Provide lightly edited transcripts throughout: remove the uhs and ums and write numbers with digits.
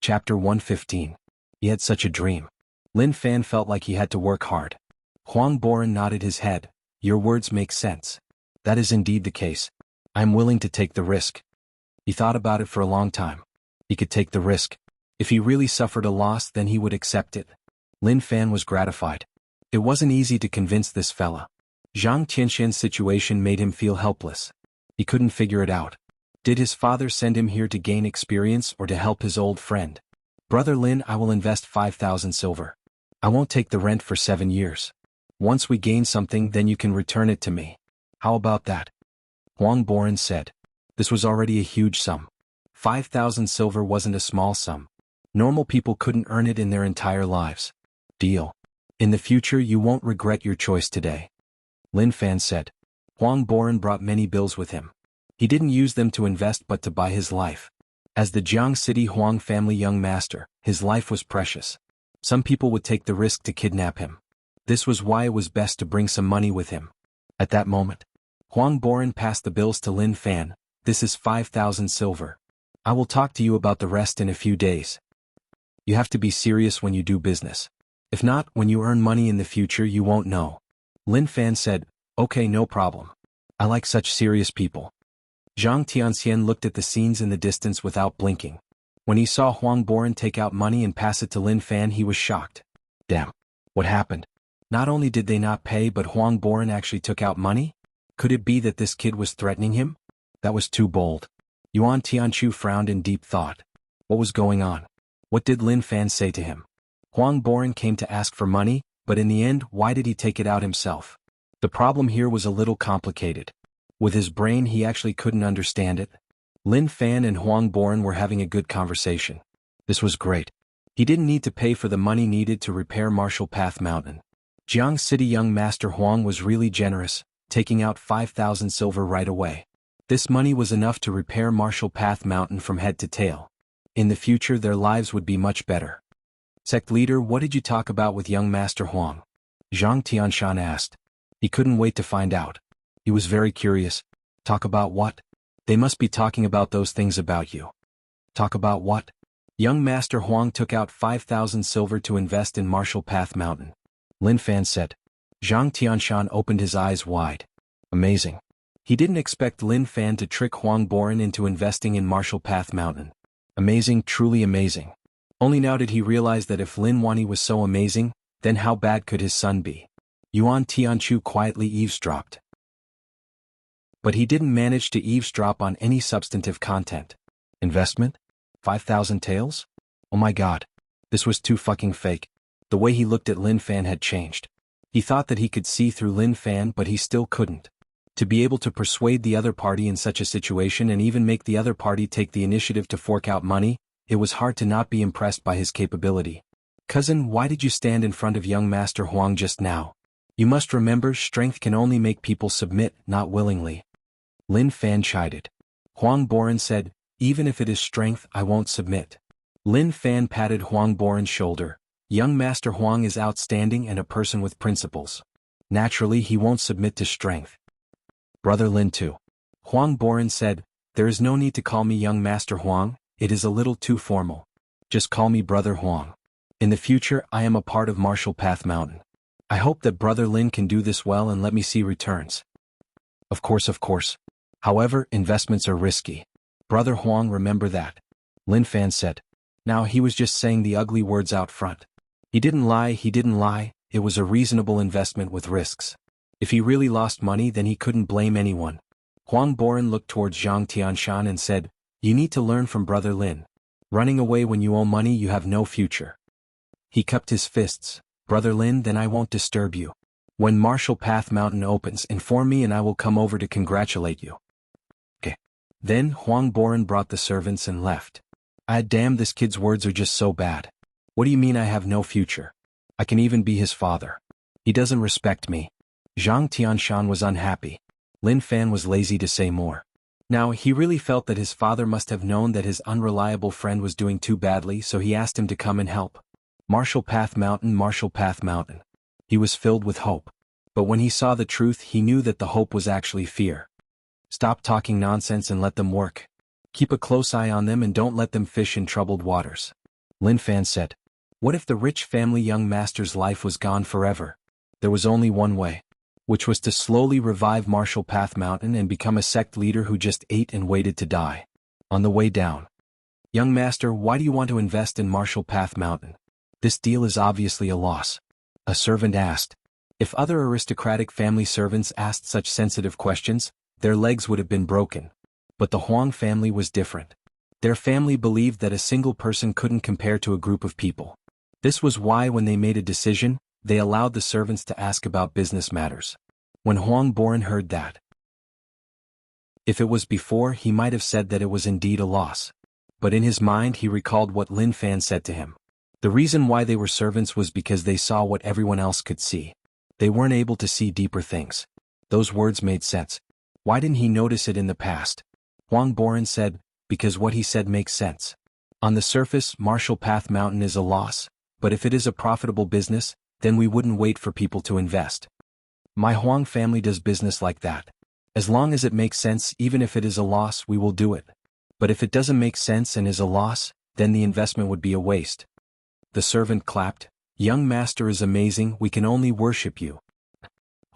Chapter 115. He had such a dream. Lin Fan felt like he had to work hard. Huang Boren nodded his head. Your words make sense. That is indeed the case. I am willing to take the risk. He thought about it for a long time. He could take the risk. If he really suffered a loss, then he would accept it. Lin Fan was gratified. It wasn't easy to convince this fella. Zhang Tianxian's situation made him feel helpless. He couldn't figure it out. Did his father send him here to gain experience or to help his old friend? Brother Lin, I will invest 5,000 silver. I won't take the rent for 7 years. Once we gain something, then you can return it to me. How about that? Huang Boren said. This was already a huge sum. 5,000 silver wasn't a small sum. Normal people couldn't earn it in their entire lives. Deal. In the future you won't regret your choice today. Lin Fan said. Huang Boren brought many bills with him. He didn't use them to invest but to buy his life. As the Jianghu City Huang family young master, his life was precious. Some people would take the risk to kidnap him. This was why it was best to bring some money with him. At that moment, Huang Boren passed the bills to Lin Fan. This is 5,000 silver. I will talk to you about the rest in a few days. You have to be serious when you do business. If not, when you earn money in the future you won't know. Lin Fan said, okay, no problem. I like such serious people. Zhang Tianxian looked at the scenes in the distance without blinking. When he saw Huang Boren take out money and pass it to Lin Fan, he was shocked. Damn. What happened? Not only did they not pay, but Huang Boren actually took out money? Could it be that this kid was threatening him? That was too bold. Yuan Tianchu frowned in deep thought. What was going on? What did Lin Fan say to him? Huang Boren came to ask for money, but in the end, why did he take it out himself? The problem here was a little complicated. With his brain he actually couldn't understand it. Lin Fan and Huang Boren were having a good conversation. This was great. He didn't need to pay for the money needed to repair Martial Path Mountain. Jianghu City young master Huang was really generous, taking out 5,000 silver right away. This money was enough to repair Martial Path Mountain from head to tail. In the future their lives would be much better. Sect leader, what did you talk about with young master Huang? Zhang Tianshan asked. He couldn't wait to find out. He was very curious. Talk about what? They must be talking about those things about you. Talk about what? Young master Huang took out 5,000 silver to invest in Martial Path Mountain. Lin Fan said. Zhang Tianshan opened his eyes wide. Amazing. He didn't expect Lin Fan to trick Huang Boren into investing in Martial Path Mountain. Amazing, truly amazing. Only now did he realize that if Lin Wani was so amazing, then how bad could his son be? Yuan Tianchu quietly eavesdropped. But he didn't manage to eavesdrop on any substantive content. Investment? 5,000 taels? Oh my god. This was too fucking fake. The way he looked at Lin Fan had changed. He thought that he could see through Lin Fan, but he still couldn't. To be able to persuade the other party in such a situation and even make the other party take the initiative to fork out money, it was hard to not be impressed by his capability. Cousin, why did you stand in front of young Master Huang just now? You must remember, strength can only make people submit, not willingly. Lin Fan chided. Huang Boren said, even if it is strength, I won't submit. Lin Fan patted Huang Boren's shoulder. Young Master Huang is outstanding and a person with principles. Naturally, he won't submit to strength. Brother Lin too. Huang Boren said, there is no need to call me young Master Huang, it is a little too formal. Just call me Brother Huang. In the future, I am a part of Martial Path Mountain. I hope that Brother Lin can do this well and let me see returns. Of course, of course. However, investments are risky. Brother Huang, remember that. Lin Fan said. Now he was just saying the ugly words out front. He didn't lie, it was a reasonable investment with risks. If he really lost money, then he couldn't blame anyone. Huang Boren looked towards Zhang Tianshan and said, you need to learn from Brother Lin. Running away when you owe money, you have no future. He cupped his fists. Brother Lin, then I won't disturb you. When Martial Path Mountain opens, inform me and I will come over to congratulate you. Okay. Then Huang Boren brought the servants and left. Damn, this kid's words are just so bad. What do you mean I have no future? I can even be his father. He doesn't respect me. Zhang Tianshan was unhappy. Lin Fan was lazy to say more. Now, he really felt that his father must have known that his unreliable friend was doing too badly, so he asked him to come and help. Martial Path Mountain, Martial Path Mountain. He was filled with hope. But when he saw the truth, he knew that the hope was actually fear. Stop talking nonsense and let them work. Keep a close eye on them and don't let them fish in troubled waters. Lin Fan said. What if the rich family young master's life was gone forever? There was only one way, which was to slowly revive Martial Path Mountain and become a sect leader who just ate and waited to die. On the way down. Young master, why do you want to invest in Martial Path Mountain? This deal is obviously a loss. A servant asked. If other aristocratic family servants asked such sensitive questions, their legs would have been broken. But the Huang family was different. Their family believed that a single person couldn't compare to a group of people. This was why when they made a decision, they allowed the servants to ask about business matters. When Huang Boren heard that, if it was before, he might have said that it was indeed a loss. But in his mind he recalled what Lin Fan said to him. The reason why they were servants was because they saw what everyone else could see. They weren't able to see deeper things. Those words made sense. Why didn't he notice it in the past? Huang Boren said, because what he said makes sense. On the surface, Martial Path Mountain is a loss, but if it is a profitable business, then we wouldn't wait for people to invest. My Huang family does business like that. As long as it makes sense, even if it is a loss, we will do it. But if it doesn't make sense and is a loss, then the investment would be a waste. The servant clapped. Young master is amazing, we can only worship you.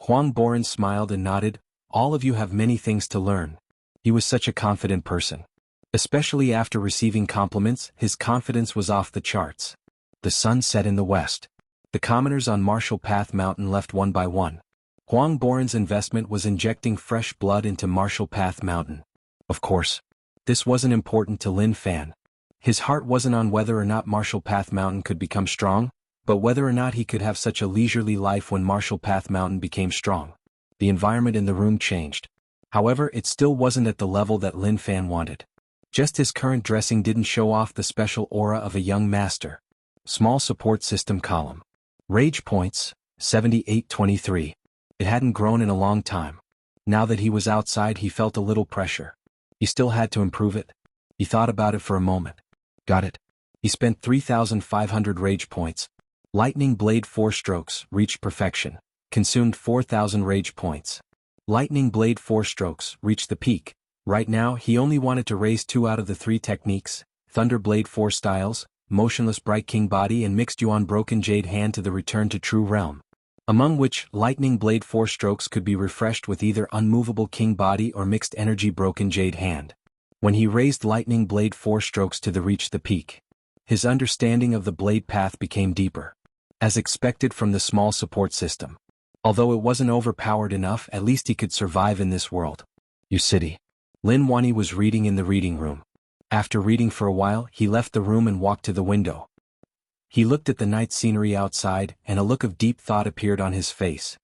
Huang Boren smiled and nodded. All of you have many things to learn. He was such a confident person. Especially after receiving compliments, his confidence was off the charts. The sun set in the west. The commoners on Martial Path Mountain left one by one. Huang Boren's investment was injecting fresh blood into Martial Path Mountain. Of course, this wasn't important to Lin Fan. His heart wasn't on whether or not Martial Path Mountain could become strong, but whether or not he could have such a leisurely life when Martial Path Mountain became strong. The environment in the room changed. However, it still wasn't at the level that Lin Fan wanted. Just his current dressing didn't show off the special aura of a young master. Small support system column. Rage points, 7823. It hadn't grown in a long time. Now that he was outside, he felt a little pressure. He still had to improve it. He thought about it for a moment. Got it. He spent 3,500 rage points. Lightning Blade 4 strokes reached perfection. Consumed 4,000 rage points. Lightning Blade 4 strokes reached the peak. Right now, he only wanted to raise 2 out of the 3 techniques, Thunder Blade 4 styles, Motionless Bright King Body and Mixed Yuan Broken Jade Hand to the Return to True Realm. Among which, Lightning Blade 4 strokes could be refreshed with either Unmovable King Body or Mixed Energy Broken Jade Hand. When he raised Lightning Blade 4 strokes to reach the peak, his understanding of the blade path became deeper. As expected from the small support system. Although it wasn't overpowered enough, at least he could survive in this world. You city. Lin Wani was reading in the reading room. After reading for a while, he left the room and walked to the window. He looked at the night scenery outside, and a look of deep thought appeared on his face.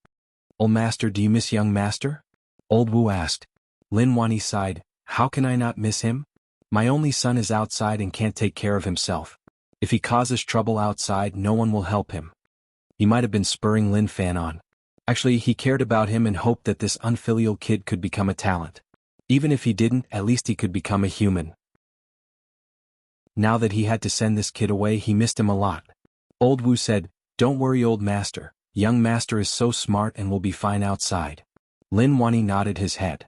Old master, do you miss young master? Old Wu asked. Lin Wani sighed. How can I not miss him? My only son is outside and can't take care of himself. If he causes trouble outside, no one will help him. He might have been spurring Lin Fan on. Actually, he cared about him and hoped that this unfilial kid could become a talent. Even if he didn't, at least he could become a human. Now that he had to send this kid away, he missed him a lot. Old Wu said, Don't worry, old master. Young master is so smart and will be fine outside. Lin Wani nodded his head.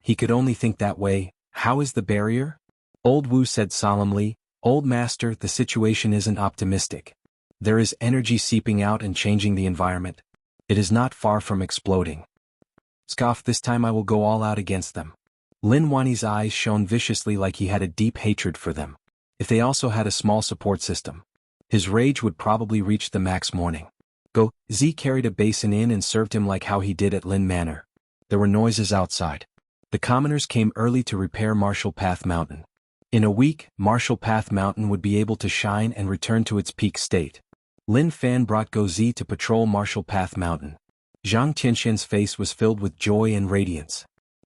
He could only think that way. How is the barrier? Old Wu said solemnly, Old master, the situation isn't optimistic. There is energy seeping out and changing the environment. It is not far from exploding. Scoff, this time I will go all out against them. Lin Wani's eyes shone viciously like he had a deep hatred for them. If they also had a small support system, his rage would probably reach the max morning. Go, Z carried a basin in and served him like how he did at Lin Manor. There were noises outside. The commoners came early to repair Martial Path Mountain. In a week, Martial Path Mountain would be able to shine and return to its peak state. Lin Fan brought Go Z to patrol Martial Path Mountain. Zhang Tianxian's face was filled with joy and radiance.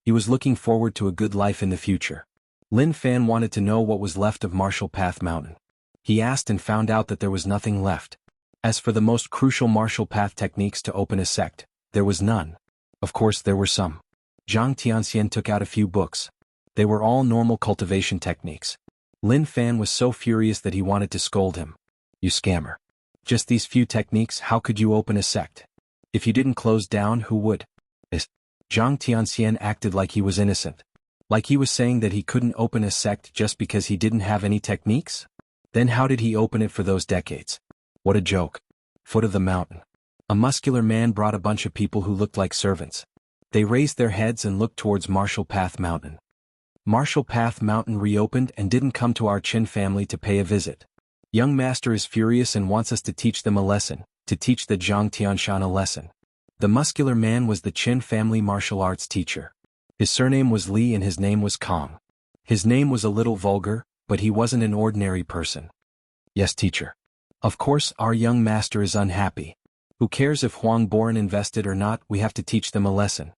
He was looking forward to a good life in the future. Lin Fan wanted to know what was left of Martial Path Mountain. He asked and found out that there was nothing left. As for the most crucial martial path techniques to open a sect, there was none. Of course there were some. Zhang Tianxian took out a few books. They were all normal cultivation techniques. Lin Fan was so furious that he wanted to scold him. You scammer. Just these few techniques, how could you open a sect? If you didn't close down, who would? Zhang Tianxian acted like he was innocent. Like he was saying that he couldn't open a sect just because he didn't have any techniques? Then how did he open it for those decades? What a joke. Foot of the mountain. A muscular man brought a bunch of people who looked like servants. They raised their heads and looked towards Marshall Path Mountain. Marshall Path Mountain reopened and didn't come to our Qin family to pay a visit. Young master is furious and wants us to teach them a lesson, to teach the Jiang Tianshan a lesson. The muscular man was the Qin family martial arts teacher. His surname was Li and his name was Kong. His name was a little vulgar, but he wasn't an ordinary person. Yes, teacher. Of course, our young master is unhappy. Who cares if Huang Boren invested or not, we have to teach them a lesson.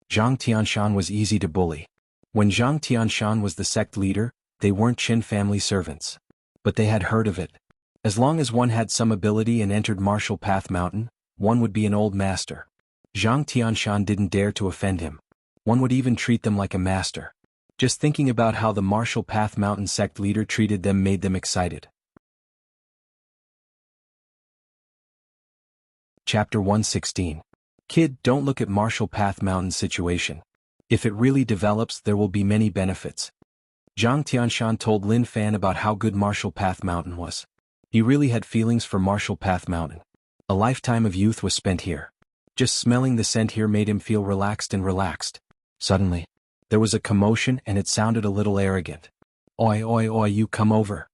Jiang Tianshan was easy to bully. When Jiang Tianshan was the sect leader, they weren't Qin family servants. But they had heard of it. As long as one had some ability and entered Marshall Path Mountain, one would be an old master. Jiang Tianshan didn't dare to offend him. One would even treat them like a master. Just thinking about how the Marshall Path Mountain sect leader treated them made them excited. Chapter 116. Kid, don't look at Marshall Path Mountain's situation. If it really develops, there will be many benefits. Jiang Tianshan told Lin Fan about how good Marshall Path Mountain was. He really had feelings for Marshall Path Mountain. A lifetime of youth was spent here. Just smelling the scent here made him feel relaxed and relaxed. Suddenly, there was a commotion and it sounded a little arrogant. Oi, oi, oi, you come over.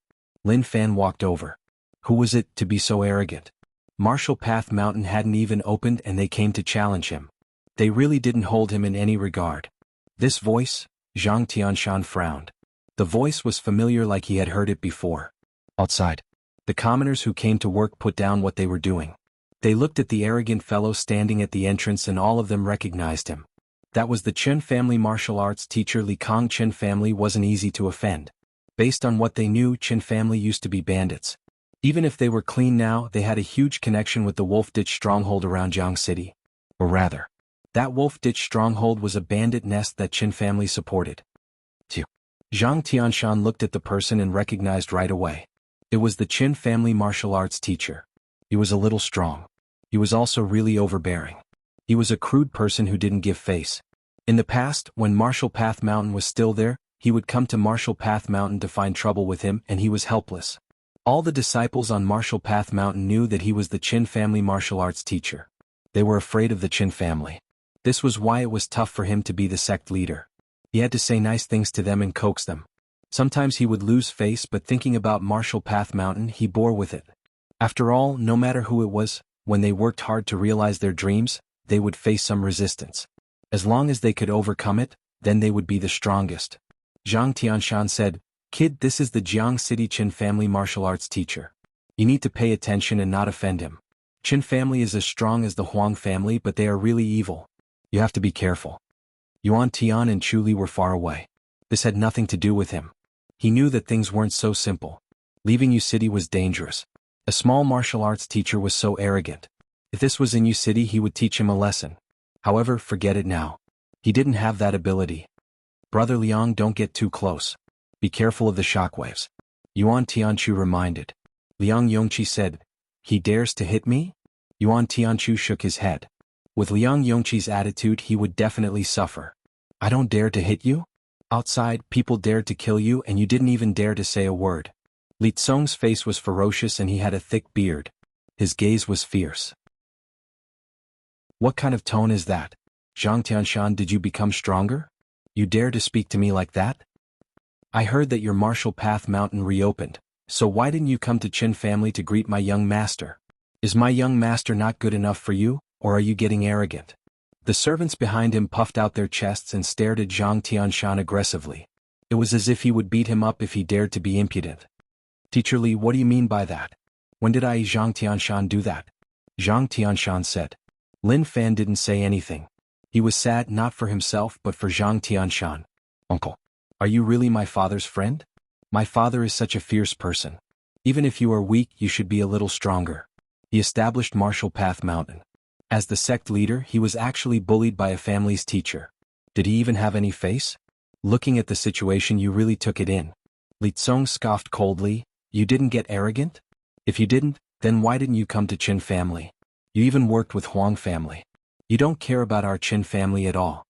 Lin Fan walked over. Who was it to be so arrogant? Marshall Path Mountain hadn't even opened and they came to challenge him. They really didn't hold him in any regard. This voice? Jiang Tianshan frowned. The voice was familiar, like he had heard it before. Outside, the commoners who came to work put down what they were doing. They looked at the arrogant fellow standing at the entrance and all of them recognized him. That was the Qin family martial arts teacher Li Kong. Qin family wasn't easy to offend. Based on what they knew, Qin family used to be bandits. Even if they were clean now, they had a huge connection with the Wolf Ditch stronghold around Jianghu City. Or rather, that Wolf Ditch stronghold was a bandit nest that Qin family supported. Jiang Tianshan looked at the person and recognized right away. It was the Qin family martial arts teacher. He was a little strong. He was also really overbearing. He was a crude person who didn't give face. In the past, when Marshall Path Mountain was still there, he would come to Marshall Path Mountain to find trouble with him and he was helpless. All the disciples on Marshall Path Mountain knew that he was the Qin family martial arts teacher. They were afraid of the Qin family. This was why it was tough for him to be the sect leader. He had to say nice things to them and coax them. Sometimes he would lose face, but thinking about Marshall Path Mountain, he bore with it. After all, no matter who it was, when they worked hard to realize their dreams, they would face some resistance. As long as they could overcome it, then they would be the strongest. Jiang Tianshan said, "Kid, this is the Jianghu City Qin family martial arts teacher. You need to pay attention and not offend him. Qin family is as strong as the Huang family, but they are really evil. You have to be careful." Yuan Tian and Chu Li were far away. This had nothing to do with him. He knew that things weren't so simple. Leaving Yu City was dangerous. A small martial arts teacher was so arrogant. If this was in Yu City, he would teach him a lesson. However, forget it now. He didn't have that ability. Brother Liang, don't get too close. Be careful of the shockwaves. Yuan Tianchu reminded. Liang Yongqi said, "He dares to hit me?" Yuan Tianchu shook his head. With Liang Yongqi's attitude, he would definitely suffer. "I don't dare to hit you?" Outside, people dared to kill you and you didn't even dare to say a word. Li Tsong's face was ferocious and he had a thick beard. His gaze was fierce. "What kind of tone is that? Jiang Tianshan, did you become stronger? You dare to speak to me like that? I heard that your Martial Path Mountain reopened, so why didn't you come to Qin family to greet my young master? Is my young master not good enough for you, or are you getting arrogant?" The servants behind him puffed out their chests and stared at Jiang Tianshan aggressively. It was as if he would beat him up if he dared to be impudent. "Teacher Li, what do you mean by that? When did I, Jiang Tianshan, do that?" Jiang Tianshan said. Lin Fan didn't say anything. He was sad not for himself but for Jiang Tianshan. "Uncle, are you really my father's friend? My father is such a fierce person. Even if you are weak, you should be a little stronger." He established Martial Path Mountain. As the sect leader, he was actually bullied by a family's teacher. Did he even have any face? Looking at the situation, you really took it in. Li Tsong scoffed coldly. "You didn't get arrogant? If you didn't, then why didn't you come to Qin family? You even worked with Huang family. You don't care about our Qin family at all."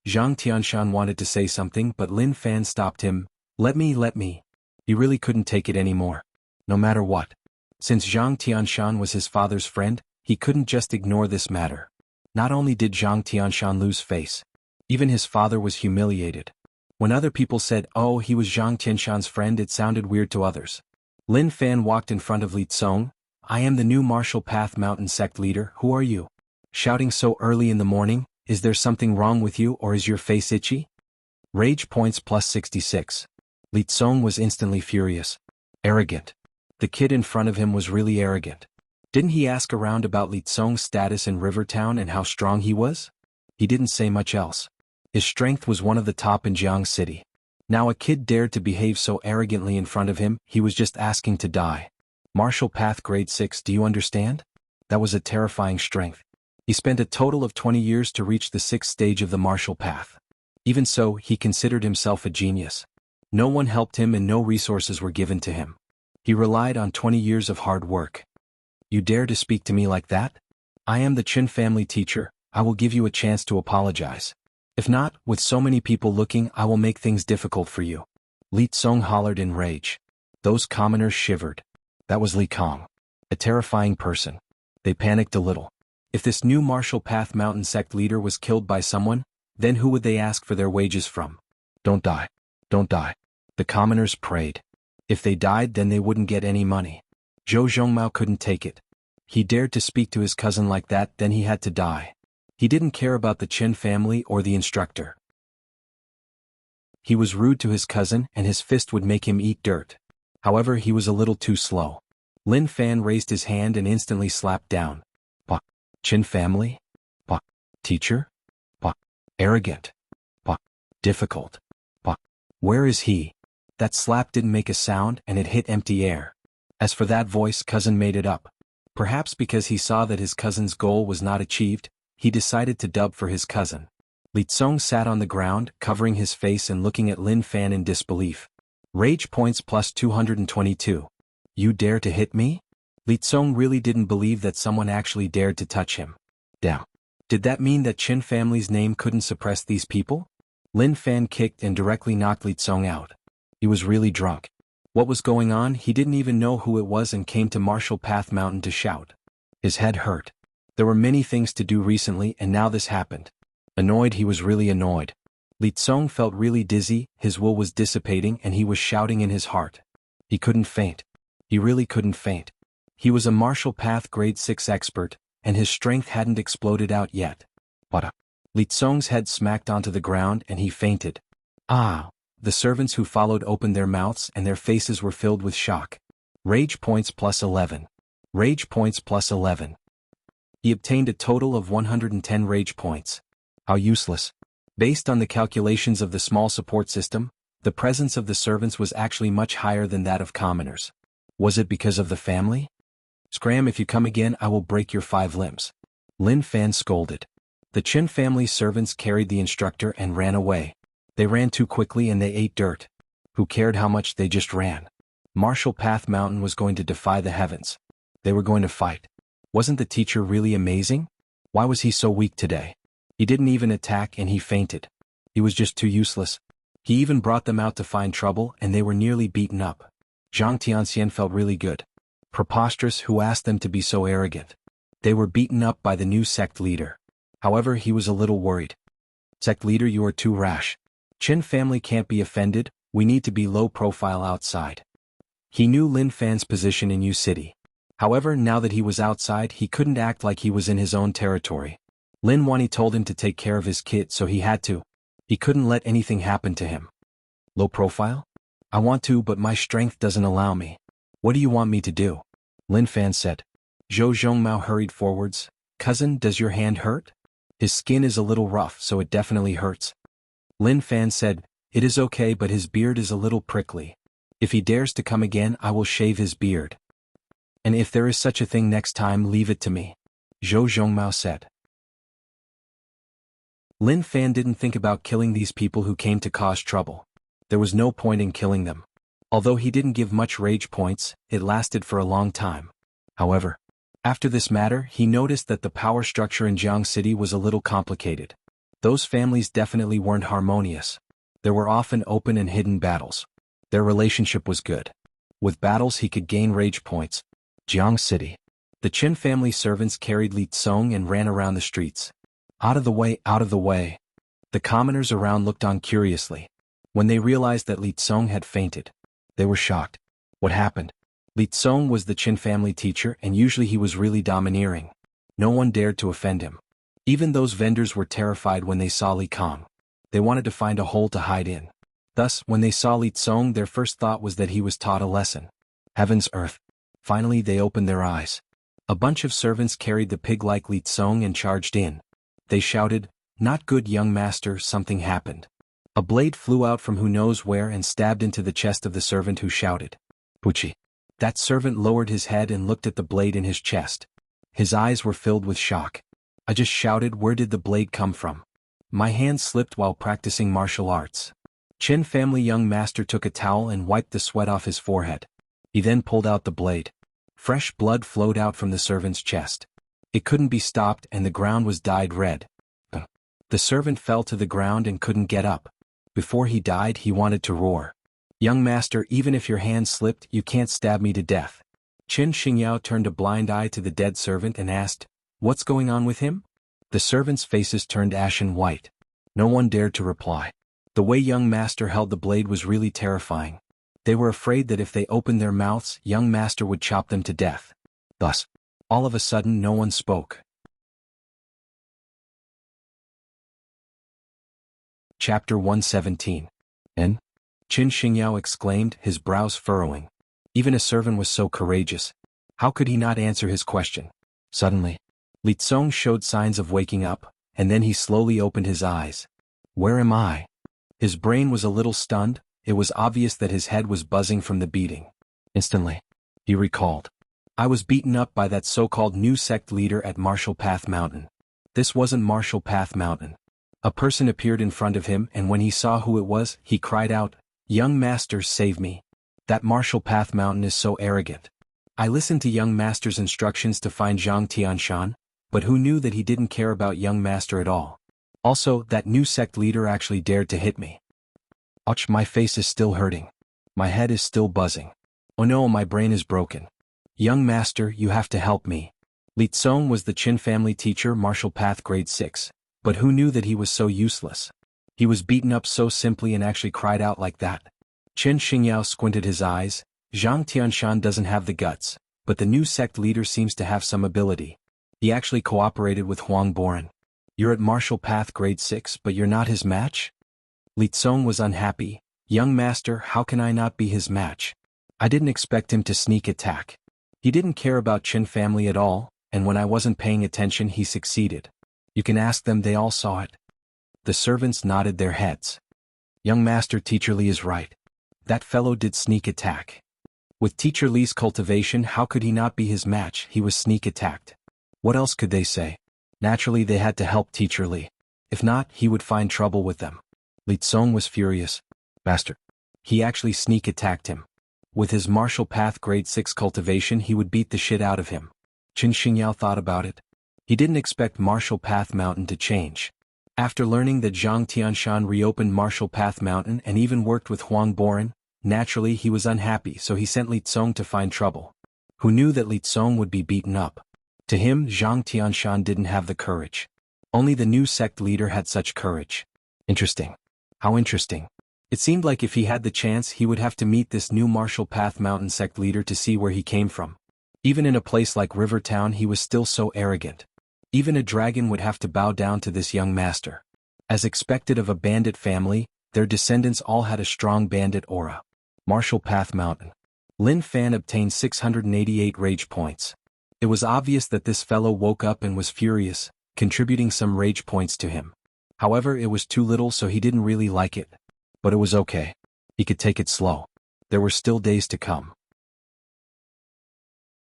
Jiang Tianshan wanted to say something but Lin Fan stopped him. Let me. He really couldn't take it anymore. no matter what. Since Zhang Tianshan was his father's friend, he couldn't just ignore this matter. Not only did Zhang Tianshan lose face, even his father was humiliated. When other people said, oh, he was Zhang Tianshan's friend, it sounded weird to others. Lin Fan walked in front of Li Tsong. I am the new Martial Path Mountain sect leader, who are you? Shouting so early in the morning, is there something wrong with you or is your face itchy? Rage points plus 66. Li Tsong was instantly furious. Arrogant. The kid in front of him was really arrogant. Didn't he ask around about Li Tsong's status in Rivertown and how strong he was? He didn't say much else. His strength was one of the top in Jianghu City. Now a kid dared to behave so arrogantly in front of him, he was just asking to die. Martial Path Grade 6, do you understand? That was a terrifying strength. He spent a total of 20 years to reach the 6th stage of the Martial Path. Even so, he considered himself a genius. No one helped him and no resources were given to him. He relied on 20 years of hard work. You dare to speak to me like that? I am the Qin family teacher, I will give you a chance to apologize. If not, with so many people looking, I will make things difficult for you. Li Tsong hollered in rage. Those commoners shivered. That was Li Kong. A terrifying person. They panicked a little. If this new Martial Path Mountain sect leader was killed by someone, then who would they ask for their wages from? Don't die. Don't die. The commoners prayed. If they died, then they wouldn't get any money. Zhou Zhongmao couldn't take it. He dared to speak to his cousin like that, then he had to die. He didn't care about the Chen family or the instructor. He was rude to his cousin and his fist would make him eat dirt. However, he was a little too slow. Lin Fan raised his hand and instantly slapped down. Pa. Chen family? Pa. Teacher? Pa. Arrogant. Pa. Difficult. Pa. Where is he? That slap didn't make a sound and it hit empty air. As for that voice, cousin made it up. Perhaps because he saw that his cousin's goal was not achieved, he decided to dub for his cousin. Li Tsong sat on the ground, covering his face and looking at Lin Fan in disbelief. Rage points plus 222. You dare to hit me? Li Tsong really didn't believe that someone actually dared to touch him. Damn. Did that mean that Qin family's name couldn't suppress these people? Lin Fan kicked and directly knocked Li Tsong out. He was really drunk. What was going on? He didn't even know who it was and came to Martial Path Mountain to shout. His head hurt. There were many things to do recently and now this happened. Annoyed, he was really annoyed. Li Tsong felt really dizzy, his will was dissipating and he was shouting in his heart. He couldn't faint. He really couldn't faint. He was a Martial Path Grade 6 expert, and his strength hadn't exploded out yet. But Li Tsong's head smacked onto the ground and he fainted. Ah! The servants who followed opened their mouths and their faces were filled with shock. Rage points plus 11. Rage points plus 11. He obtained a total of 110 rage points. How useless. Based on the calculations of the small support system, the presence of the servants was actually much higher than that of commoners. Was it because of the family? Scram, if you come again I will break your 5 limbs. Lin Fan scolded. The Qin family's servants carried the instructor and ran away. They ran too quickly and they ate dirt. Who cared how much they just ran? Martial Path Mountain was going to defy the heavens. They were going to fight. Wasn't the teacher really amazing? Why was he so weak today? He didn't even attack and he fainted. He was just too useless. He even brought them out to find trouble and they were nearly beaten up. Zhang Tianxian felt really good. Preposterous, who asked them to be so arrogant? They were beaten up by the new sect leader. However, he was a little worried. Sect leader, you are too rash. Qin family can't be offended, we need to be low profile outside. He knew Lin Fan's position in Yu City. However, now that he was outside, he couldn't act like he was in his own territory. Lin Wani told him to take care of his kid, so he had to. He couldn't let anything happen to him. Low profile? I want to, but my strength doesn't allow me. What do you want me to do? Lin Fan said. Zhou Zhongmao hurried forwards. Cousin, does your hand hurt? His skin is a little rough, so it definitely hurts. Lin Fan said, it is okay, but his beard is a little prickly. If he dares to come again, I will shave his beard. And if there is such a thing next time, leave it to me. Zhou Zhongmao said. Lin Fan didn't think about killing these people who came to cause trouble. There was no point in killing them. Although he didn't give much rage points, it lasted for a long time. However, after this matter, he noticed that the power structure in Jianghu City was a little complicated. Those families definitely weren't harmonious. There were often open and hidden battles. Their relationship was good. With battles he could gain rage points. Jianghu City. The Qin family servants carried Li Tsong and ran around the streets. Out of the way, out of the way. The commoners around looked on curiously. When they realized that Li Tsong had fainted, they were shocked. What happened? Li Tsong was the Qin family teacher and usually he was really domineering. No one dared to offend him. Even those vendors were terrified when they saw Li Kong. They wanted to find a hole to hide in. Thus, when they saw Li Tsong, their first thought was that he was taught a lesson. Heavens earth. Finally they opened their eyes. A bunch of servants carried the pig-like Li Tsong and charged in. They shouted, "Not good, young master, something happened." A blade flew out from who knows where and stabbed into the chest of the servant who shouted, "Puchi." That servant lowered his head and looked at the blade in his chest. His eyes were filled with shock. I just shouted, "Where did the blade come from?" My hand slipped while practicing martial arts. Qin family young master took a towel and wiped the sweat off his forehead. He then pulled out the blade. Fresh blood flowed out from the servant's chest. It couldn't be stopped and the ground was dyed red. The servant fell to the ground and couldn't get up. Before he died, he wanted to roar. "Young master, even if your hand slipped, you can't stab me to death." Qin Xingyao turned a blind eye to the dead servant and asked, "What's going on with him?" The servants' faces turned ashen white. No one dared to reply. The way young master held the blade was really terrifying. They were afraid that if they opened their mouths, young master would chop them to death. Thus, all of a sudden no one spoke. Chapter 117. "En?" Qin Xingyao exclaimed, his brows furrowing. Even a servant was so courageous. How could he not answer his question? Suddenly, Li Tsong showed signs of waking up, and then he slowly opened his eyes. "Where am I?" His brain was a little stunned. It was obvious that his head was buzzing from the beating. Instantly, he recalled. "I was beaten up by that so-called new sect leader at Martial Path Mountain." This wasn't Martial Path Mountain. A person appeared in front of him and when he saw who it was, he cried out, "Young master, save me. That Martial Path Mountain is so arrogant." I listened to young master's instructions to find Zhang Tianshan, but who knew that he didn't care about young master at all? Also, that new sect leader actually dared to hit me. Ouch, my face is still hurting. My head is still buzzing. Oh no, my brain is broken. Young master, you have to help me. Li Tsong was the Qin family teacher, Martial Path Grade 6, but who knew that he was so useless? He was beaten up so simply and actually cried out like that. Qin Xingyao squinted his eyes. Zhang Tianshan doesn't have the guts, but the new sect leader seems to have some ability. He actually cooperated with Huang Boren. You're at Martial Path Grade 6 but you're not his match? Li Tsong was unhappy. Young master, how can I not be his match? I didn't expect him to sneak attack. He didn't care about Qin family at all, and when I wasn't paying attention he succeeded. You can ask them, they all saw it. The servants nodded their heads. Young master, Teacher Li is right. That fellow did sneak attack. With Teacher Li's cultivation, how could he not be his match? He was sneak attacked. What else could they say? Naturally they had to help Teacher Li. If not, he would find trouble with them. Li Tsong was furious. Master. He actually sneak attacked him. With his Martial Path Grade 6 cultivation he would beat the shit out of him. Qin Xingyao thought about it. He didn't expect Martial Path Mountain to change. After learning that Zhang Tianshan reopened Martial Path Mountain and even worked with Huang Boren, naturally he was unhappy, so he sent Li Tsong to find trouble. Who knew that Li Tsong would be beaten up? To him, Zhang Tianshan didn't have the courage. Only the new sect leader had such courage. Interesting. How interesting. It seemed like if he had the chance he would have to meet this new Martial Path Mountain sect leader to see where he came from. Even in a place like River Town he was still so arrogant. Even a dragon would have to bow down to this young master. As expected of a bandit family, their descendants all had a strong bandit aura. Martial Path Mountain. Lin Fan obtained 688 rage points. It was obvious that this fellow woke up and was furious, contributing some rage points to him. However, it was too little so he didn't really like it. But it was okay. He could take it slow. There were still days to come.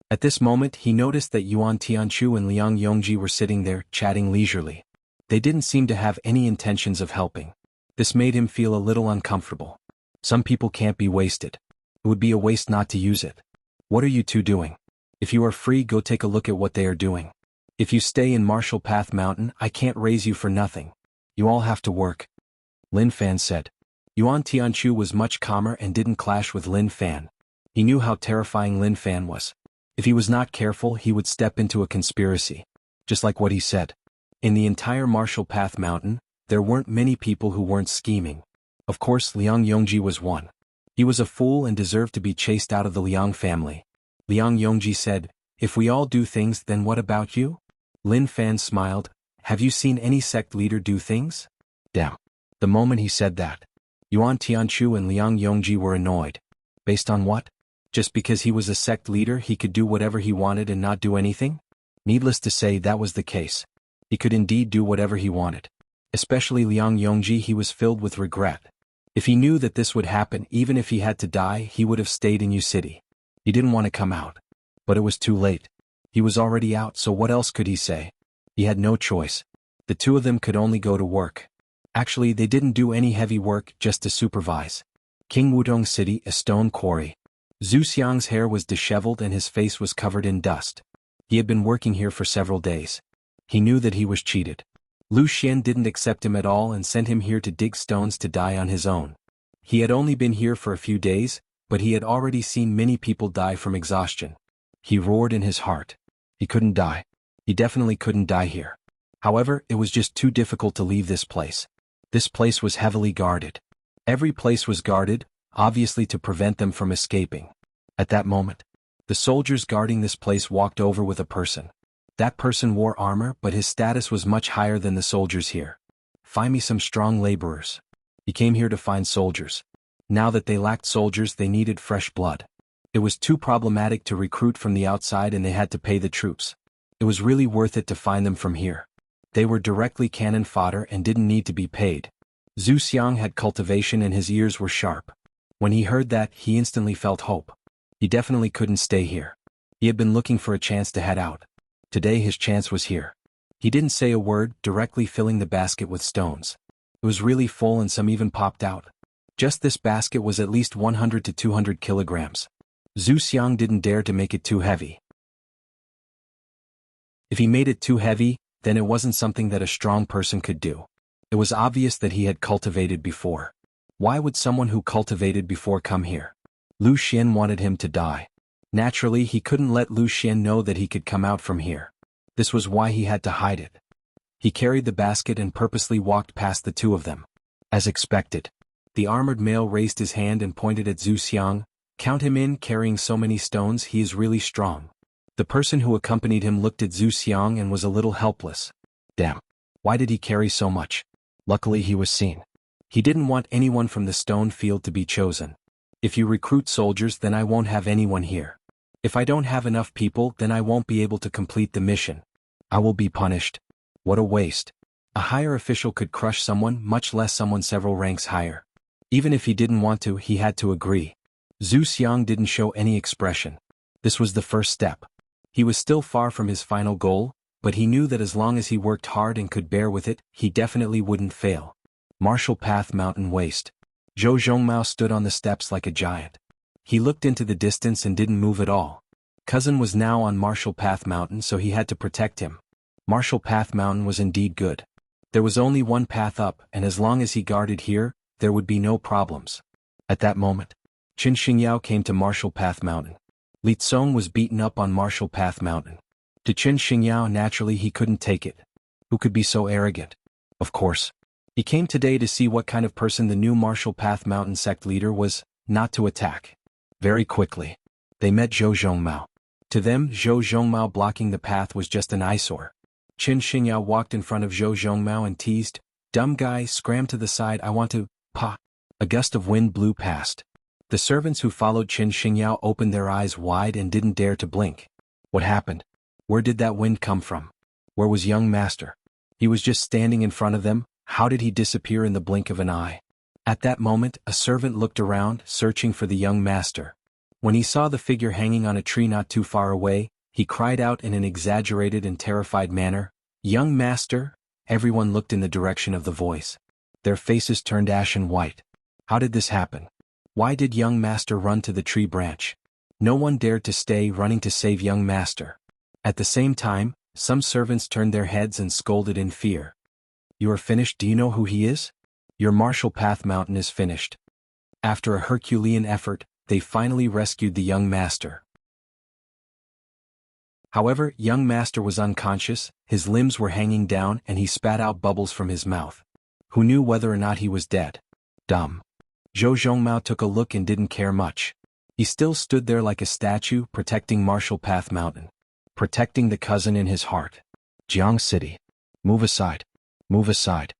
At this moment he noticed that Yuan Tianchu and Liang Yongji were sitting there, chatting leisurely. They didn't seem to have any intentions of helping. This made him feel a little uncomfortable. Some people can't be wasted. It would be a waste not to use it. What are you two doing? If you are free, go take a look at what they are doing. If you stay in Martial Path Mountain, I can't raise you for nothing. You all have to work. Lin Fan said. Yuan Tianchu was much calmer and didn't clash with Lin Fan. He knew how terrifying Lin Fan was. If he was not careful, he would step into a conspiracy. Just like what he said. In the entire Martial Path Mountain, there weren't many people who weren't scheming. Of course, Liang Yongji was one. He was a fool and deserved to be chased out of the Liang family. Liang Yongji said, "If we all do things, then what about you?" Lin Fan smiled, "Have you seen any sect leader do things?" Damn. The moment he said that, Yuan Tianchu and Liang Yongji were annoyed. Based on what? Just because he was a sect leader he could do whatever he wanted and not do anything? Needless to say, that was the case. He could indeed do whatever he wanted. Especially Liang Yongji, he was filled with regret. If he knew that this would happen, even if he had to die, he would have stayed in U City. He didn't want to come out. But it was too late. He was already out, so what else could he say? He had no choice. The two of them could only go to work. Actually, they didn't do any heavy work, just to supervise. King Wudong City, a stone quarry. Zhu Xiang's hair was disheveled and his face was covered in dust. He had been working here for several days. He knew that he was cheated. Lu Xian didn't accept him at all and sent him here to dig stones to die on his own. He had only been here for a few days, but he had already seen many people die from exhaustion. He roared in his heart. He couldn't die. He definitely couldn't die here. However, it was just too difficult to leave this place. This place was heavily guarded. Every place was guarded, obviously to prevent them from escaping. At that moment, the soldiers guarding this place walked over with a person. That person wore armor, but his status was much higher than the soldiers here. "Find me some strong laborers." He came here to find soldiers. Now that they lacked soldiers, they needed fresh blood. It was too problematic to recruit from the outside and they had to pay the troops. It was really worth it to find them from here. They were directly cannon fodder and didn't need to be paid. Zhu Xiang had cultivation and his ears were sharp. When he heard that, he instantly felt hope. He definitely couldn't stay here. He had been looking for a chance to head out. Today his chance was here. He didn't say a word, directly filling the basket with stones. It was really full and some even popped out. Just this basket was at least 100 to 200 kilograms. Zhu Xiang didn't dare to make it too heavy. If he made it too heavy, then it wasn't something that a strong person could do. It was obvious that he had cultivated before. Why would someone who cultivated before come here? Lu Xian wanted him to die. Naturally, he couldn't let Lu Xian know that he could come out from here. This was why he had to hide it. He carried the basket and purposely walked past the two of them. As expected, the armored male raised his hand and pointed at Zhu Xiang. "Count him in, carrying so many stones, he is really strong." The person who accompanied him looked at Zhu Xiang and was a little helpless. Damn. Why did he carry so much? Luckily he was seen. He didn't want anyone from the stone field to be chosen. "If you recruit soldiers, then I won't have anyone here. If I don't have enough people, then I won't be able to complete the mission. I will be punished." What a waste. A higher official could crush someone, much less someone several ranks higher. Even if he didn't want to, he had to agree. Zhu Xiang didn't show any expression. This was the first step. He was still far from his final goal, but he knew that as long as he worked hard and could bear with it, he definitely wouldn't fail. Martial Path Mountain Waste. Zhou Zhongmao stood on the steps like a giant. He looked into the distance and didn't move at all. Cousin was now on Martial Path Mountain, so he had to protect him. Martial Path Mountain was indeed good. There was only one path up, and as long as he guarded here, there would be no problems. At that moment, Qin Xingyao came to Martial Path Mountain. Li Tsong was beaten up on Martial Path Mountain. To Qin Xingyao, naturally he couldn't take it. Who could be so arrogant? Of course. He came today to see what kind of person the new Martial Path Mountain sect leader was, not to attack. Very quickly, they met Zhou Zhongmao. To them, Zhou Zhongmao blocking the path was just an eyesore. Qin Xingyao walked in front of Zhou Zhongmao and teased, "Dumb guy, scram to the side, I want to, pa." A gust of wind blew past. The servants who followed Qin Xingyao opened their eyes wide and didn't dare to blink. What happened? Where did that wind come from? Where was young master? He was just standing in front of them. How did he disappear in the blink of an eye? At that moment, a servant looked around, searching for the young master. When he saw the figure hanging on a tree not too far away, he cried out in an exaggerated and terrified manner, "Young master!" Everyone looked in the direction of the voice. Their faces turned ashen white. How did this happen? Why did young master run to the tree branch? No one dared to stay, running to save young master. At the same time, some servants turned their heads and scolded in fear. "You are finished. Do you know who he is? Your Martial Path Mountain is finished." After a Herculean effort, they finally rescued the young master. However, young master was unconscious, his limbs were hanging down and he spat out bubbles from his mouth. Who knew whether or not he was dead? Dumb. Zhou Zhongmao took a look and didn't care much. He still stood there like a statue, protecting Martial Path Mountain. Protecting the cousin in his heart. Jianghu City. Move aside. Move aside.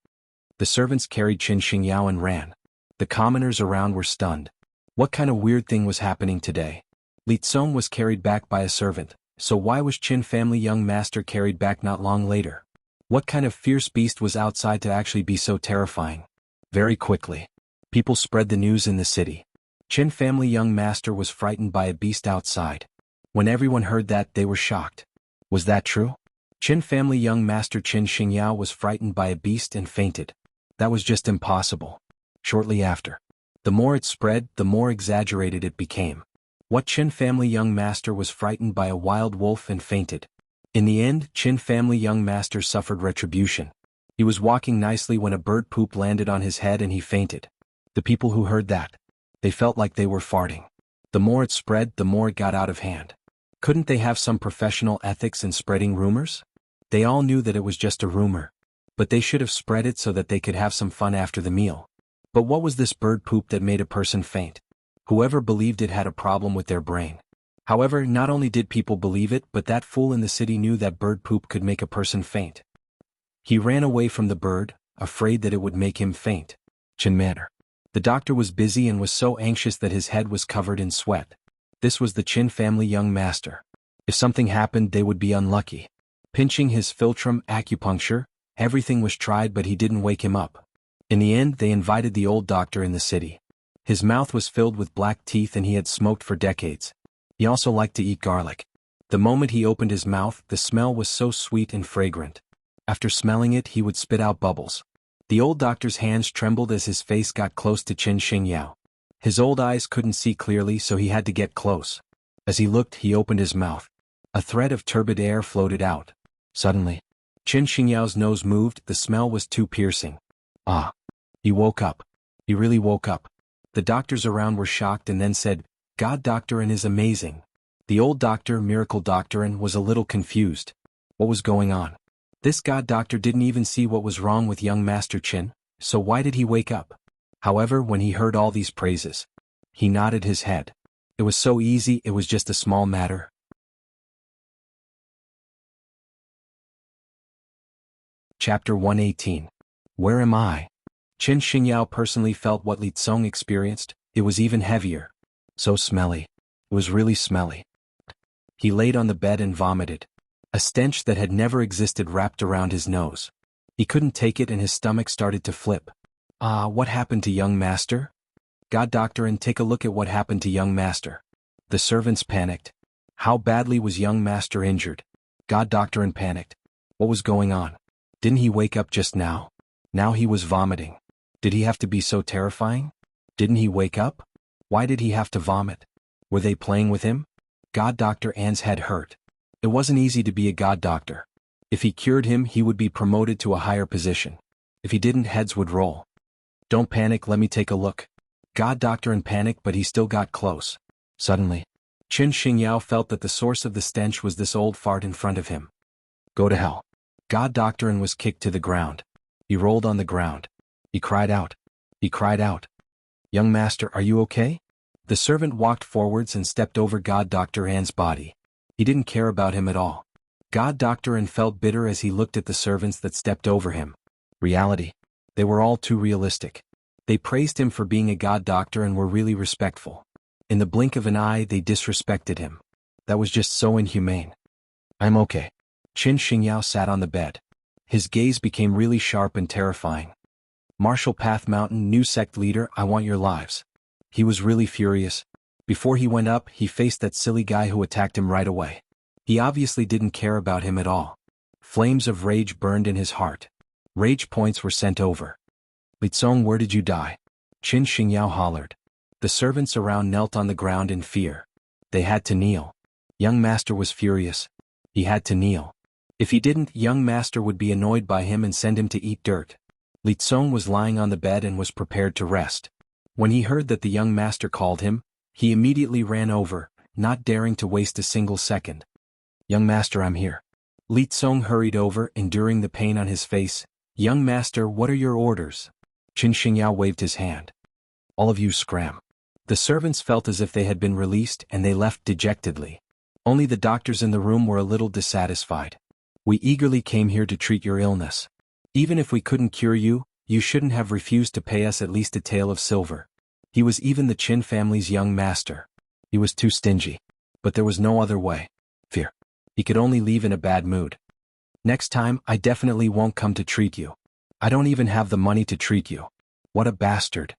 The servants carried Qin Xingyao and ran. The commoners around were stunned. What kind of weird thing was happening today? Li Tsong was carried back by a servant, so why was Qin family young master carried back not long later? What kind of fierce beast was outside to actually be so terrifying? Very quickly, people spread the news in the city. Qin family young master was frightened by a beast outside. When everyone heard that, they were shocked. Was that true? Qin family young master Qin Xingyao was frightened by a beast and fainted. That was just impossible. Shortly after, the more it spread, the more exaggerated it became. What Qin family young master was frightened by a wild wolf and fainted. In the end, Qin family young master suffered retribution. He was walking nicely when a bird poop landed on his head and he fainted. The people who heard that, they felt like they were farting. The more it spread, the more it got out of hand. Couldn't they have some professional ethics in spreading rumors? They all knew that it was just a rumor. But they should have spread it so that they could have some fun after the meal. But what was this bird poop that made a person faint? Whoever believed it had a problem with their brain. However, not only did people believe it, but that fool in the city knew that bird poop could make a person faint. He ran away from the bird, afraid that it would make him faint. Qin Manor. The doctor was busy and was so anxious that his head was covered in sweat. This was the Qin family young master. If something happened, they would be unlucky. Pinching his philtrum, acupuncture, everything was tried, but he didn't wake him up. In the end, they invited the old doctor in the city. His mouth was filled with black teeth and he had smoked for decades. He also liked to eat garlic. The moment he opened his mouth, the smell was so sweet and fragrant. After smelling it, he would spit out bubbles. The old doctor's hands trembled as his face got close to Qin Xingyao. His old eyes couldn't see clearly, so he had to get close. As he looked, he opened his mouth. A thread of turbid air floated out. Suddenly, Qin Xingyao's nose moved, the smell was too piercing. Ah! He woke up. He really woke up. The doctors around were shocked and then said, "God Doctorin is amazing." The old doctor, Miracle Doctorin, was a little confused. What was going on? This God Doctor didn't even see what was wrong with young Master Qin, so why did he wake up? However, when he heard all these praises, he nodded his head. It was so easy, it was just a small matter. Chapter 118. Where am I? Qin Xingyao personally felt what Li Tsong experienced. It was even heavier. So smelly. It was really smelly. He laid on the bed and vomited. A stench that had never existed wrapped around his nose. He couldn't take it and his stomach started to flip. What happened to young master? God Doctorin, take a look at what happened to young master. The servants panicked. How badly was young master injured? God Doctorin panicked. What was going on? Didn't he wake up just now? Now he was vomiting. Did he have to be so terrifying? Didn't he wake up? Why did he have to vomit? Were they playing with him? God Doctor An's head hurt. It wasn't easy to be a God Doctor. If he cured him, he would be promoted to a higher position. If he didn't, heads would roll. Don't panic, let me take a look. God Doctorin panicked, but he still got close. Suddenly, Qin Xingyao felt that the source of the stench was this old fart in front of him. Go to hell. God Doctorin was kicked to the ground. He rolled on the ground. He cried out. He cried out. Young master, are you okay? The servant walked forwards and stepped over God Doctor An's body. He didn't care about him at all. God Doctor An felt bitter as he looked at the servants that stepped over him. Reality. They were all too realistic. They praised him for being a God Doctor and were really respectful. In the blink of an eye, they disrespected him. That was just so inhumane. I'm okay. Qin Xingyao sat on the bed. His gaze became really sharp and terrifying. Martial Path Mountain, new sect leader, I want your lives. He was really furious. Before he went up, he faced that silly guy who attacked him right away. He obviously didn't care about him at all. Flames of rage burned in his heart. Rage points were sent over. Li Tsong, where did you die? Qin Xingyao hollered. The servants around knelt on the ground in fear. They had to kneel. Young master was furious. He had to kneel. If he didn't, young master would be annoyed by him and send him to eat dirt. Li Tsong was lying on the bed and was prepared to rest. When he heard that the young master called him, He immediately ran over, not daring to waste a single second. "Young master, I'm here." Li Tsong hurried over, enduring the pain on his face. "Young master, what are your orders?" Qin Xingyao waved his hand. "All of you scram." The servants felt as if they had been released and they left dejectedly. Only the doctors in the room were a little dissatisfied. "We eagerly came here to treat your illness. Even if we couldn't cure you, you shouldn't have refused to pay us at least a tael of silver." He was even the Qin family's young master. He was too stingy. But there was no other way. Fear. He could only leave in a bad mood. "Next time, I definitely won't come to treat you. I don't even have the money to treat you." What a bastard.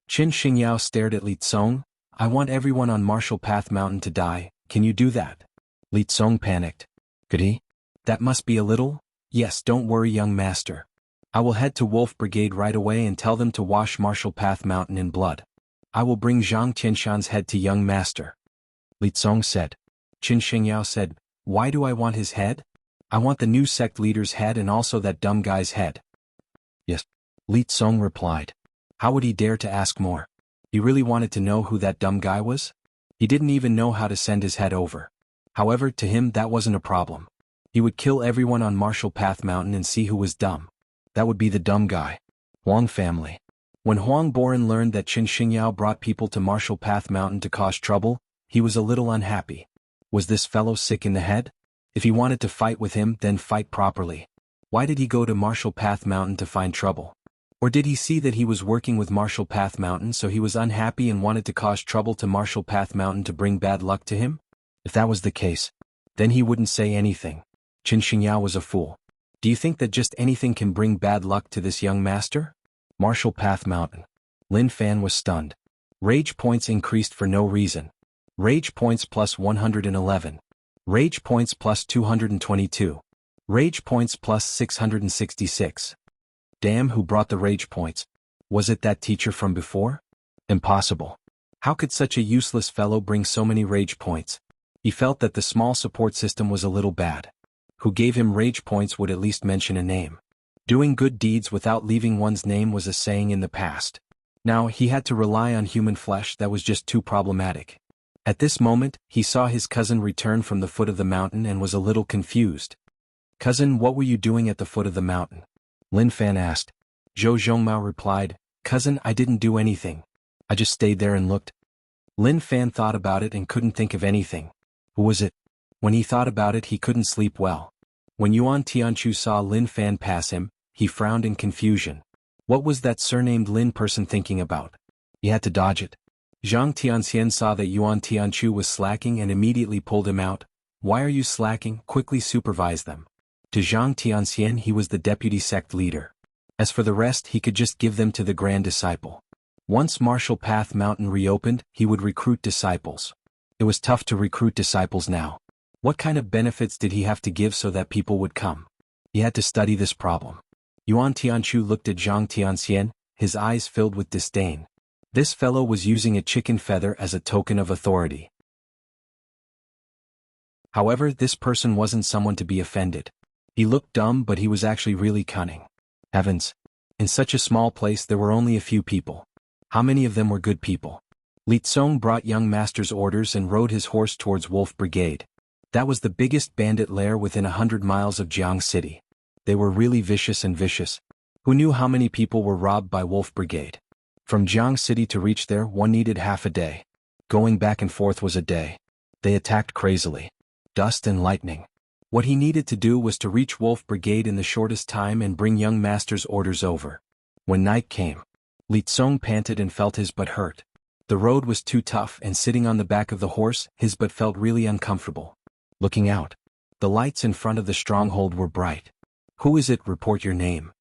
Qin Xingyao stared at Li Tsong. "I want everyone on Martial Path Mountain to die. Can you do that?" Li Tsong panicked. "Could he? That must be a little." "Yes, don't worry, young master. I will head to Wolf Brigade right away and tell them to wash Martial Path Mountain in blood. I will bring Zhang Tianshan's head to young master." Li Tsong said. Qin Xingyao said, "Why do I want his head? I want the new sect leader's head and also that dumb guy's head." "Yes," Li Tsong replied. How would he dare to ask more? He really wanted to know who that dumb guy was? He didn't even know how to send his head over. However, to him that wasn't a problem. He would kill everyone on Martial Path Mountain and see who was dumb. That would be the dumb guy. Huang family. When Huang Boran learned that Qin Xingyao brought people to Martial Path Mountain to cause trouble, he was a little unhappy. Was this fellow sick in the head? If he wanted to fight with him, then fight properly. Why did he go to Martial Path Mountain to find trouble? Or did he see that he was working with Martial Path Mountain so he was unhappy and wanted to cause trouble to Martial Path Mountain to bring bad luck to him? If that was the case, then he wouldn't say anything. Qin Xingyao was a fool. Do you think that just anything can bring bad luck to this young master? Martial Path Mountain. Lin Fan was stunned. Rage points increased for no reason. Rage points plus 111. Rage points plus 222. Rage points plus 666. Damn, who brought the rage points? Was it that teacher from before? Impossible. How could such a useless fellow bring so many rage points? He felt that the small support system was a little bad. Who gave him rage points would at least mention a name. Doing good deeds without leaving one's name was a saying in the past. Now he had to rely on human flesh. That was just too problematic. At this moment, he saw his cousin return from the foot of the mountain and was a little confused. "Cousin, what were you doing at the foot of the mountain?" Lin Fan asked. Zhou Zhongmao replied, "Cousin, I didn't do anything. I just stayed there and looked." Lin Fan thought about it and couldn't think of anything. Who was it? When he thought about it, he couldn't sleep well. When Yuan Tianchu saw Lin Fan pass him, he frowned in confusion. What was that surnamed Lin person thinking about? He had to dodge it. Zhang Tianxian saw that Yuan Tianchu was slacking and immediately pulled him out. "Why are you slacking? Quickly supervise them." To Zhang Tianxian, he was the deputy sect leader. As for the rest, he could just give them to the grand disciple. Once Martial Path Mountain reopened, he would recruit disciples. It was tough to recruit disciples now. What kind of benefits did he have to give so that people would come? He had to study this problem. Yuan Tianchu looked at Zhang Tianxian, his eyes filled with disdain. This fellow was using a chicken feather as a token of authority. However, this person wasn't someone to be offended. He looked dumb, but he was actually really cunning. Heavens! In such a small place there were only a few people. How many of them were good people? Li Tsong brought young master's orders and rode his horse towards Wolf Brigade. That was the biggest bandit lair within 100 miles of Jianghu City. They were really vicious and vicious. Who knew how many people were robbed by Wolf Brigade? From Jianghu City to reach there, one needed half a day. Going back and forth was a day. They attacked crazily. Dust and lightning. What he needed to do was to reach Wolf Brigade in the shortest time and bring young master's orders over. When night came, Li Tsong panted and felt his butt hurt. The road was too tough and sitting on the back of the horse, his butt felt really uncomfortable. Looking out, the lights in front of the stronghold were bright. "Who is it? Report your name."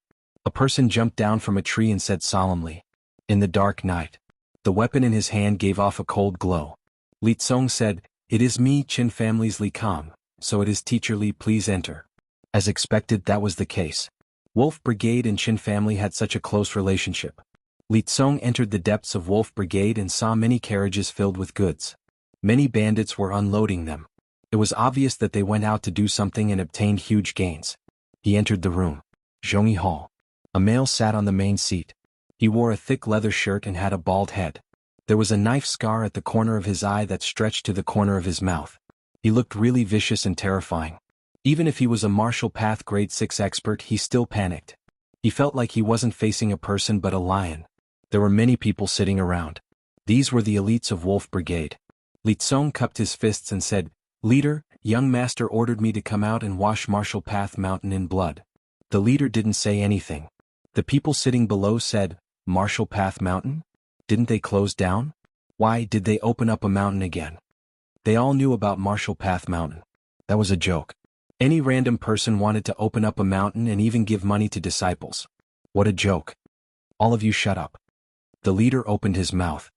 A person jumped down from a tree and said solemnly. In the dark night, the weapon in his hand gave off a cold glow. Li Tsong said, "It is me, Qin family's Li Kang. So it is Teacher Li, please enter." As expected, that was the case. Wolf Brigade and Qin family had such a close relationship. Li Tsong entered the depths of Wolf Brigade and saw many carriages filled with goods. Many bandits were unloading them. It was obvious that they went out to do something and obtained huge gains. He entered the room. Zhongyi Hall. A male sat on the main seat. He wore a thick leather shirt and had a bald head. There was a knife scar at the corner of his eye that stretched to the corner of his mouth. He looked really vicious and terrifying. Even if he was a martial path grade 6 expert, he still panicked. He felt like he wasn't facing a person but a lion. There were many people sitting around. These were the elites of Wolf Brigade. Li Tsong cupped his fists and said, "Leader, young master ordered me to come out and wash Martial Path Mountain in blood." The leader didn't say anything. The people sitting below said, "Martial Path Mountain? Didn't they close down? Why did they open up a mountain again?" They all knew about Martial Path Mountain. That was a joke. Any random person wanted to open up a mountain and even give money to disciples. What a joke. All of you shut up. The leader opened his mouth.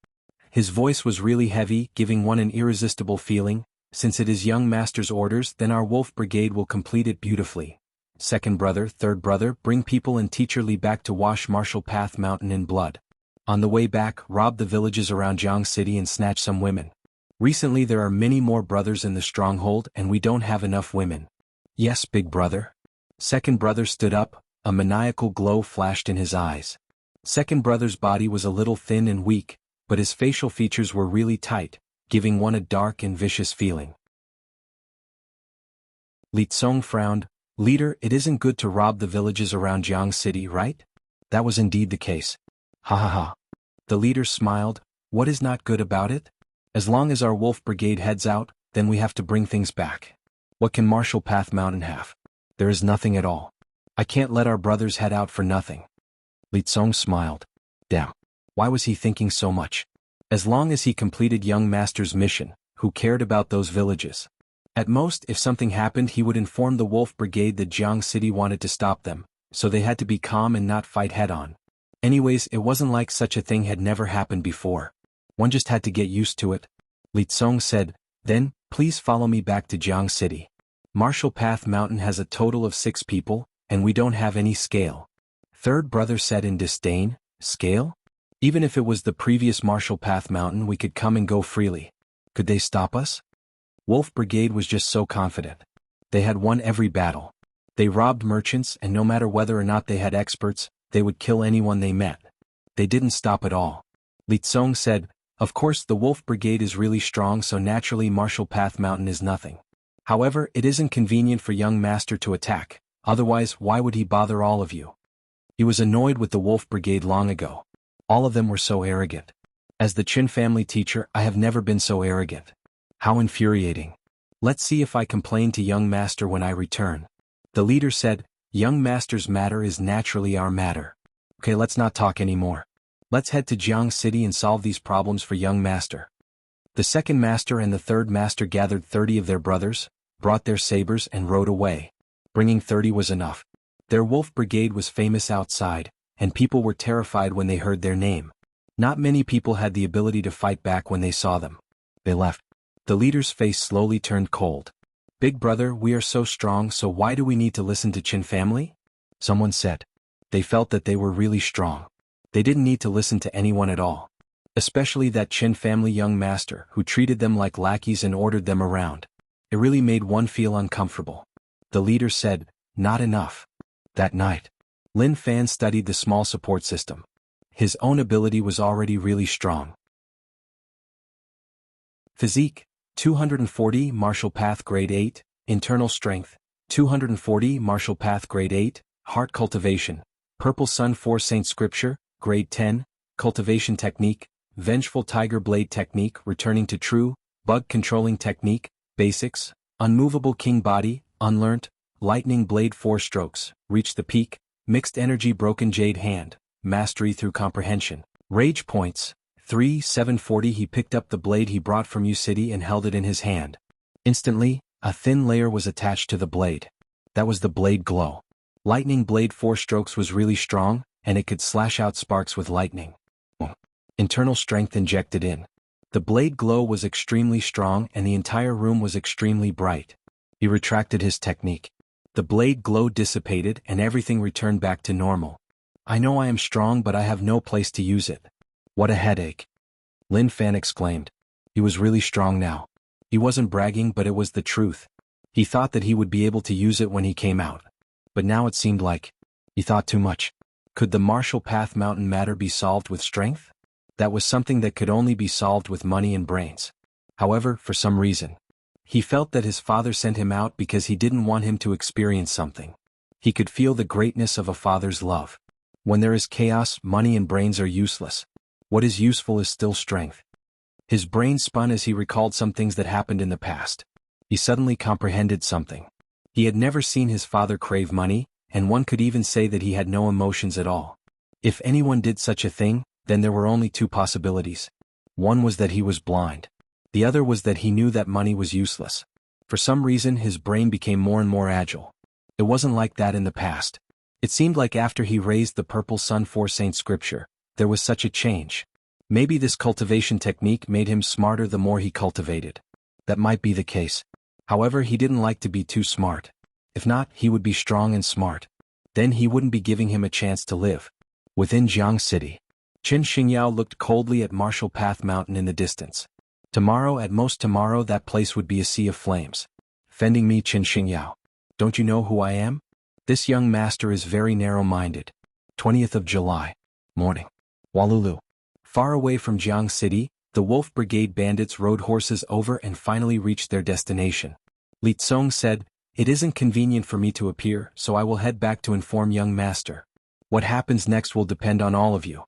His voice was really heavy, giving one an irresistible feeling. "Since it is young master's orders, then our Wolf Brigade will complete it beautifully. Second brother, third brother, bring people and teacher Li back to wash Martial Path Mountain in blood. On the way back, rob the villages around Jianghu City and snatch some women. Recently there are many more brothers in the stronghold and we don't have enough women." "Yes, big brother." Second brother stood up, a maniacal glow flashed in his eyes. Second brother's body was a little thin and weak, but his facial features were really tight, giving one a dark and vicious feeling. Li Tsong frowned. "Leader, it isn't good to rob the villages around Jianghu City, right?" That was indeed the case. "Ha ha ha." The leader smiled. "What is not good about it? As long as our Wolf Brigade heads out, then we have to bring things back. What can Martial Path Mountain have? There is nothing at all. I can't let our brothers head out for nothing." Li Tsong smiled. Damn. Why was he thinking so much? As long as he completed young master's mission, who cared about those villages? At most, if something happened, he would inform the Wolf Brigade that Jianghu City wanted to stop them, so they had to be calm and not fight head-on. Anyways, it wasn't like such a thing had never happened before. One just had to get used to it. Li Tsong said, "Then, please follow me back to Jianghu City. Martial Path Mountain has a total of 6 people, and we don't have any scale." Third brother said in disdain, "Scale? Even if it was the previous Martial Path Mountain, we could come and go freely. Could they stop us?" Wolf Brigade was just so confident. They had won every battle. They robbed merchants, and no matter whether or not they had experts, they would kill anyone they met. They didn't stop at all. Li Tsong said, "Of course the Wolf Brigade is really strong, so naturally Martial Path Mountain is nothing. However, it isn't convenient for young master to attack, otherwise why would he bother all of you?" He was annoyed with the Wolf Brigade long ago. All of them were so arrogant. As the Qin family teacher, I have never been so arrogant. How infuriating. Let's see if I complain to young master when I return. The leader said, "Young master's matter is naturally our matter. Okay, let's not talk anymore. Let's head to Jianghu City and solve these problems for young master." The second master and the third master gathered 30 of their brothers, brought their sabers and rode away. Bringing 30 was enough. Their Wolf Brigade was famous outside, and people were terrified when they heard their name. Not many people had the ability to fight back when they saw them. They left. The leader's face slowly turned cold. "Big brother, we are so strong, so why do we need to listen to Qin family?" Someone said. They felt that they were really strong. They didn't need to listen to anyone at all. Especially that Qin family young master who treated them like lackeys and ordered them around. It really made one feel uncomfortable. The leader said, "Not enough." That night, Lin Fan studied the small support system. His own ability was already really strong. Physique, 240 Martial Path Grade 8, Internal Strength, 240 Martial Path Grade 8, Heart Cultivation, Purple Sun 4 Saint Scripture, Grade 10, Cultivation Technique, Vengeful Tiger Blade Technique Returning to True, Bug Controlling Technique, Basics, Unmovable King Body, Unlearnt, Lightning Blade 4 Strokes, Reach the Peak, Mixed Energy Broken Jade Hand, Mastery Through Comprehension, Rage Points, 3,740. He picked up the blade he brought from U City and held it in his hand. Instantly, a thin layer was attached to the blade. That was the blade glow. Lightning Blade 4 Strokes was really strong, and it could slash out sparks with lightning. Internal strength injected in. The blade glow was extremely strong and the entire room was extremely bright. He retracted his technique. The blade glow dissipated and everything returned back to normal. "I know I am strong, but I have no place to use it. What a headache." Lin Fan exclaimed. He was really strong now. He wasn't bragging, but it was the truth. He thought that he would be able to use it when he came out. But now it seemed like he thought too much. Could the Martial Path Mountain matter be solved with strength? That was something that could only be solved with money and brains. However, for some reason, he felt that his father sent him out because he didn't want him to experience something. He could feel the greatness of a father's love. When there is chaos, money and brains are useless. What is useful is still strength. His brain spun as he recalled some things that happened in the past. He suddenly comprehended something. He had never seen his father crave money, and one could even say that he had no emotions at all. If anyone did such a thing, then there were only two possibilities. One was that he was blind. The other was that he knew that money was useless. For some reason his brain became more and more agile. It wasn't like that in the past. It seemed like after he raised the purple sun for Saint Scripture, there was such a change. Maybe this cultivation technique made him smarter the more he cultivated. That might be the case. However, he didn't like to be too smart. If not, he would be strong and smart. Then he wouldn't be giving him a chance to live. Within Jianghu City, Qin Xingyao looked coldly at Marshall Path Mountain in the distance. Tomorrow, at most tomorrow, that place would be a sea of flames. Fending me, Qin Xingyao. Don't you know who I am? This young master is very narrow-minded. 20th of July. Morning. Walulu. Far away from Jianghu City, the Wolf Brigade bandits rode horses over and finally reached their destination. Li Tsong said, "It isn't convenient for me to appear, so I will head back to inform young master. What happens next will depend on all of you.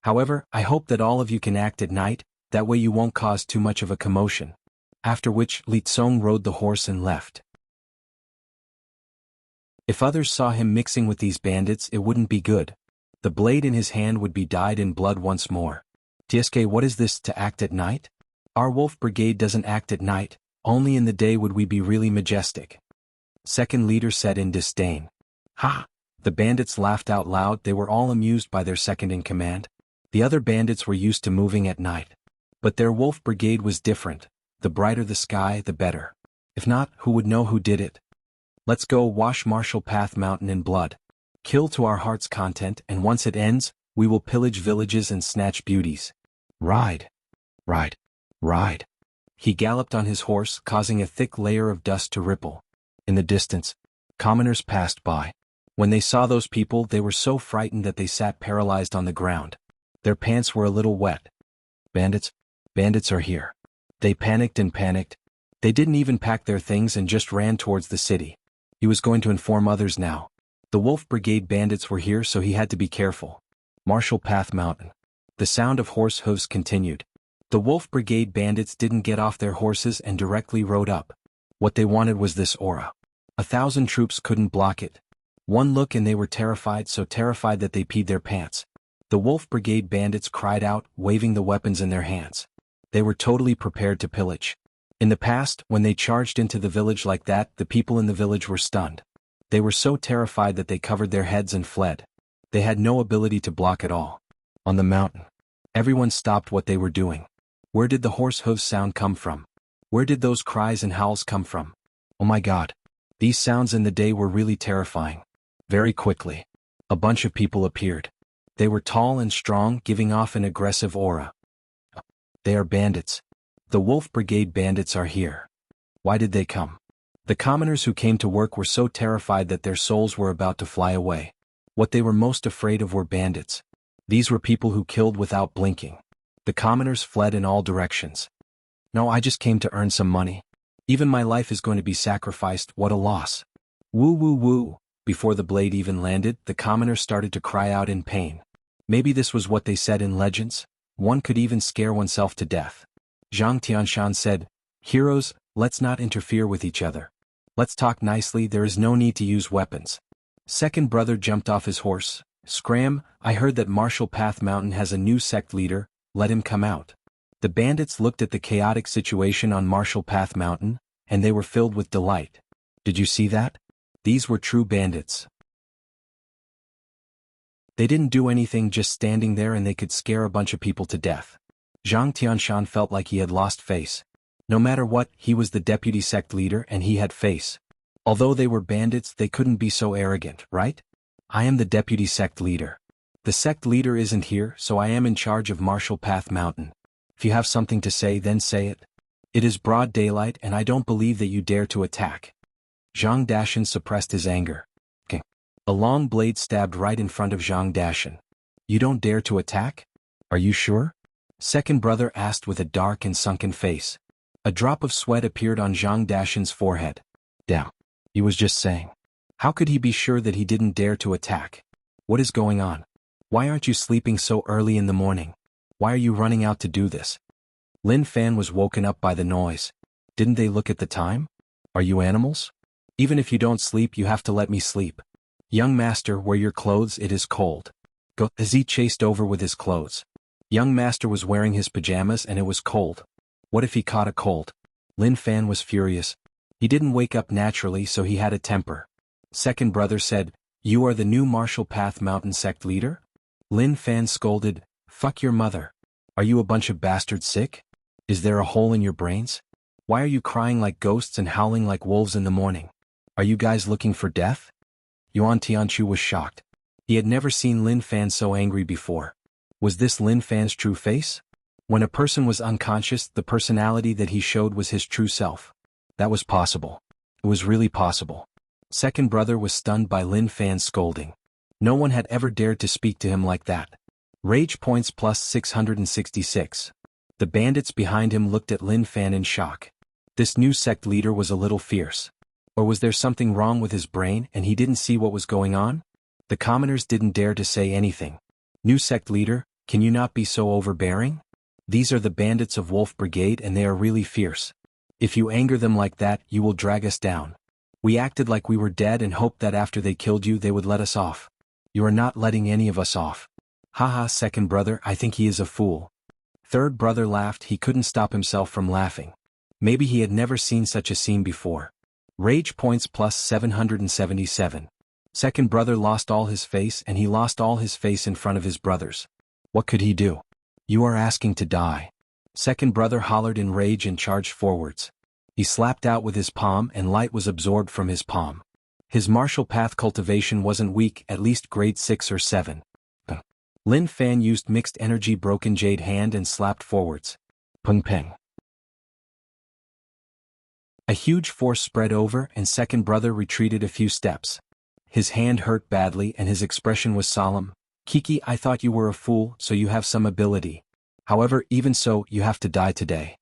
However, I hope that all of you can act at night, that way you won't cause too much of a commotion." After which, Li Tsong rode the horse and left. If others saw him mixing with these bandits, it wouldn't be good. The blade in his hand would be dyed in blood once more. TSK, what is this, to act at night? Our Wolf Brigade doesn't act at night, only in the day would we be really majestic. Second leader said in disdain. Ha! The bandits laughed out loud. They were all amused by their second in command. The other bandits were used to moving at night. But their Wolf Brigade was different. The brighter the sky, the better. If not, who would know who did it? Let's go wash Marshall Path Mountain in blood. Kill to our heart's content, and once it ends, we will pillage villages and snatch beauties. Ride. Ride. Ride. He galloped on his horse, causing a thick layer of dust to ripple. In the distance, commoners passed by. When they saw those people, they were so frightened that they sat paralyzed on the ground. Their pants were a little wet. Bandits? Bandits are here. They panicked and panicked. They didn't even pack their things and just ran towards the city. He was going to inform others now. The Wolf Brigade bandits were here, so he had to be careful. Marshall Path Mountain. The sound of horse hooves continued. The Wolf Brigade bandits didn't get off their horses and directly rode up. What they wanted was this aura. 1,000 troops couldn't block it. One look and they were terrified, so terrified that they peed their pants. The Wolf Brigade bandits cried out, waving the weapons in their hands. They were totally prepared to pillage. In the past, when they charged into the village like that, the people in the village were stunned. They were so terrified that they covered their heads and fled. They had no ability to block at all. On the mountain, everyone stopped what they were doing. Where did the horse hooves sound come from? Where did those cries and howls come from? Oh my God. These sounds in the day were really terrifying. Very quickly, a bunch of people appeared. They were tall and strong, giving off an aggressive aura. They are bandits. The Wolf Brigade bandits are here. Why did they come? The commoners who came to work were so terrified that their souls were about to fly away. What they were most afraid of were bandits. These were people who killed without blinking. The commoners fled in all directions. No, I just came to earn some money. Even my life is going to be sacrificed, what a loss. Woo woo woo. Before the blade even landed, the commoners started to cry out in pain. Maybe this was what they said in legends. One could even scare oneself to death. Zhang Tianshan said, "Heroes, let's not interfere with each other. Let's talk nicely, there is no need to use weapons." Second brother jumped off his horse. "Scram, I heard that Marshall Path Mountain has a new sect leader, let him come out." The bandits looked at the chaotic situation on Marshall Path Mountain, and they were filled with delight. Did you see that? These were true bandits. They didn't do anything, just standing there, and they could scare a bunch of people to death. Zhang Tianshan felt like he had lost face. No matter what, he was the deputy sect leader and he had face. Although they were bandits, they couldn't be so arrogant, right? I am the deputy sect leader. The sect leader isn't here, so I am in charge of Marshall Path Mountain. If you have something to say, then say it. It is broad daylight and I don't believe that you dare to attack. Zhang Dashan suppressed his anger. A long blade stabbed right in front of Zhang Dashan. You don't dare to attack? Are you sure? Second brother asked with a dark and sunken face. A drop of sweat appeared on Zhang Dashan's forehead. Damn. He was just saying. How could he be sure that he didn't dare to attack? What is going on? Why aren't you sleeping so early in the morning? Why are you running out to do this? Lin Fan was woken up by the noise. Didn't they look at the time? Are you animals? Even if you don't sleep, you have to let me sleep. Young master, wear your clothes, it is cold. Go. As he chased over with his clothes. Young master was wearing his pajamas and it was cold. What if he caught a cold? Lin Fan was furious. He didn't wake up naturally, so he had a temper. Second brother said, "You are the new Martial Path Mountain sect leader?" Lin Fan scolded, "Fuck your mother. Are you a bunch of bastards sick? Is there a hole in your brains? Why are you crying like ghosts and howling like wolves in the morning? Are you guys looking for death?" Yuan Tianchu was shocked. He had never seen Lin Fan so angry before. Was this Lin Fan's true face? When a person was unconscious, the personality that he showed was his true self. That was possible. It was really possible. Second brother was stunned by Lin Fan's scolding. No one had ever dared to speak to him like that. Rage points plus 666. The bandits behind him looked at Lin Fan in shock. This new sect leader was a little fierce. Or was there something wrong with his brain and he didn't see what was going on? The commoners didn't dare to say anything. New sect leader, can you not be so overbearing? These are the bandits of Wolf Brigade and they are really fierce. If you anger them like that, you will drag us down. We acted like we were dead and hoped that after they killed you they would let us off. You are not letting any of us off. Haha, second brother, I think he is a fool. Third brother laughed. He couldn't stop himself from laughing. Maybe he had never seen such a scene before. Rage points plus 777. Second brother lost all his face and he lost all his face in front of his brothers. What could he do? You are asking to die. Second brother hollered in rage and charged forwards. He slapped out with his palm and light was absorbed from his palm. His martial path cultivation wasn't weak, at least grade 6 or 7. Lin Fan used mixed energy broken jade hand and slapped forwards. Peng peng. A huge force spread over and second brother retreated a few steps. His hand hurt badly and his expression was solemn. Kiki, I thought you were a fool, so you have some ability. However, even so, you have to die today.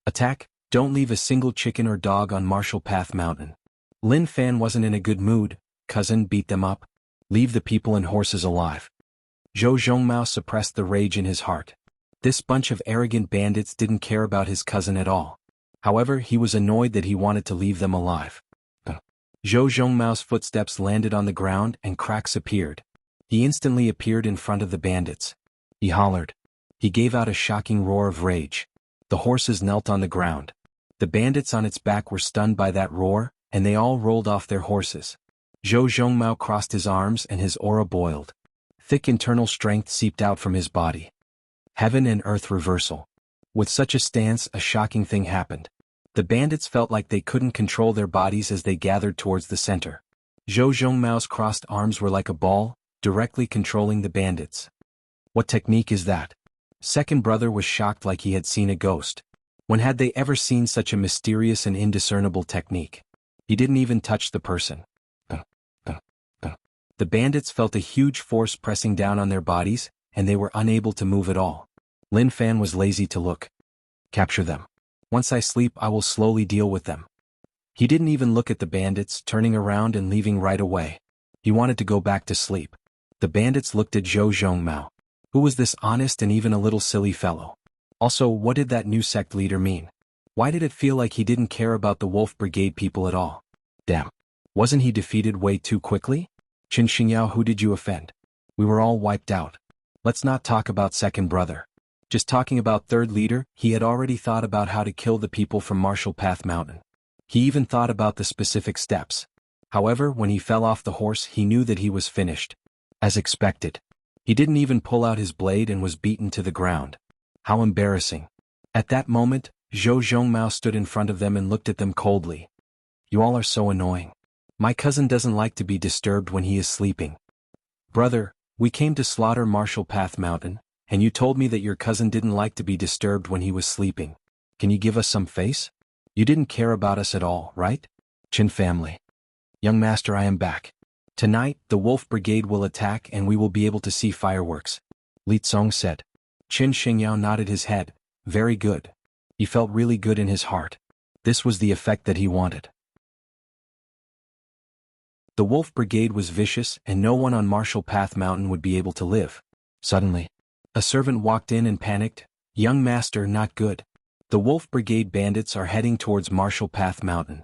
Attack, don't leave a single chicken or dog on Martial Path Mountain. Lin Fan wasn't in a good mood. Cousin, beat them up. Leave the people and horses alive. Zhou Zhongmao suppressed the rage in his heart. This bunch of arrogant bandits didn't care about his cousin at all. However, he was annoyed that he wanted to leave them alive. Zhou Zhongmao's footsteps landed on the ground and cracks appeared. He instantly appeared in front of the bandits. He hollered. He gave out a shocking roar of rage. The horses knelt on the ground. The bandits on its back were stunned by that roar, and they all rolled off their horses. Zhou Zhongmao crossed his arms and his aura boiled. Thick internal strength seeped out from his body. Heaven and earth reversal. With such a stance, a shocking thing happened. The bandits felt like they couldn't control their bodies as they gathered towards the center. Zhou Zhongmao's crossed arms were like a ball, directly controlling the bandits. What technique is that? Second brother was shocked like he had seen a ghost. When had they ever seen such a mysterious and indiscernible technique? He didn't even touch the person. The bandits felt a huge force pressing down on their bodies, and they were unable to move at all. Lin Fan was lazy to look. Capture them. Once I sleep, I will slowly deal with them. He didn't even look at the bandits, turning around and leaving right away. He wanted to go back to sleep. The bandits looked at Zhou Zhongmao. Who was this honest and even a little silly fellow? Also, what did that new sect leader mean? Why did it feel like he didn't care about the Wolf Brigade people at all? Damn. Wasn't he defeated way too quickly? Qin Xingyao, who did you offend? We were all wiped out. Let's not talk about second brother. Just talking about third leader, he had already thought about how to kill the people from Martial Path Mountain. He even thought about the specific steps. However, when he fell off the horse, he knew that he was finished. As expected. He didn't even pull out his blade and was beaten to the ground. How embarrassing. At that moment, Zhou Zhongmao stood in front of them and looked at them coldly. You all are so annoying. My cousin doesn't like to be disturbed when he is sleeping. Brother, we came to slaughter Martial Path Mountain, and you told me that your cousin didn't like to be disturbed when he was sleeping. Can you give us some face? You didn't care about us at all, right? Qin family. Young master, I am back. Tonight, the Wolf Brigade will attack and we will be able to see fireworks. Li Tsong said. Qin Xingyao nodded his head. Very good. He felt really good in his heart. This was the effect that he wanted. The Wolf Brigade was vicious and no one on Marshall Path Mountain would be able to live. Suddenly, a servant walked in and panicked. Young master, not good. The Wolf Brigade bandits are heading towards Marshall Path Mountain.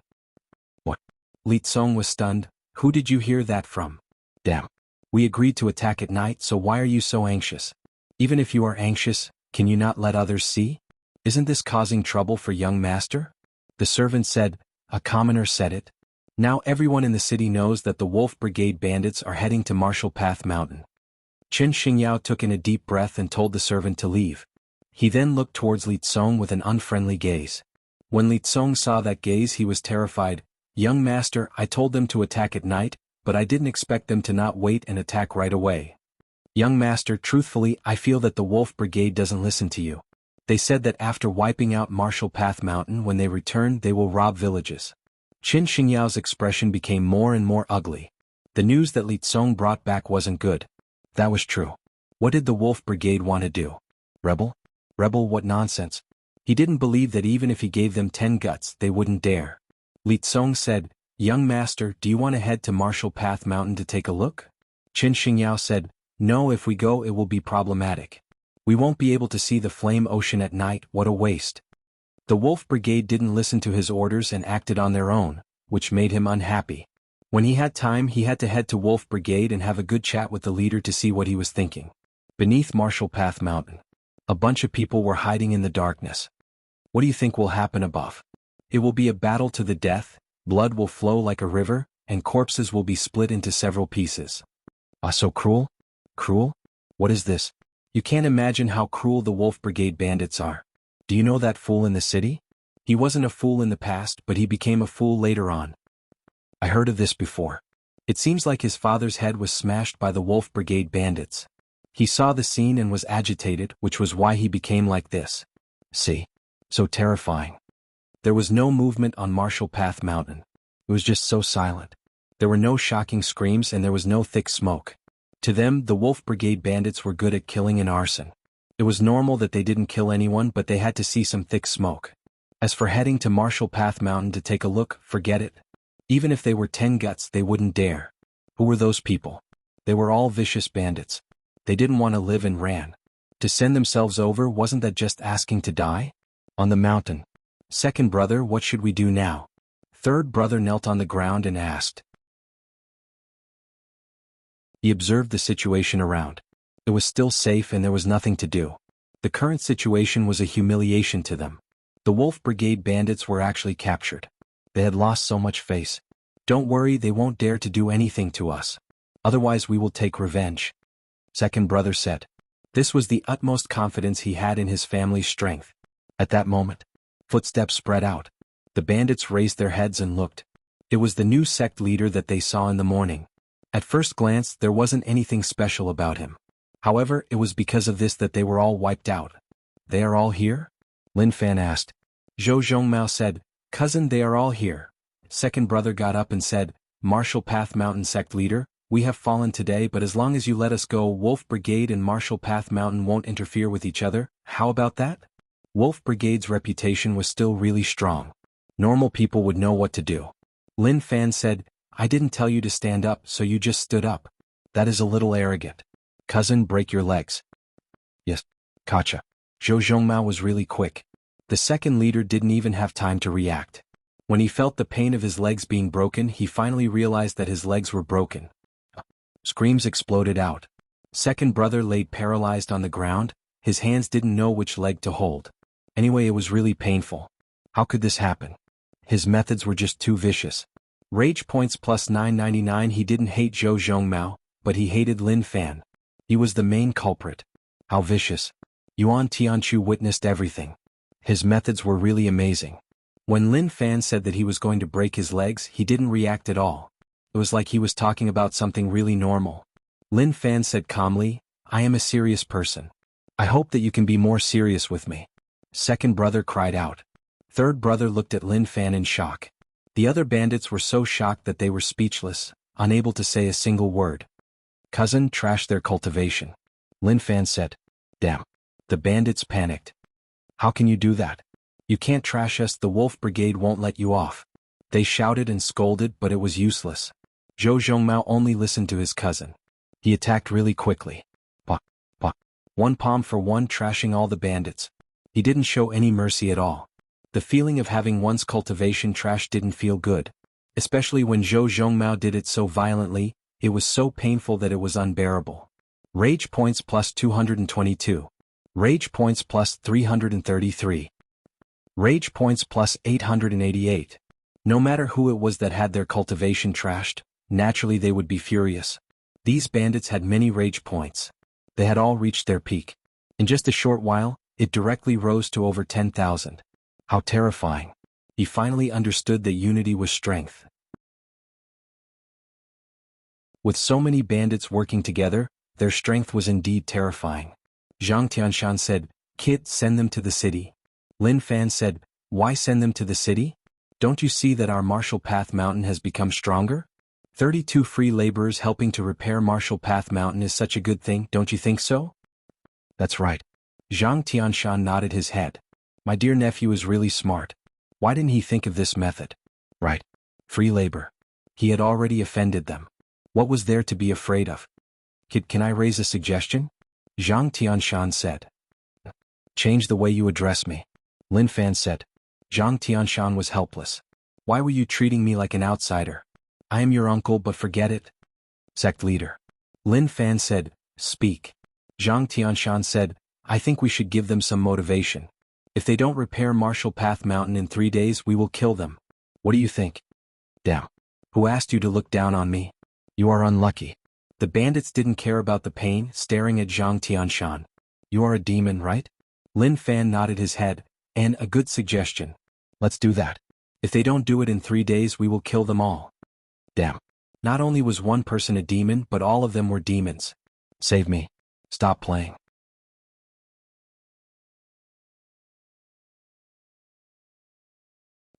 What? Li Tsong was stunned. Who did you hear that from? Damn. We agreed to attack at night, so why are you so anxious? Even if you are anxious, can you not let others see? Isn't this causing trouble for young master? The servant said. A commoner said it. Now everyone in the city knows that the Wolf Brigade bandits are heading to Marshall Path Mountain. Qin Xingyao took in a deep breath and told the servant to leave. He then looked towards Li Tsong with an unfriendly gaze. When Li Tsong saw that gaze, he was terrified. Young master, I told them to attack at night, but I didn't expect them to not wait and attack right away. Young master, truthfully, I feel that the Wolf Brigade doesn't listen to you. They said that after wiping out Marshall Path Mountain, when they return, they will rob villages. Qin Xingyao's expression became more and more ugly. The news that Li Tsong brought back wasn't good. That was true. What did the Wolf Brigade want to do? Rebel? Rebel, what nonsense. He didn't believe that even if he gave them 10 guts, they wouldn't dare. Li Tsong said, Young master, do you want to head to Marshall Path Mountain to take a look? Qin Xingyao said, No, if we go it will be problematic. We won't be able to see the flame ocean at night, what a waste. The Wolf Brigade didn't listen to his orders and acted on their own, which made him unhappy. When he had time, he had to head to Wolf Brigade and have a good chat with the leader to see what he was thinking. Beneath Marshall Path Mountain, a bunch of people were hiding in the darkness. What do you think will happen above? It will be a battle to the death, blood will flow like a river, and corpses will be split into several pieces. Ah, so cruel? Cruel? What is this? You can't imagine how cruel the Wolf Brigade bandits are. Do you know that fool in the city? He wasn't a fool in the past, but he became a fool later on. I heard of this before. It seems like his father's head was smashed by the Wolf Brigade bandits. He saw the scene and was agitated, which was why he became like this. See? So terrifying. There was no movement on Marshall Path Mountain. It was just so silent. There were no shocking screams and there was no thick smoke. To them, the Wolf Brigade bandits were good at killing and arson. It was normal that they didn't kill anyone, but they had to see some thick smoke. As for heading to Marshall Path Mountain to take a look, forget it. Even if they were 10 guts, they wouldn't dare. Who were those people? They were all vicious bandits. They didn't want to live and ran. To send themselves over, wasn't that just asking to die? On the mountain. Second brother, what should we do now? Third brother knelt on the ground and asked. He observed the situation around. It was still safe and there was nothing to do. The current situation was a humiliation to them. The Wolf Brigade bandits were actually captured. They had lost so much face. Don't worry, they won't dare to do anything to us. Otherwise we will take revenge. Second brother said. This was the utmost confidence he had in his family's strength. At that moment, footsteps spread out. The bandits raised their heads and looked. It was the new sect leader that they saw in the morning. At first glance, there wasn't anything special about him. However, it was because of this that they were all wiped out. They are all here? Lin Fan asked. Zhou Zhongmao said, Cousin, they are all here. Second brother got up and said, Marshall Path Mountain sect leader, we have fallen today, but as long as you let us go, Wolf Brigade and Marshall Path Mountain won't interfere with each other. How about that? Wolf Brigade's reputation was still really strong. Normal people would know what to do. Lin Fan said, I didn't tell you to stand up, so you just stood up. That is a little arrogant. Cousin, break your legs. Yes, Kacha. Zhou Zhongmao was really quick. The second leader didn't even have time to react. When he felt the pain of his legs being broken, he finally realized that his legs were broken. Screams exploded out. Second brother laid paralyzed on the ground, his hands didn't know which leg to hold. Anyway, it was really painful. How could this happen? His methods were just too vicious. Rage points plus 999. He didn't hate Zhou Zhongmao, but he hated Lin Fan. He was the main culprit. How vicious. Yuan Tianchu witnessed everything. His methods were really amazing. When Lin Fan said that he was going to break his legs, he didn't react at all. It was like he was talking about something really normal. Lin Fan said calmly, I am a serious person. I hope that you can be more serious with me. Second brother cried out. Third brother looked at Lin Fan in shock. The other bandits were so shocked that they were speechless, unable to say a single word. Cousin, trash their cultivation. Lin Fan said. Damn. The bandits panicked. How can you do that? You can't trash us, the Wolf Brigade won't let you off. They shouted and scolded, but it was useless. Zhou Zhongmao only listened to his cousin. He attacked really quickly. Pa, pa. One palm for one, trashing all the bandits. He didn't show any mercy at all. The feeling of having one's cultivation trashed didn't feel good. Especially when Zhou Zhongmao did it so violently, it was so painful that it was unbearable. Rage points plus 222. Rage points plus 333. Rage points plus 888. No matter who it was that had their cultivation trashed, naturally they would be furious. These bandits had many rage points. They had all reached their peak. In just a short while, it directly rose to over 10,000. How terrifying. He finally understood that unity was strength. With so many bandits working together, their strength was indeed terrifying. Zhang Tianshan said, "Kid, send them to the city." Lin Fan said, "Why send them to the city? Don't you see that our Martial Path Mountain has become stronger? 32 free laborers helping to repair Martial Path Mountain is such a good thing, don't you think so?" That's right. Zhang Tianshan nodded his head. My dear nephew is really smart. Why didn't he think of this method? Right. Free labor. He had already offended them. What was there to be afraid of? Kid, can I raise a suggestion? Zhang Tianshan said. Change the way you address me. Lin Fan said. Zhang Tianshan was helpless. Why were you treating me like an outsider? I am your uncle, but forget it. Sect leader. Lin Fan said, speak. Zhang Tianshan said, I think we should give them some motivation. If they don't repair Martial Path Mountain in 3 days, we will kill them. What do you think? Damn. Who asked you to look down on me? You are unlucky. The bandits didn't care about the pain, staring at Zhang Tianshan. You are a demon, right? Lin Fan nodded his head, and a good suggestion. Let's do that. If they don't do it in 3 days, we will kill them all. Damn. Not only was one person a demon, but all of them were demons. Save me. Stop playing.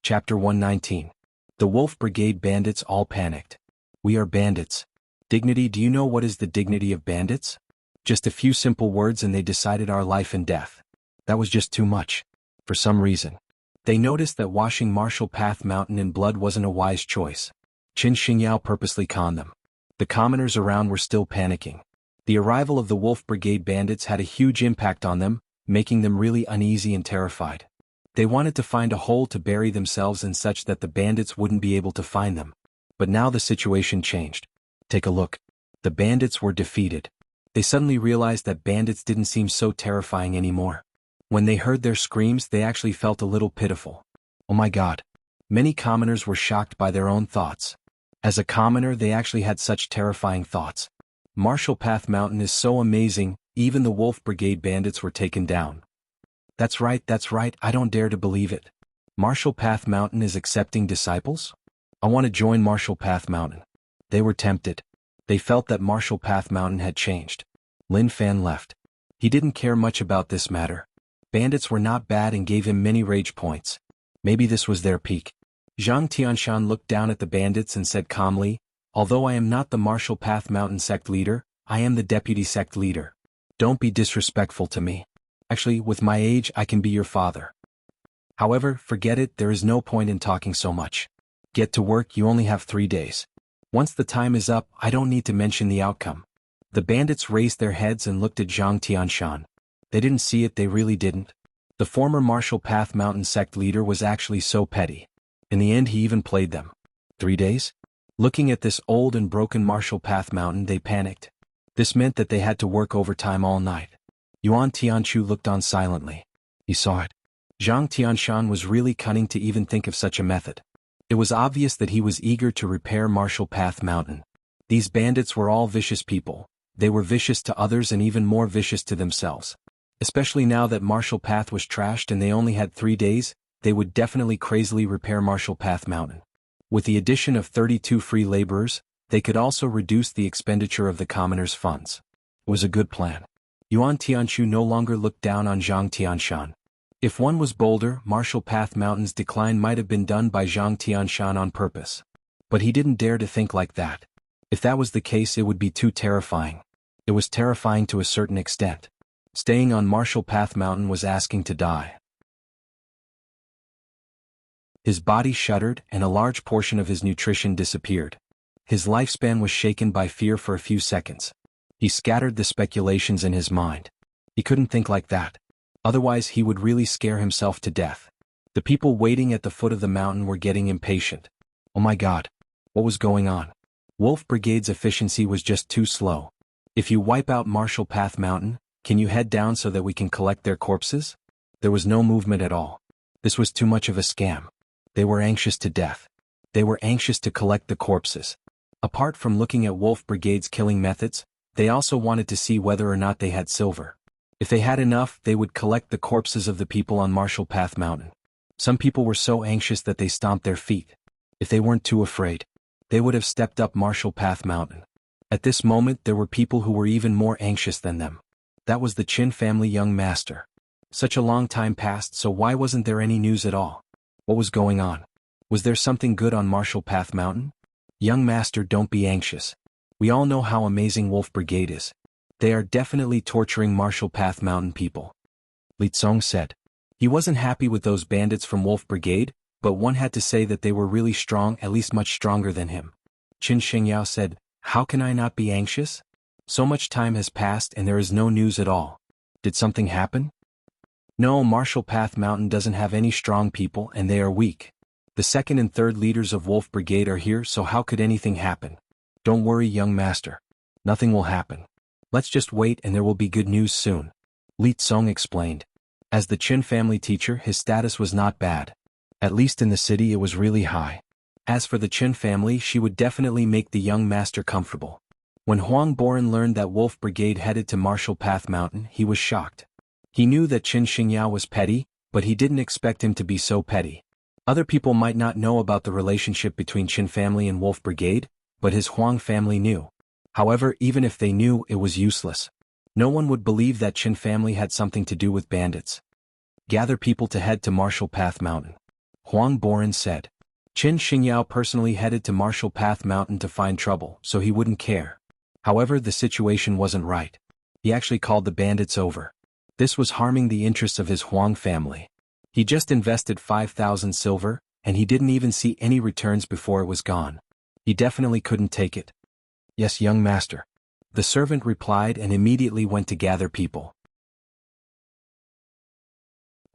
Chapter 119. The Wolf Brigade bandits all panicked. We are bandits. Dignity. Do you know what is the dignity of bandits? Just a few simple words and they decided our life and death. That was just too much. For some reason. They noticed that washing Martial Path Mountain in blood wasn't a wise choice. Qin Xingyao purposely conned them. The commoners around were still panicking. The arrival of the Wolf Brigade bandits had a huge impact on them, making them really uneasy and terrified. They wanted to find a hole to bury themselves in such that the bandits wouldn't be able to find them. But now the situation changed. Take a look. The bandits were defeated. They suddenly realized that bandits didn't seem so terrifying anymore. When they heard their screams, they actually felt a little pitiful. Oh my God. Many commoners were shocked by their own thoughts. As a commoner, they actually had such terrifying thoughts. Martial Path Mountain is so amazing, even the Wolf Brigade bandits were taken down. That's right, I don't dare to believe it. Martial Path Mountain is accepting disciples? I want to join Martial Path Mountain. They were tempted. They felt that Martial Path Mountain had changed. Lin Fan left. He didn't care much about this matter. Bandits were not bad and gave him many rage points. Maybe this was their peak. Zhang Tianshan looked down at the bandits and said calmly, although I am not the Martial Path Mountain sect leader, I am the deputy sect leader. Don't be disrespectful to me. Actually, with my age, I can be your father. However, forget it, there is no point in talking so much. Get to work, you only have 3 days. Once the time is up, I don't need to mention the outcome. The bandits raised their heads and looked at Zhang Tianshan. They didn't see it, they really didn't. The former Martial Path Mountain sect leader was actually so petty. In the end, he even played them. 3 days? Looking at this old and broken Martial Path Mountain, they panicked. This meant that they had to work overtime all night. Yuan Tianchu looked on silently. He saw it. Zhang Tianshan was really cunning to even think of such a method. It was obvious that he was eager to repair Martial Path Mountain. These bandits were all vicious people. They were vicious to others and even more vicious to themselves. Especially now that Martial Path was trashed and they only had 3 days, they would definitely crazily repair Martial Path Mountain. With the addition of 32 free laborers, they could also reduce the expenditure of the commoners' funds. It was a good plan. Yuan Tianchu no longer looked down on Zhang Tianshan. If one was bolder, Martial Path Mountain's decline might have been done by Zhang Tianshan on purpose. But he didn't dare to think like that. If that was the case, it would be too terrifying. It was terrifying to a certain extent. Staying on Marshall Path Mountain was asking to die. His body shuddered and a large portion of his nutrition disappeared. His lifespan was shaken by fear for a few seconds. He scattered the speculations in his mind. He couldn't think like that. Otherwise he would really scare himself to death. The people waiting at the foot of the mountain were getting impatient. Oh my God. What was going on? Wolf Brigade's efficiency was just too slow. If you wipe out Marshall Path Mountain, can you head down so that we can collect their corpses? There was no movement at all. This was too much of a scam. They were anxious to death. They were anxious to collect the corpses. Apart from looking at Wolf Brigade's killing methods, they also wanted to see whether or not they had silver. If they had enough, they would collect the corpses of the people on Marshall Path Mountain. Some people were so anxious that they stomped their feet. If they weren't too afraid, they would have stepped up Marshall Path Mountain. At this moment there were people who were even more anxious than them. That was the Qin family young master. Such a long time passed, so why wasn't there any news at all? What was going on? Was there something good on Marshall Path Mountain? Young master, don't be anxious. We all know how amazing Wolf Brigade is. They are definitely torturing Marshall Path Mountain people. Li Tsong said. He wasn't happy with those bandits from Wolf Brigade, but one had to say that they were really strong, at least much stronger than him. Qin Xingyao said, how can I not be anxious? So much time has passed and there is no news at all. Did something happen? No, Marshall Path Mountain doesn't have any strong people and they are weak. The second and third leaders of Wolf Brigade are here, so how could anything happen? Don't worry, young master. Nothing will happen. Let's just wait and there will be good news soon. Li Tsong explained. As the Qin family teacher, his status was not bad. At least in the city it was really high. As for the Qin family, she would definitely make the young master comfortable. When Huang Boren learned that Wolf Brigade headed to Marshall Path Mountain, he was shocked. He knew that Qin Xingyao was petty, but he didn't expect him to be so petty. Other people might not know about the relationship between Qin family and Wolf Brigade, but his Huang family knew. However, even if they knew, it was useless. No one would believe that Qin family had something to do with bandits. Gather people to head to Marshall Path Mountain. Huang Boren said. Qin Xingyao personally headed to Marshall Path Mountain to find trouble, so he wouldn't care. However, the situation wasn't right. He actually called the bandits over. This was harming the interests of his Huang family. He just invested 5,000 silver, and he didn't even see any returns before it was gone. He definitely couldn't take it. Yes, young master. The servant replied and immediately went to gather people.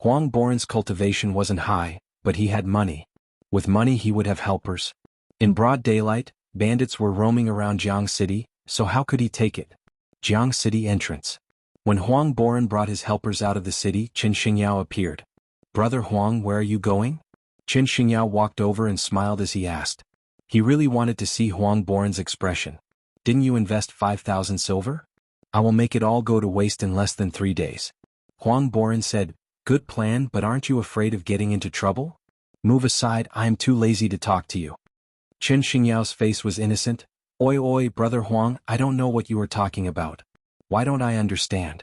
Huang Boren's cultivation wasn't high, but he had money. With money he would have helpers. In broad daylight, bandits were roaming around Jianghu City, so how could he take it? Jianghu City entrance. When Huang Boren brought his helpers out of the city, Qin Xingyao appeared. Brother Huang, where are you going? Qin Xingyao walked over and smiled as he asked. He really wanted to see Huang Boren's expression. Didn't you invest 5,000 silver? I will make it all go to waste in less than 3 days. Huang Boren said, good plan, but aren't you afraid of getting into trouble? Move aside, I am too lazy to talk to you. Qin Xingyao's face was innocent. Oi oi, brother Huang, I don't know what you are talking about. Why don't I understand?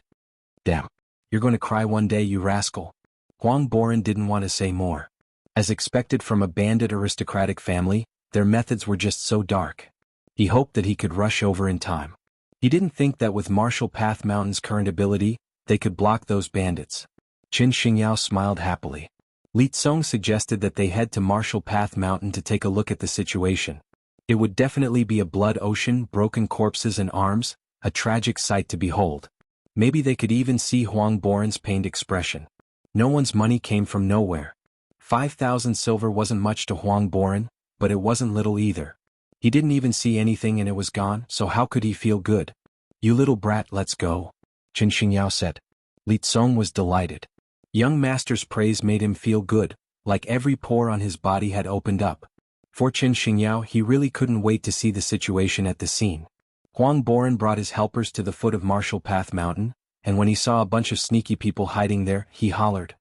Damn. You're going to cry one day, you rascal. Huang Boren didn't want to say more. As expected from a bandit aristocratic family, their methods were just so dark. He hoped that he could rush over in time. He didn't think that with Marshall Path Mountain's current ability, they could block those bandits. Qin Xingyao smiled happily. Li Tsong suggested that they head to Marshall Path Mountain to take a look at the situation. It would definitely be a blood ocean, broken corpses and arms, a tragic sight to behold. Maybe they could even see Huang Boren's pained expression. No one's money came from nowhere. 5,000 silver wasn't much to Huang Boren, but it wasn't little either. He didn't even see anything and it was gone, so how could he feel good? You little brat, let's go. Qin Xingyao said. Li Tsong was delighted. Young master's praise made him feel good, like every pore on his body had opened up. For Qin Xingyao, he really couldn't wait to see the situation at the scene. Huang Boren brought his helpers to the foot of Marshall Path Mountain, and when he saw a bunch of sneaky people hiding there, he hollered.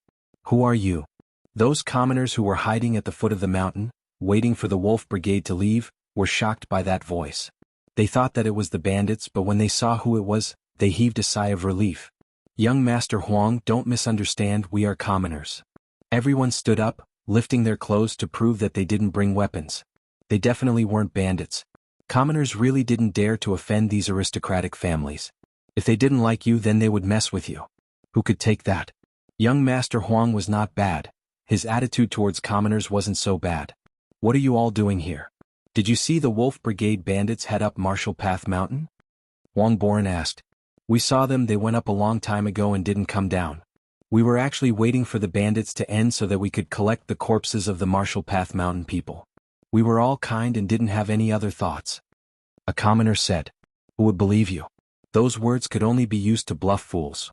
Who are you? Those commoners who were hiding at the foot of the mountain, waiting for the Wolf Brigade to leave, were shocked by that voice. They thought that it was the bandits, but when they saw who it was, they heaved a sigh of relief. Young Master Huang, don't misunderstand, we are commoners. Everyone stood up, lifting their clothes to prove that they didn't bring weapons. They definitely weren't bandits. Commoners really didn't dare to offend these aristocratic families. If they didn't like you, then they would mess with you. Who could take that? Young Master Huang was not bad. His attitude towards commoners wasn't so bad. What are you all doing here? Did you see the Wolf Brigade bandits head up Marshall Path Mountain? Huang Boren asked. We saw them. They went up a long time ago and didn't come down. We were actually waiting for the bandits to end so that we could collect the corpses of the Marshall Path Mountain people. We were all kind and didn't have any other thoughts. A commoner said. Who would believe you? Those words could only be used to bluff fools.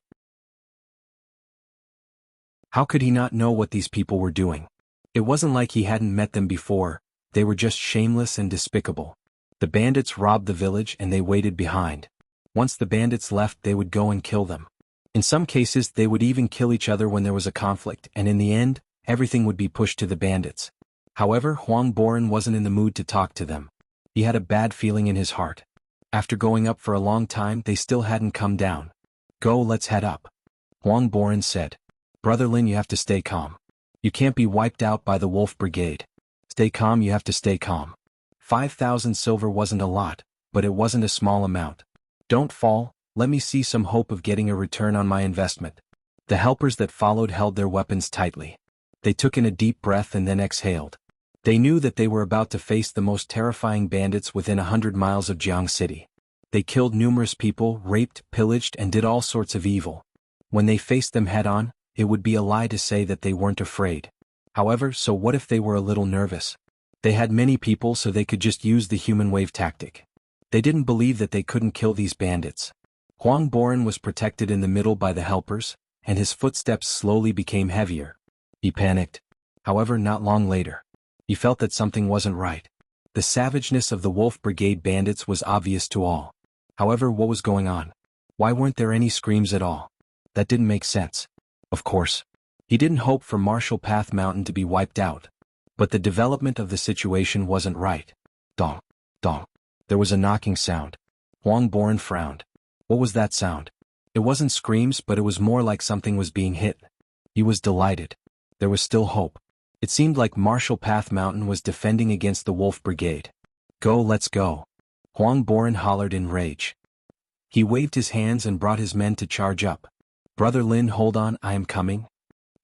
How could he not know what these people were doing? It wasn't like he hadn't met them before, they were just shameless and despicable. The bandits robbed the village and they waited behind. Once the bandits left, they would go and kill them. In some cases, they would even kill each other when there was a conflict, and in the end, everything would be pushed to the bandits. However, Huang Boren wasn't in the mood to talk to them. He had a bad feeling in his heart. After going up for a long time, they still hadn't come down. Go, let's head up. Huang Boren said. Brother Lin, you have to stay calm. You can't be wiped out by the Wolf Brigade. Stay calm, you have to stay calm. 5,000 silver wasn't a lot, but it wasn't a small amount. Don't fall, let me see some hope of getting a return on my investment. The helpers that followed held their weapons tightly. They took in a deep breath and then exhaled. They knew that they were about to face the most terrifying bandits within 100 miles of Jianghu City. They killed numerous people, raped, pillaged, and did all sorts of evil. When they faced them head-on, it would be a lie to say that they weren't afraid. However, so what if they were a little nervous? They had many people, so they could just use the human wave tactic. They didn't believe that they couldn't kill these bandits. Huang Boren was protected in the middle by the helpers, and his footsteps slowly became heavier. He panicked. However, not long later, he felt that something wasn't right. The savageness of the Wolf Brigade bandits was obvious to all. However, what was going on? Why weren't there any screams at all? That didn't make sense. Of course, he didn't hope for Marshall Path Mountain to be wiped out. But the development of the situation wasn't right. Dong, dong. There was a knocking sound. Huang Boren frowned. What was that sound? It wasn't screams, but it was more like something was being hit. He was delighted. There was still hope. It seemed like Marshall Path Mountain was defending against the Wolf Brigade. Go, let's go. Huang Boren hollered in rage. He waved his hands and brought his men to charge up. Brother Lin, hold on, I am coming.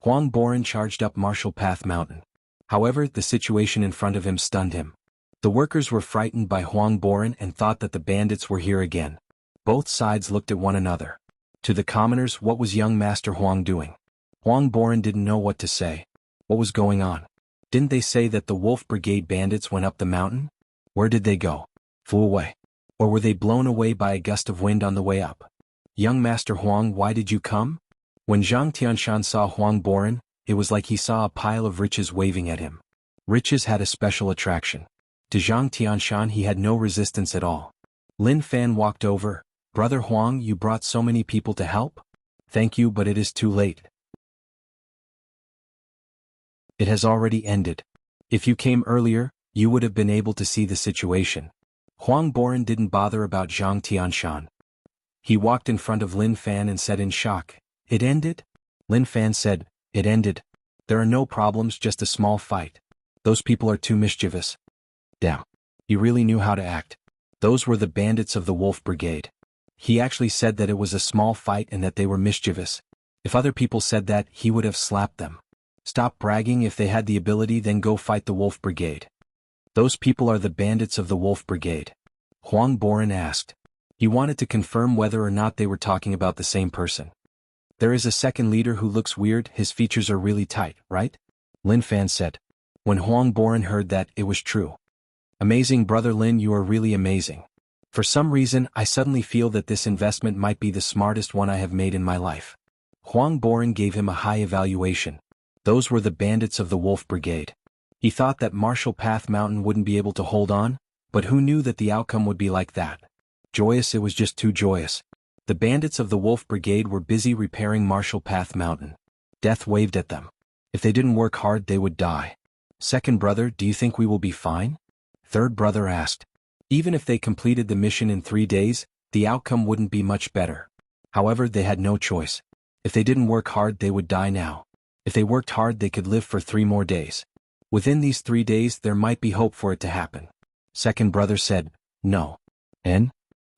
Huang Boren charged up Marshall Path Mountain. However, the situation in front of him stunned him. The workers were frightened by Huang Boren and thought that the bandits were here again. Both sides looked at one another. To the commoners, what was young Master Huang doing? Huang Boren didn't know what to say. What was going on? Didn't they say that the Wolf Brigade bandits went up the mountain? Where did they go? Flew away. Or were they blown away by a gust of wind on the way up? Young Master Huang, why did you come? When Zhang Tianshan saw Huang Boren, it was like he saw a pile of riches waving at him. Riches had a special attraction. To Zhang Tianshan he had no resistance at all. Lin Fan walked over. Brother Huang, you brought so many people to help? Thank you, but it is too late. It has already ended. If you came earlier, you would have been able to see the situation. Huang Boren didn't bother about Zhang Tianshan. He walked in front of Lin Fan and said in shock, It ended? Lin Fan said, It ended. There are no problems, just a small fight. Those people are too mischievous. Damn. He really knew how to act. Those were the bandits of the Wolf Brigade. He actually said that it was a small fight and that they were mischievous. If other people said that, he would have slapped them. Stop bragging. If they had the ability, then go fight the Wolf Brigade. Those people are the bandits of the Wolf Brigade. Huang Boren asked. He wanted to confirm whether or not they were talking about the same person. There is a second leader who looks weird, his features are really tight, right? Lin Fan said. When Huang Boren heard that, it was true. Amazing, Brother Lin, you are really amazing. For some reason, I suddenly feel that this investment might be the smartest one I have made in my life. Huang Boren gave him a high evaluation. Those were the bandits of the Wolf Brigade. He thought that Marshall Path Mountain wouldn't be able to hold on, but who knew that the outcome would be like that? Joyous, it was just too joyous. The bandits of the Wolf Brigade were busy repairing Marshall Path Mountain. Death waved at them. If they didn't work hard, they would die. Second brother, do you think we will be fine? Third brother asked. Even if they completed the mission in 3 days, the outcome wouldn't be much better. However, they had no choice. If they didn't work hard, they would die now. If they worked hard, they could live for 3 more days. Within these 3 days, there might be hope for it to happen. Second brother said, No. And?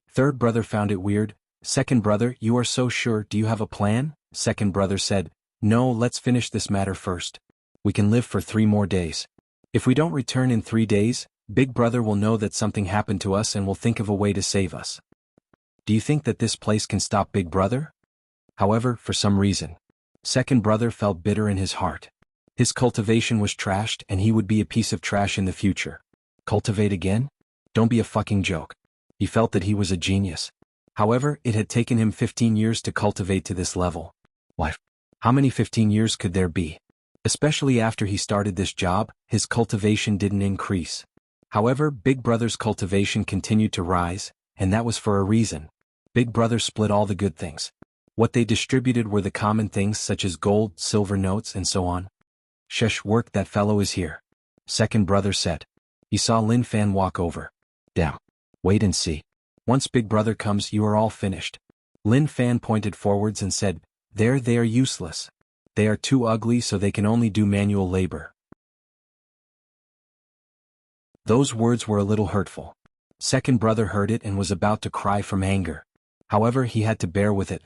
Third brother found it weird. Second brother, you are so sure, do you have a plan? Second brother said, no, let's finish this matter first. We can live for 3 more days. If we don't return in 3 days, Big Brother will know that something happened to us and will think of a way to save us. Do you think that this place can stop Big Brother? However, for some reason, Second brother felt bitter in his heart. His cultivation was trashed and he would be a piece of trash in the future. Cultivate again? Don't be a fucking joke. He felt that he was a genius. However, it had taken him 15 years to cultivate to this level. Why? How many 15 years could there be? Especially after he started this job, his cultivation didn't increase. However, Big Brother's cultivation continued to rise, and that was for a reason. Big Brother split all the good things. What they distributed were the common things such as gold, silver notes, and so on. Shush, work, that fellow is here. Second brother said. He saw Lin Fan walk over. Damn. Wait and see. Once Big Brother comes, you are all finished. Lin Fan pointed forwards and said, they are useless. They are too ugly, so they can only do manual labor. Those words were a little hurtful. Second brother heard it and was about to cry from anger. However, he had to bear with it.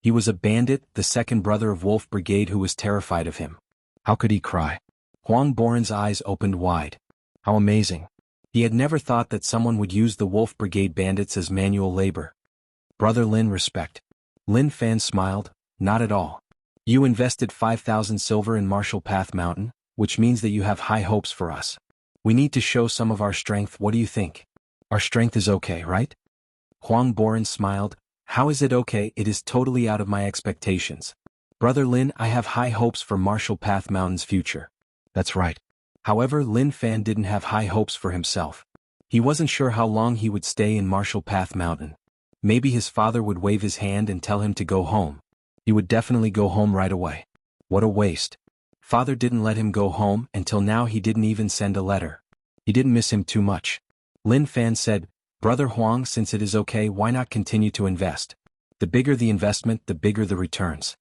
He was a bandit, the second brother of Wolf Brigade, who was terrified of him. How could he cry? Huang Boren's eyes opened wide. How amazing. He had never thought that someone would use the Wolf Brigade bandits as manual labor. Brother Lin, respect. Lin Fan smiled, not at all. You invested 5,000 silver in Marshall Path Mountain, which means that you have high hopes for us. We need to show some of our strength. What do you think? Our strength is okay, right? Huang Boren smiled. How is it okay? It is totally out of my expectations. Brother Lin, I have high hopes for Marshall Path Mountain's future. That's right. However, Lin Fan didn't have high hopes for himself. He wasn't sure how long he would stay in Marshall Path Mountain. Maybe his father would wave his hand and tell him to go home. He would definitely go home right away. What a waste. Father didn't let him go home, until now he didn't even send a letter. He didn't miss him too much. Lin Fan said, Brother Huang, since it is okay, why not continue to invest? The bigger the investment, the bigger the returns.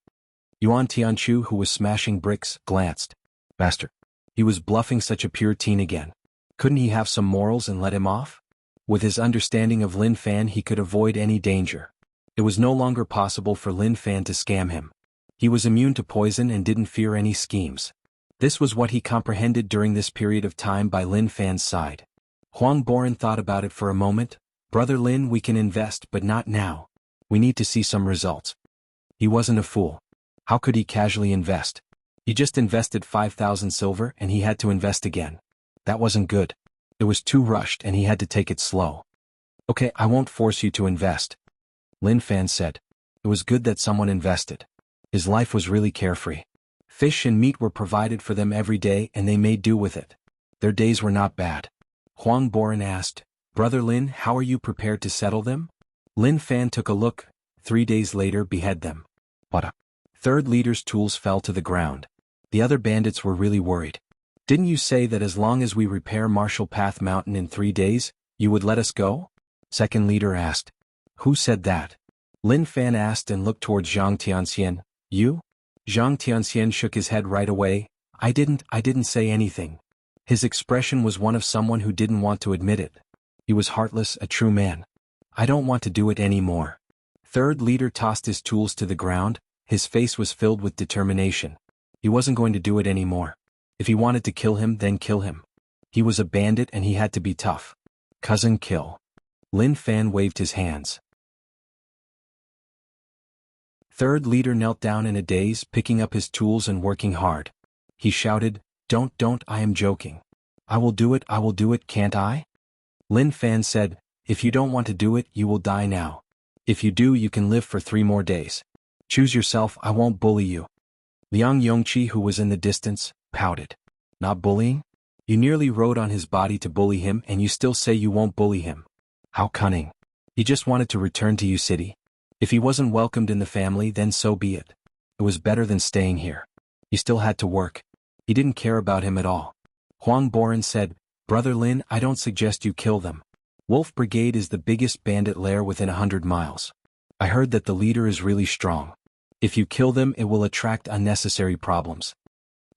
Yuan Tianchu, who was smashing bricks, glanced. Bastard. He was bluffing, such a pure teen again. Couldn't he have some morals and let him off? With his understanding of Lin Fan, he could avoid any danger. It was no longer possible for Lin Fan to scam him. He was immune to poison and didn't fear any schemes. This was what he comprehended during this period of time by Lin Fan's side. Huang Boren thought about it for a moment. Brother Lin, we can invest, but not now. We need to see some results. He wasn't a fool. How could he casually invest? He just invested 5,000 silver and he had to invest again. That wasn't good. It was too rushed and he had to take it slow. Okay, I won't force you to invest. Lin Fan said. It was good that someone invested. His life was really carefree. Fish and meat were provided for them every day and they made do with it. Their days were not bad. Huang Boren asked, Brother Lin, how are you prepared to settle them? Lin Fan took a look. 3 days later, behead them. What? Third leader's tools fell to the ground. The other bandits were really worried. Didn't you say that as long as we repair Marshall Path Mountain in 3 days, you would let us go? Second leader asked. Who said that? Lin Fan asked and looked towards Zhang Tianxian. You? Zhang Tianxian shook his head right away. I didn't say anything. His expression was one of someone who didn't want to admit it. He was heartless, a true man. I don't want to do it anymore. Third leader tossed his tools to the ground. His face was filled with determination. He wasn't going to do it anymore. If he wanted to kill him, then kill him. He was a bandit and he had to be tough. Cousin, kill. Lin Fan waved his hands. Third leader knelt down in a daze, picking up his tools and working hard. He shouted, Don't, I am joking. I will do it, can't I? Lin Fan said, If you don't want to do it, you will die now. If you do, you can live for 3 more days. Choose yourself, I won't bully you. Liang Yongqi, who was in the distance, pouted. Not bullying? You nearly rode on his body to bully him and you still say you won't bully him. How cunning. He just wanted to return to Yu City. If he wasn't welcomed in the family, then so be it. It was better than staying here. He still had to work. He didn't care about him at all. Huang Boren said, Brother Lin, I don't suggest you kill them. Wolf Brigade is the biggest bandit lair within 100 miles. I heard that the leader is really strong. If you kill them, it will attract unnecessary problems.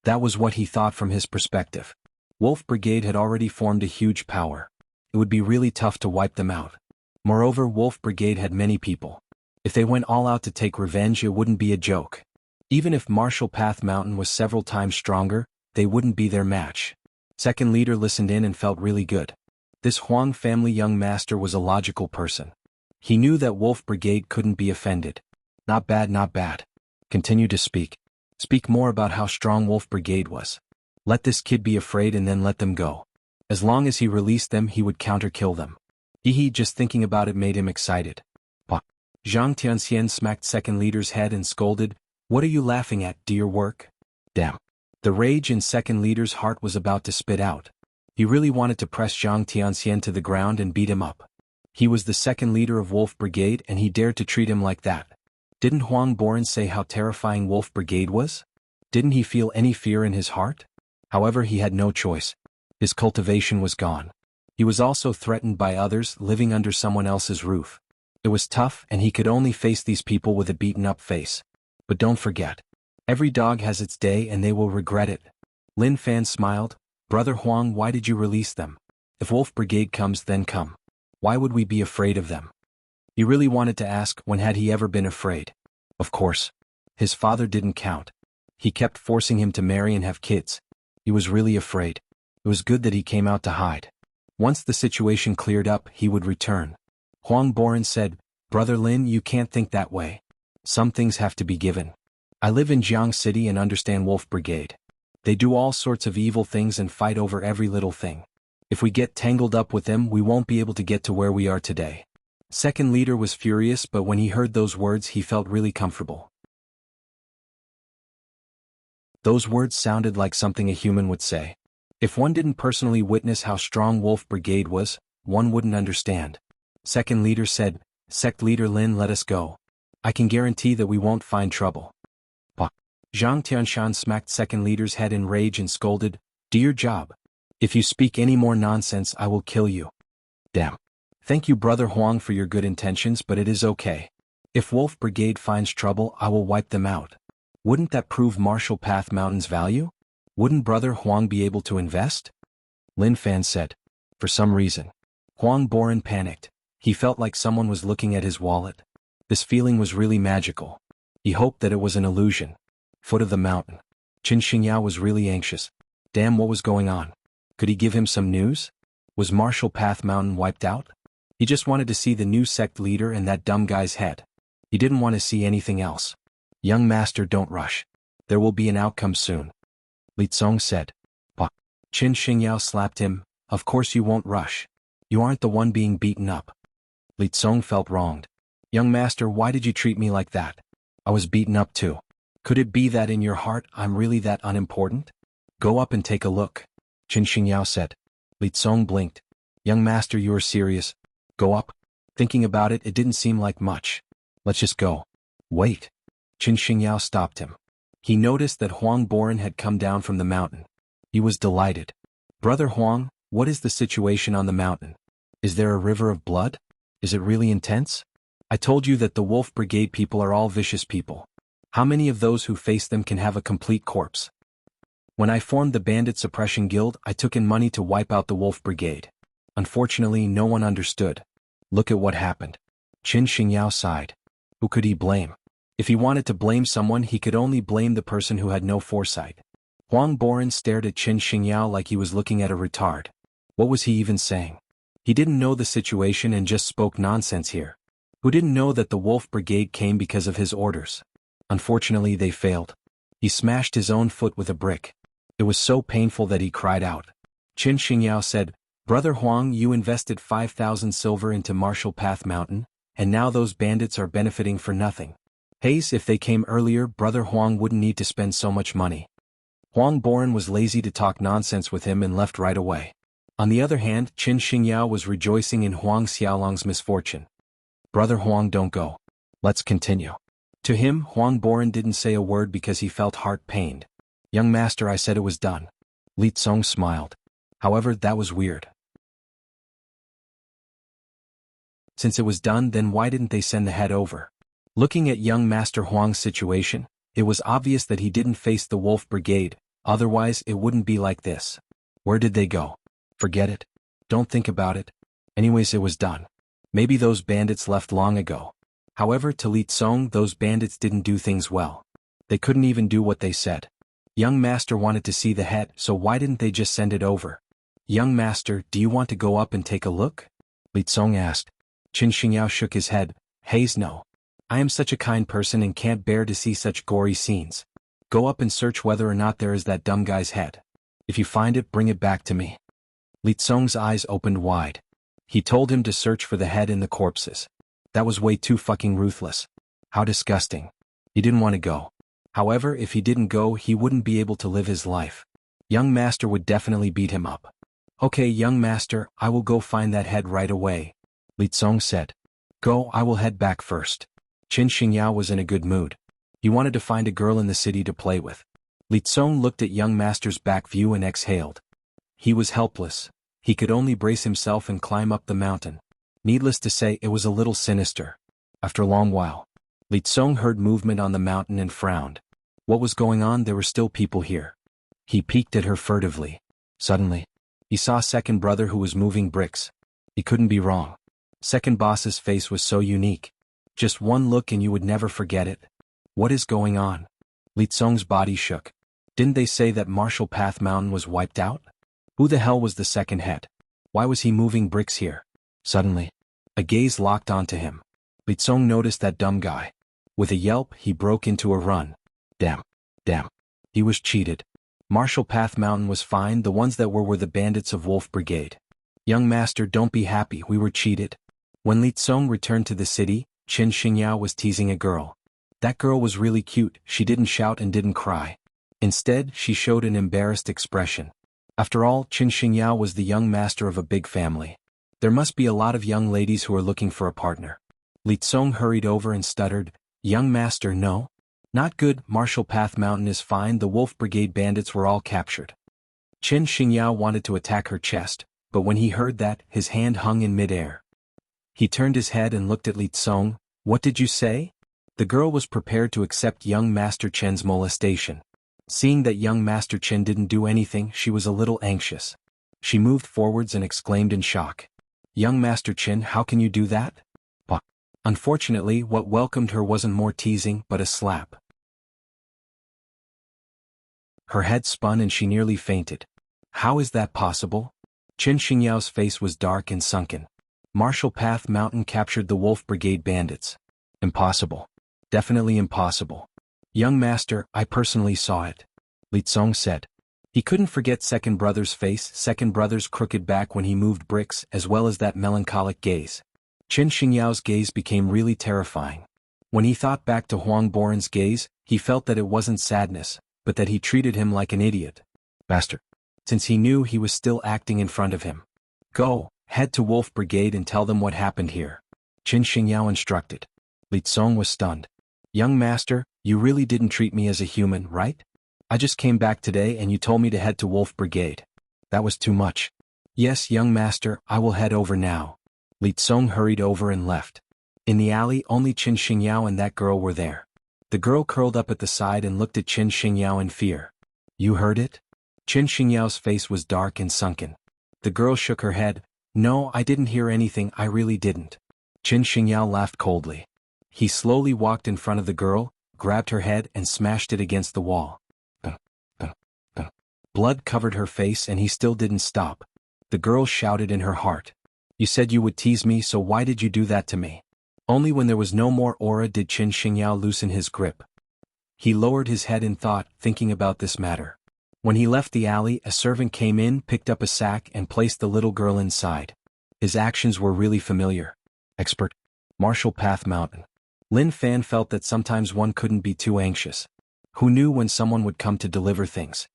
That was what he thought from his perspective. Wolf Brigade had already formed a huge power. It would be really tough to wipe them out. Moreover, Wolf Brigade had many people. If they went all out to take revenge, it wouldn't be a joke. Even if Martial Path Mountain was several times stronger, they wouldn't be their match. Second leader listened in and felt really good. This Huang family young master was a logical person. He knew that Wolf Brigade couldn't be offended. Not bad, not bad. Continue to speak. Speak more about how strong Wolf Brigade was. Let this kid be afraid and then let them go. As long as he released them, he would counter-kill them. Just thinking about it made him excited. Zhang Tianxian smacked second leader's head and scolded, "What are you laughing at, do your work?" Damn. The rage in second leader's heart was about to spit out. He really wanted to press Zhang Tianxian to the ground and beat him up. He was the second leader of Wolf Brigade and he dared to treat him like that. Didn't Huang Boren say how terrifying Wolf Brigade was? Didn't he feel any fear in his heart? However, he had no choice. His cultivation was gone. He was also threatened by others living under someone else's roof. It was tough and he could only face these people with a beaten-up face. But don't forget. Every dog has its day and they will regret it. Lin Fan smiled. Brother Huang, why did you release them? If Wolf Brigade comes, then come. Why would we be afraid of them? He really wanted to ask, when had he ever been afraid? Of course. His father didn't count. He kept forcing him to marry and have kids. He was really afraid. It was good that he came out to hide. Once the situation cleared up, he would return. Huang Boren said, Brother Lin, you can't think that way. Some things have to be given. I live in Jianghu City and understand Wolf Brigade. They do all sorts of evil things and fight over every little thing. If we get tangled up with them, we won't be able to get to where we are today. Second leader was furious, but when he heard those words, he felt really comfortable. Those words sounded like something a human would say. If one didn't personally witness how strong Wolf Brigade was, one wouldn't understand. Second leader said, Sect leader Lin, let us go. I can guarantee that we won't find trouble. Zhang Tianshan smacked second leader's head in rage and scolded, Do your job. If you speak any more nonsense, I will kill you. Damn. Thank you, Brother Huang, for your good intentions, but it is okay. If Wolf Brigade finds trouble, I will wipe them out. Wouldn't that prove Martial Path Mountain's value? Wouldn't Brother Huang be able to invest? Lin Fan said. For some reason. Huang Boren panicked. He felt like someone was looking at his wallet. This feeling was really magical. He hoped that it was an illusion. Foot of the mountain. Qin Xingyao was really anxious. Damn, what was going on? Could he give him some news? Was Martial Path Mountain wiped out? He just wanted to see the new sect leader and that dumb guy's head. He didn't want to see anything else. Young master, don't rush. There will be an outcome soon. Li Tsong said. Qin Xingyao slapped him. Of course you won't rush. You aren't the one being beaten up. Li Tsong felt wronged. Young master, why did you treat me like that? I was beaten up too. Could it be that in your heart I'm really that unimportant? Go up and take a look. Qin Xingyao said. Li Tsong blinked. Young master, you are serious. Go up? Thinking about it, it didn't seem like much. Let's just go. Wait. Qin Xingyao stopped him. He noticed that Huang Boren had come down from the mountain. He was delighted. Brother Huang, what is the situation on the mountain? Is there a river of blood? Is it really intense? I told you that the Wolf Brigade people are all vicious people. How many of those who face them can have a complete corpse? When I formed the Bandit Suppression Guild, I took in money to wipe out the Wolf Brigade. Unfortunately, no one understood. Look at what happened. Qin Xingyao sighed. Who could he blame? If he wanted to blame someone, he could only blame the person who had no foresight. Huang Boren stared at Qin Xingyao like he was looking at a retard. What was he even saying? He didn't know the situation and just spoke nonsense here. Who didn't know that the Wolf Brigade came because of his orders? Unfortunately, they failed. He smashed his own foot with a brick. It was so painful that he cried out. Qin Xingyao said, Brother Huang, you invested 5,000 silver into Martial Path Mountain, and now those bandits are benefiting for nothing. Haze, if they came earlier, Brother Huang wouldn't need to spend so much money. Huang Boren was lazy to talk nonsense with him and left right away. On the other hand, Qin Xingyao was rejoicing in Huang Xiaolong's misfortune. Brother Huang, don't go. Let's continue. To him, Huang Boren didn't say a word because he felt heart-pained. Young master, I said it was done. Li Tsong smiled. However, that was weird. Since it was done, then why didn't they send the head over? Looking at young Master Huang's situation, it was obvious that he didn't face the Wolf Brigade, otherwise it wouldn't be like this. Where did they go? Forget it. Don't think about it. Anyways, it was done. Maybe those bandits left long ago. However, to Li Tsong, those bandits didn't do things well. They couldn't even do what they said. Young master wanted to see the head, so why didn't they just send it over? Young master, do you want to go up and take a look? Li Tsong asked. Qin Xingyao shook his head. Haze, no. I am such a kind person and can't bear to see such gory scenes. Go up and search whether or not there is that dumb guy's head. If you find it, bring it back to me. Li Tsong's eyes opened wide. He told him to search for the head in the corpses. That was way too fucking ruthless. How disgusting. He didn't want to go. However, if he didn't go, he wouldn't be able to live his life. Young master would definitely beat him up. Okay, young master, I will go find that head right away. Li Tsong said. Go, I will head back first. Qin Xingyao was in a good mood. He wanted to find a girl in the city to play with. Li Tsong looked at young master's back view and exhaled. He was helpless. He could only brace himself and climb up the mountain. Needless to say, it was a little sinister. After a long while, Li Tsong heard movement on the mountain and frowned. What was going on? There were still people here. He peeked at her furtively. Suddenly, he saw second brother who was moving bricks. He couldn't be wrong. Second boss's face was so unique. Just one look and you would never forget it. What is going on? Li Tsong's body shook. Didn't they say that Martial Path Mountain was wiped out? Who the hell was the second head? Why was he moving bricks here? Suddenly, a gaze locked onto him. Li Tsong noticed that dumb guy. With a yelp, he broke into a run. Damn. He was cheated. Martial Path Mountain was fine, the ones that were the bandits of Wolf Brigade. Young master, don't be happy, we were cheated. When Li Tsong returned to the city, Qin Xingyao was teasing a girl. That girl was really cute, she didn't shout and didn't cry. Instead, she showed an embarrassed expression. After all, Qin Xingyao was the young master of a big family. There must be a lot of young ladies who are looking for a partner. Li Tsong hurried over and stuttered, Young master, no? Not good, Martial Path Mountain is fine, the Wolf Brigade bandits were all captured. Qin Xingyao wanted to attack her chest, but when he heard that, his hand hung in midair. He turned his head and looked at Li Tsong. What did you say? The girl was prepared to accept young Master Chen's molestation. Seeing that young Master Chen didn't do anything, she was a little anxious. She moved forwards and exclaimed in shock. Young Master Chen, how can you do that? Bah. Unfortunately, what welcomed her wasn't more teasing, but a slap. Her head spun and she nearly fainted. How is that possible? Qin Xingyao's face was dark and sunken. Martial Path Mountain captured the Wolf Brigade bandits. Impossible. Definitely impossible. Young master, I personally saw it. Li Tsong said. He couldn't forget second brother's face, second brother's crooked back when he moved bricks, as well as that melancholic gaze. Qin Xingyao's gaze became really terrifying. When he thought back to Huang Boren's gaze, he felt that it wasn't sadness, but that he treated him like an idiot. Bastard. Since he knew he was still acting in front of him. Go, head to Wolf Brigade and tell them what happened here. Qin Xingyao instructed. Li Tsong was stunned. Young master, you really didn't treat me as a human, right? I just came back today and you told me to head to Wolf Brigade. That was too much. Yes, young master, I will head over now. Li Tsong hurried over and left. In the alley, only Qin Xingyao and that girl were there. The girl curled up at the side and looked at Qin Xingyao in fear. You heard it? Qin Xingyao's face was dark and sunken. The girl shook her head. No, I didn't hear anything, I really didn't. Qin Xingyao laughed coldly. He slowly walked in front of the girl, grabbed her head and smashed it against the wall. Blood covered her face and he still didn't stop. The girl shouted in her heart. You said you would tease me, so why did you do that to me? Only when there was no more aura did Qin Xingyao loosen his grip. He lowered his head in thought, thinking about this matter. When he left the alley, a servant came in, picked up a sack and placed the little girl inside. His actions were really familiar. Expert. Martial Path Mountain. Lin Fan felt that sometimes one couldn't be too anxious. Who knew when someone would come to deliver things?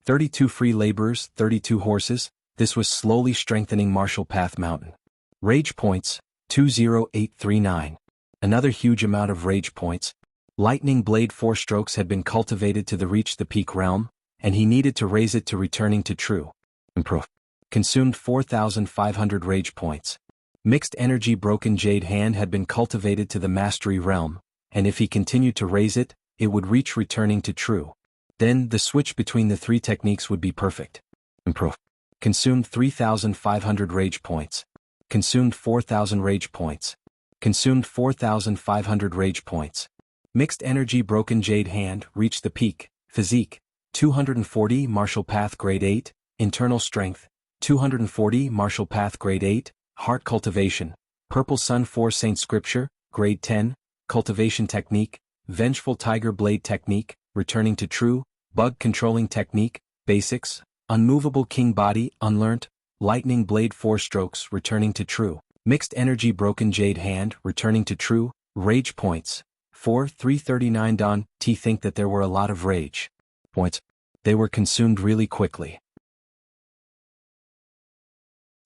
32 free laborers, 32 horses, this was slowly strengthening Martial Path Mountain. Rage points, 20839. Another huge amount of rage points. Lightning Blade 4 strokes had been cultivated to reach the peak realm, and he needed to raise it to returning to true. Improve. Consumed 4,500 rage points. Mixed Energy Broken Jade Hand had been cultivated to the Mastery realm, and if he continued to raise it, it would reach returning to true. Then, the switch between the three techniques would be perfect. Improve. Consumed 3,500 rage points. Consumed 4,000 rage points. Consumed 4,500 rage points. Mixed energy broken jade hand reached the peak. Physique, 240 martial path grade 8, internal strength, 240 martial path grade 8, heart cultivation, purple sun 4 saint scripture, grade 10, cultivation technique, vengeful tiger blade technique, returning to true, bug controlling technique, basics, unmovable king body, unlearnt, lightning blade 4 strokes, returning to true, mixed energy broken jade hand, returning to true, rage points, 339 Don T think that there were a lot of rage points. They were consumed really quickly.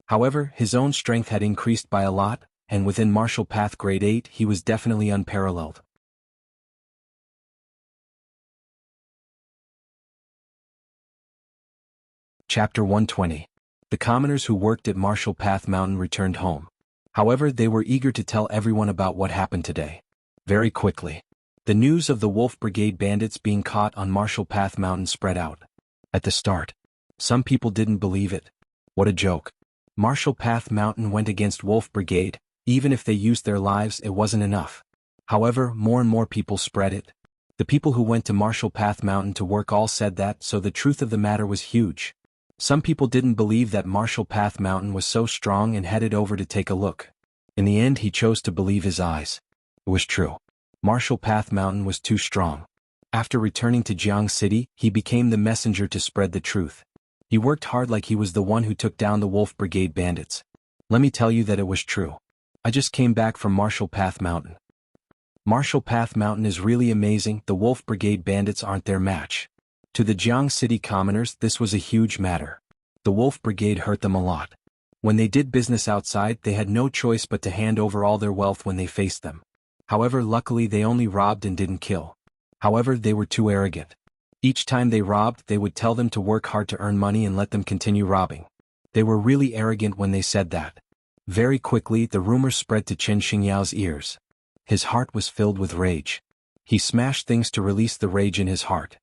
However, his own strength had increased by a lot, and within martial path grade 8 he was definitely unparalleled. Chapter 120. The commoners who worked at Martial Path Mountain returned home. However, they were eager to tell everyone about what happened today. Very quickly, the news of the Wolf Brigade bandits being caught on Martial Path Mountain spread out. At the start, some people didn't believe it. What a joke. Martial Path Mountain went against Wolf Brigade. Even if they used their lives, it wasn't enough. However, more and more people spread it. The people who went to Martial Path Mountain to work all said that, so the truth of the matter was huge. Some people didn't believe that Martial Path Mountain was so strong and headed over to take a look. In the end, he chose to believe his eyes. It was true. Martial Path Mountain was too strong. After returning to Jianghu City, he became the messenger to spread the truth. He worked hard like he was the one who took down the Wolf Brigade bandits. Let me tell you that it was true. I just came back from Martial Path Mountain. Martial Path Mountain is really amazing. The Wolf Brigade bandits aren't their match. To the Jianghu City commoners, this was a huge matter. The Wolf Brigade hurt them a lot. When they did business outside, they had no choice but to hand over all their wealth when they faced them. However, luckily they only robbed and didn't kill. However, they were too arrogant. Each time they robbed, they would tell them to work hard to earn money and let them continue robbing. They were really arrogant when they said that. Very quickly, the rumor spread to Chen Xingyao's ears. His heart was filled with rage. He smashed things to release the rage in his heart.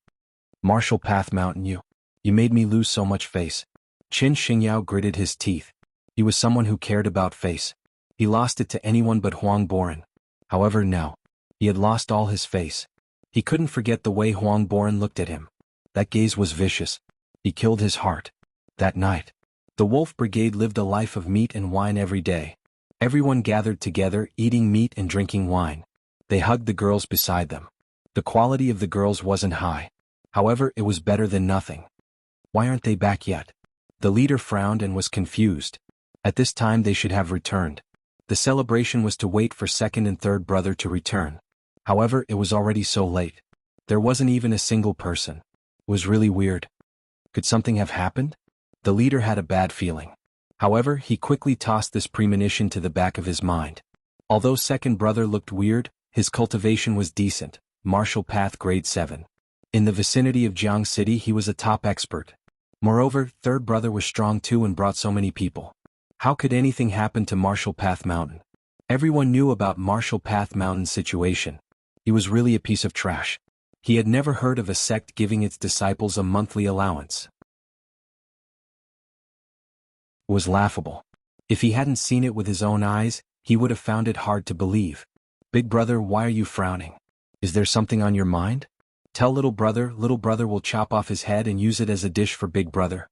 Martial Path Mountain, you made me lose so much face. Chen Xingyao gritted his teeth. He was someone who cared about face. He lost it to anyone but Huang Boren. However, now, he had lost all his face. He couldn't forget the way Huang Boren looked at him. That gaze was vicious. He killed his heart. That night, the Wolf Brigade lived a life of meat and wine every day. Everyone gathered together, eating meat and drinking wine. They hugged the girls beside them. The quality of the girls wasn't high. However, it was better than nothing. Why aren't they back yet? The leader frowned and was confused. At this time they should have returned. The celebration was to wait for second and third brother to return. However, it was already so late. There wasn't even a single person. It was really weird. Could something have happened? The leader had a bad feeling. However, he quickly tossed this premonition to the back of his mind. Although second brother looked weird, his cultivation was decent, martial path grade 7. In the vicinity of Jianghu City he was a top expert. Moreover, third brother was strong too and brought so many people. How could anything happen to Martial Path Mountain? Everyone knew about Martial Path Mountain's situation. He was really a piece of trash. He had never heard of a sect giving its disciples a monthly allowance. It was laughable. If he hadn't seen it with his own eyes, he would have found it hard to believe. Big brother, why are you frowning? Is there something on your mind? Tell little brother will chop off his head and use it as a dish for big brother.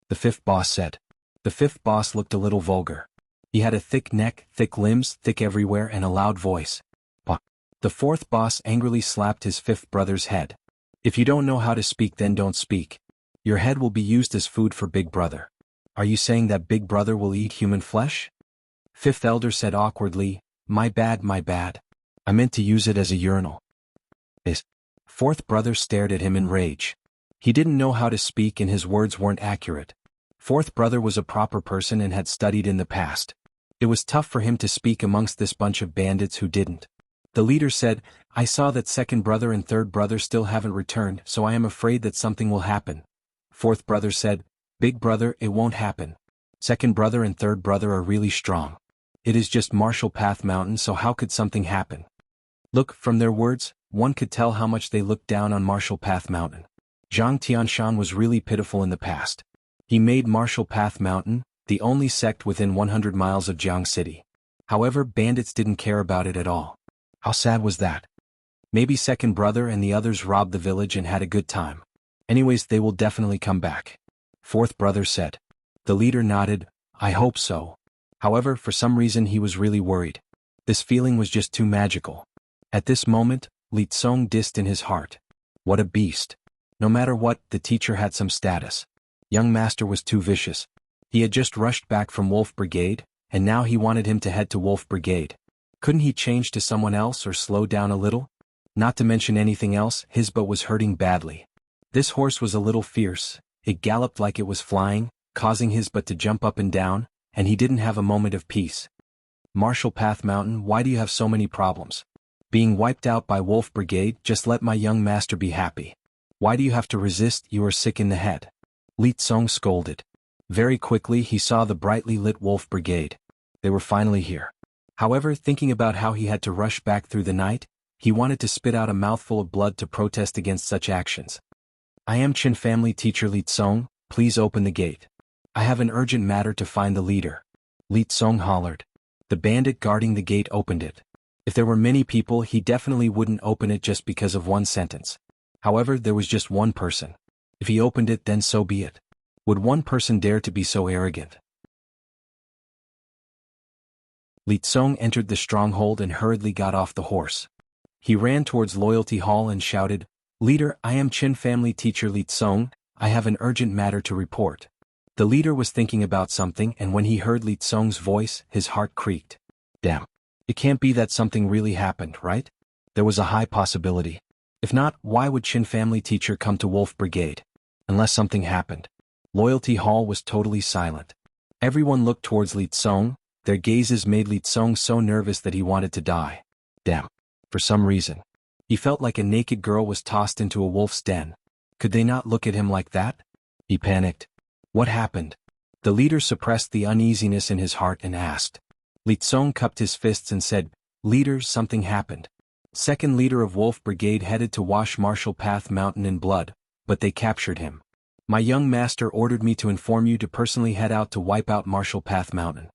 The fifth boss said. The fifth boss looked a little vulgar. He had a thick neck, thick limbs, thick everywhere, and a loud voice. Bah. The fourth boss angrily slapped his fifth brother's head. If you don't know how to speak, then don't speak. Your head will be used as food for big brother. Are you saying that big brother will eat human flesh? Fifth elder said awkwardly, my bad. I meant to use it as a urinal. His fourth brother stared at him in rage. He didn't know how to speak and his words weren't accurate. Fourth brother was a proper person and had studied in the past. It was tough for him to speak amongst this bunch of bandits who didn't. The leader said, I saw that second brother and third brother still haven't returned, so I am afraid that something will happen. Fourth brother said, big brother, it won't happen. Second brother and third brother are really strong. It is just Martial Path Mountain, so how could something happen? Look, from their words, one could tell how much they looked down on Martial Path Mountain. Zhang Tianshan was really pitiful in the past. He made Martial Path Mountain the only sect within 100 miles of Jianghu City. However, bandits didn't care about it at all. How sad was that? Maybe second brother and the others robbed the village and had a good time. Anyways, they will definitely come back. Fourth brother said. The leader nodded, I hope so. However, for some reason he was really worried. This feeling was just too magical. At this moment, Li Tsong dissed in his heart. What a beast. No matter what, the teacher had some status. Young master was too vicious. He had just rushed back from Wolf Brigade, and now he wanted him to head to Wolf Brigade. Couldn't he change to someone else or slow down a little? Not to mention anything else, his butt was hurting badly. This horse was a little fierce, it galloped like it was flying, causing his butt to jump up and down, and he didn't have a moment of peace. Marshall Path Mountain, why do you have so many problems? Being wiped out by Wolf Brigade, just let my young master be happy. Why do you have to resist, you are sick in the head? Li Tsong scolded. Very quickly he saw the brightly lit Wolf Brigade. They were finally here. However, thinking about how he had to rush back through the night, he wanted to spit out a mouthful of blood to protest against such actions. I am Qin family teacher Li Tsong, please open the gate. I have an urgent matter to find the leader. Li Tsong hollered. The bandit guarding the gate opened it. If there were many people, he definitely wouldn't open it just because of one sentence. However, there was just one person. If he opened it, then so be it. Would one person dare to be so arrogant? Li Tsong entered the stronghold and hurriedly got off the horse. He ran towards Loyalty Hall and shouted, Leader, I am Qin family teacher Li Tsong, I have an urgent matter to report. The leader was thinking about something, and when he heard Li Tsong's voice, his heart creaked. Damn. It can't be that something really happened, right? There was a high possibility. If not, why would Qin family teacher come to Wolf Brigade? Unless something happened. Loyalty Hall was totally silent. Everyone looked towards Li Tsong. Their gazes made Li Tsong so nervous that he wanted to die. Damn. For some reason. He felt like a naked girl was tossed into a wolf's den. Could they not look at him like that? He panicked. What happened? The leader suppressed the uneasiness in his heart and asked. Li Tsong cupped his fists and said, Leader, something happened. Second leader of Wolf Brigade headed to wash Marshall Path Mountain in blood, but they captured him. My young master ordered me to inform you to personally head out to wipe out Marshall Path Mountain.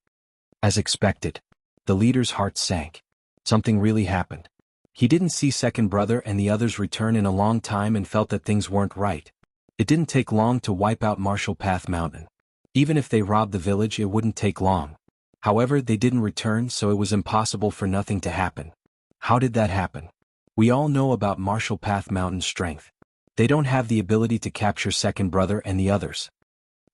As expected. The leader's heart sank. Something really happened. He didn't see second brother and the others return in a long time and felt that things weren't right. It didn't take long to wipe out Marshall Path Mountain. Even if they robbed the village, it wouldn't take long. However, they didn't return, so it was impossible for nothing to happen. How did that happen? We all know about Marshall Path Mountain's strength. They don't have the ability to capture second brother and the others.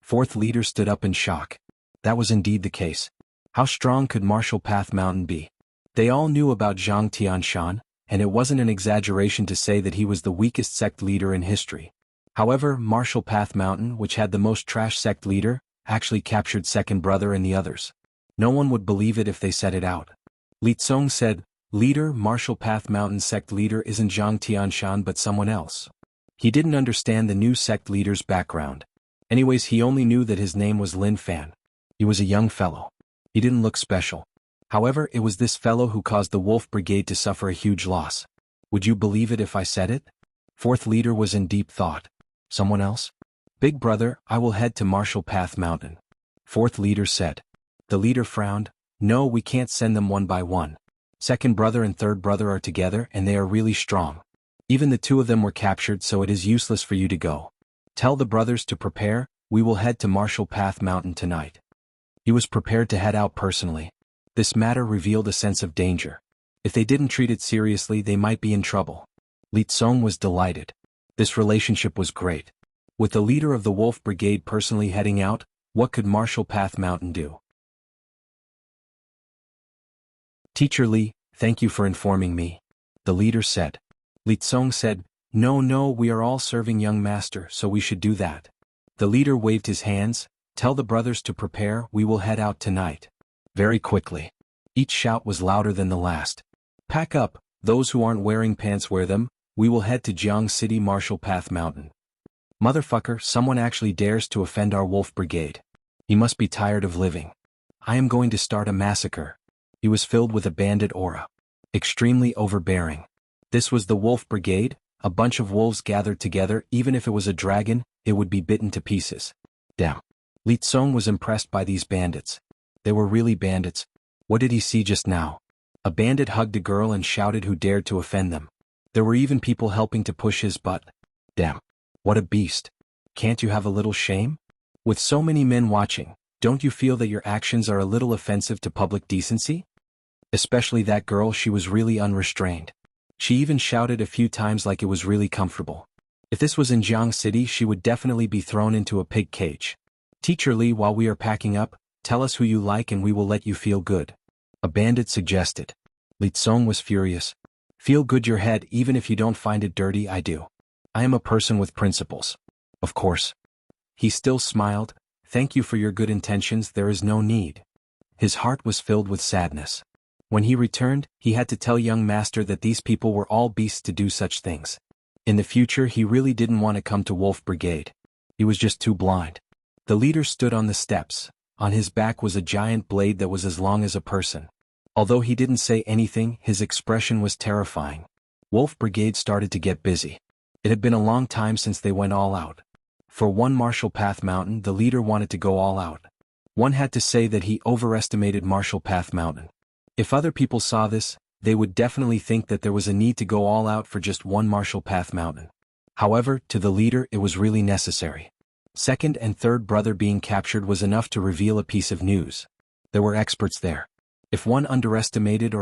Fourth leader stood up in shock. That was indeed the case. How strong could Marshall Path Mountain be? They all knew about Zhang Tianshan, and it wasn't an exaggeration to say that he was the weakest sect leader in history. However, Marshall Path Mountain, which had the most trash sect leader, actually captured second brother and the others. No one would believe it if they said it out. Li Tsong said, Leader, Marshall Path Mountain sect leader isn't Zhang Tianshan but someone else. He didn't understand the new sect leader's background. Anyways, he only knew that his name was Lin Fan. He was a young fellow. He didn't look special. However, it was this fellow who caused the Wolf Brigade to suffer a huge loss. Would you believe it if I said it? Fourth leader was in deep thought. Someone else? Big brother, I will head to Marshall Path Mountain. Fourth leader said. The leader frowned. No, we can't send them one by one. Second brother and third brother are together and they are really strong. Even the two of them were captured, so it is useless for you to go. Tell the brothers to prepare, we will head to Marshall Path Mountain tonight. He was prepared to head out personally. This matter revealed a sense of danger. If they didn't treat it seriously, they might be in trouble. Li Tsong was delighted. This relationship was great. With the leader of the Wolf Brigade personally heading out, what could Marshall Path Mountain do? Teacher Li, thank you for informing me. The leader said. Li Tsong said, No, we are all serving young master, so we should do that. The leader waved his hands. Tell the brothers to prepare, we will head out tonight. Very quickly. Each shout was louder than the last. Pack up, those who aren't wearing pants wear them, we will head to Jianghu City Marshall Path Mountain. Motherfucker, someone actually dares to offend our Wolf Brigade. He must be tired of living. I am going to start a massacre. He was filled with a bandit aura. Extremely overbearing. This was the Wolf Brigade, a bunch of wolves gathered together. Even if it was a dragon, it would be bitten to pieces. Damn. Li Tsong was impressed by these bandits. They were really bandits. What did he see just now? A bandit hugged a girl and shouted who dared to offend them. There were even people helping to push his butt. Damn. What a beast. Can't you have a little shame? With so many men watching, don't you feel that your actions are a little offensive to public decency? Especially that girl, she was really unrestrained. She even shouted a few times like it was really comfortable. If this was in Jianghu City, she would definitely be thrown into a pig cage. Teacher Li, while we are packing up, tell us who you like and we will let you feel good. A bandit suggested. Li Tsong was furious. Feel good your head, even if you don't find it dirty. I do. I am a person with principles. Of course. He still smiled. Thank you for your good intentions, there is no need. His heart was filled with sadness. When he returned, he had to tell young master that these people were all beasts to do such things. In the future he really didn't want to come to Wolf Brigade. He was just too blind. The leader stood on the steps. On his back was a giant blade that was as long as a person. Although he didn't say anything, his expression was terrifying. Wolf Brigade started to get busy. It had been a long time since they went all out. For one Martial Path Mountain, the leader wanted to go all out. One had to say that he overestimated Martial Path Mountain. If other people saw this, they would definitely think that there was a need to go all out for just one Martial Path Mountain. However, to the leader it was really necessary. Second and third brother being captured was enough to reveal a piece of news. There were experts there. If one underestimated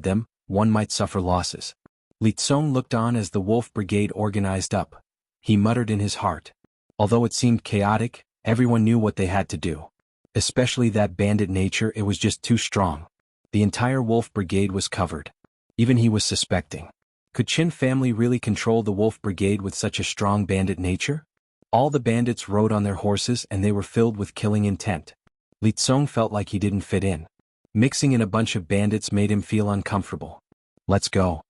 them, one might suffer losses. Li Tsong looked on as the Wolf Brigade organized up. He muttered in his heart. Although it seemed chaotic, everyone knew what they had to do. Especially that bandit nature, it was just too strong. The entire Wolf Brigade was covered. Even he was suspecting. Could Qin family really control the Wolf Brigade with such a strong bandit nature? All the bandits rode on their horses and they were filled with killing intent. Li Tsong felt like he didn't fit in. Mixing in a bunch of bandits made him feel uncomfortable. Let's go.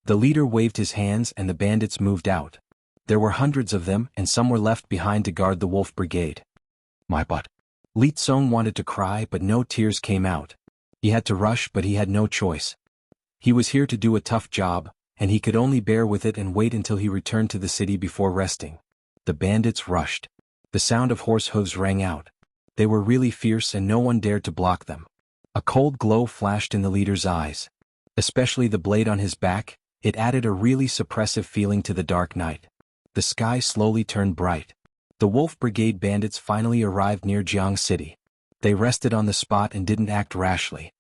The leader waved his hands and the bandits moved out. There were hundreds of them and some were left behind to guard the Wolf Brigade. My butt. Li Tsong wanted to cry but no tears came out. He had to rush but he had no choice. He was here to do a tough job, and he could only bear with it and wait until he returned to the city before resting. The bandits rushed. The sound of horse hooves rang out. They were really fierce and no one dared to block them. A cold glow flashed in the leader's eyes. Especially the blade on his back, it added a really suppressive feeling to the dark night. The sky slowly turned bright. The Wolf Brigade bandits finally arrived near Jianghu City. They rested on the spot and didn't act rashly.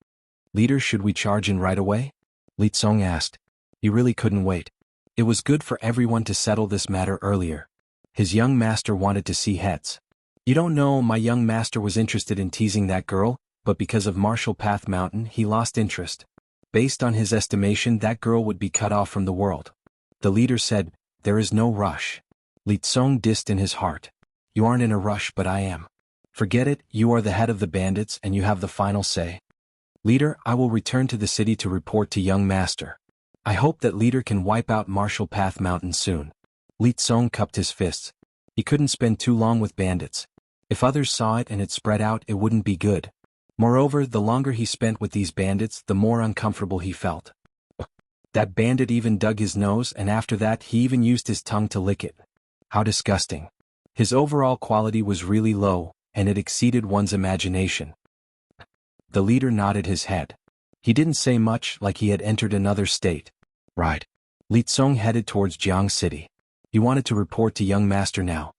Leader, should we charge in right away? Li Tsong asked. He really couldn't wait. It was good for everyone to settle this matter earlier. His young master wanted to see heads. You don't know, my young master was interested in teasing that girl, but because of Martial Path Mountain he lost interest. Based on his estimation, that girl would be cut off from the world. The leader said, there is no rush. Li Tsong dissed in his heart. You aren't in a rush but I am. Forget it, you are the head of the bandits and you have the final say. Leader, I will return to the city to report to young master. I hope that leader can wipe out Martial Path Mountain soon. Li Tsong cupped his fists. He couldn't spend too long with bandits. If others saw it and it spread out, it wouldn't be good. Moreover, the longer he spent with these bandits, the more uncomfortable he felt. That bandit even dug his nose and after that he even used his tongue to lick it. How disgusting. His overall quality was really low, and it exceeded one's imagination. The leader nodded his head. He didn't say much, like he had entered another state. Right. Li Tsong headed towards Jianghu City. He wanted to report to young master now.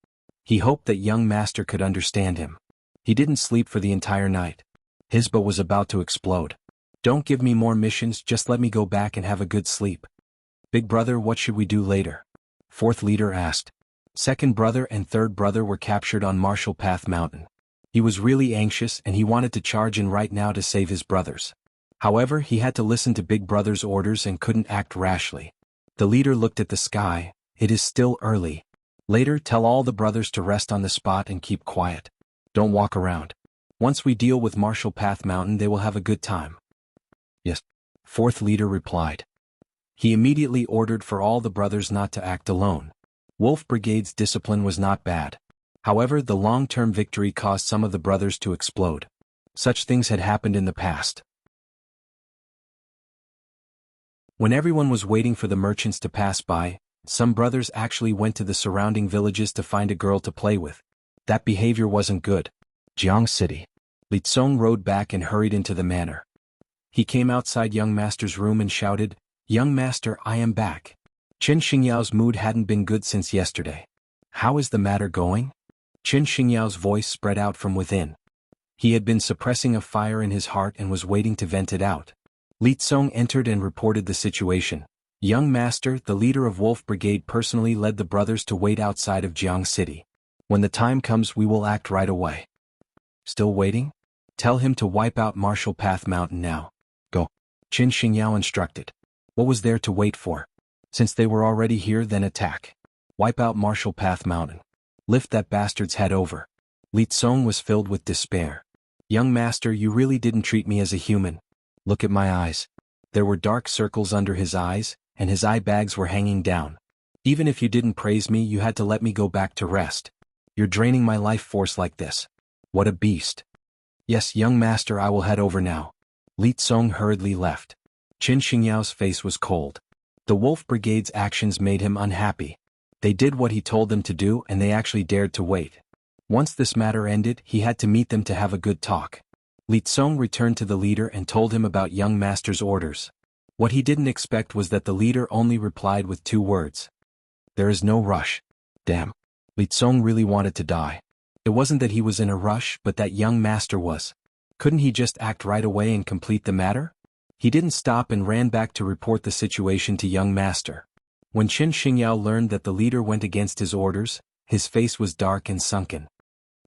He hoped that young master could understand him. He didn't sleep for the entire night. His butt was about to explode. Don't give me more missions, just let me go back and have a good sleep. Big brother, what should we do later? Fourth leader asked. Second brother and third brother were captured on Martial Path Mountain. He was really anxious and he wanted to charge in right now to save his brothers. However, he had to listen to big brother's orders and couldn't act rashly. The leader looked at the sky. It is still early. Later, tell all the brothers to rest on the spot and keep quiet. Don't walk around. Once we deal with Martial Path Mountain, they will have a good time. Yes. Fourth leader replied. He immediately ordered for all the brothers not to act alone. Wolf Brigade's discipline was not bad. However, the long-term victory caused some of the brothers to explode. Such things had happened in the past. When everyone was waiting for the merchants to pass by, some brothers actually went to the surrounding villages to find a girl to play with. That behavior wasn't good. Jianghu City. Li Tsong rode back and hurried into the manor. He came outside young master's room and shouted, "Young master, I am back." Qin Xingyao's mood hadn't been good since yesterday. "How is the matter going?" Qin Xingyao's voice spread out from within. He had been suppressing a fire in his heart and was waiting to vent it out. Li Tsong entered and reported the situation. "Young master, the leader of Wolf Brigade personally led the brothers to wait outside of Jianghu City. When the time comes we will act right away." "Still waiting? Tell him to wipe out Martial Path Mountain now. Go." Qin Xingyao instructed. What was there to wait for? Since they were already here, then attack. Wipe out Martial Path Mountain. Lift that bastard's head over. Li Tsong was filled with despair. "Young master, you really didn't treat me as a human. Look at my eyes." There were dark circles under his eyes, and his eye bags were hanging down. "Even if you didn't praise me, you had to let me go back to rest. You're draining my life force like this. What a beast." "Yes, young master, I will head over now." Li Tsong hurriedly left. Qin Xingyao's face was cold. The Wolf Brigade's actions made him unhappy. They did what he told them to do and they actually dared to wait. Once this matter ended, he had to meet them to have a good talk. Li Tsong returned to the leader and told him about young master's orders. What he didn't expect was that the leader only replied with 2 words. "There is no rush." Damn. Li Tsong really wanted to die. It wasn't that he was in a rush, but that young master was. Couldn't he just act right away and complete the matter? He didn't stop and ran back to report the situation to young master. When Qin Xingyao learned that the leader went against his orders, his face was dark and sunken.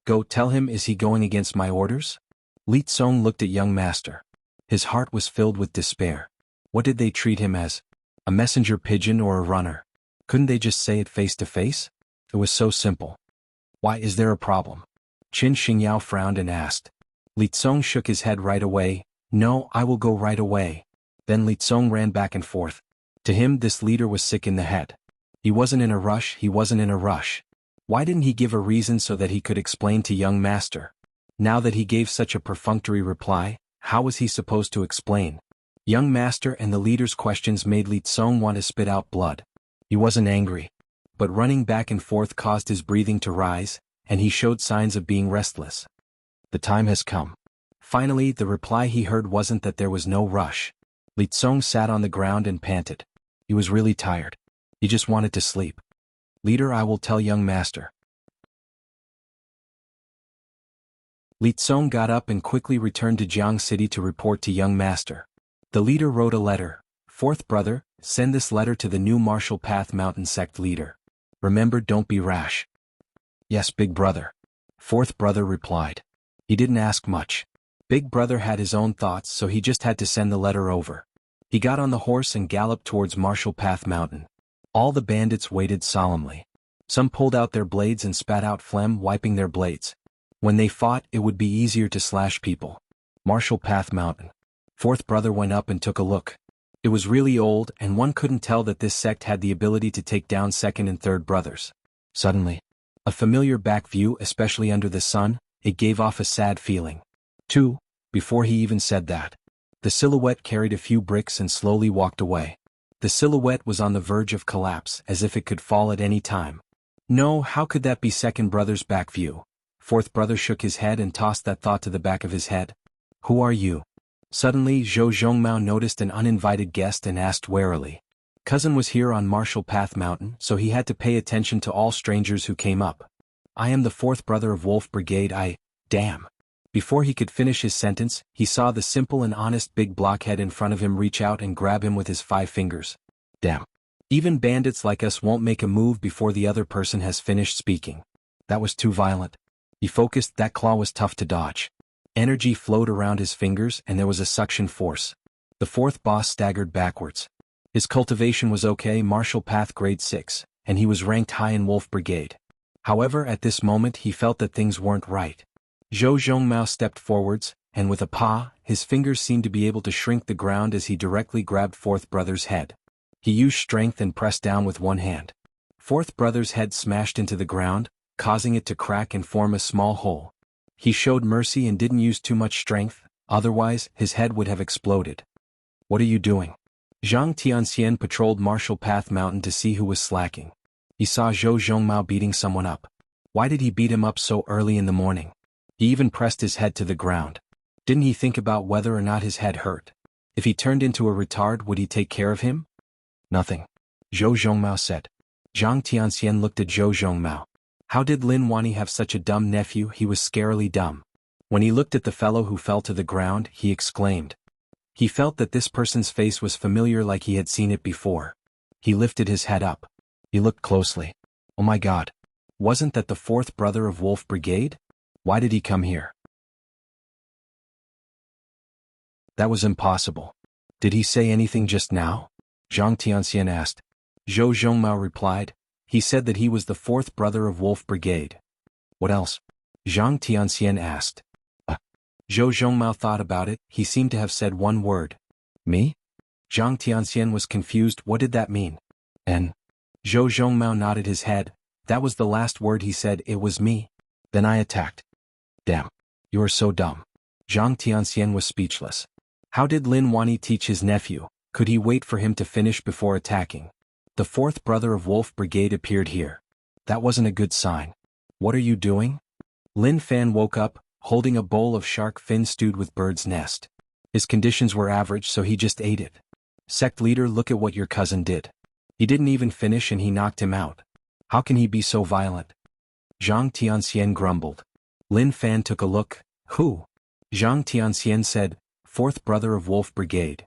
"Go tell him, is he going against my orders?" Li Tsong looked at young master. His heart was filled with despair. What did they treat him as? A messenger pigeon or a runner? Couldn't they just say it face to face? It was so simple. "Why, is there a problem?" Qin Xingyao frowned and asked. Li Tsong shook his head right away. "No, I will go right away." Then Li Tsong ran back and forth. To him, this leader was sick in the head. He wasn't in a rush. Why didn't he give a reason so that he could explain to young master? Now that he gave such a perfunctory reply, how was he supposed to explain? Young master and the leader's questions made Li Tsong want to spit out blood. He wasn't angry, but running back and forth caused his breathing to rise, and he showed signs of being restless. The time has come. Finally, the reply he heard wasn't that there was no rush. Li Tsong sat on the ground and panted. He was really tired. He just wanted to sleep. "Leader, I will tell young master." Li Tsong got up and quickly returned to Jianghu City to report to young master. The leader wrote a letter. "Fourth brother, send this letter to the new Martial Path Mountain sect leader. Remember, don't be rash." "Yes, big brother." Fourth brother replied. He didn't ask much. Big brother had his own thoughts, so he just had to send the letter over. He got on the horse and galloped towards Martial Path Mountain. All the bandits waited solemnly. Some pulled out their blades and spat out phlegm, wiping their blades. When they fought, it would be easier to slash people. Martial Path Mountain. Fourth brother went up and took a look. It was really old, and one couldn't tell that this sect had the ability to take down second and third brothers. Suddenly, a familiar back view, especially under the sun, it gave off a sad feeling. Before he even said that, the silhouette carried a few bricks and slowly walked away. The silhouette was on the verge of collapse, as if it could fall at any time. No, how could that be second brother's back view? Fourth brother shook his head and tossed that thought to the back of his head. "Who are you?" Suddenly, Zhou Zhongmao noticed an uninvited guest and asked warily. Cousin was here on Martial Path Mountain, so he had to pay attention to all strangers who came up. "I am the fourth brother of Wolf Brigade. Damn." Before he could finish his sentence, he saw the simple and honest big blockhead in front of him reach out and grab him with his 5 fingers. Damn. Even bandits like us won't make a move before the other person has finished speaking. That was too violent. He focused. That claw was tough to dodge. Energy flowed around his fingers and there was a suction force. The fourth boss staggered backwards. His cultivation was okay, Martial Path grade 6, and he was ranked high in Wolf Brigade. However, at this moment he felt that things weren't right. Zhou Zhongmao stepped forwards, and with a paw, his fingers seemed to be able to shrink the ground as he directly grabbed fourth brother's head. He used strength and pressed down with one hand. Fourth brother's head smashed into the ground, causing it to crack and form a small hole. He showed mercy and didn't use too much strength, otherwise his head would have exploded. "What are you doing?" Zhang Tianxian patrolled Martial Path Mountain to see who was slacking. He saw Zhou Zhongmao beating someone up. Why did he beat him up so early in the morning? He even pressed his head to the ground. Didn't he think about whether or not his head hurt? If he turned into a retard, would he take care of him? Nothing. Zhou Zhongmao said. Zhang Tianxian looked at Zhou Zhongmao. How did Lin Wani have such a dumb nephew? He was scarily dumb. When he looked at the fellow who fell to the ground, he exclaimed. He felt that this person's face was familiar, like he had seen it before. He lifted his head up. He looked closely. Oh my God. Wasn't that the fourth brother of Wolf Brigade? Why did he come here? That was impossible. Did he say anything just now? Zhang Tianxian asked. Zhou Zhongmao replied. He said that he was the fourth brother of Wolf Brigade. What else? Zhang Tianxian asked. Zhou Zhongmao thought about it. He seemed to have said one word. Me? Zhang Tianxian was confused. What did that mean? And Zhou Zhongmao nodded his head. That was the last word he said. It was me. Then I attacked. Damn. You are so dumb. Zhang Tianxian was speechless. How did Lin Wani teach his nephew? Could he wait for him to finish before attacking? The fourth brother of Wolf Brigade appeared here. That wasn't a good sign. What are you doing? Lin Fan woke up, holding a bowl of shark fin stewed with bird's nest. His conditions were average, so he just ate it. Sect leader, look at what your cousin did. He didn't even finish and he knocked him out. How can he be so violent? Zhang Tianxian grumbled. Lin Fan took a look. Who? Zhang Tianxian said, fourth brother of Wolf Brigade.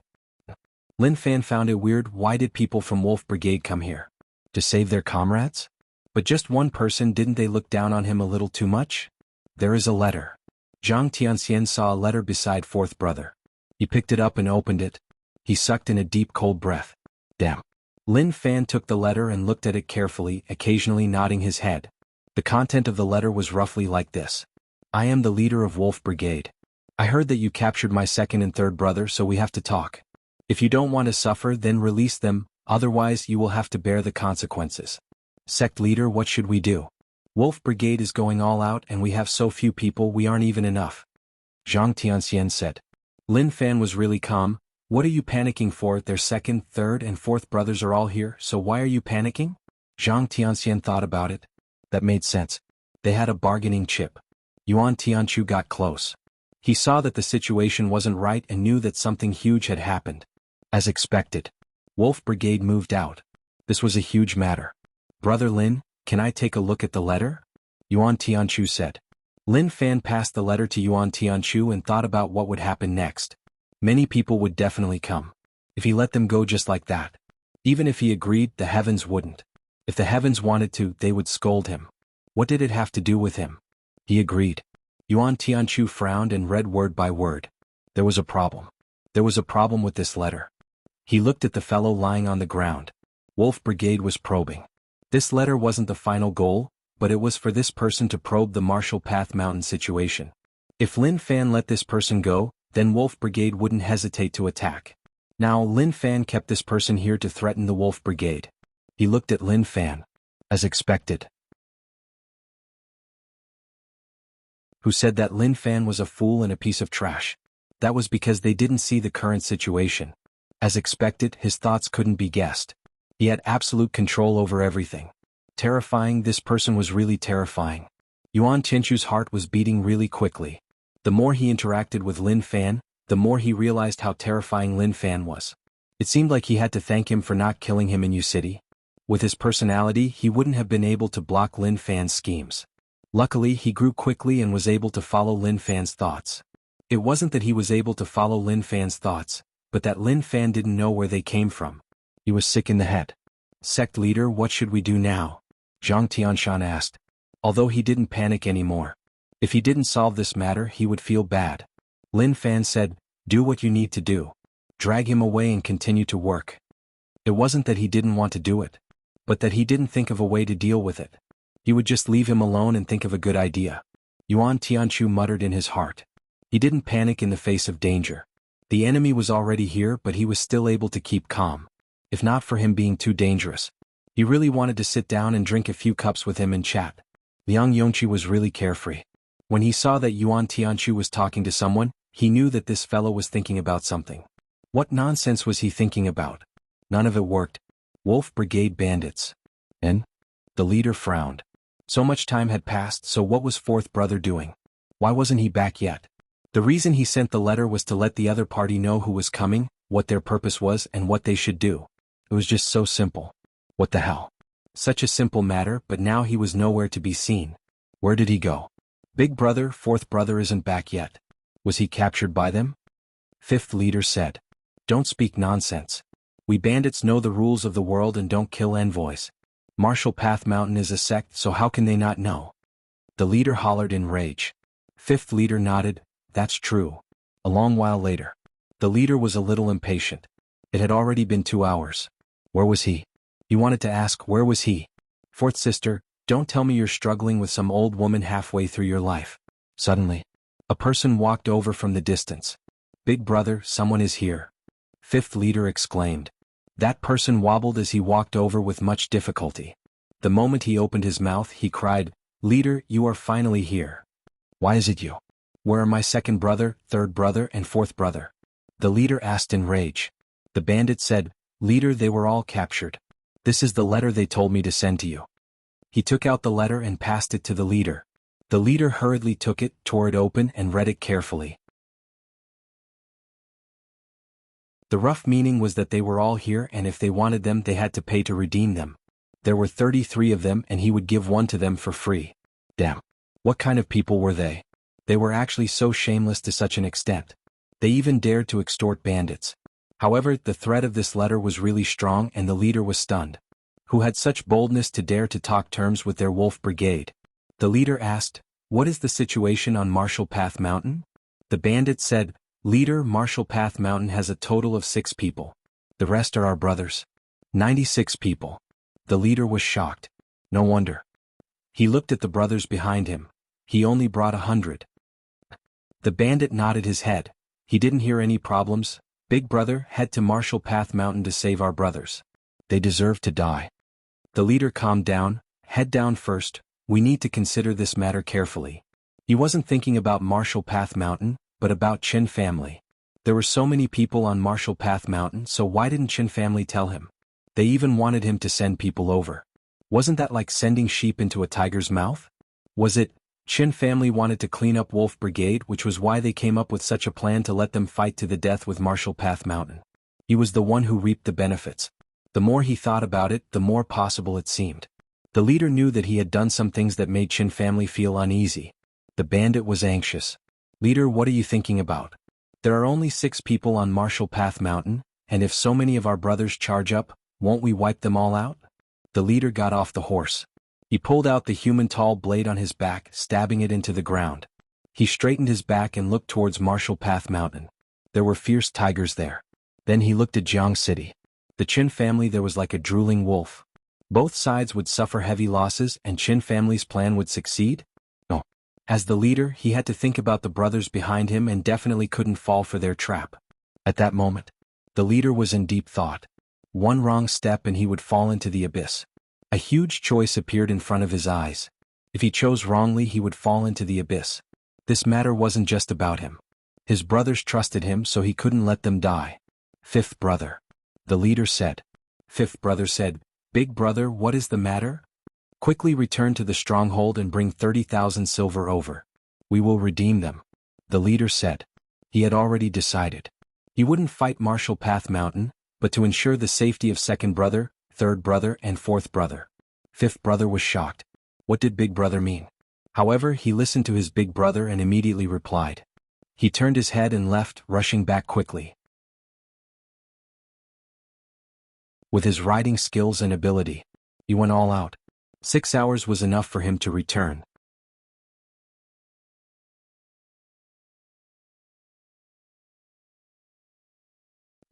Lin Fan found it weird. Why did people from Wolf Brigade come here? To save their comrades? But just one person, didn't they look down on him a little too much? There is a letter. Zhang Tianxian saw a letter beside fourth brother. He picked it up and opened it. He sucked in a deep cold breath. Damn. Lin Fan took the letter and looked at it carefully, occasionally nodding his head. The content of the letter was roughly like this. I am the leader of Wolf Brigade. I heard that you captured my second and third brother, so we have to talk. If you don't want to suffer, then release them, otherwise you will have to bear the consequences. Sect leader, what should we do? Wolf Brigade is going all out and we have so few people, we aren't even enough. Zhang Tianxian said. Lin Fan was really calm. What are you panicking for? Their second, third, and fourth brothers are all here, so why are you panicking? Zhang Tianxian thought about it. That made sense. They had a bargaining chip. Yuan Tianchu got close. He saw that the situation wasn't right and knew that something huge had happened. As expected, Wolf Brigade moved out. This was a huge matter. Brother Lin, can I take a look at the letter? Yuan Tianchu said. Lin Fan passed the letter to Yuan Tianchu and thought about what would happen next. Many people would definitely come. If he let them go just like that. Even if he agreed, the heavens wouldn't. If the heavens wanted to, they would scold him. What did it have to do with him? He agreed. Yuan Tianchu frowned and read word by word. There was a problem. There was a problem with this letter. He looked at the fellow lying on the ground. Wolf Brigade was probing. This letter wasn't the final goal, but it was for this person to probe the Marshall Path Mountain situation. If Lin Fan let this person go, then Wolf Brigade wouldn't hesitate to attack. Now Lin Fan kept this person here to threaten the Wolf Brigade. He looked at Lin Fan. As expected. Who said that Lin Fan was a fool and a piece of trash? That was because they didn't see the current situation. As expected, his thoughts couldn't be guessed. He had absolute control over everything. Terrifying, this person was really terrifying. Yuan Tianchu's heart was beating really quickly. The more he interacted with Lin Fan, the more he realized how terrifying Lin Fan was. It seemed like he had to thank him for not killing him in U City. With his personality, he wouldn't have been able to block Lin Fan's schemes. Luckily, he grew quickly and was able to follow Lin Fan's thoughts. It wasn't that he was able to follow Lin Fan's thoughts, but that Lin Fan didn't know where they came from. He was sick in the head. Sect leader, what should we do now? Zhang Tianshan asked. Although he didn't panic anymore. If he didn't solve this matter, he would feel bad. Lin Fan said, do what you need to do. Drag him away and continue to work. It wasn't that he didn't want to do it, but that he didn't think of a way to deal with it. He would just leave him alone and think of a good idea. Yuan Tianchu muttered in his heart. He didn't panic in the face of danger. The enemy was already here, but he was still able to keep calm. If not for him being too dangerous. He really wanted to sit down and drink a few cups with him and chat. Liang Yongqi was really carefree. When he saw that Yuan Tianchu was talking to someone, he knew that this fellow was thinking about something. What nonsense was he thinking about? None of it worked. Wolf Brigade bandits. And? The leader frowned. So much time had passed, so what was fourth brother doing? Why wasn't he back yet? The reason he sent the letter was to let the other party know who was coming, what their purpose was and what they should do. It was just so simple. What the hell? Such a simple matter, but now he was nowhere to be seen. Where did he go? Big brother, fourth brother isn't back yet. Was he captured by them? Fifth leader said. Don't speak nonsense. We bandits know the rules of the world and don't kill envoys. Marshall Path Mountain is a sect, so how can they not know? The leader hollered in rage. Fifth leader nodded. That's true. A long while later. The leader was a little impatient. It had already been 2 hours. Where was he? He wanted to ask, where was he? Fourth sister, don't tell me you're struggling with some old woman halfway through your life. Suddenly, a person walked over from the distance. Big brother, someone is here. Fifth leader exclaimed. That person wobbled as he walked over with much difficulty. The moment he opened his mouth, he cried, Leader, you are finally here. Why is it you? Where are my second brother, third brother, and fourth brother? The leader asked in rage. The bandit said, Leader, they were all captured. This is the letter they told me to send to you. He took out the letter and passed it to the leader. The leader hurriedly took it, tore it open, and read it carefully. The rough meaning was that they were all here, and if they wanted them they had to pay to redeem them. There were 33 of them, and he would give one to them for free. Damn. What kind of people were they? They were actually so shameless to such an extent. They even dared to extort bandits. However, the threat of this letter was really strong and the leader was stunned. Who had such boldness to dare to talk terms with their wolf brigade? The leader asked, What is the situation on Marshall Path Mountain? The bandit said, Leader, Marshall Path Mountain has a total of 6 people. The rest are our brothers. 96 people. The leader was shocked. No wonder. He looked at the brothers behind him. He only brought 100. The bandit nodded his head. He didn't hear any problems. Big brother, head to Marshall Path Mountain to save our brothers. They deserve to die. The leader calmed down. Head down first. We need to consider this matter carefully. He wasn't thinking about Marshall Path Mountain, but about Qin family. There were so many people on Marshall Path Mountain, so why didn't Qin family tell him? They even wanted him to send people over. Wasn't that like sending sheep into a tiger's mouth? Was it, Qin family wanted to clean up Wolf Brigade, which was why they came up with such a plan to let them fight to the death with Marshall Path Mountain. He was the one who reaped the benefits. The more he thought about it, the more possible it seemed. The leader knew that he had done some things that made Qin family feel uneasy. The bandit was anxious. Leader, what are you thinking about? There are only 6 people on Marshall Path Mountain, and if so many of our brothers charge up, won't we wipe them all out? The leader got off the horse. He pulled out the human tall blade on his back, stabbing it into the ground. He straightened his back and looked towards Marshall Path Mountain. There were fierce tigers there. Then he looked at Jianghu City. The Qin family there was like a drooling wolf. Both sides would suffer heavy losses and Qin family's plan would succeed? No. As the leader, he had to think about the brothers behind him and definitely couldn't fall for their trap. At that moment, the leader was in deep thought. One wrong step and he would fall into the abyss. A huge choice appeared in front of his eyes. If he chose wrongly, he would fall into the abyss. This matter wasn't just about him. His brothers trusted him, so he couldn't let them die. Fifth brother. The leader said. Fifth brother said, Big brother, what is the matter? Quickly return to the stronghold and bring 30,000 silver over. We will redeem them. The leader said. He had already decided. He wouldn't fight Marshall Path Mountain, but to ensure the safety of second brother, third brother, and fourth brother. Fifth brother was shocked. What did big brother mean? However, he listened to his big brother and immediately replied. He turned his head and left, rushing back quickly. With his riding skills and ability, he went all out. 6 hours was enough for him to return.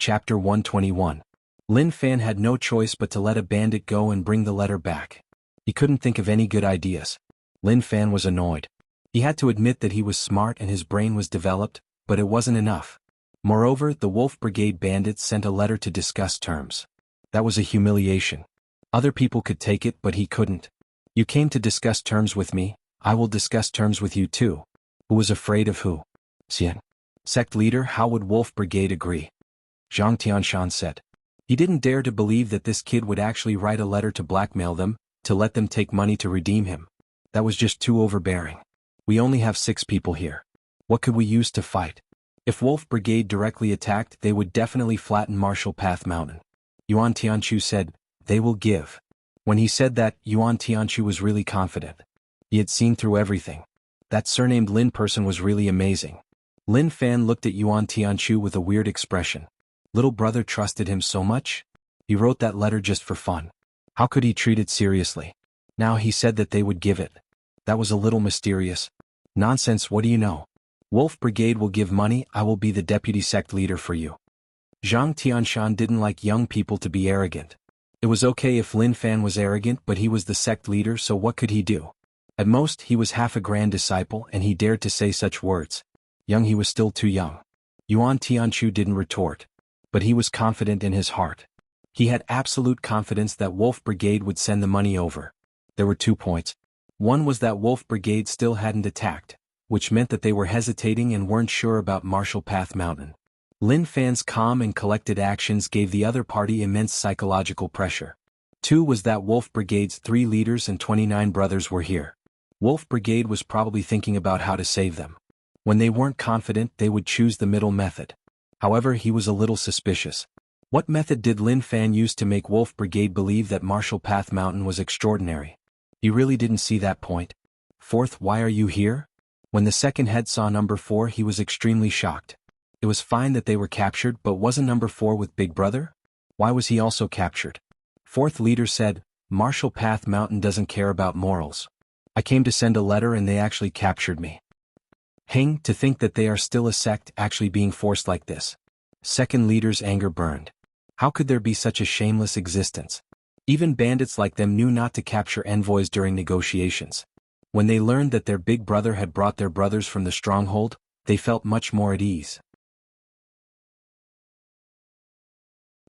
Chapter 121. Lin Fan had no choice but to let a bandit go and bring the letter back. He couldn't think of any good ideas. Lin Fan was annoyed. He had to admit that he was smart and his brain was developed, but it wasn't enough. Moreover, the Wolf Brigade bandits sent a letter to discuss terms. That was a humiliation. Other people could take it, but he couldn't. You came to discuss terms with me, I will discuss terms with you too. Who was afraid of who? Xian. Sect leader, how would Wolf Brigade agree? Zhang Tianshan said. He didn't dare to believe that this kid would actually write a letter to blackmail them, to let them take money to redeem him. That was just too overbearing. We only have 6 people here. What could we use to fight? If Wolf Brigade directly attacked, they would definitely flatten Marshall Path Mountain. Yuan Tianchu said, they will give. When he said that, Yuan Tianchu was really confident. He had seen through everything. That surnamed Lin person was really amazing. Lin Fan looked at Yuan Tianchu with a weird expression. Little brother trusted him so much? He wrote that letter just for fun. How could he treat it seriously? Now he said that they would give it. That was a little mysterious. Nonsense, what do you know? Wolf Brigade will give money, I will be the deputy sect leader for you. Zhang Tianshan didn't like young people to be arrogant. It was okay if Lin Fan was arrogant, but he was the sect leader, so what could he do? At most, he was half a grand disciple and he dared to say such words. Young, he was still too young. Yuan Tianchu didn't retort. But he was confident in his heart. He had absolute confidence that Wolf Brigade would send the money over. There were 2 points. One was that Wolf Brigade still hadn't attacked, which meant that they were hesitating and weren't sure about Marshall Path Mountain. Lin Fan's calm and collected actions gave the other party immense psychological pressure. 2 was that Wolf Brigade's 3 leaders and 29 brothers were here. Wolf Brigade was probably thinking about how to save them. When they weren't confident, they would choose the middle method. However, he was a little suspicious. What method did Lin Fan use to make Wolf Brigade believe that Marshall Path Mountain was extraordinary? He really didn't see that point. 4th, why are you here? When the second head saw number 4, he was extremely shocked. It was fine that they were captured, but wasn't number 4 with Big Brother? Why was he also captured? 4th leader said, Marshall Path Mountain doesn't care about morals. I came to send a letter and they actually captured me. Hang, to think that they are still a sect actually being forced like this. Second leader's anger burned. How could there be such a shameless existence? Even bandits like them knew not to capture envoys during negotiations. When they learned that their big brother had brought their brothers from the stronghold, they felt much more at ease.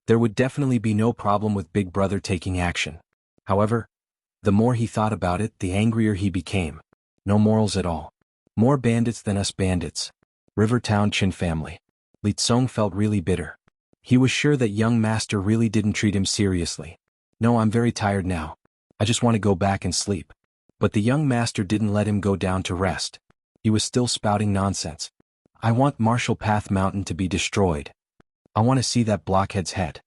There would definitely be no problem with Big Brother taking action. However, the more he thought about it, the angrier he became. No morals at all. More bandits than us bandits. Rivertown Chin family. Li Tsong felt really bitter. He was sure that young master really didn't treat him seriously. No, I'm very tired now. I just want to go back and sleep. But the young master didn't let him go down to rest. He was still spouting nonsense. I want Marshall Path Mountain to be destroyed. I want to see that blockhead's head.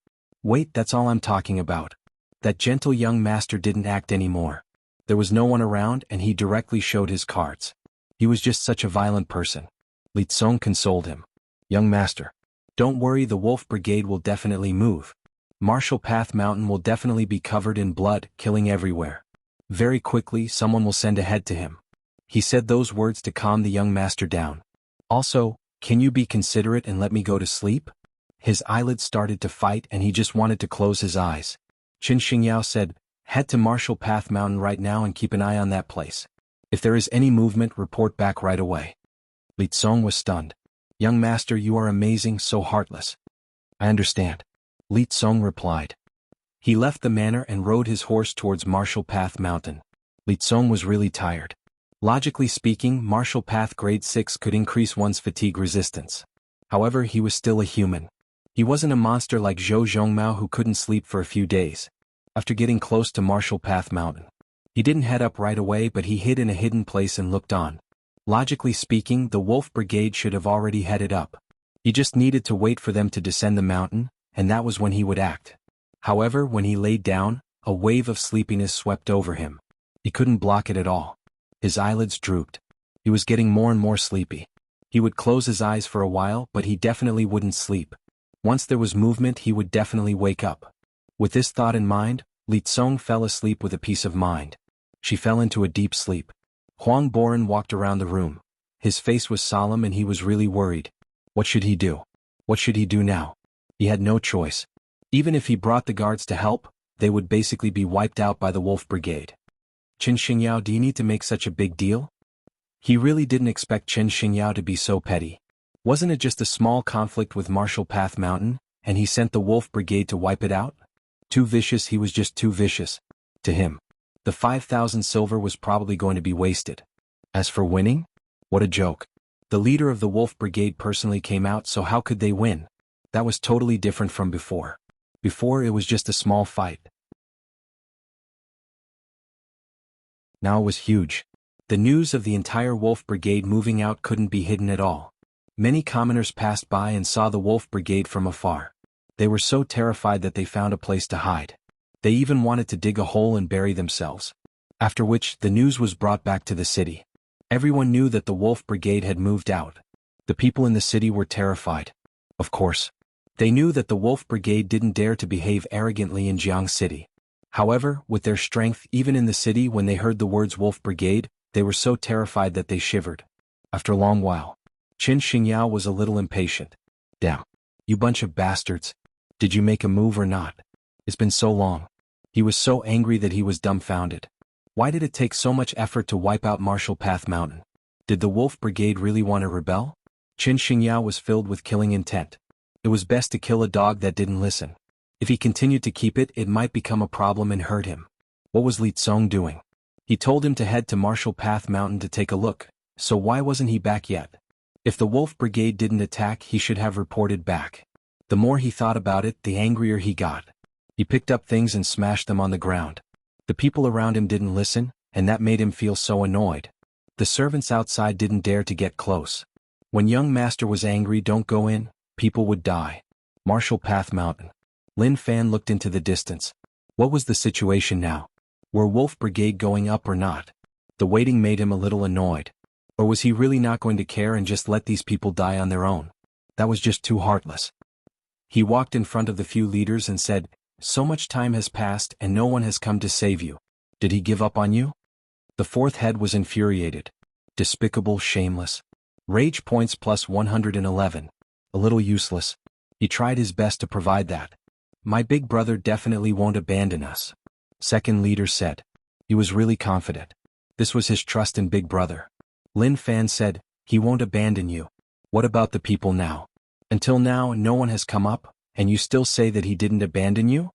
Wait, that's all I'm talking about. That gentle young master didn't act anymore. There was no one around and he directly showed his cards. He was just such a violent person. Li Tsong consoled him. Young master. Don't worry, the Wolf Brigade will definitely move. Marshall Path Mountain will definitely be covered in blood, killing everywhere. Very quickly, someone will send ahead to him. He said those words to calm the young master down. Also, can you be considerate and let me go to sleep? His eyelids started to fight and he just wanted to close his eyes. Qin Xingyao said, head to Marshall Path Mountain right now and keep an eye on that place. If there is any movement, report back right away. Li Tsong was stunned. Young master, you are amazing, so heartless. I understand. Li Tsong replied. He left the manor and rode his horse towards Marshall Path Mountain. Li Tsong was really tired. Logically speaking, Marshall Path Grade 6 could increase one's fatigue resistance. However, he was still a human. He wasn't a monster like Zhou Zhongmao who couldn't sleep for a few days. After getting close to Marshall Path Mountain, he didn't head up right away, but he hid in a hidden place and looked on. Logically speaking, the Wolf Brigade should have already headed up. He just needed to wait for them to descend the mountain, and that was when he would act. However, when he laid down, a wave of sleepiness swept over him. He couldn't block it at all. His eyelids drooped. He was getting more and more sleepy. He would close his eyes for a while, but he definitely wouldn't sleep. Once there was movement, he would definitely wake up. With this thought in mind, Li Tsong fell asleep with a peace of mind. She fell into a deep sleep. Huang Boren walked around the room. His face was solemn and he was really worried. What should he do? What should he do now? He had no choice. Even if he brought the guards to help, they would basically be wiped out by the Wolf Brigade. Qin Xingyao, do you need to make such a big deal? He really didn't expect Qin Xingyao to be so petty. Wasn't it just a small conflict with Marshall Path Mountain, and he sent the Wolf Brigade to wipe it out? Too vicious, he was just too vicious. To him, the 5,000 silver was probably going to be wasted. As for winning? What a joke. The leader of the Wolf Brigade personally came out, so how could they win? That was totally different from before. Before it was just a small fight. Now it was huge. The news of the entire wolf brigade moving out couldn't be hidden at all. Many commoners passed by and saw the wolf brigade from afar. They were so terrified that they found a place to hide. They even wanted to dig a hole and bury themselves. After which, the news was brought back to the city. Everyone knew that the wolf brigade had moved out. The people in the city were terrified. Of course. They knew that the wolf brigade didn't dare to behave arrogantly in Jianghu city. However, with their strength even in the city when they heard the words wolf brigade, they were so terrified that they shivered. After a long while, Qin Xingyao was a little impatient. Damn. You bunch of bastards. Did you make a move or not? It's been so long. He was so angry that he was dumbfounded. Why did it take so much effort to wipe out Marshall Path Mountain? Did the wolf brigade really want to rebel? Qin Xingyao was filled with killing intent. It was best to kill a dog that didn't listen. If he continued to keep it, it might become a problem and hurt him. What was Li Tsong doing? He told him to head to Marshall Path Mountain to take a look, so why wasn't he back yet? If the wolf brigade didn't attack, he should have reported back. The more he thought about it, the angrier he got. He picked up things and smashed them on the ground. The people around him didn't listen, and that made him feel so annoyed. The servants outside didn't dare to get close. When young master was angry, don't go in, people would die. Marshall Path Mountain. Lin Fan looked into the distance. What was the situation now? Were wolf brigade going up or not? The waiting made him a little annoyed. Or was he really not going to care and just let these people die on their own? That was just too heartless. He walked in front of the few leaders and said, "So much time has passed and no one has come to save you. Did he give up on you?" The fourth head was infuriated. Despicable, shameless. Rage points plus 111. A little useless. He tried his best to provide that. My big brother definitely won't abandon us. Second leader said. He was really confident. This was his trust in big brother. Lin Fan said, he won't abandon you. What about the people now? Until now, no one has come up, and you still say that he didn't abandon you?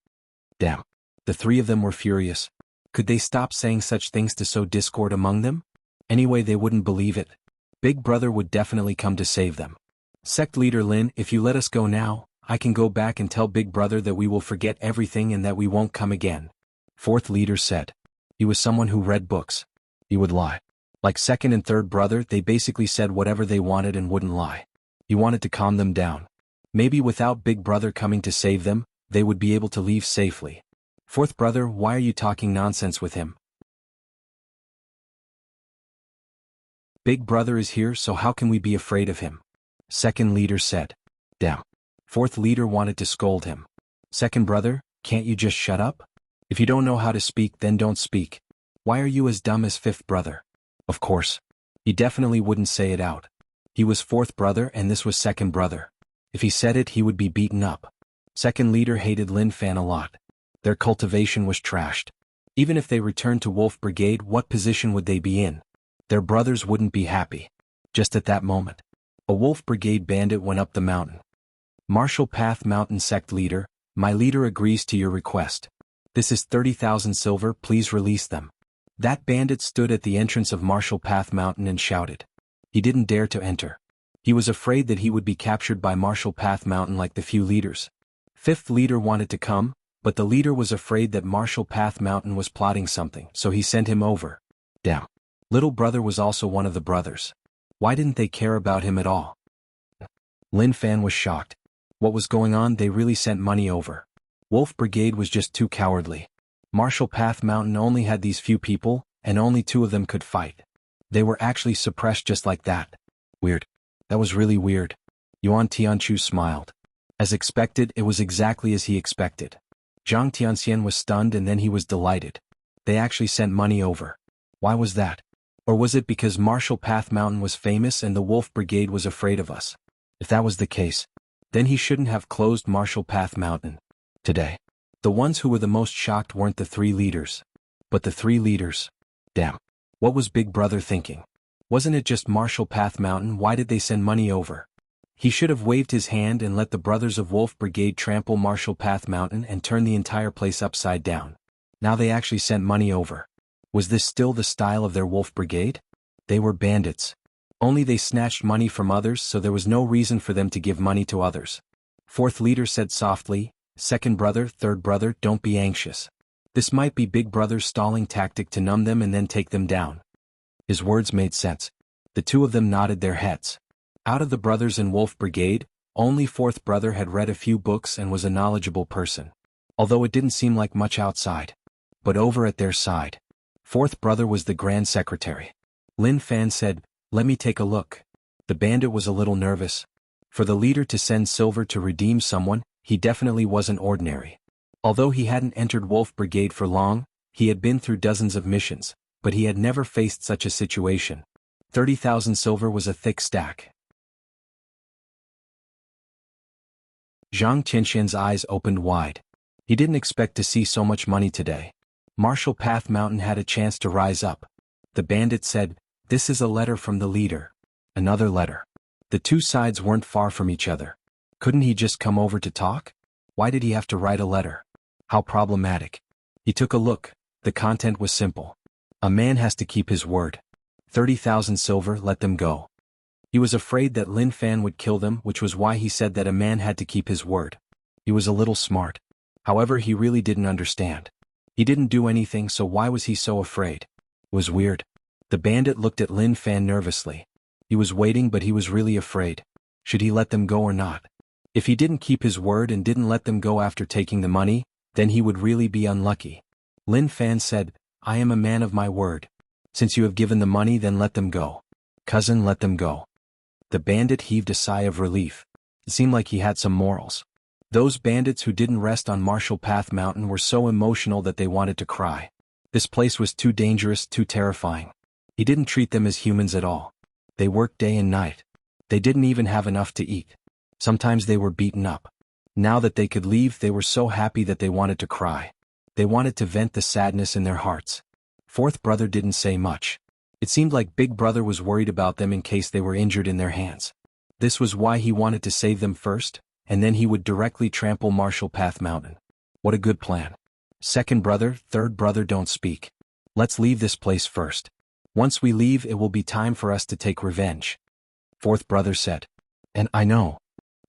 Damn. The three of them were furious. Could they stop saying such things to sow discord among them? Anyway, they wouldn't believe it. Big brother would definitely come to save them. Sect leader Lin, if you let us go now, I can go back and tell big brother that we will forget everything and that we won't come again. Fourth leader said. He was someone who read books. He would lie. Like second and third brother, they basically said whatever they wanted and wouldn't lie. He wanted to calm them down. Maybe without big brother coming to save them, they would be able to leave safely. Fourth brother, why are you talking nonsense with him? Big brother is here, so how can we be afraid of him? Second leader said. Damn. Fourth leader wanted to scold him. Second brother, can't you just shut up? If you don't know how to speak, then don't speak. Why are you as dumb as fifth brother? Of course. He definitely wouldn't say it out. He was fourth brother and this was second brother. If he said it, he would be beaten up. Second leader hated Lin Fan a lot. Their cultivation was trashed. Even if they returned to Wolf Brigade, what position would they be in? Their brothers wouldn't be happy. Just at that moment, a Wolf Brigade bandit went up the mountain. Marshall Path Mountain Sect leader, my leader agrees to your request. This is 30,000 silver, please release them. That bandit stood at the entrance of Marshall Path Mountain and shouted. He didn't dare to enter. He was afraid that he would be captured by Marshall Path Mountain like the few leaders. Fifth leader wanted to come, but the leader was afraid that Marshall Path Mountain was plotting something, so he sent him over. Damn. Little brother was also one of the brothers. Why didn't they care about him at all? Lin Fan was shocked. What was going on? They really sent money over. Wolf Brigade was just too cowardly. Marshall Path Mountain only had these few people, and only 2 of them could fight. They were actually suppressed just like that. Weird. That was really weird. Yuan Tianchu smiled. As expected, it was exactly as he expected. Zhang Tianxian was stunned and then he was delighted. They actually sent money over. Why was that? Or was it because Marshall Path Mountain was famous and the Wolf Brigade was afraid of us? If that was the case, then he shouldn't have closed Marshall Path Mountain. Today, the ones who were the most shocked weren't the 3 leaders. But the 3 leaders. Damn. What was Big Brother thinking? Wasn't it just Marshall Path Mountain? Why did they send money over? He should have waved his hand and let the brothers of Wolf Brigade trample Marshall Path Mountain and turn the entire place upside down. Now they actually sent money over. Was this still the style of their Wolf Brigade? They were bandits. Only they snatched money from others, so there was no reason for them to give money to others. Fourth leader said softly, second brother, third brother, don't be anxious. This might be Big Brother's stalling tactic to numb them and then take them down. His words made sense. The two of them nodded their heads. Out of the brothers in Wolf Brigade, only fourth brother had read a few books and was a knowledgeable person. Although it didn't seem like much outside. But over at their side, fourth brother was the Grand Secretary. Lin Fan said, "Let me take a look." The bandit was a little nervous. For the leader to send silver to redeem someone, he definitely wasn't ordinary. Although he hadn't entered Wolf Brigade for long, he had been through dozens of missions, but he had never faced such a situation. 30,000 silver was a thick stack. Zhang Tianxian's eyes opened wide. He didn't expect to see so much money today. Marshall Path Mountain had a chance to rise up. The bandit said, "This is a letter from the leader." Another letter. The two sides weren't far from each other. Couldn't he just come over to talk? Why did he have to write a letter? How problematic. He took a look. The content was simple. A man has to keep his word. 30,000 silver, let them go. He was afraid that Lin Fan would kill them, which was why he said that a man had to keep his word. He was a little smart. However, he really didn't understand. He didn't do anything, so why was he so afraid? It was weird. The bandit looked at Lin Fan nervously. He was waiting, but he was really afraid. Should he let them go or not? If he didn't keep his word and didn't let them go after taking the money, then he would really be unlucky. Lin Fan said, "I am a man of my word. Since you have given the money, then let them go. Cousin, let them go." The bandit heaved a sigh of relief. It seemed like he had some morals. Those bandits who didn't rest on Marshall Path Mountain were so emotional that they wanted to cry. This place was too dangerous, too terrifying. He didn't treat them as humans at all. They worked day and night. They didn't even have enough to eat. Sometimes they were beaten up. Now that they could leave, they were so happy that they wanted to cry. They wanted to vent the sadness in their hearts. Fourth brother didn't say much. It seemed like Big Brother was worried about them in case they were injured in their hands. This was why he wanted to save them first, and then he would directly trample Marshall Path Mountain. What a good plan. Second brother, third brother, don't speak. Let's leave this place first. Once we leave, it will be time for us to take revenge. Fourth brother said. And I know.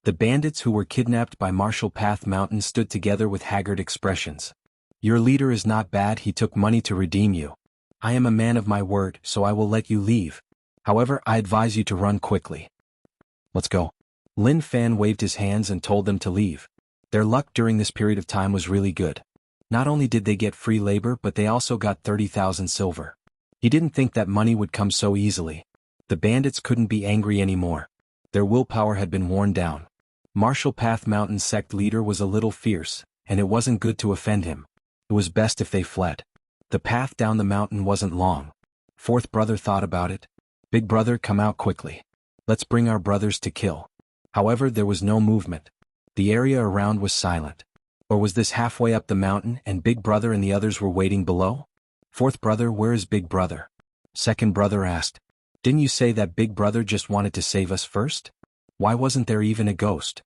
The bandits who were kidnapped by Marshall Path Mountain stood together with haggard expressions. Your leader is not bad, he took money to redeem you. I am a man of my word, so I will let you leave. However, I advise you to run quickly. Let's go. Lin Fan waved his hands and told them to leave. Their luck during this period of time was really good. Not only did they get free labor, but they also got 30,000 silver. He didn't think that money would come so easily. The bandits couldn't be angry anymore. Their willpower had been worn down. Marshall Path Mountain's sect leader was a little fierce, and it wasn't good to offend him. It was best if they fled. The path down the mountain wasn't long. Fourth brother thought about it. Big brother, come out quickly. Let's bring our brothers to kill. However, there was no movement. The area around was silent. Or was this halfway up the mountain and Big Brother and the others were waiting below? Fourth brother, where is Big Brother? Second brother asked. Didn't you say that Big Brother just wanted to save us first? Why wasn't there even a ghost?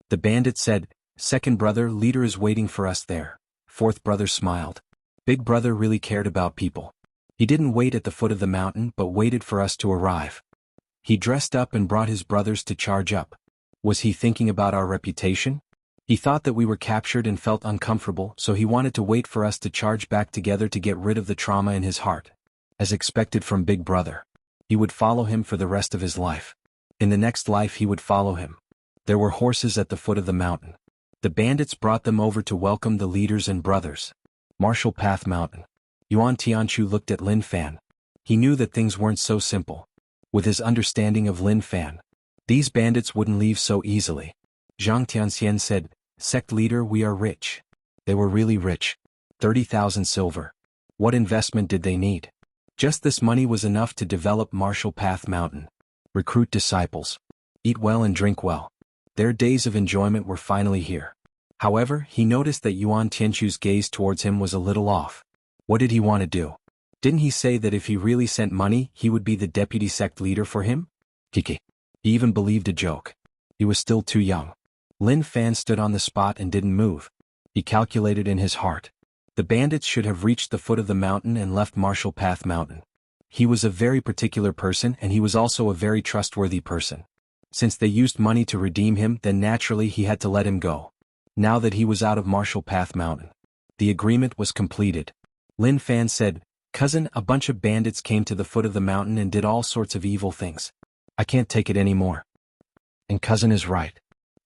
The bandit said, Second brother, leader is waiting for us there. Fourth brother smiled. Big Brother really cared about people. He didn't wait at the foot of the mountain but waited for us to arrive. He dressed up and brought his brothers to charge up. Was he thinking about our reputation? He thought that we were captured and felt uncomfortable, so he wanted to wait for us to charge back together to get rid of the trauma in his heart. As expected from Big Brother. He would follow him for the rest of his life. In the next life he would follow him. There were horses at the foot of the mountain. The bandits brought them over to welcome the leaders and brothers. Marshall Path Mountain. Yuan Tianchu looked at Lin Fan. He knew that things weren't so simple. With his understanding of Lin Fan, these bandits wouldn't leave so easily. Zhang Tianxian said, Sect leader, we are rich. They were really rich. 30,000 silver. What investment did they need? Just this money was enough to develop Marshall Path Mountain. Recruit disciples. Eat well and drink well. Their days of enjoyment were finally here. However, he noticed that Yuan Tianchu's gaze towards him was a little off. What did he want to do? Didn't he say that if he really sent money, he would be the deputy sect leader for him? Kiki. He even believed a joke. He was still too young. Lin Fan stood on the spot and didn't move. He calculated in his heart. The bandits should have reached the foot of the mountain and left Marshall Path Mountain. He was a very particular person and he was also a very trustworthy person. Since they used money to redeem him, then naturally he had to let him go. Now that he was out of Marshall Path Mountain, the agreement was completed. Lin Fan said, "Cousin, a bunch of bandits came to the foot of the mountain and did all sorts of evil things. I can't take it anymore." "And cousin is right,"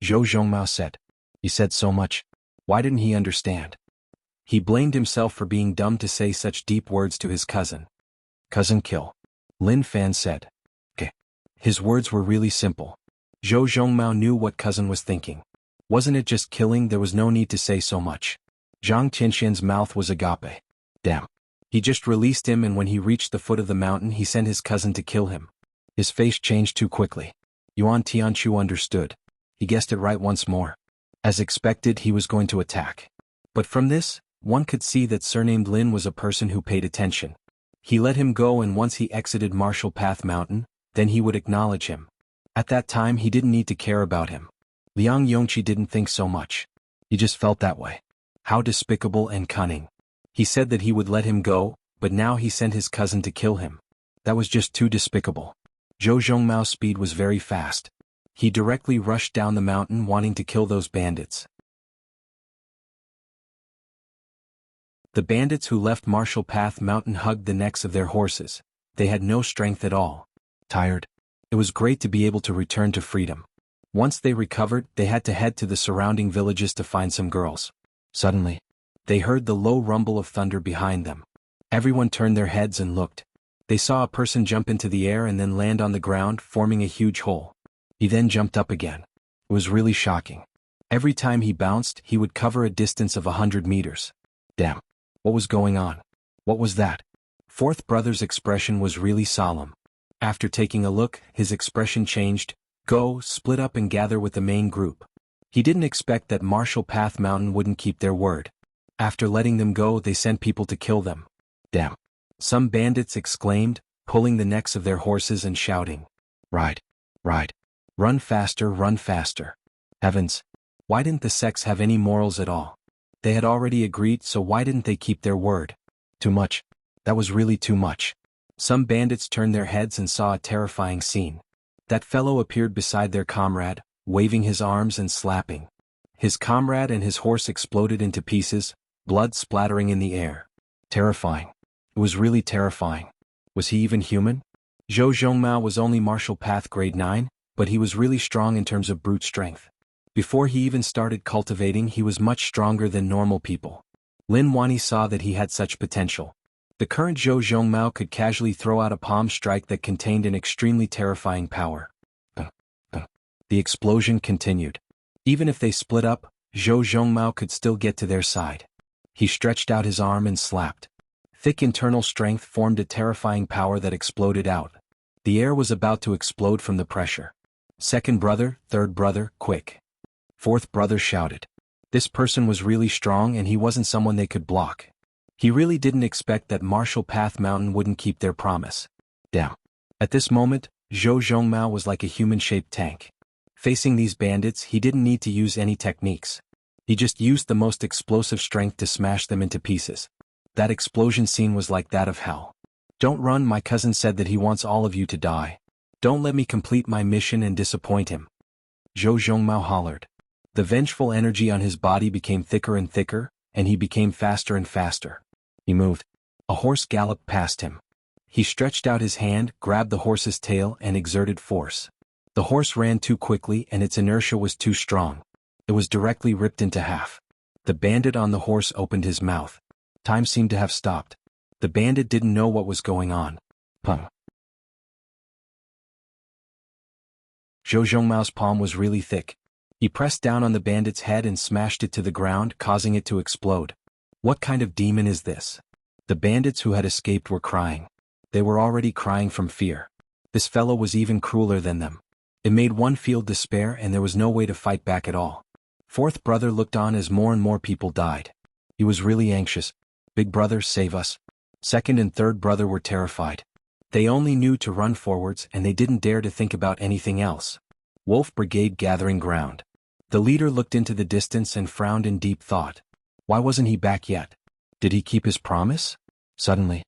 Zhou Zhongmao said. "He said so much. Why didn't he understand?" He blamed himself for being dumb to say such deep words to his cousin. "Cousin, kill," Lin Fan said. "Okay." His words were really simple. Zhou Zhongmao knew what cousin was thinking. Wasn't it just killing? There was no need to say so much. Zhang Tianxian's mouth was agape. Damn. He just released him, and when he reached the foot of the mountain he sent his cousin to kill him. His face changed too quickly. Yuan Tianchu understood. He guessed it right once more. As expected, he was going to attack. But from this, one could see that surnamed Lin was a person who paid attention. He let him go, and once he exited Martial Path Mountain, then he would acknowledge him. At that time he didn't need to care about him. Liang Yongqi didn't think so much. He just felt that way. How despicable and cunning. He said that he would let him go, but now he sent his cousin to kill him. That was just too despicable. Zhou Zhongmao's speed was very fast. He directly rushed down the mountain wanting to kill those bandits. The bandits who left Martial Path Mountain hugged the necks of their horses. They had no strength at all. Tired. It was great to be able to return to freedom. Once they recovered, they had to head to the surrounding villages to find some girls. Suddenly, they heard the low rumble of thunder behind them. Everyone turned their heads and looked. They saw a person jump into the air and then land on the ground, forming a huge hole. He then jumped up again. It was really shocking. Every time he bounced, he would cover a distance of 100 meters. Damn. What was going on? What was that? Fourth brother's expression was really solemn. After taking a look, his expression changed. Go, split up and gather with the main group. He didn't expect that Martial Path Mountain wouldn't keep their word. After letting them go, they sent people to kill them. Damn. Some bandits exclaimed, pulling the necks of their horses and shouting. Ride. Ride. Run faster, run faster. Heavens. Why didn't the sects have any morals at all? They had already agreed, so why didn't they keep their word? Too much. That was really too much. Some bandits turned their heads and saw a terrifying scene. That fellow appeared beside their comrade, waving his arms and slapping. His comrade and his horse exploded into pieces, blood splattering in the air. Terrifying. It was really terrifying. Was he even human? Zhou Zhongmao was only Martial Path Grade 9, but he was really strong in terms of brute strength. Before he even started cultivating, he was much stronger than normal people. Lin Wani saw that he had such potential. The current Zhou Zhongmao could casually throw out a palm strike that contained an extremely terrifying power. The explosion continued. Even if they split up, Zhou Zhongmao could still get to their side. He stretched out his arm and slapped. Thick internal strength formed a terrifying power that exploded out. The air was about to explode from the pressure. Second brother, third brother, quick. Fourth brother shouted. This person was really strong and he wasn't someone they could block. He really didn't expect that Martial Path Mountain wouldn't keep their promise. Damn. At this moment, Zhou Zhongmao was like a human-shaped tank. Facing these bandits, he didn't need to use any techniques. He just used the most explosive strength to smash them into pieces. That explosion scene was like that of hell. Don't run, my cousin said that he wants all of you to die. Don't let me complete my mission and disappoint him. Zhou Zhongmao hollered. The vengeful energy on his body became thicker and thicker, and he became faster and faster. He moved. A horse galloped past him. He stretched out his hand, grabbed the horse's tail, and exerted force. The horse ran too quickly and its inertia was too strong. It was directly ripped into half. The bandit on the horse opened his mouth. Time seemed to have stopped. The bandit didn't know what was going on. Pum. Zhou Zhongmao's palm was really thick. He pressed down on the bandit's head and smashed it to the ground, causing it to explode. What kind of demon is this? The bandits who had escaped were crying. They were already crying from fear. This fellow was even crueler than them. It made one feel despair and there was no way to fight back at all. Fourth brother looked on as more and more people died. He was really anxious. Big brother, save us. Second and third brother were terrified. They only knew to run forwards and they didn't dare to think about anything else. Wolf Brigade gathering ground. The leader looked into the distance and frowned in deep thought. Why wasn't he back yet? Did he keep his promise? Suddenly,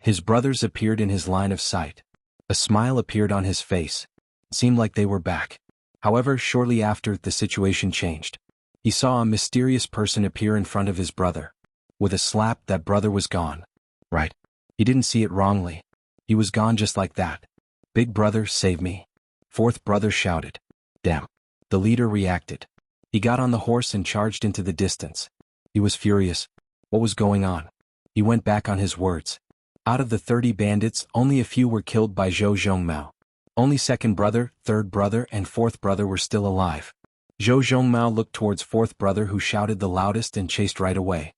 his brothers appeared in his line of sight. A smile appeared on his face. It seemed like they were back. However, shortly after, the situation changed. He saw a mysterious person appear in front of his brother. With a slap, that brother was gone. Right. He didn't see it wrongly. He was gone just like that. Big brother, save me. Fourth brother shouted. Damn. The leader reacted. He got on the horse and charged into the distance. He was furious. What was going on? He went back on his words. Out of the 30 bandits, only a few were killed by Zhou Zhongmao. Only second brother, third brother, and fourth brother were still alive. Zhou Zhongmao looked towards fourth brother, who shouted the loudest and chased right away.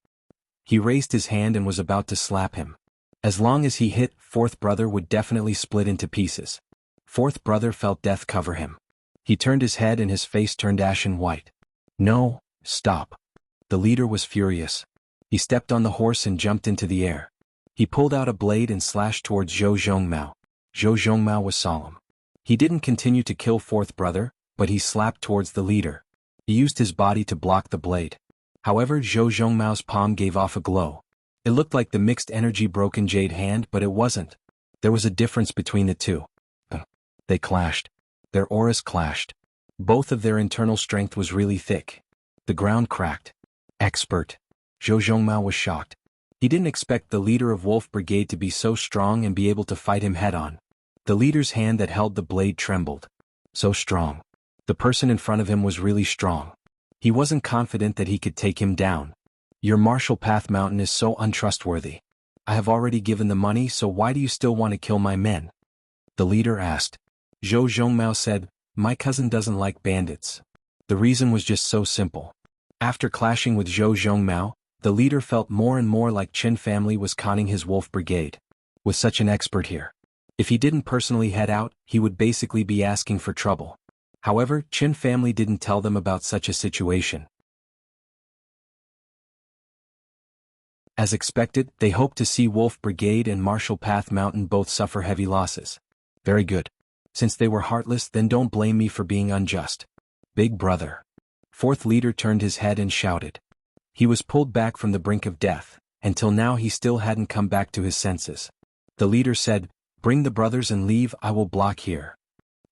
He raised his hand and was about to slap him. As long as he hit, fourth brother would definitely split into pieces. Fourth brother felt death cover him. He turned his head and his face turned ashen white. No, stop. The leader was furious. He stepped on the horse and jumped into the air. He pulled out a blade and slashed towards Zhou Zhongmao. Zhou Zhongmao was solemn. He didn't continue to kill fourth brother, but he slapped towards the leader. He used his body to block the blade. However, Zhou Zhongmao's palm gave off a glow. It looked like the mixed energy broken jade hand, but it wasn't. There was a difference between the two. They clashed. Their auras clashed. Both of their internal strength was really thick. The ground cracked. Expert. Zhou Zhongmao was shocked. He didn't expect the leader of Wolf Brigade to be so strong and be able to fight him head-on. The leader's hand that held the blade trembled. So strong. The person in front of him was really strong. He wasn't confident that he could take him down. Your martial path mountain is so untrustworthy. I have already given the money, so why do you still want to kill my men? The leader asked. Zhou Zhongmao said, my cousin doesn't like bandits. The reason was just so simple. After clashing with Zhou Zhongmao, the leader felt more and more like Qin family was conning his Wolf Brigade. With such an expert here, if he didn't personally head out, he would basically be asking for trouble. However, Qin family didn't tell them about such a situation. As expected, they hoped to see Wolf Brigade and Martial Path Mountain both suffer heavy losses. Very good. Since they were heartless, then don't blame me for being unjust. Big brother. Fourth leader turned his head and shouted. He was pulled back from the brink of death. Until now he still hadn't come back to his senses. The leader said, bring the brothers and leave, I will block here.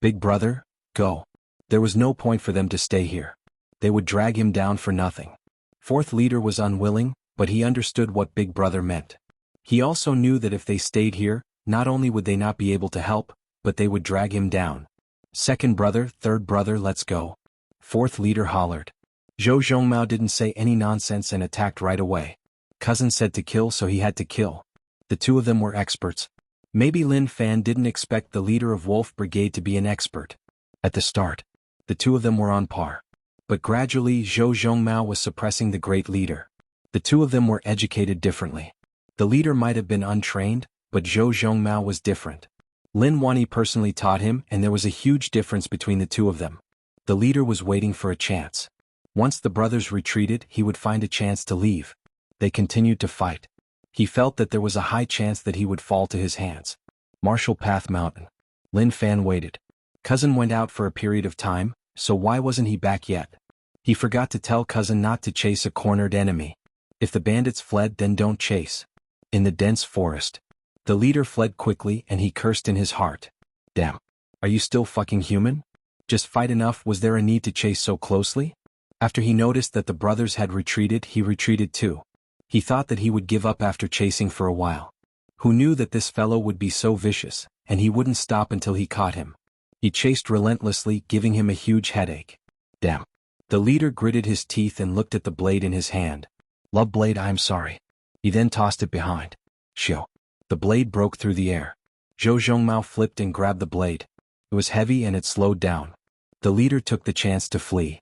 Big brother, go. There was no point for them to stay here. They would drag him down for nothing. Fourth leader was unwilling, but he understood what Big Brother meant. He also knew that if they stayed here, not only would they not be able to help, but they would drag him down. Second brother, third brother, let's go. Fourth leader hollered. Zhou Zhongmao didn't say any nonsense and attacked right away. Cousin said to kill, so he had to kill. The two of them were experts. Maybe Lin Fan didn't expect the leader of Wolf Brigade to be an expert. At the start, the two of them were on par. But gradually Zhou Zhongmao was suppressing the great leader. The two of them were educated differently. The leader might have been untrained, but Zhou Zhongmao was different. Lin Wani personally taught him, and there was a huge difference between the two of them. The leader was waiting for a chance. Once the brothers retreated, he would find a chance to leave. They continued to fight. He felt that there was a high chance that he would fall to his hands. Martial Path Mountain. Lin Fan waited. Cousin went out for a period of time, so why wasn't he back yet? He forgot to tell Cousin not to chase a cornered enemy. If the bandits fled, then don't chase. In the dense forest, the leader fled quickly and he cursed in his heart. Damn. Are you still fucking human? Just fight enough, was there a need to chase so closely? After he noticed that the brothers had retreated, he retreated too. He thought that he would give up after chasing for a while. Who knew that this fellow would be so vicious, and he wouldn't stop until he caught him. He chased relentlessly, giving him a huge headache. Damn. The leader gritted his teeth and looked at the blade in his hand. Love blade, I'm sorry. He then tossed it behind. Shoo. The blade broke through the air. Zhou Zhongmao flipped and grabbed the blade. It was heavy and it slowed down. The leader took the chance to flee.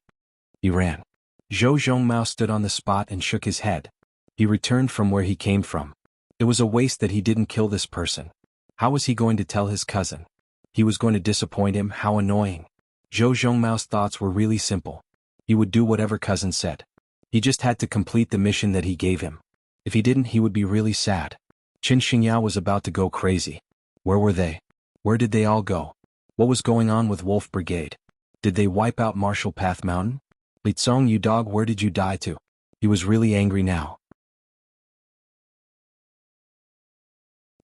He ran. Zhou Zhongmao stood on the spot and shook his head. He returned from where he came from. It was a waste that he didn't kill this person. How was he going to tell his cousin? He was going to disappoint him, how annoying. Zhou Zhongmao's thoughts were really simple. He would do whatever cousin said. He just had to complete the mission that he gave him. If he didn't, he would be really sad. Qin Xingyao was about to go crazy. Where were they? Where did they all go? What was going on with Wolf Brigade? Did they wipe out Martial Path Mountain? Li Tsong, you dog, where did you die to? He was really angry now.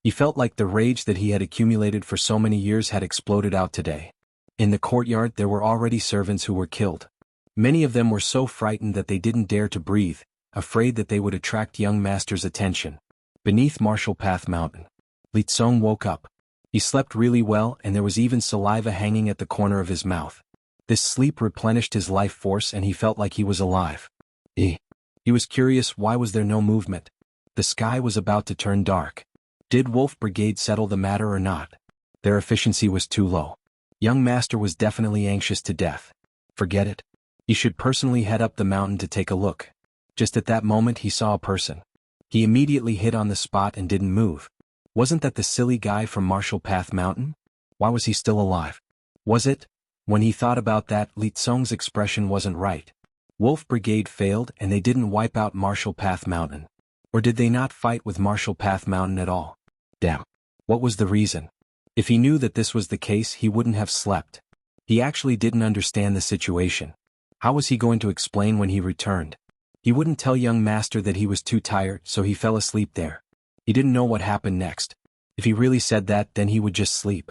He felt like the rage that he had accumulated for so many years had exploded out today. In the courtyard there were already servants who were killed. Many of them were so frightened that they didn't dare to breathe, afraid that they would attract young master's attention. Beneath Martial Path Mountain. Li Tsong woke up. He slept really well and there was even saliva hanging at the corner of his mouth. This sleep replenished his life force and he felt like he was alive. He was curious, why was there no movement? The sky was about to turn dark. Did Wolf Brigade settle the matter or not? Their efficiency was too low. Young Master was definitely anxious to death. Forget it. He should personally head up the mountain to take a look. Just at that moment he saw a person. He immediately hit on the spot and didn't move. Wasn't that the silly guy from Martial Path Mountain? Why was he still alive? Was it? When he thought about that, Li Tsong's expression wasn't right. Wolf Brigade failed and they didn't wipe out Martial Path Mountain. Or did they not fight with Martial Path Mountain at all? Damn. What was the reason? If he knew that this was the case, he wouldn't have slept. He actually didn't understand the situation. How was he going to explain when he returned? He wouldn't tell young Master that he was too tired, so he fell asleep there. He didn't know what happened next. If he really said that, then he would just sleep.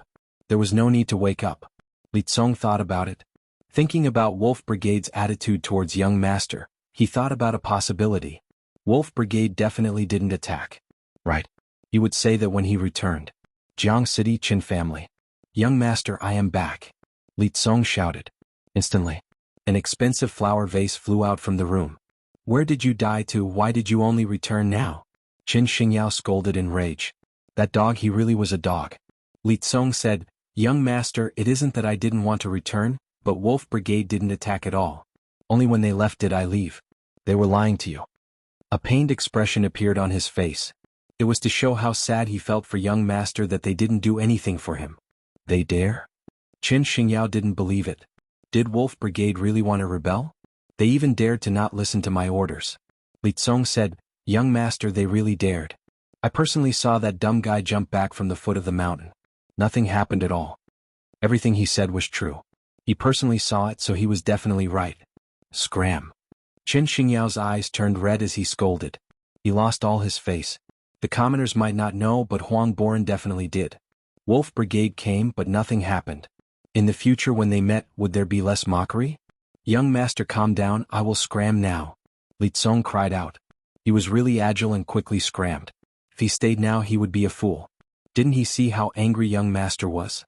There was no need to wake up. Li Tsong thought about it. Thinking about Wolf Brigade's attitude towards young Master, he thought about a possibility. Wolf Brigade definitely didn't attack. Right. He would say that when he returned. Jianghu City Qin family. Young Master, I am back. Li Tsong shouted. Instantly. An expensive flower vase flew out from the room. Where did you die to? Why did you only return now? Qin Xingyao scolded in rage. That dog, he really was a dog. Li Tsong said, Young Master, it isn't that I didn't want to return, but Wolf Brigade didn't attack at all. Only when they left did I leave. They were lying to you. A pained expression appeared on his face. It was to show how sad he felt for young Master that they didn't do anything for him. They dare? Qin Xingyao didn't believe it. Did Wolf Brigade really want to rebel? They even dared to not listen to my orders. Li Tsong said, Young Master, they really dared. I personally saw that dumb guy jump back from the foot of the mountain. Nothing happened at all. Everything he said was true. He personally saw it, so he was definitely right. Scram. Qin Xingyao's eyes turned red as he scolded. He lost all his face. The commoners might not know, but Huang Boren definitely did. Wolf Brigade came, but nothing happened. In the future when they met, would there be less mockery? Young Master, calm down, I will scram now. Li Tsong cried out. He was really agile and quickly scrammed. If he stayed now, he would be a fool. Didn't he see how angry young Master was?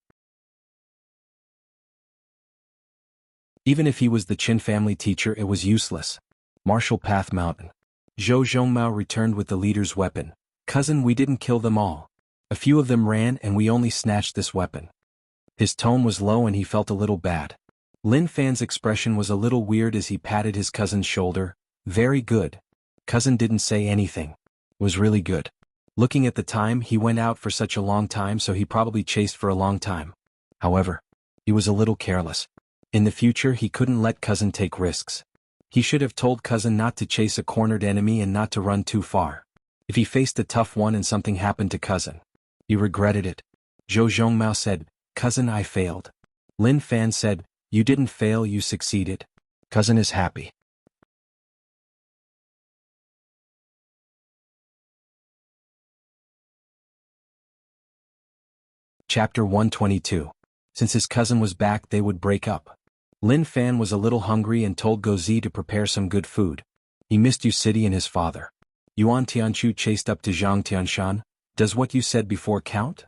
Even if he was the Qin family teacher, it was useless. Martial Path Mountain. Zhou Zhongmao returned with the leader's weapon. Cousin, we didn't kill them all. A few of them ran and we only snatched this weapon. His tone was low and he felt a little bad. Lin Fan's expression was a little weird as he patted his cousin's shoulder. Very good. Cousin didn't say anything. It was really good. Looking at the time, he went out for such a long time, so he probably chased for a long time. However, he was a little careless. In the future, he couldn't let cousin take risks. He should have told cousin not to chase a cornered enemy and not to run too far. If he faced a tough one and something happened to cousin, he regretted it. Zhou Zhongmao said, Cousin, I failed. Lin Fan said, You didn't fail, you succeeded. Cousin is happy. Chapter 122. Since his cousin was back, they would break up. Lin Fan was a little hungry and told Gozi to prepare some good food. He missed Yu City and his father. Yuan Tianchu chased up to Zhang Tianshan. Does what you said before count?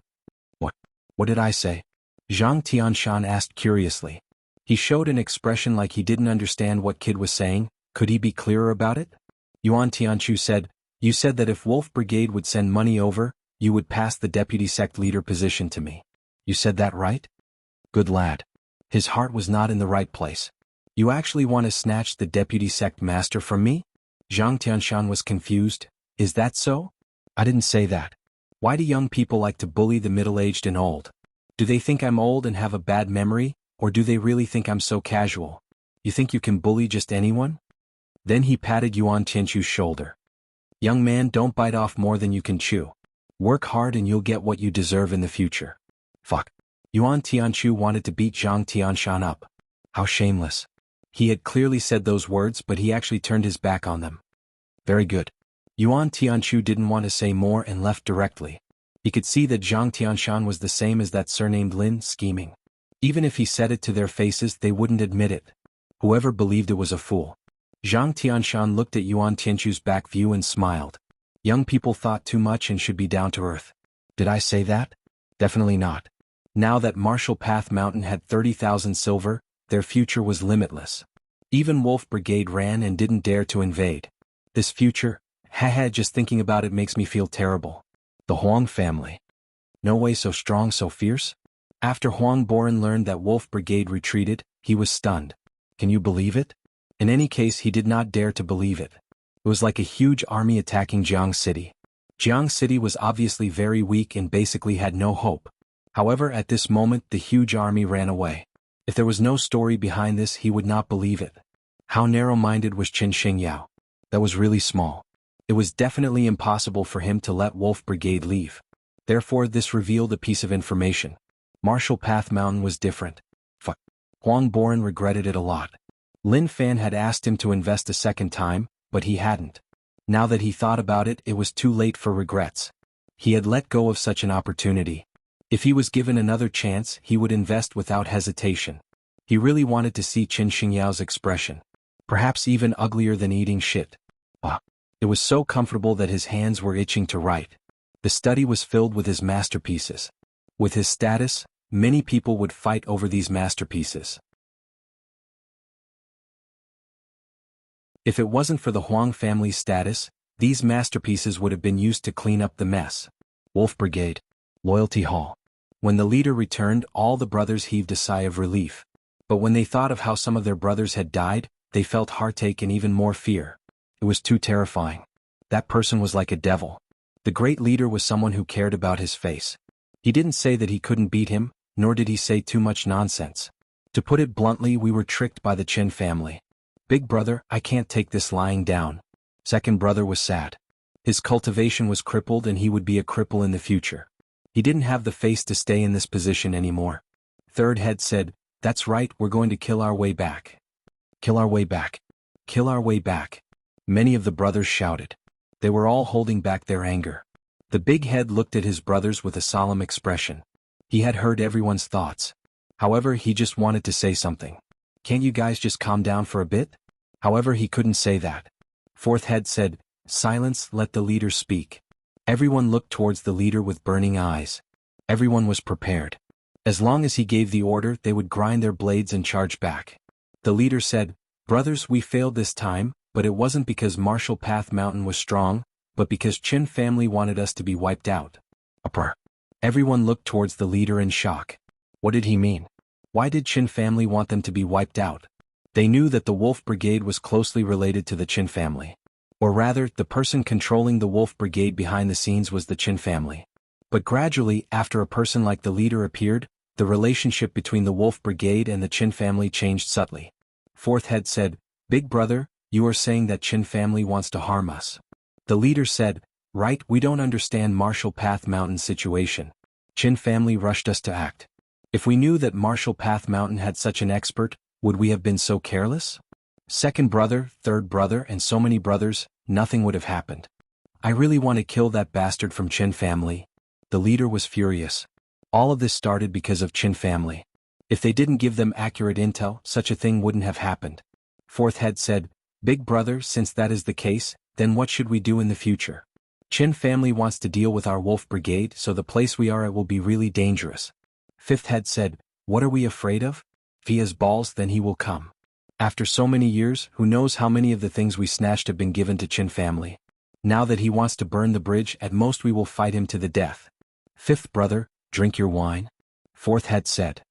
What did I say? Zhang Tianshan asked curiously. He showed an expression like he didn't understand what kid was saying. Could he be clearer about it? Yuan Tianchu said, You said that if Wolf Brigade would send money over, you would pass the deputy sect leader position to me. You said that right? Good lad. His heart was not in the right place. You actually want to snatch the deputy sect master from me? Zhang Tianshan was confused. Is that so? I didn't say that. Why do young people like to bully the middle-aged and old? Do they think I'm old and have a bad memory, or do they really think I'm so casual? You think you can bully just anyone? Then he patted Yuan Tianchu's shoulder. Young man, don't bite off more than you can chew. Work hard and you'll get what you deserve in the future. Fuck. Yuan Tianchu wanted to beat Zhang Tianshan up. How shameless. He had clearly said those words, but he actually turned his back on them. Very good. Yuan Tianchu didn't want to say more and left directly. He could see that Zhang Tianshan was the same as that surnamed Lin, scheming. Even if he said it to their faces, they wouldn't admit it. Whoever believed it was a fool. Zhang Tianshan looked at Yuan Tianchu's back view and smiled. Young people thought too much and should be down to earth. Did I say that? Definitely not. Now that Marshall Path Mountain had 30,000 silver, their future was limitless. Even Wolf Brigade ran and didn't dare to invade. This future, haha, just thinking about it makes me feel terrible. The Huang family. No way, so strong, so fierce? After Huang Boren learned that Wolf Brigade retreated, he was stunned. Can you believe it? In any case, he did not dare to believe it. It was like a huge army attacking Jianghu City. Jianghu City was obviously very weak and basically had no hope. However, at this moment the huge army ran away. If there was no story behind this, he would not believe it. How narrow-minded was Qin Xingyao? That was really small. It was definitely impossible for him to let Wolf Brigade leave. Therefore, this revealed a piece of information. Marshall Path Mountain was different. Huang Boren regretted it a lot. Lin Fan had asked him to invest a second time, but he hadn't. Now that he thought about it, it was too late for regrets. He had let go of such an opportunity. If he was given another chance, he would invest without hesitation. He really wanted to see Qin Xingyao's expression. Perhaps even uglier than eating shit. It was so comfortable that his hands were itching to write. The study was filled with his masterpieces. With his status, many people would fight over these masterpieces. If it wasn't for the Huang family's status, these masterpieces would have been used to clean up the mess. Wolf Brigade. Loyalty Hall. When the leader returned, all the brothers heaved a sigh of relief. But when they thought of how some of their brothers had died, they felt heartache and even more fear. It was too terrifying. That person was like a devil. The great leader was someone who cared about his face. He didn't say that he couldn't beat him, nor did he say too much nonsense. To put it bluntly, we were tricked by the Qin family. Big brother, I can't take this lying down. Second brother was sad. His cultivation was crippled and he would be a cripple in the future. He didn't have the face to stay in this position anymore. Third head said, that's right, we're going to kill our way back. Kill our way back. Kill our way back. Many of the brothers shouted. They were all holding back their anger. The big head looked at his brothers with a solemn expression. He had heard everyone's thoughts. However, he just wanted to say something. Can't you guys just calm down for a bit? However, he couldn't say that. Fourth head said, silence, let the leader speak. Everyone looked towards the leader with burning eyes. Everyone was prepared. As long as he gave the order, they would grind their blades and charge back. The leader said, brothers, we failed this time, but it wasn't because Marshall Path Mountain was strong, but because Qin family wanted us to be wiped out. Everyone looked towards the leader in shock. What did he mean? Why did Qin family want them to be wiped out? They knew that the Wolf Brigade was closely related to the Qin family. Or rather, the person controlling the Wolf Brigade behind the scenes was the Qin family. But gradually, after a person like the leader appeared, the relationship between the Wolf Brigade and the Qin family changed subtly. Fourth head said, big brother, you are saying that Qin family wants to harm us. The leader said, right, we don't understand Marshall Path Mountain's situation. Qin family rushed us to act. If we knew that Marshall Path Mountain had such an expert, would we have been so careless? Second brother, third brother, and so many brothers, nothing would have happened. I really want to kill that bastard from Qin family. The leader was furious. All of this started because of Qin family. If they didn't give them accurate intel, such a thing wouldn't have happened. Fourth head said, big brother, since that is the case, then what should we do in the future? Qin family wants to deal with our Wolf Brigade, so the place we are at will be really dangerous. Fifth head said, what are we afraid of? If he has balls, then he will come. After so many years, who knows how many of the things we snatched have been given to Qin family. Now that he wants to burn the bridge, at most we will fight him to the death. Fifth brother, drink your wine. Fourth head said.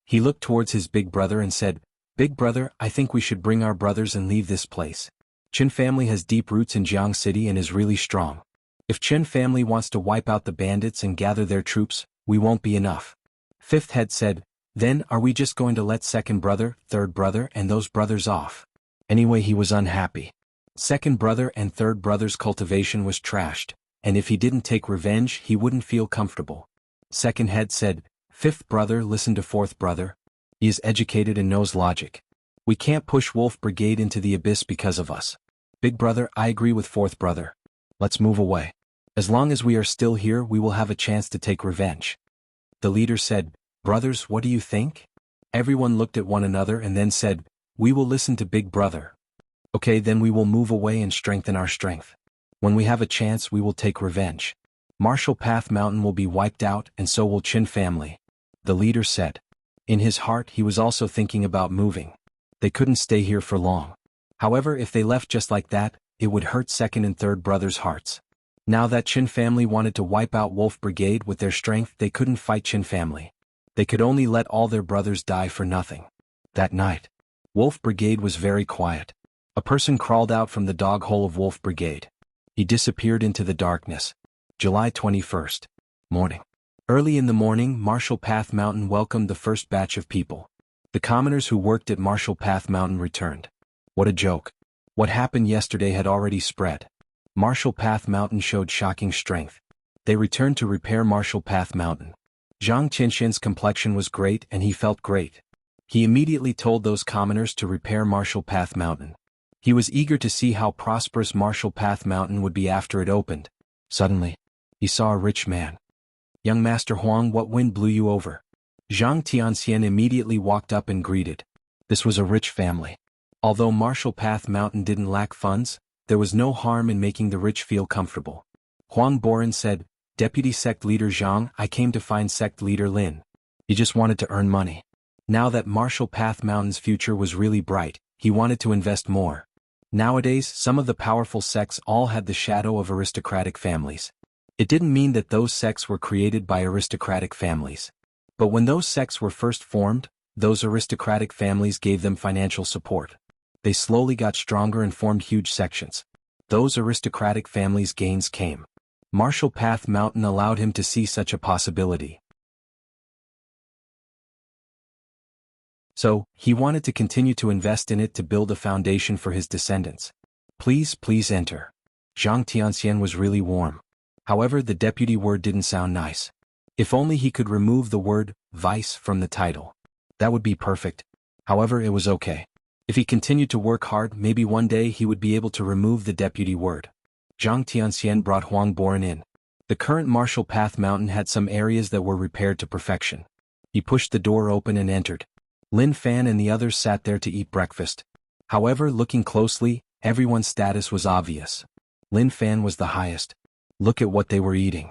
He looked towards his big brother and said, big brother, I think we should bring our brothers and leave this place. Qin family has deep roots in Jianghu City and is really strong. If Qin family wants to wipe out the bandits and gather their troops, we won't be enough. Fifth head said, then are we just going to let second brother, third brother, and those brothers off? Anyway, he was unhappy. Second brother and third brother's cultivation was trashed, and if he didn't take revenge, he wouldn't feel comfortable. Second head said, fifth brother, listen to fourth brother. He is educated and knows logic. We can't push Wolf Brigade into the abyss because of us. Big brother, I agree with fourth brother. Let's move away. As long as we are still here, we will have a chance to take revenge. The leader said, brothers, what do you think? Everyone looked at one another and then said, we will listen to big brother. Okay, then we will move away and strengthen our strength. When we have a chance we will take revenge. Martial Path Mountain will be wiped out and so will Qin family. The leader said. In his heart he was also thinking about moving. They couldn't stay here for long. However, if they left just like that, it would hurt second and third brothers' hearts. Now that Qin family wanted to wipe out Wolf Brigade with their strength, they couldn't fight Qin family. They could only let all their brothers die for nothing. That night, Wolf Brigade was very quiet. A person crawled out from the dog hole of Wolf Brigade. He disappeared into the darkness. July 21st. Morning. Early in the morning, Martial Path Mountain welcomed the first batch of people. The commoners who worked at Martial Path Mountain returned. What a joke. What happened yesterday had already spread. Martial Path Mountain showed shocking strength. They returned to repair Martial Path Mountain. Zhang Qinshin's complexion was great and he felt great. He immediately told those commoners to repair Martial Path Mountain. He was eager to see how prosperous Martial Path Mountain would be after it opened. Suddenly, he saw a rich man. Young Master Huang, what wind blew you over? Zhang Tianxian immediately walked up and greeted. This was a rich family. Although Martial Path Mountain didn't lack funds, there was no harm in making the rich feel comfortable. Huang Boren said, Deputy Sect Leader Zhang, I came to find Sect Leader Lin. He just wanted to earn money. Now that Martial Path Mountain's future was really bright, he wanted to invest more. Nowadays, some of the powerful sects all had the shadow of aristocratic families. It didn't mean that those sects were created by aristocratic families. But when those sects were first formed, those aristocratic families gave them financial support. They slowly got stronger and formed huge sections. Those aristocratic families' gains came. Martial Path Mountain allowed him to see such a possibility. So, he wanted to continue to invest in it to build a foundation for his descendants. Please enter. Zhang Tianxian was really warm. However, the deputy word didn't sound nice. If only he could remove the word vice from the title. That would be perfect. However, it was okay. If he continued to work hard, maybe one day he would be able to remove the deputy word. Zhang Tianxian brought Huang Boren in. The current Martial Path Mountain had some areas that were repaired to perfection. He pushed the door open and entered. Lin Fan and the others sat there to eat breakfast. However, looking closely, everyone's status was obvious. Lin Fan was the highest. Look at what they were eating.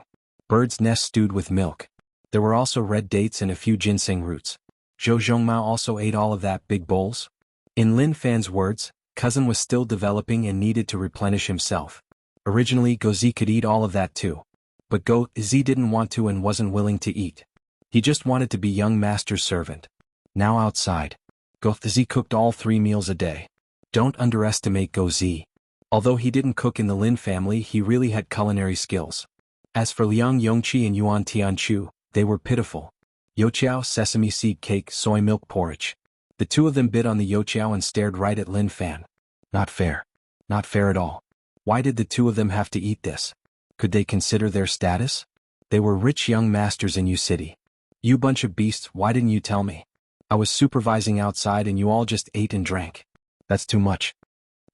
Bird's nest stewed with milk. There were also red dates and a few ginseng roots. Zhou Zhongmao also ate all of that, big bowls. In Lin Fan's words, cousin was still developing and needed to replenish himself. Originally, Gozi could eat all of that too. But Gozi didn't want to and wasn't willing to eat. He just wanted to be young master's servant. Now outside, Gozi cooked all 3 meals a day. Don't underestimate Gozi. Although he didn't cook in the Lin family, he really had culinary skills. As for Liang Yongqi and Yuan Tianchu, they were pitiful. Youqiao sesame seed cake, soy milk porridge. The two of them bit on the youqiao and stared right at Lin Fan. Not fair. Not fair at all. Why did the two of them have to eat this? Could they consider their status? They were rich young masters in Yu City. You bunch of beasts, why didn't you tell me? I was supervising outside and you all just ate and drank. That's too much.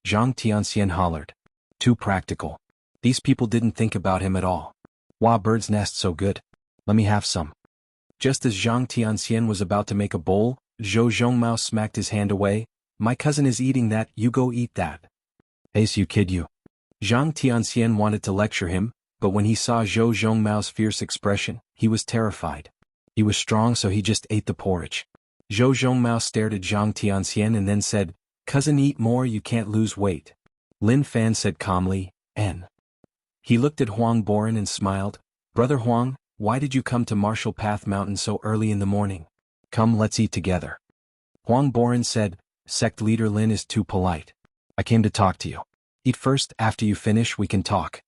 Zhang Tianxian hollered. Too practical. These people didn't think about him at all. Wow, bird's nest so good. Let me have some. Just as Zhang Tianxian was about to make a bowl, Zhou Zhongmao smacked his hand away. My cousin is eating that, you go eat that. Ace, you kid you. Zhang Tianxian wanted to lecture him, but when he saw Zhou Zhongmao's fierce expression, he was terrified. He was strong, so he just ate the porridge. Zhou Zhongmao stared at Zhang Tianxian and then said, Cousin, eat more, you can't lose weight. Lin Fan said calmly, N. He looked at Huang Boren and smiled. Brother Huang, why did you come to Martial Path Mountain so early in the morning? Come, let's eat together. Huang Boren said, Sect Leader Lin is too polite. I came to talk to you. Eat first, after you finish we can talk.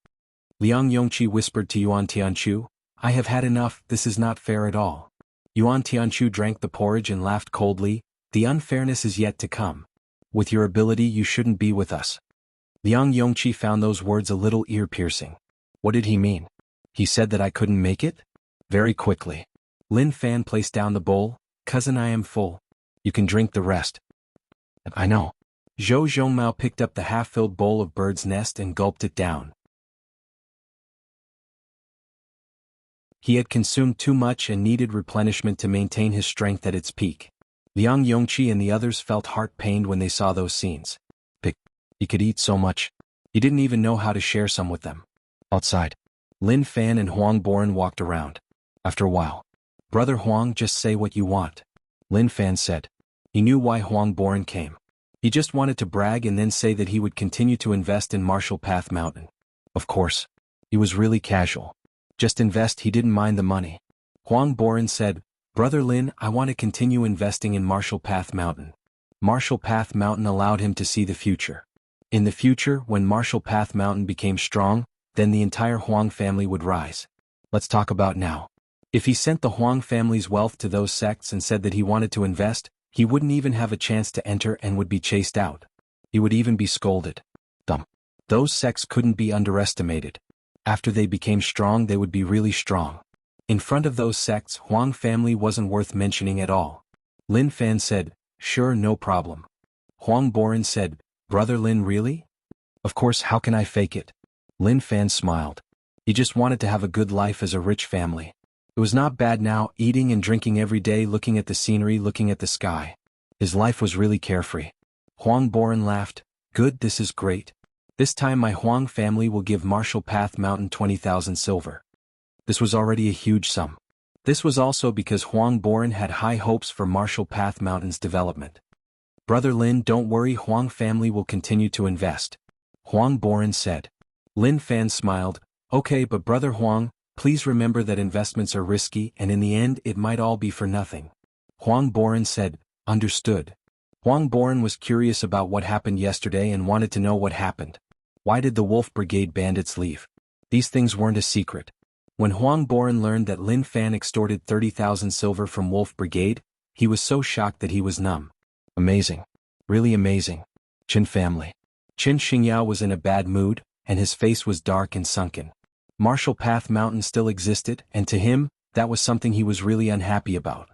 Liang Yongqi whispered to Yuan Tianchu, I have had enough, this is not fair at all. Yuan Tianchu drank the porridge and laughed coldly, the unfairness is yet to come. With your ability you shouldn't be with us. Liang Yongqi found those words a little ear-piercing. What did he mean? He said that I couldn't make it? Very quickly. Lin Fan placed down the bowl. Cousin, I am full. You can drink the rest. I know. Zhou Zhongmao picked up the half-filled bowl of bird's nest and gulped it down. He had consumed too much and needed replenishment to maintain his strength at its peak. Liang Yongqi and the others felt heart-pained when they saw those scenes. He could eat so much. He didn't even know how to share some with them. Outside, Lin Fan and Huang Boren walked around. After a while, "Brother Huang, just say what you want," Lin Fan said. He knew why Huang Boren came. He just wanted to brag and then say that he would continue to invest in Martial Path Mountain. Of course, he was really casual. Just invest, he didn't mind the money. Huang Boren said, "Brother Lin, I want to continue investing in Martial Path Mountain." Martial Path Mountain allowed him to see the future. In the future, when Martial Path Mountain became strong, then the entire Huang family would rise. Let's talk about now. If he sent the Huang family's wealth to those sects and said that he wanted to invest, he wouldn't even have a chance to enter and would be chased out. He would even be scolded. Dumb. Those sects couldn't be underestimated. After they became strong, they would be really strong. In front of those sects, Huang family wasn't worth mentioning at all. Lin Fan said, "Sure, no problem." Huang Boren said, "Brother Lin, really?" "Of course, how can I fake it?" Lin Fan smiled. He just wanted to have a good life as a rich family. It was not bad now, eating and drinking every day, looking at the scenery, looking at the sky. His life was really carefree. Huang Boren laughed. "Good, this is great. This time my Huang family will give Martial Path Mountain 20,000 silver." This was already a huge sum. This was also because Huang Boren had high hopes for Martial Path Mountain's development. "Brother Lin, don't worry, Huang family will continue to invest," Huang Boren said. Lin Fan smiled. "Okay, but Brother Huang, please remember that investments are risky and in the end it might all be for nothing." Huang Boren said, "Understood." Huang Boren was curious about what happened yesterday and wanted to know what happened. Why did the Wolf Brigade bandits leave? These things weren't a secret. When Huang Boren learned that Lin Fan extorted 30,000 silver from Wolf Brigade, he was so shocked that he was numb. Amazing. Really amazing. Qin family. Qin Xingyao was in a bad mood, and his face was dark and sunken. Martial Path Mountain still existed, and to him, that was something he was really unhappy about.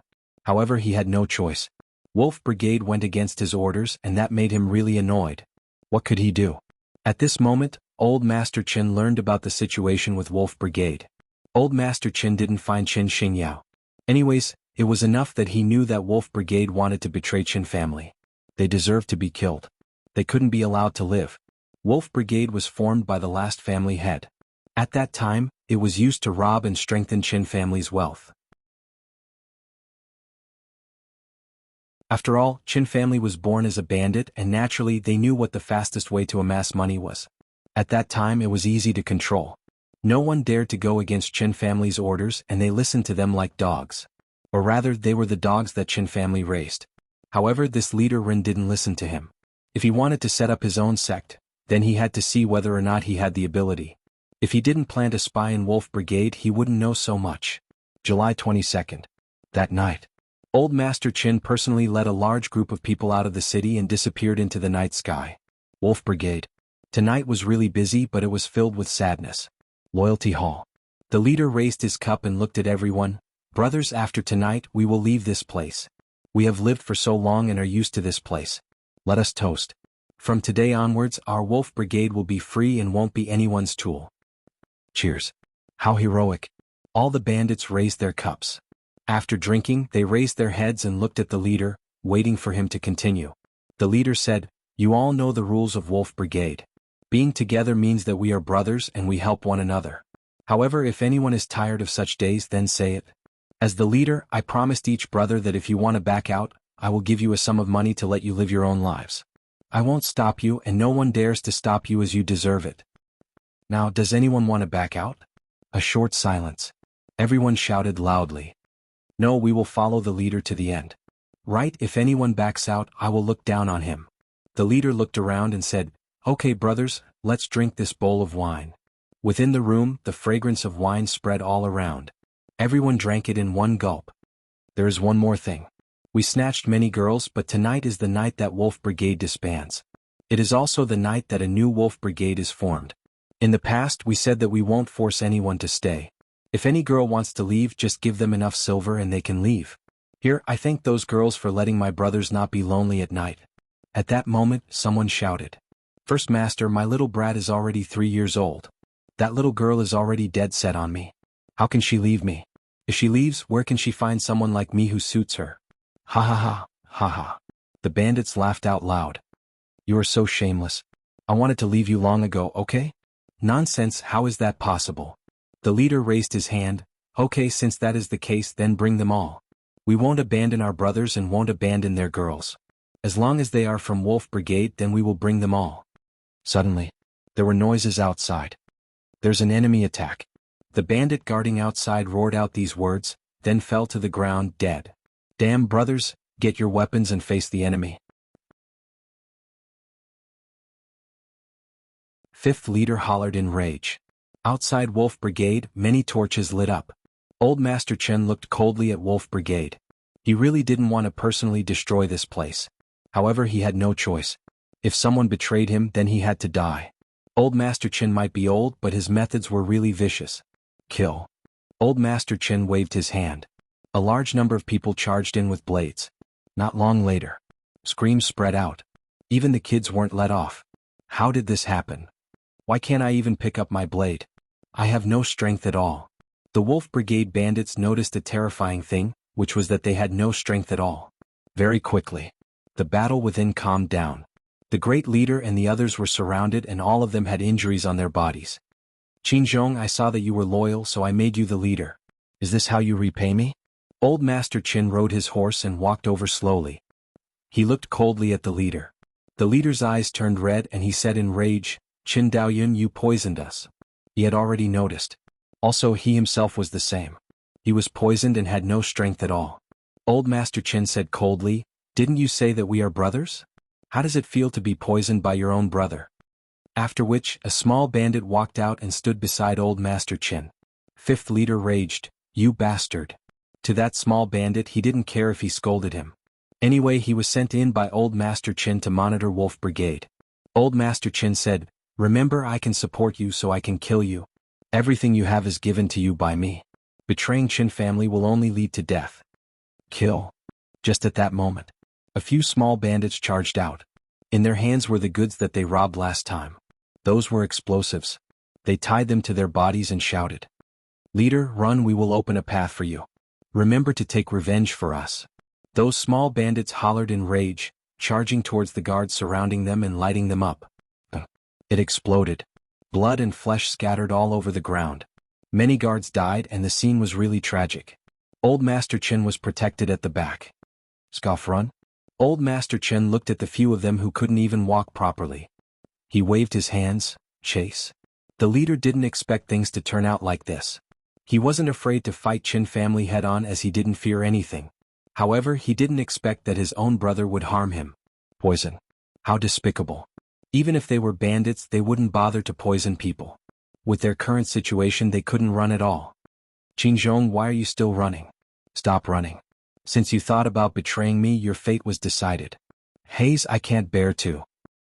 However, he had no choice. Wolf Brigade went against his orders and that made him really annoyed. What could he do? At this moment, Old Master Qin learned about the situation with Wolf Brigade. Old Master Qin didn't find Qin Xingyao. Anyways, it was enough that he knew that Wolf Brigade wanted to betray Qin family. They deserved to be killed. They couldn't be allowed to live. Wolf Brigade was formed by the last family head. At that time, it was used to rob and strengthen Qin family's wealth. After all, Qin family was born as a bandit and naturally they knew what the fastest way to amass money was. At that time it was easy to control. No one dared to go against Qin family's orders and they listened to them like dogs. Or rather, they were the dogs that Qin family raised. However, this leader Ren didn't listen to him. If he wanted to set up his own sect, then he had to see whether or not he had the ability. If he didn't plant a spy in Wolf Brigade, he wouldn't know so much. July 22nd. That night, Old Master Qin personally led a large group of people out of the city and disappeared into the night sky. Wolf Brigade. Tonight was really busy, but it was filled with sadness. Loyalty Hall. The leader raised his cup and looked at everyone. "Brothers, after tonight, we will leave this place. We have lived for so long and are used to this place. Let us toast. From today onwards, our Wolf Brigade will be free and won't be anyone's tool." Cheers. How heroic. All the bandits raised their cups. After drinking, they raised their heads and looked at the leader, waiting for him to continue. The leader said, "You all know the rules of Wolf Brigade. Being together means that we are brothers and we help one another. However, if anyone is tired of such days, then say it. As the leader, I promised each brother that if you want to back out, I will give you a sum of money to let you live your own lives. I won't stop you and no one dares to stop you as you deserve it. Now, does anyone want to back out?" A short silence. Everyone shouted loudly. "No, we will follow the leader to the end. Right, if anyone backs out, I will look down on him." The leader looked around and said, "Okay brothers, let's drink this bowl of wine." Within the room, the fragrance of wine spread all around. Everyone drank it in one gulp. "There is one more thing. We snatched many girls, but tonight is the night that Wolf Brigade disbands. It is also the night that a new Wolf Brigade is formed. In the past we said that we won't force anyone to stay. If any girl wants to leave, just give them enough silver and they can leave. Here, I thank those girls for letting my brothers not be lonely at night." At that moment, someone shouted, "First Master, my little brat is already 3 years old. That little girl is already dead set on me. How can she leave me? If she leaves, where can she find someone like me who suits her?" Ha ha ha, ha ha. The bandits laughed out loud. "You are so shameless. I wanted to leave you long ago, okay? Nonsense, how is that possible? The leader raised his hand. Okay, since that is the case, then bring them all. We won't abandon our brothers and won't abandon their girls. As long as they are from Wolf Brigade, then we will bring them all. Suddenly, there were noises outside. There's an enemy attack. The bandit guarding outside roared out these words, then fell to the ground dead. Damn, brothers, get your weapons and face the enemy. Fifth leader hollered in rage. Outside Wolf Brigade, many torches lit up. Old Master Chen looked coldly at Wolf Brigade. He really didn't want to personally destroy this place. However, he had no choice. If someone betrayed him, then he had to die. Old Master Chen might be old, but his methods were really vicious. Kill. Old Master Chen waved his hand. A large number of people charged in with blades. Not long later, screams spread out. Even the kids weren't let off. How did this happen? Why can't I even pick up my blade? I have no strength at all. The Wolf Brigade bandits noticed a terrifying thing, which was that they had no strength at all. Very quickly, the battle within calmed down. The great leader and the others were surrounded and all of them had injuries on their bodies. Qinzhong, I saw that you were loyal, so I made you the leader. Is this how you repay me? Old Master Qin rode his horse and walked over slowly. He looked coldly at the leader. The leader's eyes turned red and he said in rage, Qin Daoyun, you poisoned us. He had already noticed. Also, he himself was the same. He was poisoned and had no strength at all. Old Master Qin said coldly, didn't you say that we are brothers? How does it feel to be poisoned by your own brother? After which, a small bandit walked out and stood beside Old Master Qin. Fifth leader raged, you bastard. To that small bandit, he didn't care if he scolded him. Anyway, he was sent in by Old Master Qin to monitor Wolf Brigade. Old Master Qin said, remember, I can support you, so I can kill you. Everything you have is given to you by me. Betraying Qin family will only lead to death. Kill. Just at that moment, a few small bandits charged out. In their hands were the goods that they robbed last time. Those were explosives. They tied them to their bodies and shouted, Leader, run, we will open a path for you. Remember to take revenge for us. Those small bandits hollered in rage, charging towards the guards surrounding them and lighting them up. It exploded. Blood and flesh scattered all over the ground. Many guards died and the scene was really tragic. Old Master Qin was protected at the back. Scoff, run? Old Master Qin looked at the few of them who couldn't even walk properly. He waved his hands, chase. The leader didn't expect things to turn out like this. He wasn't afraid to fight Qin family head-on as he didn't fear anything. However, he didn't expect that his own brother would harm him. Poison. How despicable. Even if they were bandits, they wouldn't bother to poison people. With their current situation, they couldn't run at all. Qinzhong, why are you still running? Stop running. Since you thought about betraying me, your fate was decided. Hayes, I can't bear to.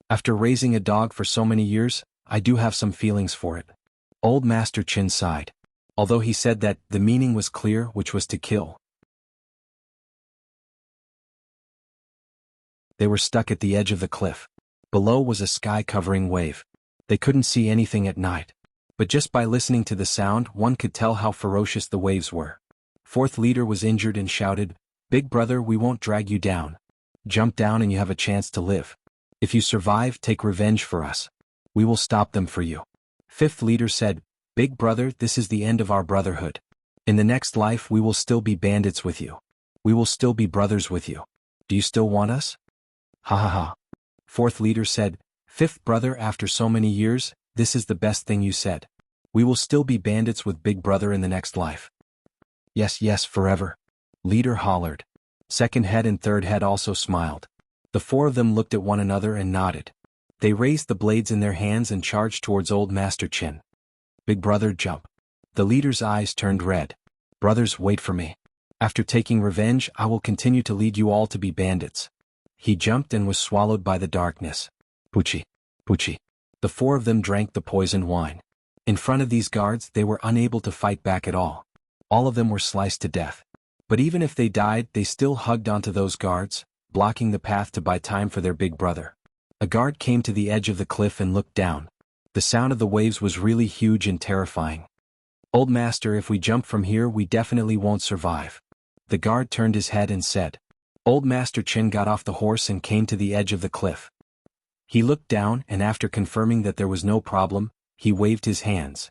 After raising a dog for so many years, I do have some feelings for it. Old Master Qin sighed. Although he said that the meaning was clear, which was to kill. They were stuck at the edge of the cliff. Below was a sky-covering wave. They couldn't see anything at night. But just by listening to the sound, one could tell how ferocious the waves were. Fourth leader was injured and shouted, Big brother, we won't drag you down. Jump down and you have a chance to live. If you survive, take revenge for us. We will stop them for you. Fifth leader said, Big brother, this is the end of our brotherhood. In the next life we will still be bandits with you. We will still be brothers with you. Do you still want us? Ha ha ha. Fourth leader said, Fifth brother, after so many years, this is the best thing you said. We will still be bandits with Big brother in the next life. Yes, yes, forever. Leader hollered. Second head and third head also smiled. The four of them looked at one another and nodded. They raised the blades in their hands and charged towards Old Master Qin. Big brother, jump. The leader's eyes turned red. Brothers, wait for me. After taking revenge, I will continue to lead you all to be bandits. He jumped and was swallowed by the darkness. Puchi. Puchi. The four of them drank the poisoned wine. In front of these guards, they were unable to fight back at all. All of them were sliced to death. But even if they died, they still hugged onto those guards, blocking the path to buy time for their big brother. A guard came to the edge of the cliff and looked down. The sound of the waves was really huge and terrifying. Old master, if we jump from here, we definitely won't survive. The guard turned his head and said. Old Master Qin got off the horse and came to the edge of the cliff. He looked down and after confirming that there was no problem, he waved his hands.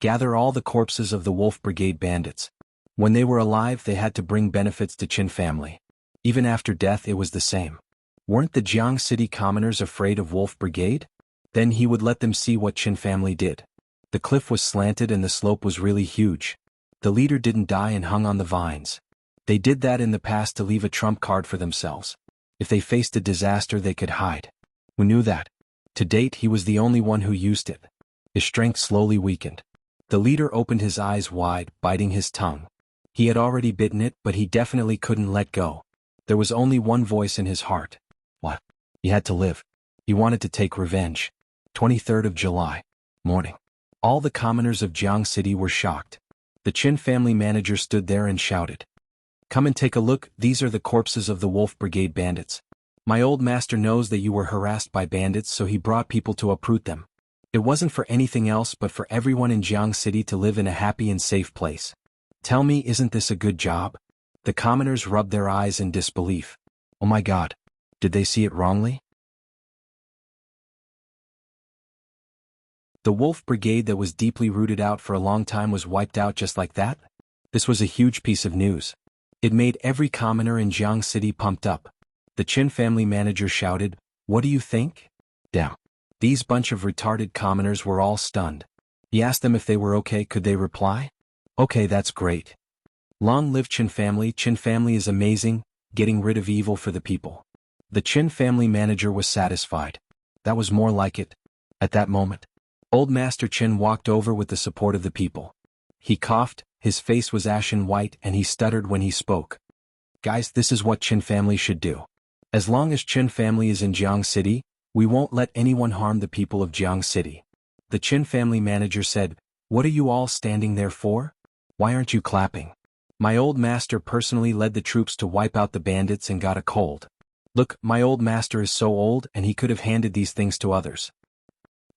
Gather all the corpses of the Wolf Brigade bandits. When they were alive they had to bring benefits to Qin family. Even after death it was the same. Weren't the Jianghu city commoners afraid of Wolf Brigade? Then he would let them see what Qin family did. The cliff was slanted and the slope was really huge. The leader didn't die and hung on the vines. They did that in the past to leave a trump card for themselves. If they faced a disaster they could hide. Who knew that? To date he was the only one who used it. His strength slowly weakened. The leader opened his eyes wide, biting his tongue. He had already bitten it but he definitely couldn't let go. There was only one voice in his heart. What? He had to live. He wanted to take revenge. 23rd of July. Morning. All the commoners of Jianghu City were shocked. The Qin family manager stood there and shouted. Come and take a look, these are the corpses of the Wolf Brigade bandits. My old master knows that you were harassed by bandits so he brought people to uproot them. It wasn't for anything else but for everyone in Jianghu City to live in a happy and safe place. Tell me, isn't this a good job? The commoners rubbed their eyes in disbelief. Oh my God. Did they see it wrongly? The Wolf Brigade that was deeply rooted out for a long time was wiped out just like that? This was a huge piece of news. It made every commoner in Jianghu City pumped up. The Qin family manager shouted, "What do you think?" Damn. These bunch of retarded commoners were all stunned. He asked them if they were okay. Could they reply? Okay, that's great. Long live Qin family. Qin family is amazing, getting rid of evil for the people. The Qin family manager was satisfied. That was more like it. At that moment, Old Master Qin walked over with the support of the people. He coughed, his face was ashen white and he stuttered when he spoke. Guys, this is what Qin family should do. As long as Qin family is in Jianghu City, we won't let anyone harm the people of Jianghu City. The Qin family manager said, "What are you all standing there for? Why aren't you clapping? My old master personally led the troops to wipe out the bandits and got a cold. Look, my old master is so old and he could have handed these things to others.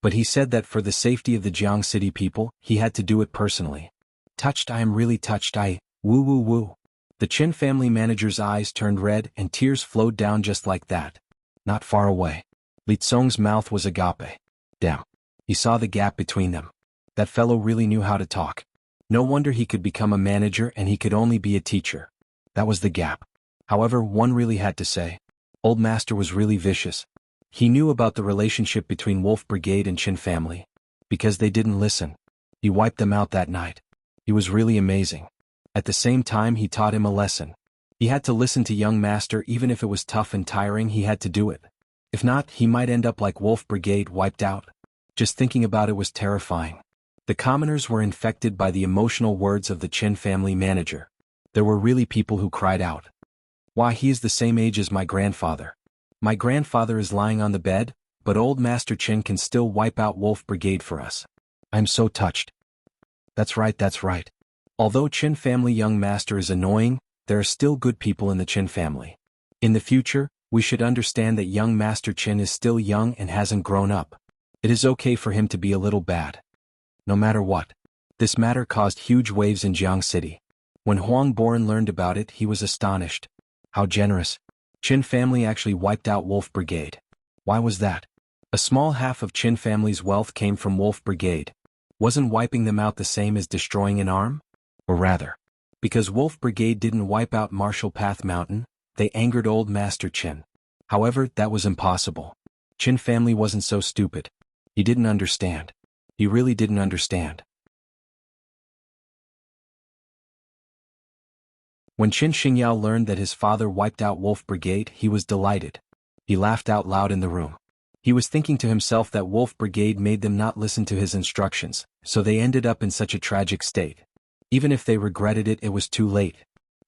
But he said that for the safety of the Jianghu City people, he had to do it personally. Touched, I am really touched, woo woo woo." The Qin family manager's eyes turned red and tears flowed down just like that. Not far away. Li Tsong's mouth was agape. Damn. He saw the gap between them. That fellow really knew how to talk. No wonder he could become a manager and he could only be a teacher. That was the gap. However, one really had to say. Old Master was really vicious. He knew about the relationship between Wolf Brigade and Qin family. Because they didn't listen. He wiped them out that night. He was really amazing. At the same time he taught him a lesson. He had to listen to young master even if it was tough and tiring he had to do it. If not, he might end up like Wolf Brigade wiped out. Just thinking about it was terrifying. The commoners were infected by the emotional words of the Qin family manager. There were really people who cried out. Why, he is the same age as my grandfather. My grandfather is lying on the bed, but old Master Qin can still wipe out Wolf Brigade for us. I'm so touched. That's right, that's right. Although Qin family young master is annoying, there are still good people in the Qin family. In the future, we should understand that young Master Qin is still young and hasn't grown up. It is okay for him to be a little bad. No matter what. This matter caused huge waves in Jianghu City. When Huang Boran learned about it he was astonished. How generous. Qin family actually wiped out Wolf Brigade. Why was that? A small half of Qin family's wealth came from Wolf Brigade. Wasn't wiping them out the same as destroying an arm? Or rather, because Wolf Brigade didn't wipe out Marshall Path Mountain, they angered old Master Qin. However, that was impossible. Qin family wasn't so stupid. He didn't understand. He really didn't understand. When Qin Xingyao learned that his father wiped out Wolf Brigade, he was delighted. He laughed out loud in the room. He was thinking to himself that Wolf Brigade made them not listen to his instructions, so they ended up in such a tragic state. Even if they regretted it, it was too late.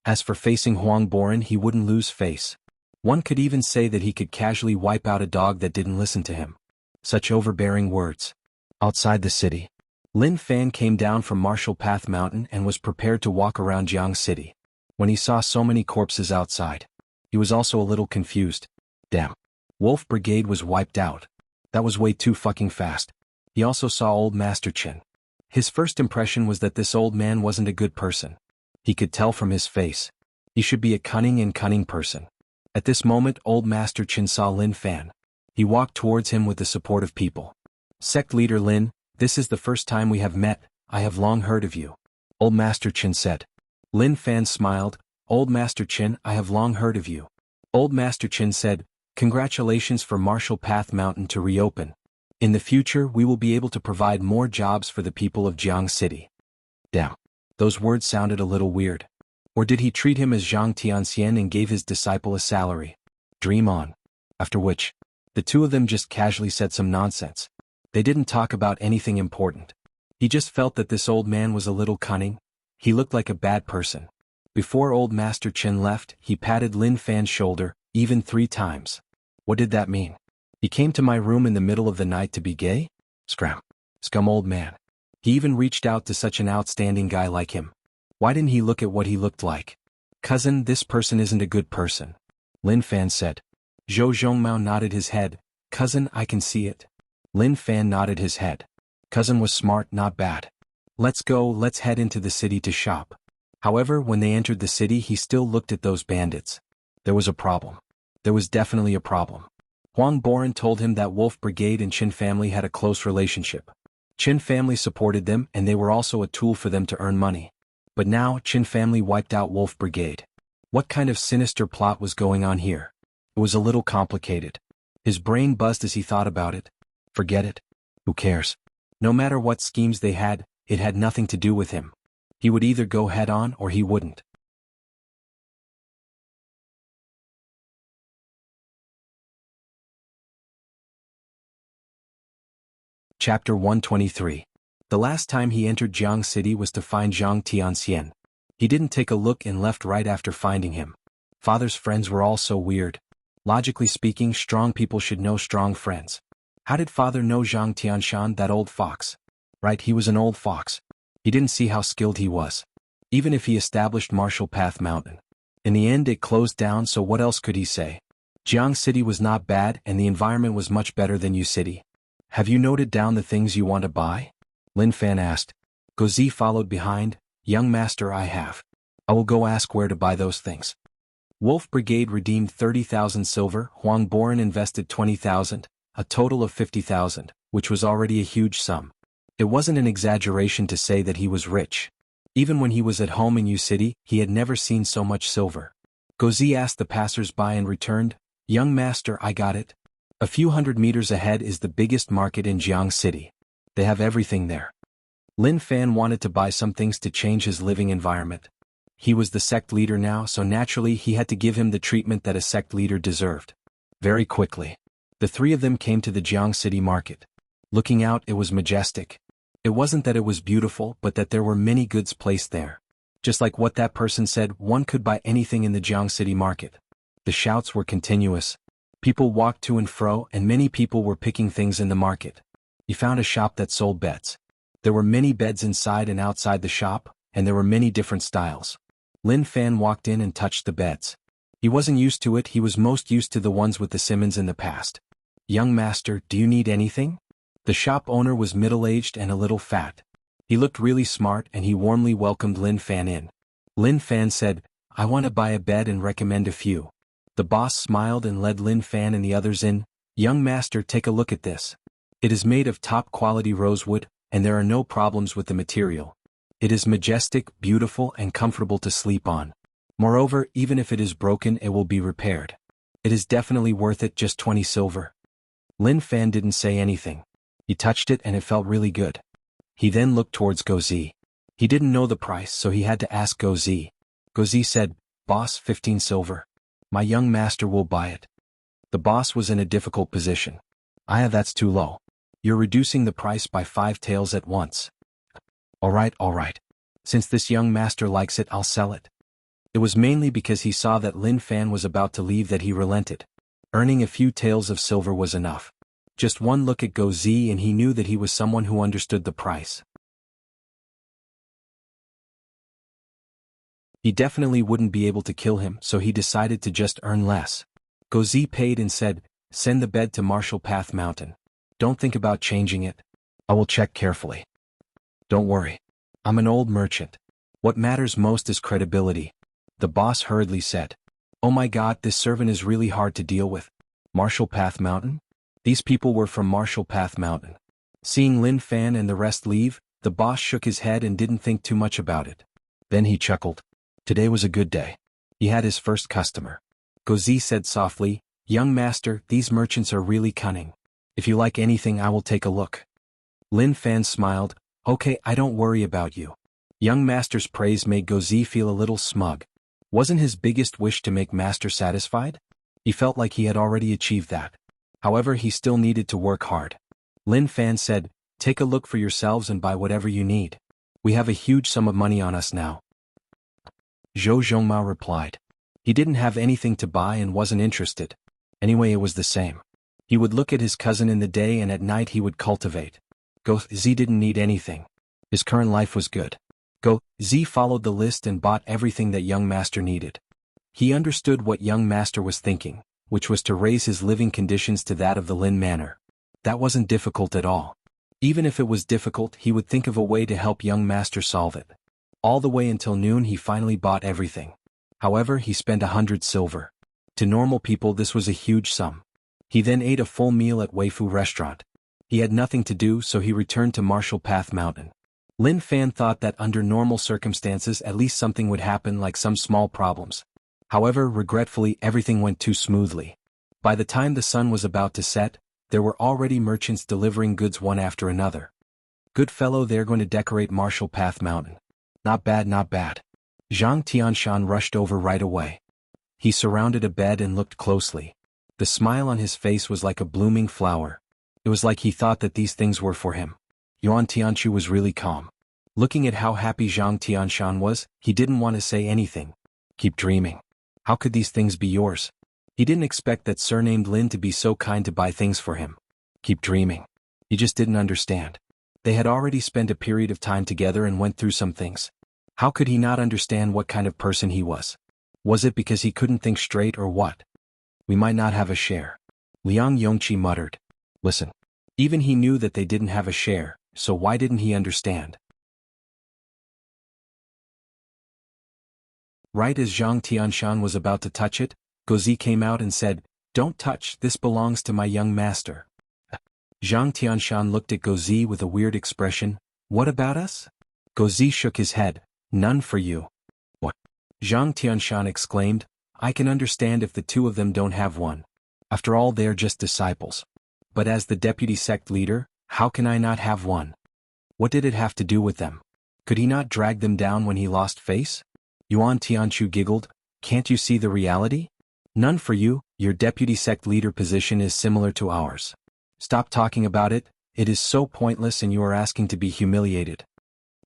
As for facing Huang Boran, he wouldn't lose face. One could even say that he could casually wipe out a dog that didn't listen to him. Such overbearing words. Outside the city, Lin Fan came down from Marshall Path Mountain and was prepared to walk around Jianghu City. When he saw so many corpses outside, he was also a little confused. Damn. Wolf Brigade was wiped out. That was way too fucking fast. He also saw old Master Qin. His first impression was that this old man wasn't a good person. He could tell from his face. He should be a cunning person. At this moment old Master Qin saw Lin Fan. He walked towards him with the support of people. Sect leader Lin, this is the first time we have met, I have long heard of you. Old Master Qin said. Lin Fan smiled, Old Master Qin, I have long heard of you. Old Master Qin said, congratulations for Martial Path Mountain to reopen. In the future we will be able to provide more jobs for the people of Jianghu City. Damn. Those words sounded a little weird. Or did he treat him as Zhang Tianxian and gave his disciple a salary? Dream on. After which, the two of them just casually said some nonsense. They didn't talk about anything important. He just felt that this old man was a little cunning. He looked like a bad person. Before Old Master Qin left, he patted Lin Fan's shoulder, even 3 times. What did that mean? He came to my room in the middle of the night to be gay? Scram. Scum old man. He even reached out to such an outstanding guy like him. Why didn't he look at what he looked like? Cousin, this person isn't a good person. Lin Fan said. Zhou Zhongmao nodded his head. Cousin, I can see it. Lin Fan nodded his head. Cousin was smart, not bad. Let's go, let's head into the city to shop. However, when they entered the city he still looked at those bandits. There was a problem. There was definitely a problem. Huang Boran told him that Wolf Brigade and Qin family had a close relationship. Qin family supported them and they were also a tool for them to earn money. But now Qin family wiped out Wolf Brigade. What kind of sinister plot was going on here? It was a little complicated. His brain buzzed as he thought about it. Forget it. Who cares? No matter what schemes they had, it had nothing to do with him. He would either go head on or he wouldn't. Chapter 123. The last time he entered Jianghu City was to find Zhang Tianxian. He didn't take a look and left right after finding him. Father's friends were all so weird. Logically speaking, strong people should know strong friends. How did father know Zhang Tianxian, that old fox? Right, he was an old fox. He didn't see how skilled he was. Even if he established Martial Path Mountain. In the end it closed down, so what else could he say? Jianghu City was not bad and the environment was much better than Yu City. Have you noted down the things you want to buy? Lin Fan asked. Gozi followed behind. Young master, I have. I will go ask where to buy those things. Wolf Brigade redeemed 30,000 silver, Huang Boran invested 20,000, a total of 50,000, which was already a huge sum. It wasn't an exaggeration to say that he was rich. Even when he was at home in Yu City, he had never seen so much silver. Gozi asked the passers-by and returned, Young master, I got it. A few hundred meters ahead is the biggest market in Jianghu City. They have everything there. Lin Fan wanted to buy some things to change his living environment. He was the sect leader now, so naturally he had to give him the treatment that a sect leader deserved. Very quickly, the 3 of them came to the Jianghu City market. Looking out, it was majestic. It wasn't that it was beautiful, but that there were many goods placed there. Just like what that person said, one could buy anything in the Jianghu City market. The shouts were continuous. People walked to and fro, and many people were picking things in the market. He found a shop that sold beds. There were many beds inside and outside the shop, and there were many different styles. Lin Fan walked in and touched the beds. He wasn't used to it, he was most used to the ones with the Simmons in the past. Young master, do you need anything? The shop owner was middle-aged and a little fat. He looked really smart and he warmly welcomed Lin Fan in. Lin Fan said, I want to buy a bed and recommend a few. The boss smiled and led Lin Fan and the others in. Young master, take a look at this. It is made of top-quality rosewood, and there are no problems with the material. It is majestic, beautiful, and comfortable to sleep on. Moreover, even if it is broken, it will be repaired. It is definitely worth it, just 20 silver. Lin Fan didn't say anything. He touched it and it felt really good. He then looked towards Gozi. He didn't know the price, so he had to ask Gozi. Gozi said, Boss, 15 silver. My young master will buy it. The boss was in a difficult position. That's too low. You're reducing the price by 5 taels at once. Alright. Since this young master likes it, I'll sell it. It was mainly because he saw that Lin Fan was about to leave that he relented. Earning a few taels of silver was enough. Just one look at Gozi and he knew that he was someone who understood the price. He definitely wouldn't be able to kill him, so he decided to just earn less. Gozi paid and said, send the bed to Martial Path Mountain. Don't think about changing it. I will check carefully. Don't worry. I'm an old merchant. What matters most is credibility. The boss hurriedly said. Oh my god, this servant is really hard to deal with. Martial Path Mountain? These people were from Marshall Path Mountain. Seeing Lin Fan and the rest leave, the boss shook his head and didn't think too much about it. Then he chuckled. Today was a good day. He had his first customer. Gozi said softly, Young master, these merchants are really cunning. If you like anything I will take a look. Lin Fan smiled, okay, I don't worry about you. Young master's praise made Gozi feel a little smug. Wasn't his biggest wish to make master satisfied? He felt like he had already achieved that. However, he still needed to work hard. Lin Fan said, take a look for yourselves and buy whatever you need. We have a huge sum of money on us now. Zhou Zhongmao replied. He didn't have anything to buy and wasn't interested. Anyway, it was the same. He would look at his cousin in the day and at night he would cultivate. Go-Zi didn't need anything. His current life was good. Go-Zi followed the list and bought everything that young master needed. He understood what young master was thinking, which was to raise his living conditions to that of the Lin Manor. That wasn't difficult at all. Even if it was difficult, he would think of a way to help young master solve it. All the way until noon he finally bought everything. However, he spent 100 silver. To normal people this was a huge sum. He then ate a full meal at Weifu restaurant. He had nothing to do so he returned to Marshall Path Mountain. Lin Fan thought that under normal circumstances at least something would happen like some small problems. However, regretfully everything went too smoothly. By the time the sun was about to set, there were already merchants delivering goods one after another. Good fellow, they're going to decorate Marshall Path Mountain. Not bad, not bad. Zhang Tianshan rushed over right away. He surrounded a bed and looked closely. The smile on his face was like a blooming flower. It was like he thought that these things were for him. Yuan Tianshu was really calm. Looking at how happy Zhang Tianshan was, he didn't want to say anything. Keep dreaming. How could these things be yours? He didn't expect that surnamed Lin to be so kind to buy things for him. Keep dreaming. He just didn't understand. They had already spent a period of time together and went through some things. How could he not understand what kind of person he was? Was it because he couldn't think straight or what? We might not have a share. Liang Yongqi muttered. Listen. Even he knew that they didn't have a share, so why didn't he understand? Right as Zhang Tianshan was about to touch it, Gozi came out and said, Don't touch, this belongs to my young master. Zhang Tianshan looked at Gozi with a weird expression. What about us? Gozi shook his head. None for you. What? Zhang Tianshan exclaimed. I can understand if the two of them don't have one. After all, they're just disciples. But as the deputy sect leader, how can I not have one? What did it have to do with them? Could he not drag them down when he lost face? Yuan Tianshu giggled. Can't you see the reality? None for you, your deputy sect leader position is similar to ours. Stop talking about it, it is so pointless and you are asking to be humiliated.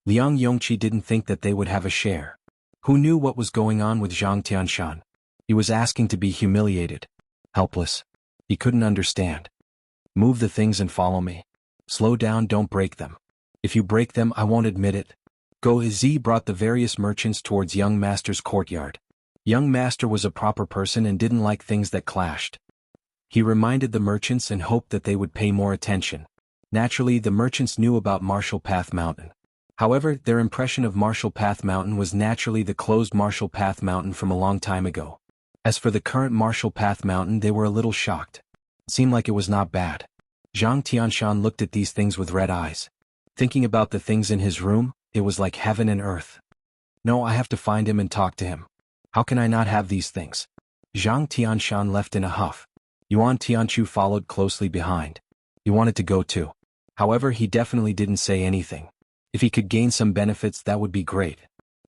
Liang Yongqi didn't think that they would have a share. Who knew what was going on with Zhang Tianshan? He was asking to be humiliated. Helpless. He couldn't understand. Move the things and follow me. Slow down, don't break them. If you break them, I won't admit it. Go-Zi brought the various merchants towards young master's courtyard. Young master was a proper person and didn't like things that clashed. He reminded the merchants and hoped that they would pay more attention. Naturally, the merchants knew about Marshall Path Mountain. However, their impression of Marshall Path Mountain was naturally the closed Marshall Path Mountain from a long time ago. As for the current Marshall Path Mountain, they were a little shocked. It seemed like it was not bad. Zhang Tianshan looked at these things with red eyes. Thinking about the things in his room, it was like heaven and earth. No, I have to find him and talk to him. How can I not have these things? Zhang Tianshan left in a huff. Yuan Tianshu followed closely behind. He wanted to go too. However, he definitely didn't say anything. If he could gain some benefits, that would be great.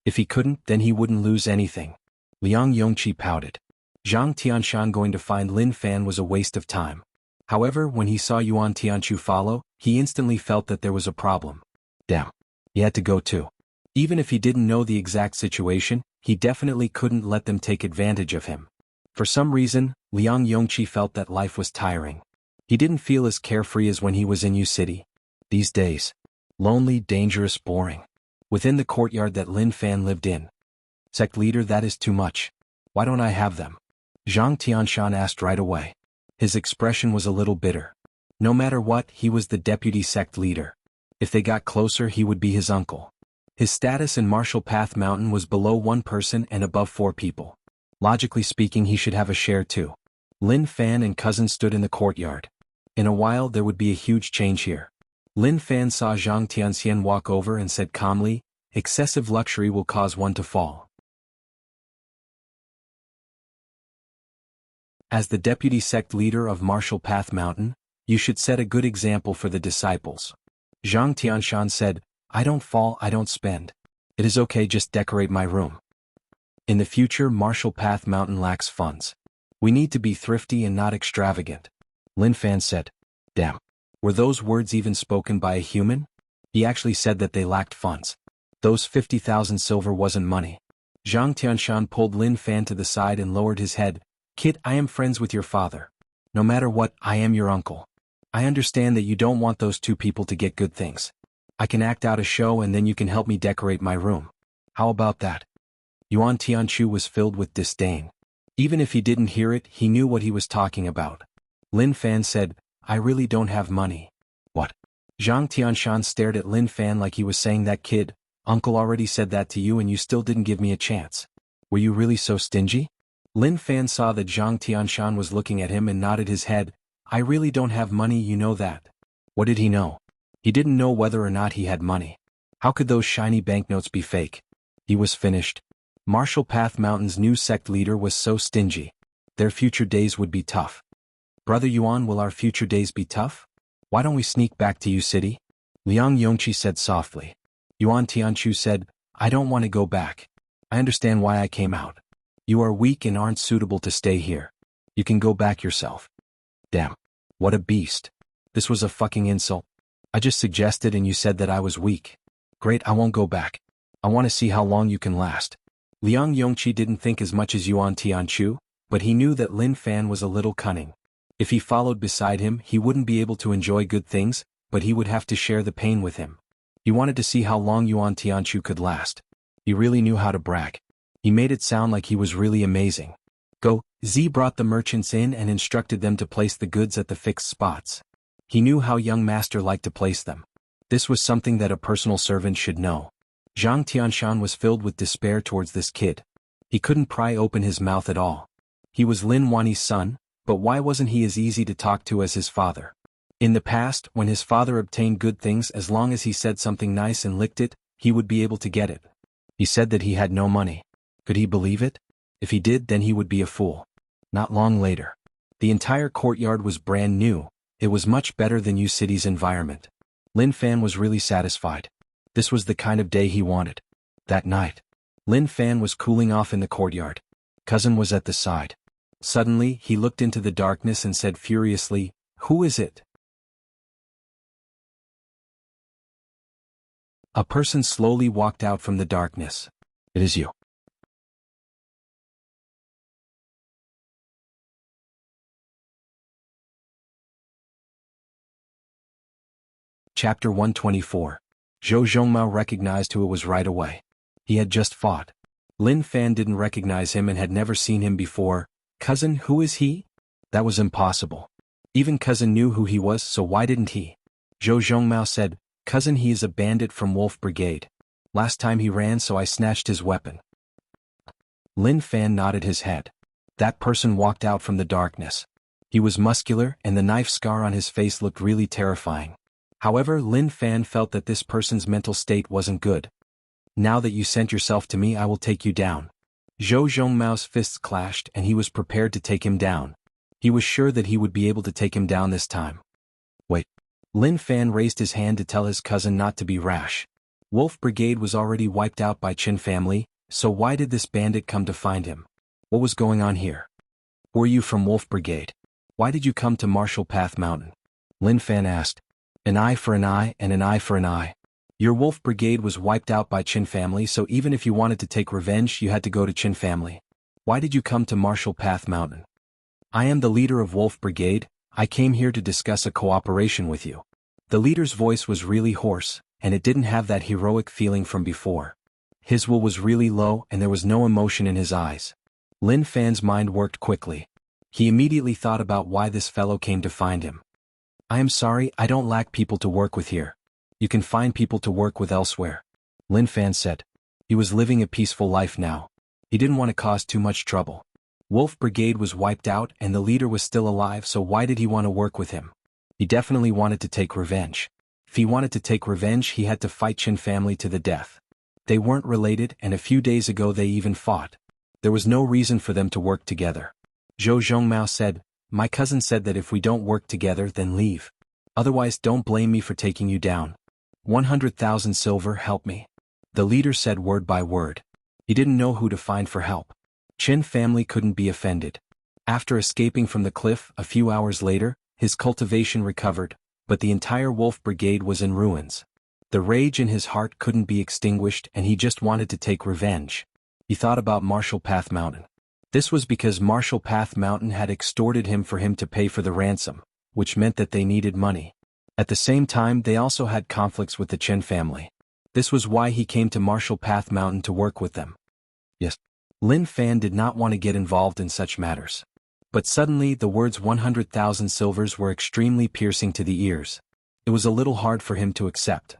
If he couldn't, then he wouldn't lose anything. Liang Yongqi pouted. Zhang Tianshan going to find Lin Fan was a waste of time. However, when he saw Yuan Tianshu follow, he instantly felt that there was a problem. Damn. He had to go too. Even if he didn't know the exact situation, he definitely couldn't let them take advantage of him. For some reason, Liang Yongqi felt that life was tiring. He didn't feel as carefree as when he was in U City. These days. Lonely, dangerous, boring. Within the courtyard that Lin Fan lived in. Sect leader, that is too much. Why don't I have them? Zhang Tianshan asked right away. His expression was a little bitter. No matter what, he was the deputy sect leader. If they got closer, he would be his uncle. His status in Marshall Path Mountain was below one person and above 4 people. Logically speaking, he should have a share too. Lin Fan and cousin stood in the courtyard. In a while there would be a huge change here. Lin Fan saw Zhang Tianxian walk over and said calmly, excessive luxury will cause one to fall. As the deputy sect leader of Martial Path Mountain, you should set a good example for the disciples. Zhang Tianshan said, I don't fall, I don't spend. It is okay, just decorate my room. In the future, Martial Path Mountain lacks funds. We need to be thrifty and not extravagant. Lin Fan said, damn. Were those words even spoken by a human? He actually said that they lacked funds. Those 50,000 silver wasn't money. Zhang Tianshan pulled Lin Fan to the side and lowered his head. Kid, I am friends with your father. No matter what, I am your uncle. I understand that you don't want those two people to get good things. I can act out a show and then you can help me decorate my room. How about that? Yuan Tianchu was filled with disdain. Even if he didn't hear it, he knew what he was talking about. Lin Fan said, I really don't have money. What? Zhang Tianshan stared at Lin Fan like he was saying, that kid, uncle already said that to you and you still didn't give me a chance. Were you really so stingy? Lin Fan saw that Zhang Tianshan was looking at him and nodded his head. I really don't have money, you know that. What did he know? He didn't know whether or not he had money. How could those shiny banknotes be fake? He was finished. Martial Path Mountain's new sect leader was so stingy. Their future days would be tough. Brother Yuan, will our future days be tough? Why don't we sneak back to Yu City? Liang Yongqi said softly. Yuan Tianchu said, I don't want to go back. I understand why I came out. You are weak and aren't suitable to stay here. You can go back yourself. Damn. What a beast. This was a fucking insult. I just suggested and you said that I was weak. Great, I won't go back. I want to see how long you can last. Liang Yongqi didn't think as much as Yuan Tianchu, but he knew that Lin Fan was a little cunning. If he followed beside him, he wouldn't be able to enjoy good things, but he would have to share the pain with him. He wanted to see how long Yuan Tianchu could last. He really knew how to brag. He made it sound like he was really amazing. Go, Z brought the merchants in and instructed them to place the goods at the fixed spots. He knew how young master liked to place them. This was something that a personal servant should know. Zhang Tianshan was filled with despair towards this kid. He couldn't pry open his mouth at all. He was Lin Wani's son, but why wasn't he as easy to talk to as his father? In the past, when his father obtained good things, as long as he said something nice and licked it, he would be able to get it. He said that he had no money. Could he believe it? If he did, then he would be a fool. Not long later. The entire courtyard was brand new. It was much better than Yu City's environment. Lin Fan was really satisfied. This was the kind of day he wanted. That night, Lin Fan was cooling off in the courtyard. Cousin was at the side. Suddenly, he looked into the darkness and said furiously, Who is it? A person slowly walked out from the darkness. It is you. Chapter 124. Zhou Zhongmao recognized who it was right away. He had just fought. Lin Fan didn't recognize him and had never seen him before. Cousin, who is he? That was impossible. Even cousin knew who he was, so why didn't he? Zhou Zhongmao said, Cousin, he is a bandit from Wolf Brigade. Last time he ran, so I snatched his weapon. Lin Fan nodded his head. That person walked out from the darkness. He was muscular, and the knife scar on his face looked really terrifying. However, Lin Fan felt that this person's mental state wasn't good. Now that you sent yourself to me, I will take you down. Zhou Zhongmao's fists clashed and he was prepared to take him down. He was sure that he would be able to take him down this time. Wait. Lin Fan raised his hand to tell his cousin not to be rash. Wolf Brigade was already wiped out by Qin family, so why did this bandit come to find him? What was going on here? Were you from Wolf Brigade? Why did you come to Martial Path Mountain? Lin Fan asked. An eye for an eye and an eye for an eye. Your Wolf Brigade was wiped out by Qin family, so even if you wanted to take revenge, you had to go to Qin family. Why did you come to Martial Path Mountain? I am the leader of Wolf Brigade. I came here to discuss a cooperation with you. The leader's voice was really hoarse, and it didn't have that heroic feeling from before. His will was really low and there was no emotion in his eyes. Lin Fan's mind worked quickly. He immediately thought about why this fellow came to find him. I am sorry, I don't lack people to work with here. You can find people to work with elsewhere. Lin Fan said. He was living a peaceful life now. He didn't want to cause too much trouble. Wolf Brigade was wiped out and the leader was still alive, so why did he want to work with him? He definitely wanted to take revenge. If he wanted to take revenge, he had to fight Qin family to the death. They weren't related, and a few days ago they even fought. There was no reason for them to work together. Zhou Zhongmao said, "My cousin said that if we don't work together, then leave. Otherwise don't blame me for taking you down. 100,000 silver, help me." The leader said word by word. He didn't know who to find for help. Qin family couldn't be offended. After escaping from the cliff a few hours later, his cultivation recovered, but the entire wolf brigade was in ruins. The rage in his heart couldn't be extinguished, and he just wanted to take revenge. He thought about Martial Path Mountain. This was because Martial Path Mountain had extorted him for him to pay for the ransom, which meant that they needed money. At the same time, they also had conflicts with the Qin family. This was why he came to Martial Path Mountain to work with them. Yes. Lin Fan did not want to get involved in such matters. But suddenly the words 100,000 silvers were extremely piercing to the ears. It was a little hard for him to accept.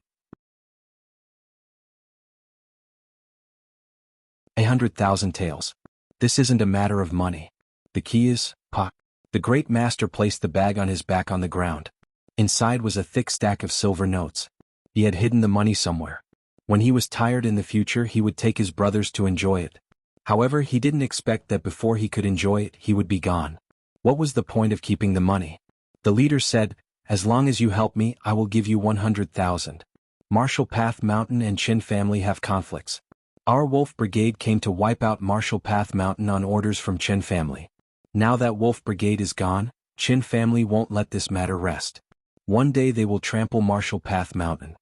100,000 taels. This isn't a matter of money. The key is, Pa. The great master placed the bag on his back on the ground. Inside was a thick stack of silver notes. He had hidden the money somewhere. When he was tired in the future, he would take his brothers to enjoy it. However, he didn't expect that before he could enjoy it, he would be gone. What was the point of keeping the money? The leader said, "As long as you help me, I will give you 100,000. Martial Path Mountain and Qin family have conflicts. Our Wolf Brigade came to wipe out Martial Path Mountain on orders from Qin family. Now that Wolf Brigade is gone, Qin family won't let this matter rest. One day they will trample Martial Path Mountain."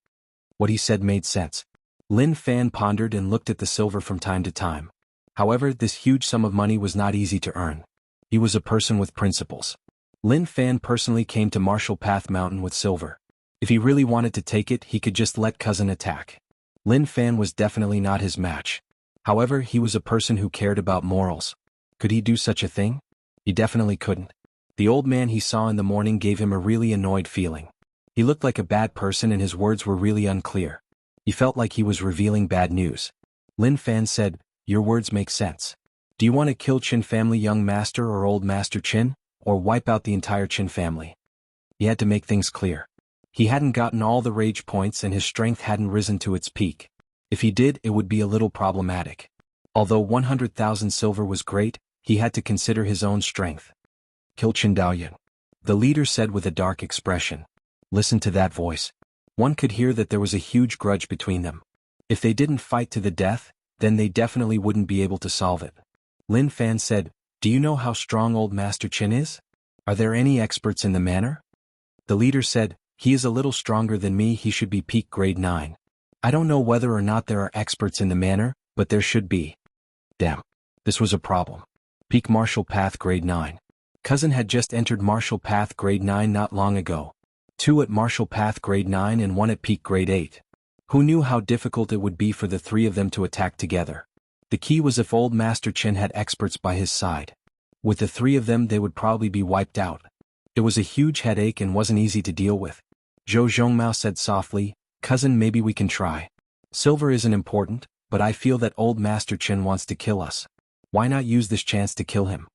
What he said made sense. Lin Fan pondered and looked at the silver from time to time. However, this huge sum of money was not easy to earn. He was a person with principles. Lin Fan personally came to Martial Path Mountain with silver. If he really wanted to take it, he could just let cousin attack. Lin Fan was definitely not his match. However, he was a person who cared about morals. Could he do such a thing? He definitely couldn't. The old man he saw in the morning gave him a really annoyed feeling. He looked like a bad person and his words were really unclear. He felt like he was revealing bad news. Lin Fan said, "Your words make sense. Do you want to kill Qin family young master or old master Qin, or wipe out the entire Qin family?" He had to make things clear. He hadn't gotten all the rage points and his strength hadn't risen to its peak. If he did, it would be a little problematic. Although 100,000 silver was great, he had to consider his own strength. "Kill Qin Daoyan," the leader said with a dark expression. Listen to that voice. One could hear that there was a huge grudge between them. If they didn't fight to the death, then they definitely wouldn't be able to solve it. Lin Fan said, "Do you know how strong old Master Qin is? Are there any experts in the manor?" The leader said, "He is a little stronger than me, he should be peak grade 9. I don't know whether or not there are experts in the manor, but there should be." Damn. This was a problem. Peak Martial Path grade 9. Cousin had just entered Martial Path grade 9 not long ago. 2 at Martial Path grade 9 and 1 at peak grade 8. Who knew how difficult it would be for the 3 of them to attack together? The key was if old Master Qin had experts by his side. With the 3 of them they would probably be wiped out. It was a huge headache and wasn't easy to deal with. Zhou Zhongmao said softly, "Cousin, maybe we can try. Silver isn't important, but I feel that old Master Qin wants to kill us. Why not use this chance to kill him?"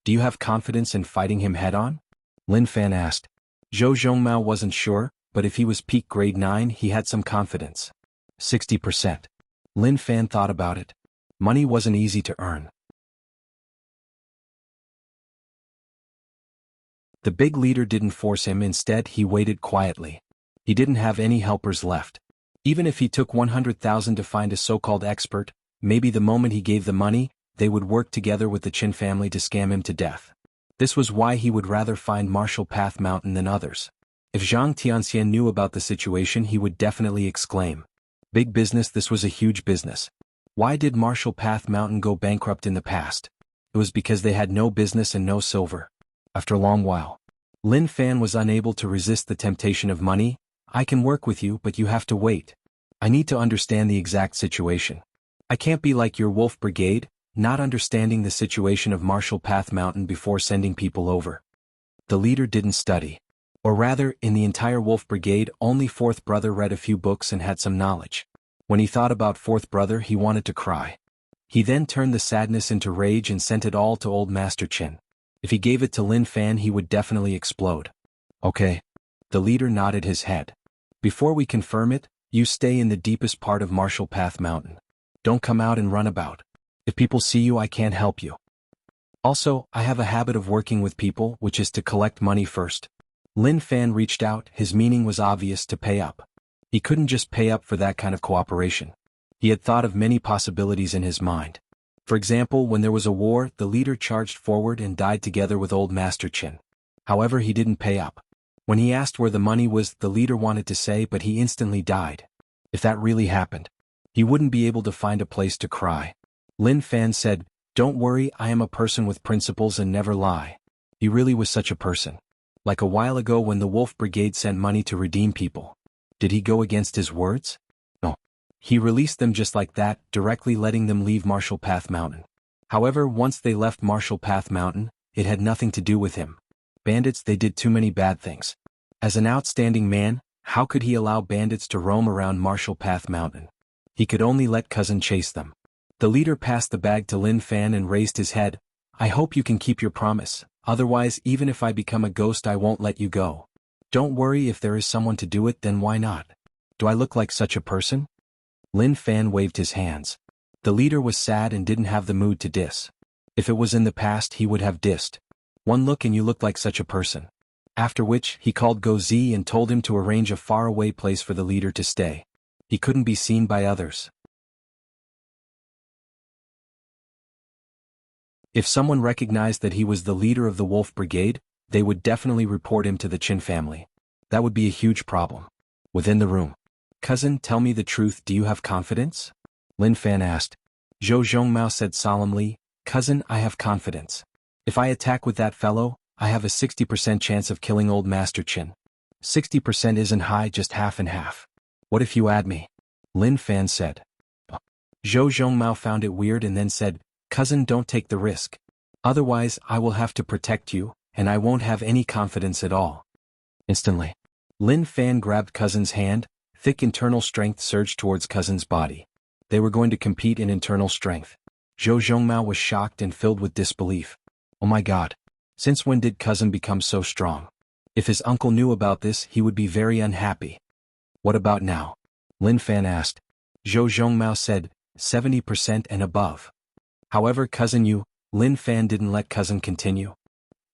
"Do you have confidence in fighting him head-on?" Lin Fan asked. Zhou Zhongmao wasn't sure, but if he was peak grade 9 he had some confidence. 60%. Lin Fan thought about it. Money wasn't easy to earn. The big leader didn't force him, instead he waited quietly. He didn't have any helpers left. Even if he took 100,000 to find a so-called expert, maybe the moment he gave the money, they would work together with the Qin family to scam him to death. This was why he would rather find Martial Path Mountain than others. If Zhang Tianxian knew about the situation he would definitely exclaim, "Big business, this was a huge business." Why did Martial Path Mountain go bankrupt in the past? It was because they had no business and no silver. After a long while, Lin Fan was unable to resist the temptation of money. "I can work with you, but you have to wait. I need to understand the exact situation. I can't be like your Wolf Brigade, not understanding the situation of Martial Path Mountain before sending people over." The leader didn't study. Or rather, in the entire Wolf Brigade, only 4th brother read a few books and had some knowledge. When he thought about 4th brother, he wanted to cry. He then turned the sadness into rage and sent it all to old Master Qin. If he gave it to Lin Fan, he would definitely explode. Okay. The leader nodded his head. Before we confirm it, you stay in the deepest part of Marshall Path Mountain. Don't come out and run about. If people see you, I can't help you. Also, I have a habit of working with people, which is to collect money first. Lin Fan reached out. His meaning was obvious: to pay up. He couldn't just pay up for that kind of cooperation. He had thought of many possibilities in his mind. For example, when there was a war, the leader charged forward and died together with old Master Qin. However, he didn't pay up. When he asked where the money was, the leader wanted to say, but he instantly died. If that really happened, he wouldn't be able to find a place to cry. Lin Fan said, "Don't worry, I am a person with principles and never lie." He really was such a person. Like a while ago when the Wolf Brigade sent money to redeem people. Did he go against his words? No. He released them just like that, directly letting them leave Marshall Path Mountain. However, once they left Marshall Path Mountain, it had nothing to do with him. Bandits, they did too many bad things. As an outstanding man, how could he allow bandits to roam around Marshall Path Mountain? He could only let Cousin chase them. The leader passed the bag to Lin Fan and raised his head. "I hope you can keep your promise, otherwise even if I become a ghost I won't let you go." "Don't worry, if there is someone to do it, then why not? Do I look like such a person?" Lin Fan waved his hands. The leader was sad and didn't have the mood to diss. If it was in the past, he would have dissed. "One look and you look like such a person." After which, he called Go Zi and told him to arrange a faraway place for the leader to stay. He couldn't be seen by others. If someone recognized that he was the leader of the Wolf Brigade, they would definitely report him to the Qin family. That would be a huge problem. Within the room. "Cousin, tell me the truth, do you have confidence?" Lin Fan asked. Zhou Zhongmao said solemnly, "Cousin, I have confidence. If I attack with that fellow, I have a 60% chance of killing old Master Qin. 60% isn't high, just half and half. What if you add me?" Lin Fan said. Zhou Zhongmao found it weird and then said, "Cousin, don't take the risk. Otherwise, I will have to protect you, and I won't have any confidence at all." Instantly, Lin Fan grabbed Cousin's hand. Thick internal strength surged towards Cousin's body. They were going to compete in internal strength. Zhou Zhongmao was shocked and filled with disbelief. Oh my god. Since when did Cousin become so strong? If his uncle knew about this, he would be very unhappy. "What about now?" Lin Fan asked. Zhou Zhongmao said, 70% and above. However, Cousin, Lin Fan didn't let Cousin continue.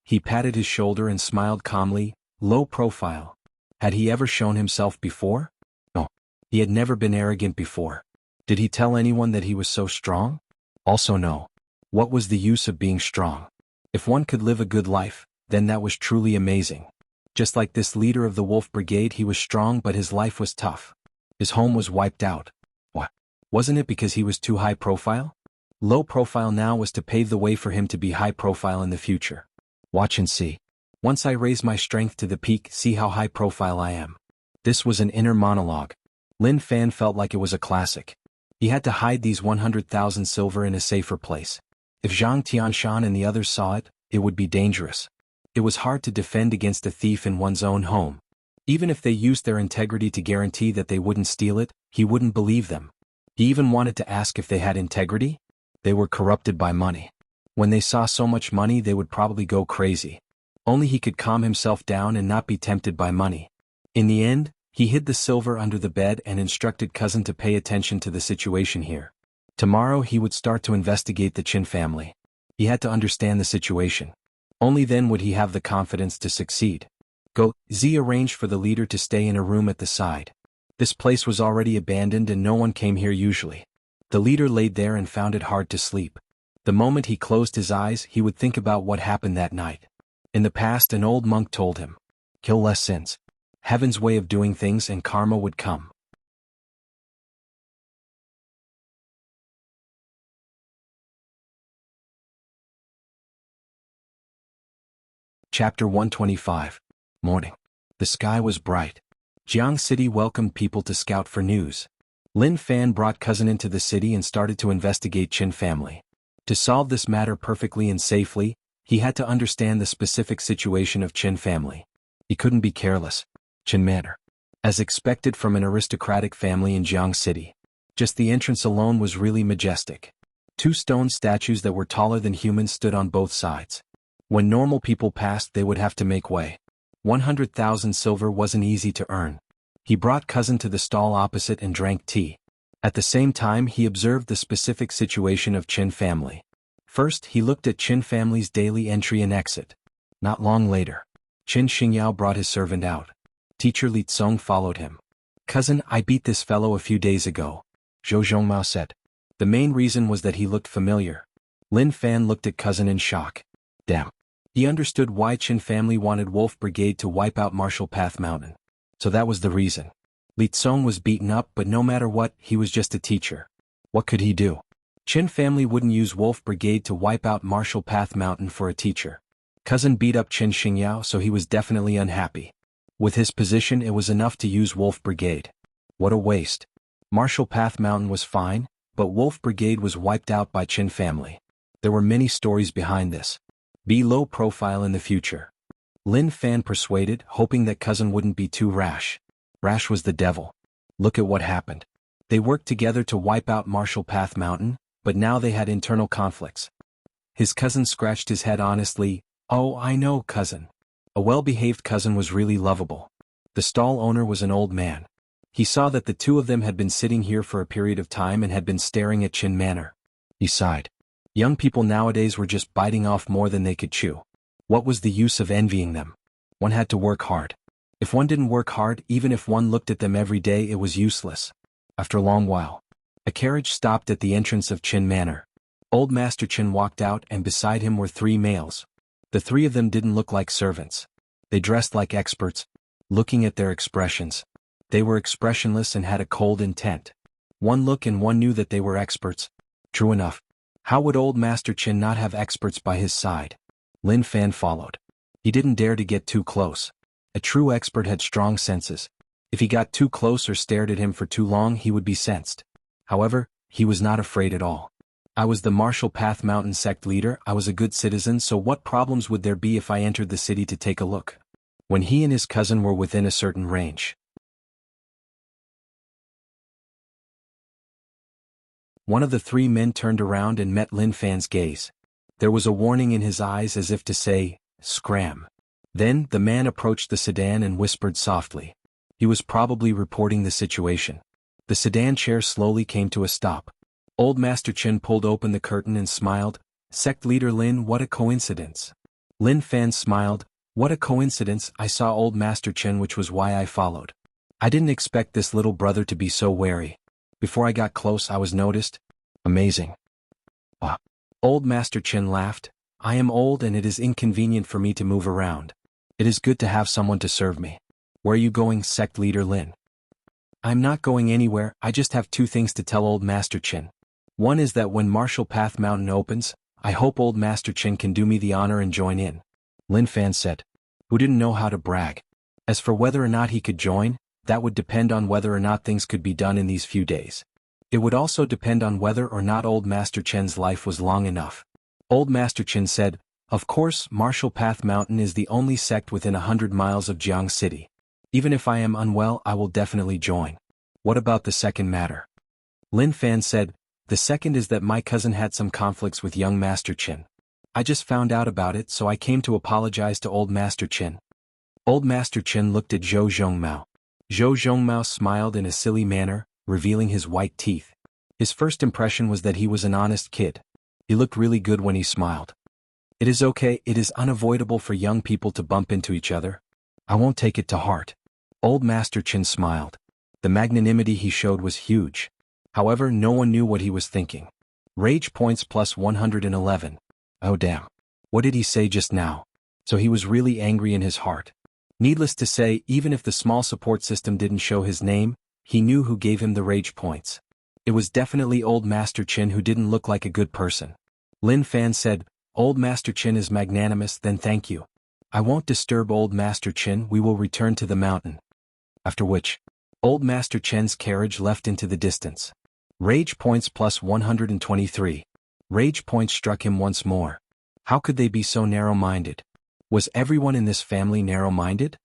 He patted his shoulder and smiled calmly. Low profile. Had he ever shown himself before? No. He had never been arrogant before. Did he tell anyone that he was so strong? Also no. What was the use of being strong? If one could live a good life, then that was truly amazing. Just like this leader of the Wolf Brigade, he was strong but his life was tough. His home was wiped out. What? Wasn't it because he was too high profile? Low profile now was to pave the way for him to be high profile in the future. Watch and see. Once I raise my strength to the peak, see how high profile I am. This was an inner monologue. Lin Fan felt like it was a classic. He had to hide these 100,000 silver in a safer place. If Zhang Tianshan and the others saw it, it would be dangerous. It was hard to defend against a thief in one's own home. Even if they used their integrity to guarantee that they wouldn't steal it, he wouldn't believe them. He even wanted to ask if they had integrity. They were corrupted by money. When they saw so much money, they would probably go crazy. Only he could calm himself down and not be tempted by money. In the end, he hid the silver under the bed and instructed Cousin to pay attention to the situation here. Tomorrow he would start to investigate the Qin family. He had to understand the situation. Only then would he have the confidence to succeed. Go Zi arranged for the leader to stay in a room at the side. This place was already abandoned and no one came here usually. The leader laid there and found it hard to sleep. The moment he closed his eyes, he would think about what happened that night. In the past, an old monk told him, "Kill less sins. Heaven's way of doing things and karma would come." Chapter 125. Morning. The sky was bright. Jianghu City welcomed people to scout for news. Lin Fan brought Cousin into the city and started to investigate Qin family. To solve this matter perfectly and safely, he had to understand the specific situation of Qin family. He couldn't be careless. Qin manner. As expected from an aristocratic family in Jianghu City. Just the entrance alone was really majestic. 2 stone statues that were taller than humans stood on both sides. When normal people passed, they would have to make way. 100,000 silver wasn't easy to earn. He brought cousin to the stall opposite and drank tea. At the same time he observed the specific situation of Qin family. First he looked at Qin family's daily entry and exit. Not long later, Qin Xingyao brought his servant out. Teacher Li Tsong followed him. Cousin, I beat this fellow a few days ago, Zhou Zhongmao said. The main reason was that he looked familiar. Lin Fan looked at cousin in shock. Damn. He understood why Qin family wanted Wolf Brigade to wipe out Martial Path Mountain. So that was the reason. Li Tsong was beaten up, but no matter what, he was just a teacher. What could he do? Qin family wouldn't use Wolf Brigade to wipe out Martial Path Mountain for a teacher. Cousin beat up Qin Xingyao, so he was definitely unhappy. With his position it was enough to use Wolf Brigade. What a waste. Martial Path Mountain was fine, but Wolf Brigade was wiped out by Qin family. There were many stories behind this. Be low profile in the future. Lin Fan persuaded, hoping that cousin wouldn't be too rash. Rash was the devil. Look at what happened. They worked together to wipe out Martial Path Mountain, but now they had internal conflicts. His cousin scratched his head honestly. Oh, I know, cousin. A well-behaved cousin was really lovable. The stall owner was an old man. He saw that the two of them had been sitting here for a period of time and had been staring at Qin Manor. He sighed. Young people nowadays were just biting off more than they could chew. What was the use of envying them? One had to work hard. If one didn't work hard, even if one looked at them every day, it was useless. After a long while, a carriage stopped at the entrance of Qin Manor. Old Master Qin walked out, and beside him were three males. The three of them didn't look like servants. They dressed like experts. Looking at their expressions, they were expressionless and had a cold intent. One look and one knew that they were experts. True enough. How would old Master Qin not have experts by his side? Lin Fan followed. He didn't dare to get too close. A true expert had strong senses. If he got too close or stared at him for too long, he would be sensed. However, he was not afraid at all. I was the Martial Path Mountain sect leader, I was a good citizen, so what problems would there be if I entered the city to take a look? When he and his cousin were within a certain range, one of the three men turned around and met Lin Fan's gaze. There was a warning in his eyes as if to say, "Scram." Then, the man approached the sedan and whispered softly. He was probably reporting the situation. The sedan chair slowly came to a stop. Old Master Qin pulled open the curtain and smiled. Sect leader Lin, what a coincidence. Lin Fan smiled. What a coincidence, I saw old Master Qin, which was why I followed. I didn't expect this little brother to be so wary. Before I got close I was noticed. Amazing. Old Master Qin laughed. I am old and it is inconvenient for me to move around. It is good to have someone to serve me. Where are you going, Sect Leader Lin? I'm not going anywhere, I just have two things to tell old Master Qin. One is that when Martial Path Mountain opens, I hope old Master Qin can do me the honor and join in. Lin Fan said, who didn't know how to brag. As for whether or not he could join, that would depend on whether or not things could be done in these few days. It would also depend on whether or not old Master Chen's life was long enough. Old Master Chen said, of course, Martial Path Mountain is the only sect within 100 miles of Jianghu City. Even if I am unwell, I will definitely join. What about the second matter? Lin Fan said, the second is that my cousin had some conflicts with young Master Chen. I just found out about it, so I came to apologize to old Master Chen. Old Master Chen looked at Zhou Zhongmao. Zhou Zhongmao smiled in a silly manner, revealing his white teeth. His first impression was that he was an honest kid. He looked really good when he smiled. It is okay, it is unavoidable for young people to bump into each other. I won't take it to heart. Old Master Chen smiled. The magnanimity he showed was huge. However, no one knew what he was thinking. Rage points plus 111. Oh damn. What did he say just now? So he was really angry in his heart. Needless to say, even if the small support system didn't show his name, he knew who gave him the rage points. It was definitely old Master Chen, who didn't look like a good person. Lin Fan said, old Master Chen is magnanimous, then thank you. I won't disturb old Master Chen, we will return to the mountain. After which, old Master Chen's carriage left into the distance. Rage points plus 123. Rage points struck him once more. How could they be so narrow-minded? Was everyone in this family narrow-minded?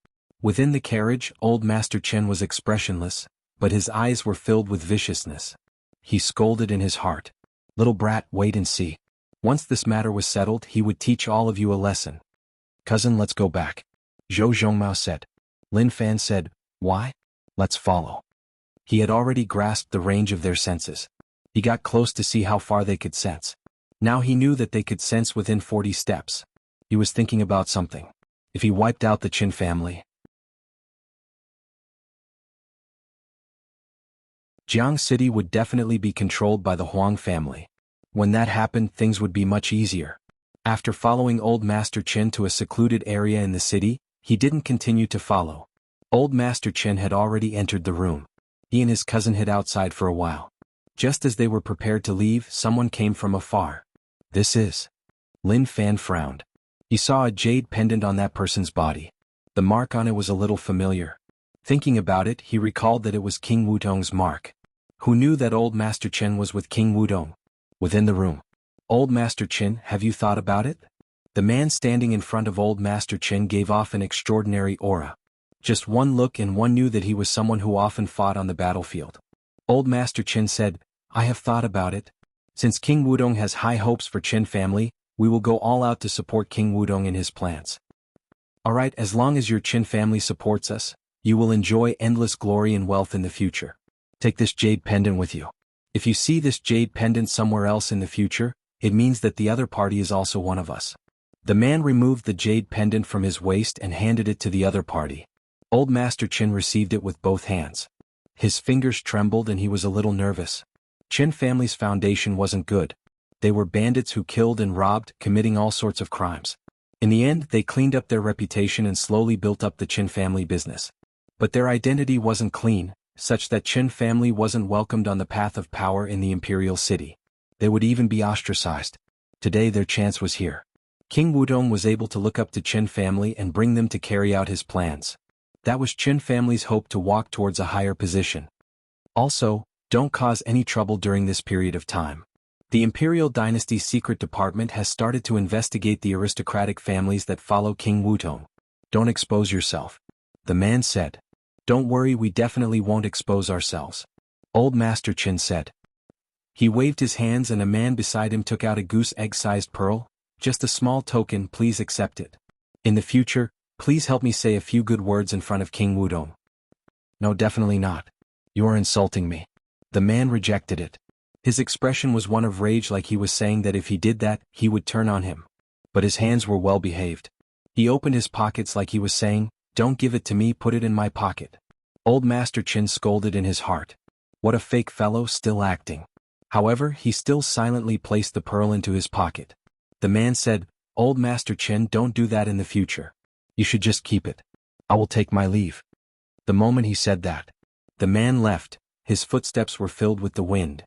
Within the carriage, old Master Chen was expressionless, but his eyes were filled with viciousness. He scolded in his heart. Little brat, wait and see. Once this matter was settled, he would teach all of you a lesson. Cousin, let's go back. Zhou Zhongmao said. Lin Fan said, "Why? Let's follow." He had already grasped the range of their senses. He got close to see how far they could sense. Now he knew that they could sense within 40 steps. He was thinking about something. If he wiped out the Qin family, Jiang City would definitely be controlled by the Huang family. When that happened, things would be much easier. After following Old Master Qin to a secluded area in the city, he didn't continue to follow. Old Master Qin had already entered the room. He and his cousin hid outside for a while. Just as they were prepared to leave, someone came from afar. "This is..." Lin Fan frowned. He saw a jade pendant on that person's body. The mark on it was a little familiar. Thinking about it, he recalled that it was King Wudong's mark. Who knew that Old Master Qin was with King Wudong? Within the room. "Old Master Qin, have you thought about it?" The man standing in front of Old Master Qin gave off an extraordinary aura. Just one look and one knew that he was someone who often fought on the battlefield. Old Master Qin said, "I have thought about it. Since King Wudong has high hopes for Qin family, we will go all out to support King Wudong in his plans." "Alright, as long as your Qin family supports us, you will enjoy endless glory and wealth in the future. Take this jade pendant with you. If you see this jade pendant somewhere else in the future, it means that the other party is also one of us." The man removed the jade pendant from his waist and handed it to the other party. Old Master Qin received it with both hands. His fingers trembled and he was a little nervous. Qin family's foundation wasn't good. They were bandits who killed and robbed, committing all sorts of crimes. In the end, they cleaned up their reputation and slowly built up the Qin family business. But their identity wasn't clean, such that Qin family wasn't welcomed on the path of power in the imperial city. They would even be ostracized. Today their chance was here. King Wudong was able to look up to Qin family and bring them to carry out his plans. That was Qin family's hope to walk towards a higher position. Also, don't cause any trouble during this period of time. The Imperial Dynasty's secret department has started to investigate the aristocratic families that follow King Wudong. Don't expose yourself. The man said. "Don't worry, we definitely won't expose ourselves," Old Master Qin said. He waved his hands and a man beside him took out a goose egg-sized pearl. "Just a small token, please accept it. In the future, please help me say a few good words in front of King Wudong." "No, definitely not. You are insulting me." The man rejected it. His expression was one of rage, like he was saying that if he did that, he would turn on him. But his hands were well behaved. He opened his pockets like he was saying, "Don't give it to me, put it in my pocket." Old Master Qin scolded in his heart. What a fake fellow, still acting. However, he still silently placed the pearl into his pocket. The man said, "Old Master Qin, don't do that in the future. You should just keep it. I will take my leave." The moment he said that, the man left. His footsteps were filled with the wind.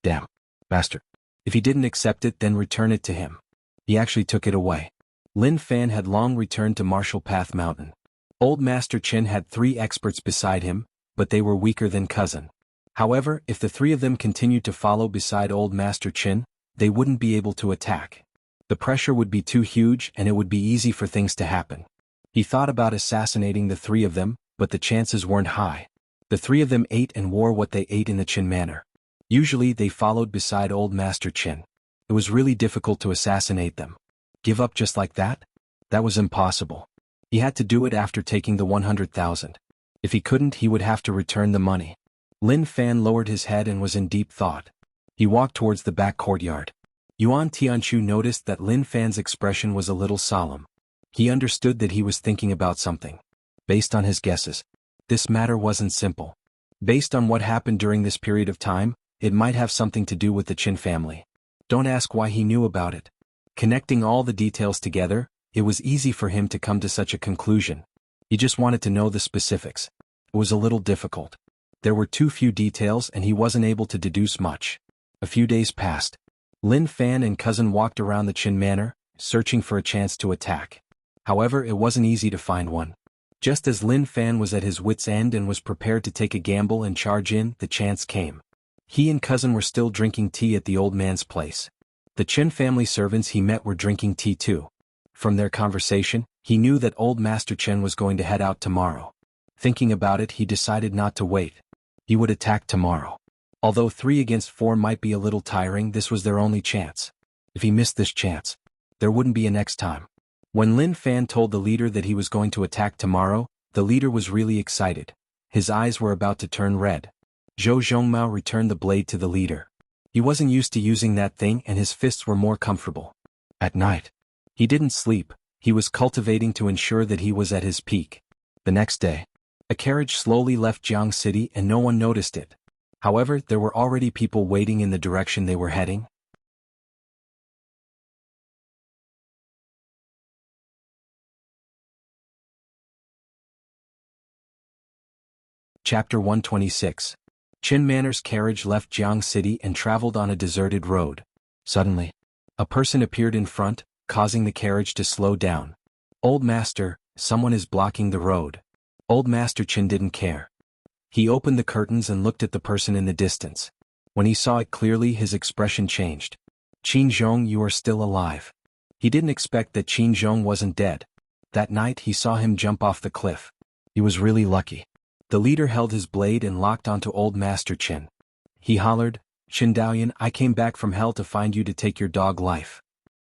"Damn, master. If he didn't accept it, then return it to him." He actually took it away. Lin Fan had long returned to Martial Path Mountain. Old Master Qin had 3 experts beside him, but they were weaker than cousin. However, if the 3 of them continued to follow beside Old Master Qin, they wouldn't be able to attack. The pressure would be too huge and it would be easy for things to happen. He thought about assassinating the 3 of them, but the chances weren't high. The 3 of them ate and wore what they ate in the Qin manner. Usually they followed beside Old Master Qin. It was really difficult to assassinate them. Give up just like that? That was impossible. He had to do it after taking the 100,000. If he couldn't, he would have to return the money. Lin Fan lowered his head and was in deep thought. He walked towards the back courtyard. Yuan Tianchu noticed that Lin Fan's expression was a little solemn. He understood that he was thinking about something. Based on his guesses, this matter wasn't simple. Based on what happened during this period of time, it might have something to do with the Qin family. Don't ask why he knew about it. Connecting all the details together, it was easy for him to come to such a conclusion. He just wanted to know the specifics. It was a little difficult. There were too few details and he wasn't able to deduce much. A few days passed. Lin Fan and cousin walked around the Qin manor, searching for a chance to attack. However, it wasn't easy to find one. Just as Lin Fan was at his wit's end and was prepared to take a gamble and charge in, the chance came. He and cousin were still drinking tea at the old man's place. The Qin family servants he met were drinking tea too. From their conversation, he knew that Old Master Qin was going to head out tomorrow. Thinking about it, he decided not to wait. He would attack tomorrow. Although 3 against 4 might be a little tiring, this was their only chance. If he missed this chance, there wouldn't be a next time. When Lin Fan told the leader that he was going to attack tomorrow, the leader was really excited. His eyes were about to turn red. Zhou Zhongmao returned the blade to the leader. He wasn't used to using that thing and his fists were more comfortable. At night, he didn't sleep, he was cultivating to ensure that he was at his peak. The next day, a carriage slowly left Jianghu City and no one noticed it. However, there were already people waiting in the direction they were heading. Chapter 126. Qin Manor's carriage left Jianghu City and traveled on a deserted road. Suddenly, a person appeared in front, causing the carriage to slow down. Old Master, someone is blocking the road. Old Master Qin didn't care. He opened the curtains and looked at the person in the distance. When he saw it clearly, his expression changed. Qin Zhong, you are still alive. He didn't expect that Qin Zhong wasn't dead. That night he saw him jump off the cliff. He was really lucky. The leader held his blade and locked onto Old Master Qin. He hollered, Qin Daoyan, I came back from hell to find you to take your dog life.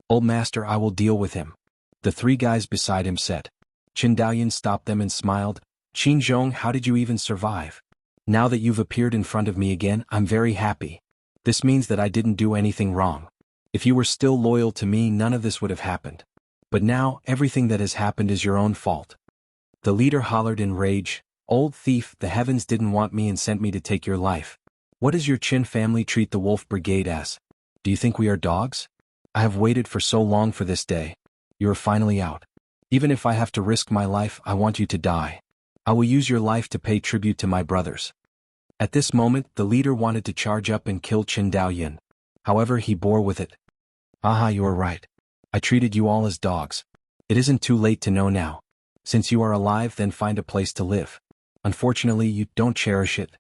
Old Master, I will deal with him. The three guys beside him said. Qin Daoyan stopped them and smiled. Qin Zhong, how did you even survive? Now that you've appeared in front of me again, I'm very happy. This means that I didn't do anything wrong. If you were still loyal to me, none of this would have happened. But now, everything that has happened is your own fault. The leader hollered in rage, Old thief, the heavens didn't want me and sent me to take your life. What does your Qin family treat the Wolf Brigade as? Do you think we are dogs? I have waited for so long for this day. You are finally out. Even if I have to risk my life, I want you to die. I will use your life to pay tribute to my brothers. At this moment, the leader wanted to charge up and kill Qin Daoyan. However, he bore with it. Aha, you are right. I treated you all as dogs. It isn't too late to know now. Since you are alive, then find a place to live. Unfortunately, you don't cherish it.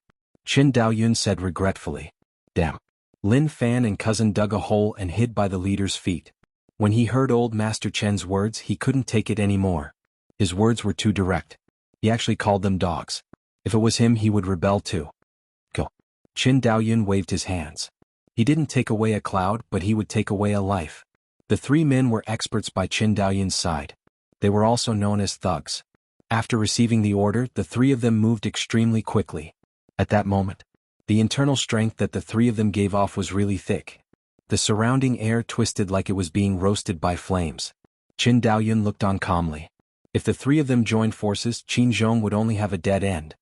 Qin Daoyun said regretfully. Damn. Lin Fan and cousin dug a hole and hid by the leader's feet. When he heard old Master Chen's words, he couldn't take it anymore. His words were too direct. He actually called them dogs. If it was him, he would rebel too. Go. Qin Daoyun waved his hands. He didn't take away a cloud, but he would take away a life. The three men were experts by Qin Daoyun's side. They were also known as thugs. After receiving the order, the three of them moved extremely quickly. At that moment, the internal strength that the three of them gave off was really thick. The surrounding air twisted like it was being roasted by flames. Qin Daoyun looked on calmly. If the three of them joined forces, Qin Zhong would only have a dead end.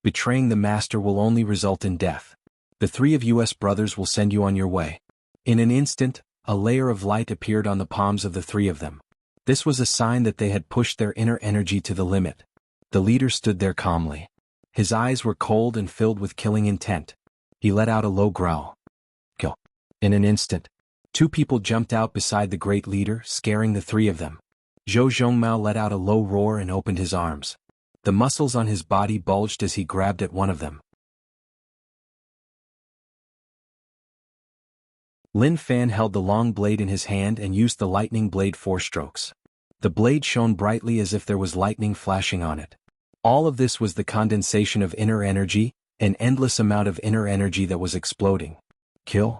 Betraying the master will only result in death. The three of US brothers will send you on your way. In an instant, a layer of light appeared on the palms of the three of them. This was a sign that they had pushed their inner energy to the limit. The leader stood there calmly. His eyes were cold and filled with killing intent. He let out a low growl. Go. In an instant, two people jumped out beside the great leader, scaring the three of them. Zhou Zhongmao let out a low roar and opened his arms. The muscles on his body bulged as he grabbed at one of them. Lin Fan held the long blade in his hand and used the lightning blade 4 strokes. The blade shone brightly as if there was lightning flashing on it. All of this was the condensation of inner energy, an endless amount of inner energy that was exploding. Kill.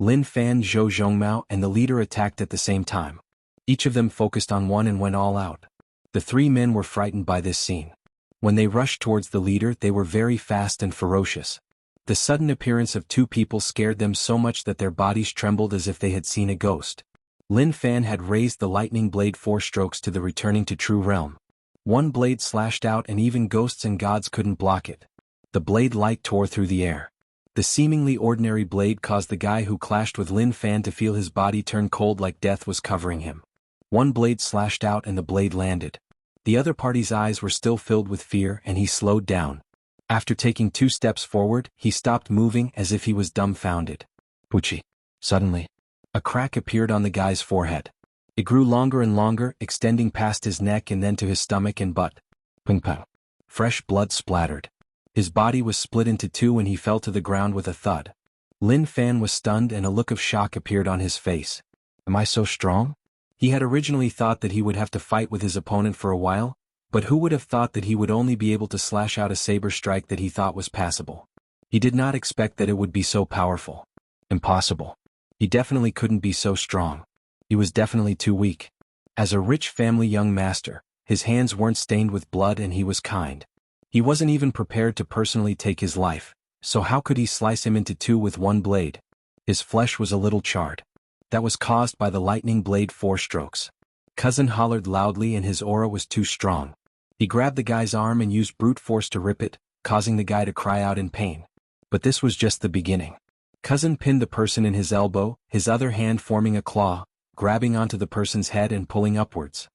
Lin Fan, Zhou Zhongmao, and the leader attacked at the same time. Each of them focused on one and went all out. The three men were frightened by this scene. When they rushed towards the leader, they were very fast and ferocious. The sudden appearance of two people scared them so much that their bodies trembled as if they had seen a ghost. Lin Fan had raised the lightning blade 4 strokes to the returning to true realm. One blade slashed out and even ghosts and gods couldn't block it. The blade light tore through the air. The seemingly ordinary blade caused the guy who clashed with Lin Fan to feel his body turn cold like death was covering him. One blade slashed out and the blade landed. The other party's eyes were still filled with fear and he slowed down. After taking 2 steps forward, he stopped moving as if he was dumbfounded. Puchi. Suddenly, a crack appeared on the guy's forehead. It grew longer and longer, extending past his neck and then to his stomach and butt. Ping pong. Fresh blood splattered. His body was split into 2 and he fell to the ground with a thud. Lin Fan was stunned and a look of shock appeared on his face. Am I so strong? He had originally thought that he would have to fight with his opponent for a while, but who would have thought that he would only be able to slash out a saber strike that he thought was passable? He did not expect that it would be so powerful. Impossible. He definitely couldn't be so strong. He was definitely too weak. As a rich family young master, his hands weren't stained with blood and he was kind. He wasn't even prepared to personally take his life, so how could he slice him into two with one blade? His flesh was a little charred. That was caused by the lightning blade 4 strokes. Cousin hollered loudly and his aura was too strong. He grabbed the guy's arm and used brute force to rip it, causing the guy to cry out in pain. But this was just the beginning. Cousin pinned the person in his elbow, his other hand forming a claw, grabbing onto the person's head and pulling upwards.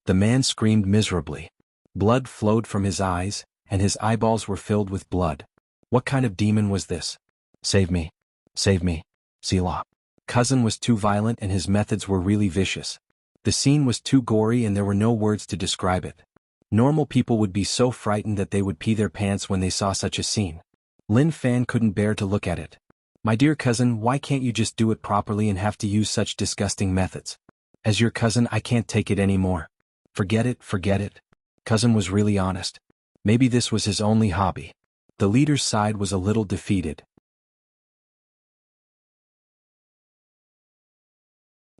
The man screamed miserably. Blood flowed from his eyes, and his eyeballs were filled with blood. What kind of demon was this? Save me. Save me. Selah. Cousin was too violent and his methods were really vicious. The scene was too gory and there were no words to describe it. Normal people would be so frightened that they would pee their pants when they saw such a scene. Lin Fan couldn't bear to look at it. My dear cousin, why can't you just do it properly and have to use such disgusting methods? As your cousin, I can't take it anymore. Forget it, forget it. Cousin was really honest. Maybe this was his only hobby. The leader's side was a little defeated.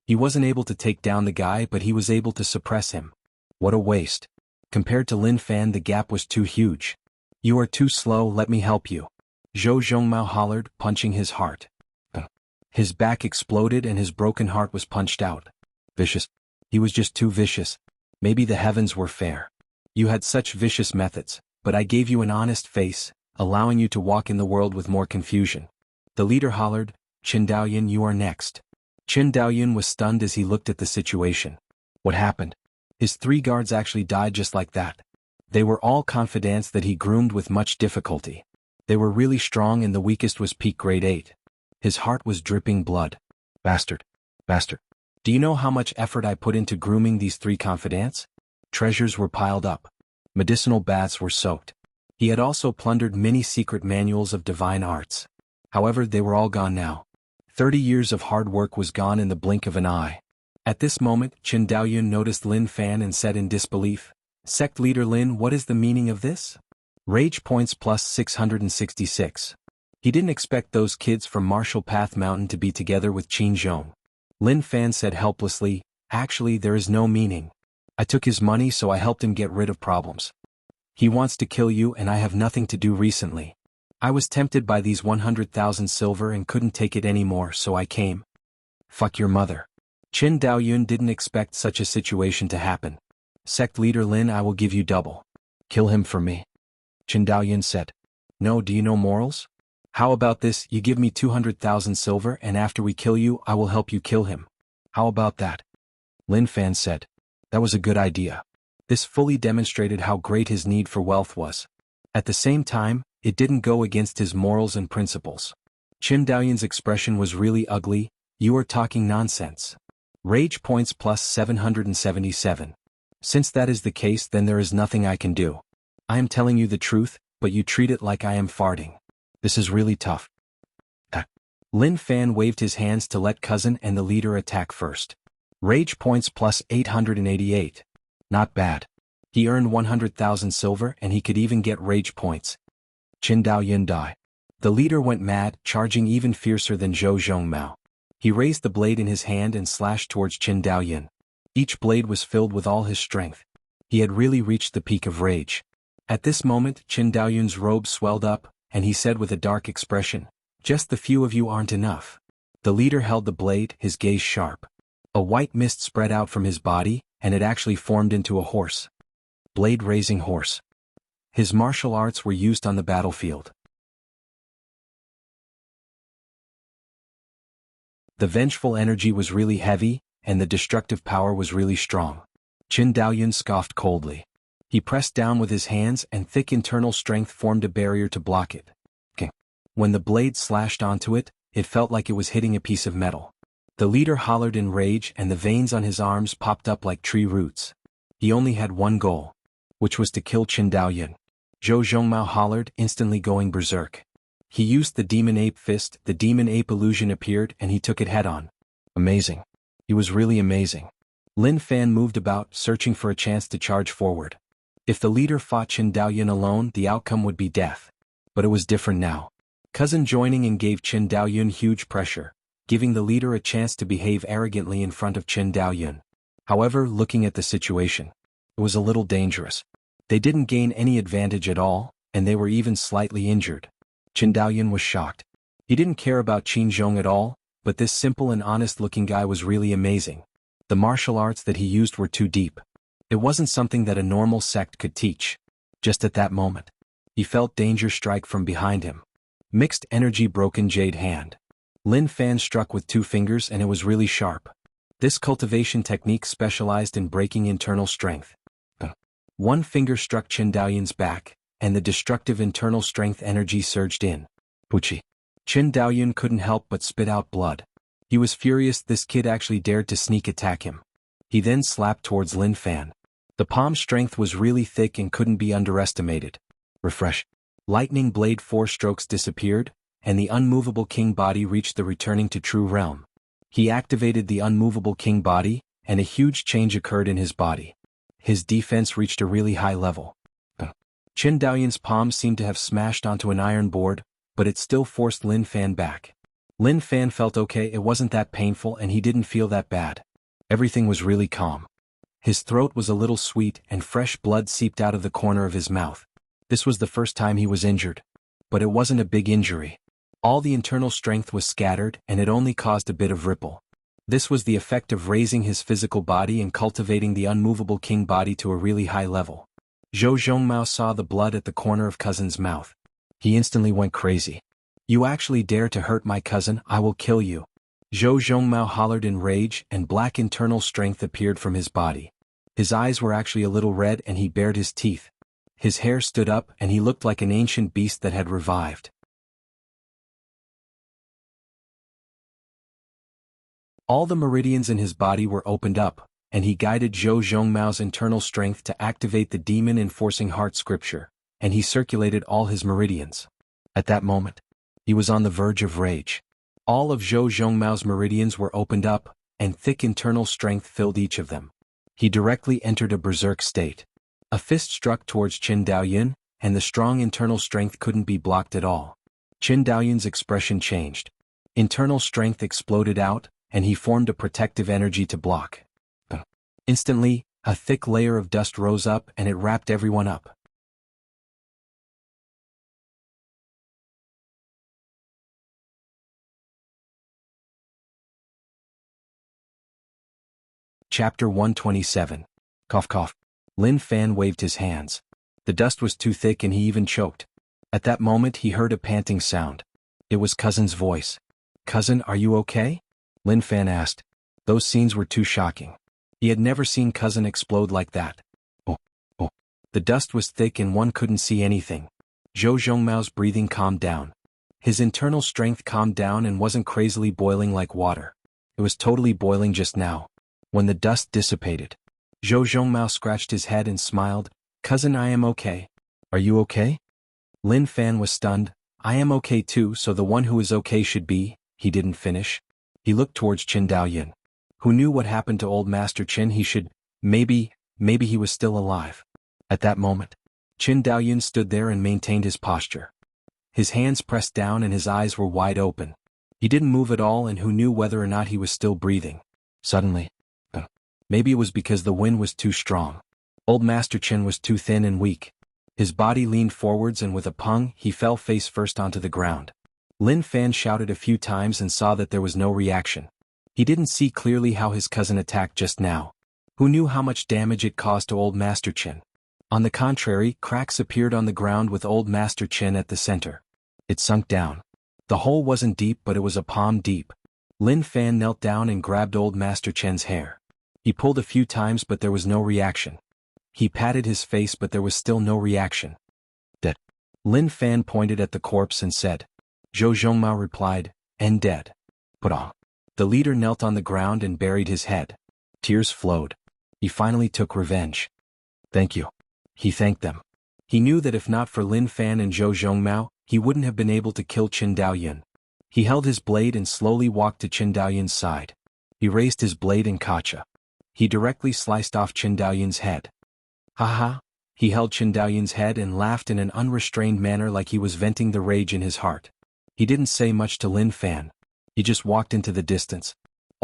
He wasn't able to take down the guy, but he was able to suppress him. What a waste. Compared to Lin Fan, the gap was too huge. You are too slow, let me help you. Zhou Zhongmao hollered, punching his heart. His back exploded and his broken heart was punched out. Vicious. He was just too vicious. Maybe the heavens were fair. You had such vicious methods, but I gave you an honest face, allowing you to walk in the world with more confusion. The leader hollered, Qin Daoyun, you are next. Qin Daoyun was stunned as he looked at the situation. What happened? His 3 guards actually died just like that. They were all confidants that he groomed with much difficulty. They were really strong and the weakest was peak grade 8. His heart was dripping blood. Bastard. Bastard. Do you know how much effort I put into grooming these 3 confidants? Treasures were piled up. Medicinal baths were soaked. He had also plundered many secret manuals of divine arts. However, they were all gone now. 30 years of hard work was gone in the blink of an eye. At this moment, Qin Daoyun noticed Lin Fan and said in disbelief, Sect leader Lin, what is the meaning of this? Rage points plus 666. He didn't expect those kids from Martial Path Mountain to be together with Qin Zhong. Lin Fan said helplessly, actually there is no meaning. I took his money so I helped him get rid of problems. He wants to kill you and I have nothing to do recently. I was tempted by these 100,000 silver and couldn't take it anymore so I came. Fuck your mother. Qin Daoyun didn't expect such a situation to happen. Sect leader Lin, I will give you double. Kill him for me. Qin Daoyun said. No, do you know morals? How about this, you give me 200,000 silver and after we kill you I will help you kill him. How about that? Lin Fan said. That was a good idea. This fully demonstrated how great his need for wealth was. At the same time, it didn't go against his morals and principles. Qin Daoyun's expression was really ugly. You are talking nonsense. Rage points plus 777. Since that is the case, then there is nothing I can do. I am telling you the truth, but you treat it like I am farting. This is really tough. Lin Fan waved his hands to let cousin and the leader attack first. Rage points plus 888. Not bad. He earned 100,000 silver and he could even get rage points. Qin Daoyun died. The leader went mad, charging even fiercer than Zhou Zhongmao. He raised the blade in his hand and slashed towards Qin Daoyun. Each blade was filled with all his strength. He had really reached the peak of rage. At this moment, Qin Daoyun's robe swelled up, and he said with a dark expression, just the few of you aren't enough. The leader held the blade, his gaze sharp. A white mist spread out from his body, and it actually formed into a horse. Blade-raising horse. His martial arts were used on the battlefield. The vengeful energy was really heavy, and the destructive power was really strong. Qin Daoyun scoffed coldly. He pressed down with his hands and thick internal strength formed a barrier to block it. When the blade slashed onto it, it felt like it was hitting a piece of metal. The leader hollered in rage and the veins on his arms popped up like tree roots. He only had one goal, which was to kill Qin Daoyun. Zhou Zhongmao hollered, instantly going berserk. He used the demon ape fist, the demon ape illusion appeared and he took it head-on. Amazing. He was really amazing. Lin Fan moved about, searching for a chance to charge forward. If the leader fought Qin Daoyun alone, the outcome would be death. But it was different now. Cousin joining and gave Qin Daoyun huge pressure. giving the leader a chance to behave arrogantly in front of Qin Daoyun. However, looking at the situation, it was a little dangerous. They didn't gain any advantage at all, and they were even slightly injured. Qin Daoyun was shocked. He didn't care about Qin Zhong at all, but this simple and honest-looking guy was really amazing. The martial arts that he used were too deep. It wasn't something that a normal sect could teach. Just at that moment, he felt danger strike from behind him. Mixed energy broken jade hand. Lin Fan struck with 2 fingers and it was really sharp. This cultivation technique specialized in breaking internal strength. 1 finger struck Qin Daoyun's back, and the destructive internal strength energy surged in. Puchi. Qin Daoyun couldn't help but spit out blood. He was furious this kid actually dared to sneak attack him. He then slapped towards Lin Fan. The palm strength was really thick and couldn't be underestimated. Refresh. Lightning blade 4 strokes disappeared, and the unmovable king body reached the returning to true realm. He activated the unmovable king body, and a huge change occurred in his body. His defense reached a really high level. Qin Daoyun's palm seemed to have smashed onto an iron board, but it still forced Lin Fan back. Lin Fan felt okay, it wasn't that painful and he didn't feel that bad. Everything was really calm. His throat was a little sweet and fresh blood seeped out of the corner of his mouth. This was the first time he was injured. But it wasn't a big injury. All the internal strength was scattered and it only caused a bit of ripple. This was the effect of raising his physical body and cultivating the unmovable king body to a really high level. Zhou Zhongmao saw the blood at the corner of cousin's mouth. He instantly went crazy. "You actually dare to hurt my cousin, I will kill you." Zhou Zhongmao hollered in rage and black internal strength appeared from his body. His eyes were actually a little red and he bared his teeth. His hair stood up and he looked like an ancient beast that had revived. All the meridians in his body were opened up, and he guided Zhou Zhongmao's internal strength to activate the demon-enforcing heart scripture, and he circulated all his meridians. At that moment, he was on the verge of rage. All of Zhou Zhongmao's meridians were opened up, and thick internal strength filled each of them. He directly entered a berserk state. A fist struck towards Qin Daoyun, and the strong internal strength couldn't be blocked at all. Qin Daoyun's expression changed. Internal strength exploded out, and he formed a protective energy to block. Instantly, a thick layer of dust rose up and it wrapped everyone up. Chapter 127. Cough cough. Lin Fan waved his hands. The dust was too thick and he even choked. At that moment he heard a panting sound. It was cousin's voice. "Cousin, are you okay?" Lin Fan asked. Those scenes were too shocking. He had never seen cousin explode like that. Oh. The dust was thick and one couldn't see anything. Zhou Zhongmao's breathing calmed down. His internal strength calmed down and wasn't crazily boiling like water. It was totally boiling just now. When the dust dissipated, Zhou Zhongmao scratched his head and smiled. "Cousin, I am okay." "Are you okay?" Lin Fan was stunned. "I am okay too, so the one who is okay should be..." He didn't finish. He looked towards Qin Daoyun. Who knew what happened to old Master Qin? He should... Maybe he was still alive. At that moment, Qin Daoyun stood there and maintained his posture. His hands pressed down and his eyes were wide open. He didn't move at all and who knew whether or not he was still breathing. Suddenly, maybe it was because the wind was too strong. Old Master Qin was too thin and weak. His body leaned forwards and with a pung, he fell face first onto the ground. Lin Fan shouted a few times and saw that there was no reaction. He didn't see clearly how his cousin attacked just now. Who knew how much damage it caused to old Master Qin? On the contrary, cracks appeared on the ground with old Master Qin at the center. It sunk down. The hole wasn't deep but it was a palm deep. Lin Fan knelt down and grabbed old Master Qin's hair. He pulled a few times but there was no reaction. He patted his face but there was still no reaction. "Dead." Lin Fan pointed at the corpse and said. Zhou Zhongmao replied, "And dead." "Put on." The leader knelt on the ground and buried his head. Tears flowed. He finally took revenge. "Thank you." He thanked them. He knew that if not for Lin Fan and Zhou Zhongmao, he wouldn't have been able to kill Qin Daoyun. He held his blade and slowly walked to Qin Daoyun's side. He raised his blade and kacha. He directly sliced off Qin Daoyun's head. "Ha ha." He held Qin Daoyun's head and laughed in an unrestrained manner like he was venting the rage in his heart. He didn't say much to Lin Fan. He just walked into the distance.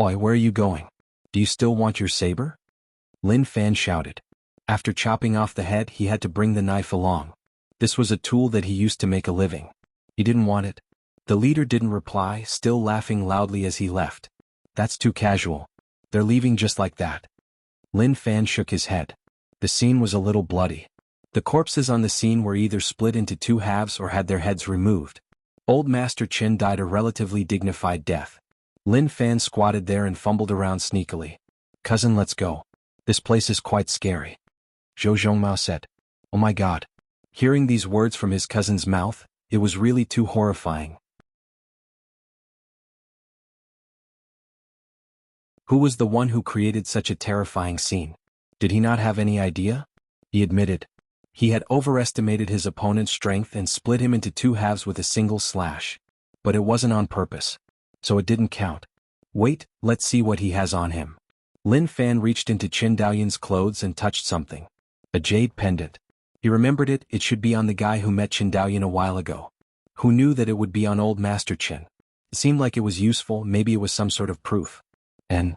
Oi, where are you going? Do you still want your saber? Lin Fan shouted. After chopping off the head, he had to bring the knife along. This was a tool that he used to make a living. He didn't want it. The leader didn't reply, still laughing loudly as he left. That's too casual. They're leaving just like that. Lin Fan shook his head. The scene was a little bloody. The corpses on the scene were either split into two halves or had their heads removed. Old Master Qin died a relatively dignified death. Lin Fan squatted there and fumbled around sneakily. Cousin, let's go. This place is quite scary. Zhou Zhongmao said. Oh my god. Hearing these words from his cousin's mouth, it was really too horrifying. Who was the one who created such a terrifying scene? Did he not have any idea? He admitted. He had overestimated his opponent's strength and split him into two halves with a single slash. But it wasn't on purpose. So it didn't count. Wait, let's see what he has on him. Lin Fan reached into Qin Daoyuan's clothes and touched something. A jade pendant. He remembered it, it should be on the guy who met Qin Daoyuan a while ago. Who knew that it would be on old Master Qin? It seemed like it was useful, maybe it was some sort of proof. And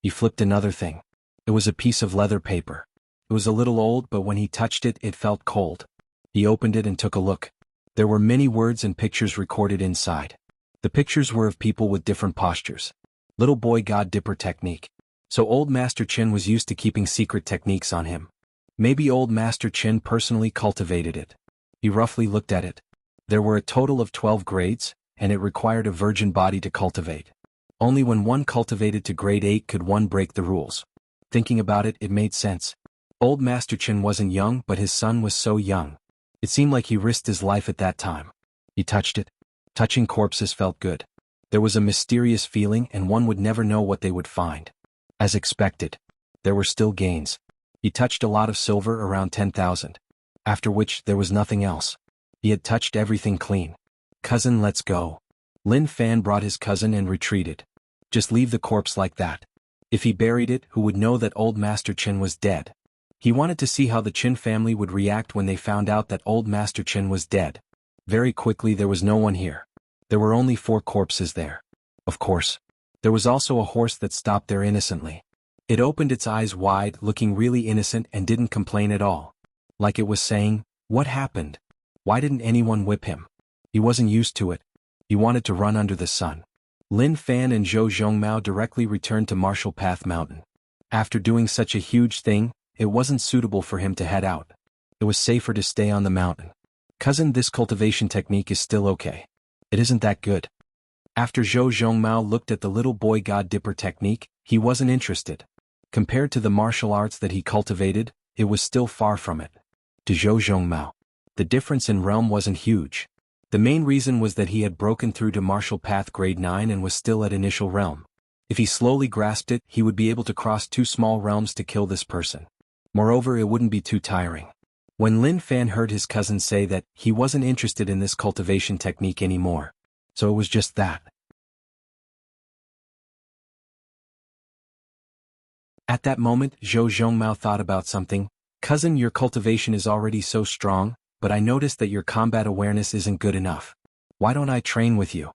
he flipped another thing. It was a piece of leather paper. It was a little old, but when he touched it, it felt cold. He opened it and took a look. There were many words and pictures recorded inside. The pictures were of people with different postures. Little boy God Dipper technique. So old Master Qin was used to keeping secret techniques on him. Maybe old Master Qin personally cultivated it. He roughly looked at it. There were a total of 12 grades, and it required a virgin body to cultivate. Only when one cultivated to grade 8 could one break the rules. Thinking about it, it made sense. Old Master Qin wasn't young, but his son was so young. It seemed like he risked his life at that time. He touched it. Touching corpses felt good. There was a mysterious feeling, and one would never know what they would find. As expected, there were still gains. He touched a lot of silver, around 10,000. After which, there was nothing else. He had touched everything clean. Cousin, let's go. Lin Fan brought his cousin and retreated. Just leave the corpse like that. If he buried it, who would know that old Master Qin was dead? He wanted to see how the Qin family would react when they found out that old Master Qin was dead. Very quickly, there was no one here. There were only 4 corpses there. Of course. There was also a horse that stopped there innocently. It opened its eyes wide, looking really innocent, and didn't complain at all. Like it was saying, what happened? Why didn't anyone whip him? He wasn't used to it. He wanted to run under the sun. Lin Fan and Zhou Zhongmao directly returned to Martial Path Mountain. After doing such a huge thing, it wasn't suitable for him to head out. It was safer to stay on the mountain. Cousin, this cultivation technique is still okay. It isn't that good. After Zhou Zhongmao looked at the little boy God Dipper technique, he wasn't interested. Compared to the martial arts that he cultivated, it was still far from it. To Zhou Zhongmao, the difference in realm wasn't huge. The main reason was that he had broken through to Martial Path Grade 9 and was still at initial realm. If he slowly grasped it, he would be able to cross 2 small realms to kill this person. Moreover, it wouldn't be too tiring. When Lin Fan heard his cousin say that, he wasn't interested in this cultivation technique anymore. So it was just that. At that moment, Zhou Zhongmao thought about something. Cousin, your cultivation is already so strong, but I noticed that your combat awareness isn't good enough. Why don't I train with you?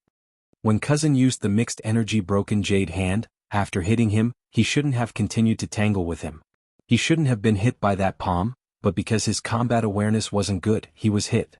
When cousin used the mixed energy broken jade hand, after hitting him, he shouldn't have continued to tangle with him. He shouldn't have been hit by that palm, but because his combat awareness wasn't good, he was hit.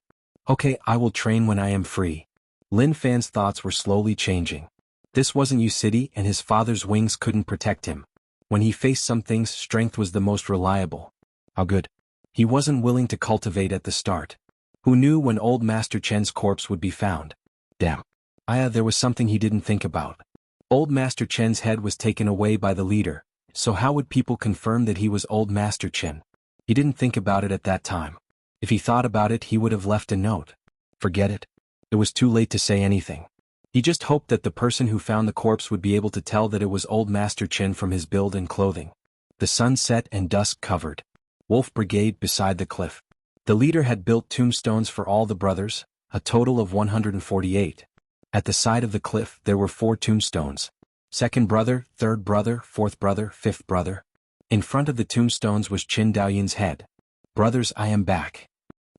Okay, I will train when I am free. Lin Fan's thoughts were slowly changing. This wasn't Yu City, and his father's wings couldn't protect him. When he faced some things, strength was the most reliable. How good? He wasn't willing to cultivate at the start. Who knew when old Master Chen's corpse would be found? Damn. There was something he didn't think about. Old Master Chen's head was taken away by the leader, so how would people confirm that he was old Master Chen? He didn't think about it at that time. If he thought about it, he would have left a note. Forget it. It was too late to say anything. He just hoped that the person who found the corpse would be able to tell that it was old Master Chen from his build and clothing. The sun set and dusk covered. Wolf Brigade beside the cliff. The leader had built tombstones for all the brothers, a total of 148. At the side of the cliff there were 4 tombstones. 2nd brother, 3rd brother, 4th brother, 5th brother. In front of the tombstones was Qin Daoyuan's head. Brothers, I am back.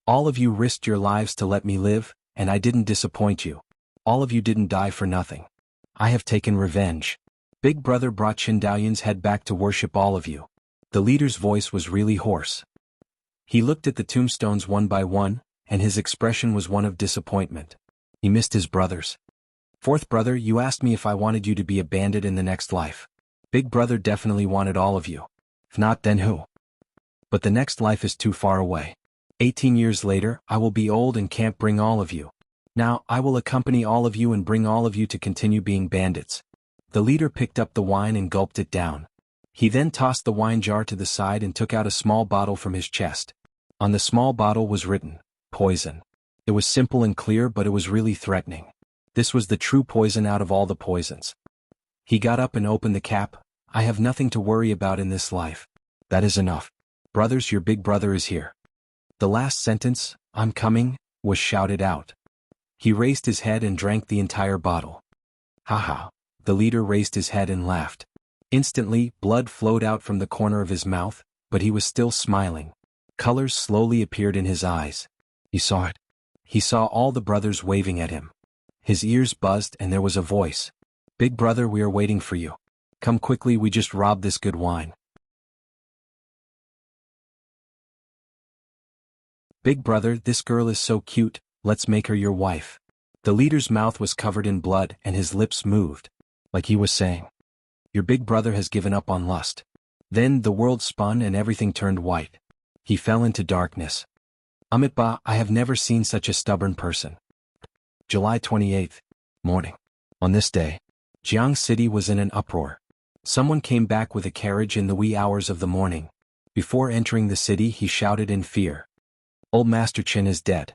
All of you risked your lives to let me live, and I didn't disappoint you. All of you didn't die for nothing. I have taken revenge. Big Brother brought Qin Daoyun's head back to worship all of you. The leader's voice was really hoarse. He looked at the tombstones one by one, and his expression was one of disappointment. He missed his brothers. Fourth brother, you asked me if I wanted you to be a bandit in the next life. Big Brother definitely wanted all of you. If not, then who? But the next life is too far away. 18 years later, I will be old and can't bring all of you. Now, I will accompany all of you and bring all of you to continue being bandits. The leader picked up the wine and gulped it down. He then tossed the wine jar to the side and took out a small bottle from his chest. On the small bottle was written, poison. It was simple and clear, but it was really threatening. This was the true poison out of all the poisons. He got up and opened the cap. I have nothing to worry about in this life. That is enough. Brothers, your big brother is here. The last sentence, I'm coming, was shouted out. He raised his head and drank the entire bottle. Ha. The leader raised his head and laughed. Instantly, blood flowed out from the corner of his mouth, but he was still smiling. Colors slowly appeared in his eyes. He saw it. He saw all the brothers waving at him. His ears buzzed and there was a voice. Big Brother, we are waiting for you. Come quickly, we just robbed this good wine. Big Brother, this girl is so cute, let's make her your wife. The leader's mouth was covered in blood and his lips moved. Like he was saying, your big brother has given up on lust. Then the world spun and everything turned white. He fell into darkness. Amitba, I have never seen such a stubborn person. July 28th, morning. On this day, Jianghu City was in an uproar. Someone came back with a carriage in the wee hours of the morning. Before entering the city, he shouted in fear. Old Master Qin is dead.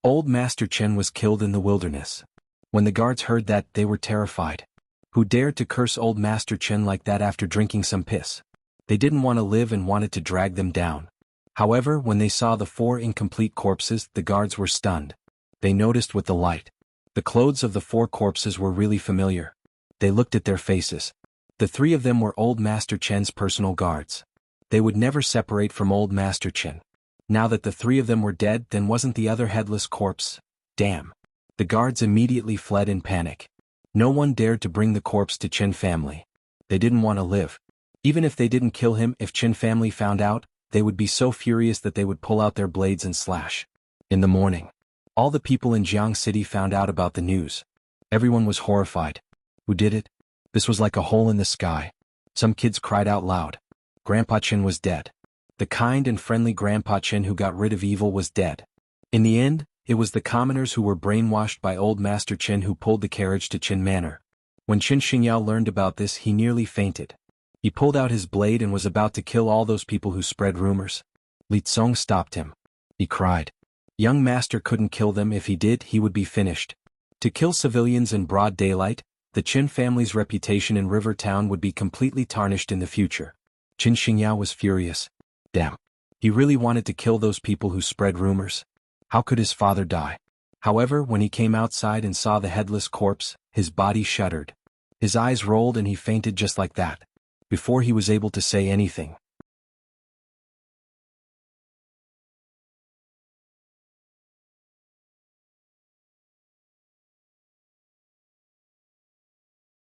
Old Master Qin was killed in the wilderness. When the guards heard that, they were terrified. Who dared to curse Old Master Qin like that after drinking some piss? They didn't want to live and wanted to drag them down. However, when they saw the 4 incomplete corpses, the guards were stunned. They noticed with the light. The clothes of the 4 corpses were really familiar. They looked at their faces. The 3 of them were Old Master Qin's personal guards. They would never separate from Old Master Qin. Now that the 3 of them were dead, then wasn't the other headless corpse? Damn. The guards immediately fled in panic. No one dared to bring the corpse to Qin family. They didn't want to live. Even if they didn't kill him, if Qin family found out, they would be so furious that they would pull out their blades and slash. In the morning, all the people in Jianghu City found out about the news. Everyone was horrified. Who did it? This was like a hole in the sky. Some kids cried out loud. Grandpa Qin was dead. The kind and friendly Grandpa Qin who got rid of evil was dead. In the end, it was the commoners who were brainwashed by Old Master Qin who pulled the carriage to Qin Manor. When Qin Xingyao learned about this, he nearly fainted. He pulled out his blade and was about to kill all those people who spread rumors. Li Tsong stopped him. He cried. Young master couldn't kill them. If he did, he would be finished. To kill civilians in broad daylight, the Qin family's reputation in River Town would be completely tarnished in the future. Qin Xingyao was furious. Damn. He really wanted to kill those people who spread rumors. How could his father die? However, when he came outside and saw the headless corpse, his body shuddered. His eyes rolled and he fainted just like that. Before he was able to say anything.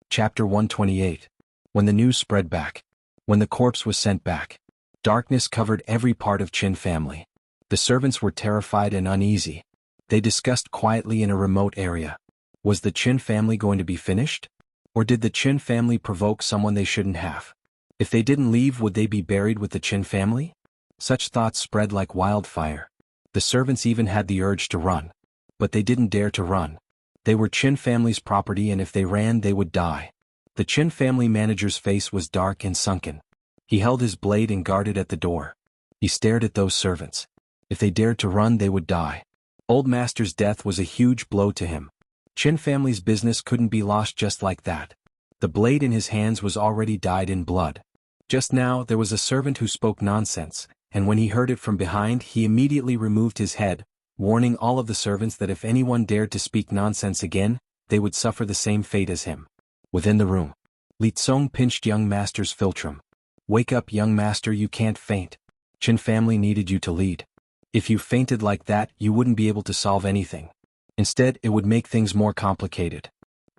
Chapter 128. When the news spread back. When the corpse was sent back. Darkness covered every part of Qin family. The servants were terrified and uneasy. They discussed quietly in a remote area. Was the Qin family going to be finished? Or did the Qin family provoke someone they shouldn't have? If they didn't leave, would they be buried with the Qin family? Such thoughts spread like wildfire. The servants even had the urge to run. But they didn't dare to run. They were Qin family's property and if they ran they would die. The Qin family manager's face was dark and sunken. He held his blade and guarded at the door. He stared at those servants. If they dared to run they would die. Old Master's death was a huge blow to him. Qin family's business couldn't be lost just like that. The blade in his hands was already dyed in blood. Just now there was a servant who spoke nonsense, and when he heard it from behind he immediately removed his head, warning all of the servants that if anyone dared to speak nonsense again, they would suffer the same fate as him. Within the room, Li Tsong pinched young master's philtrum. Wake up, young master, you can't faint. Qin family needed you to lead. If you fainted like that, you wouldn't be able to solve anything. Instead, it would make things more complicated.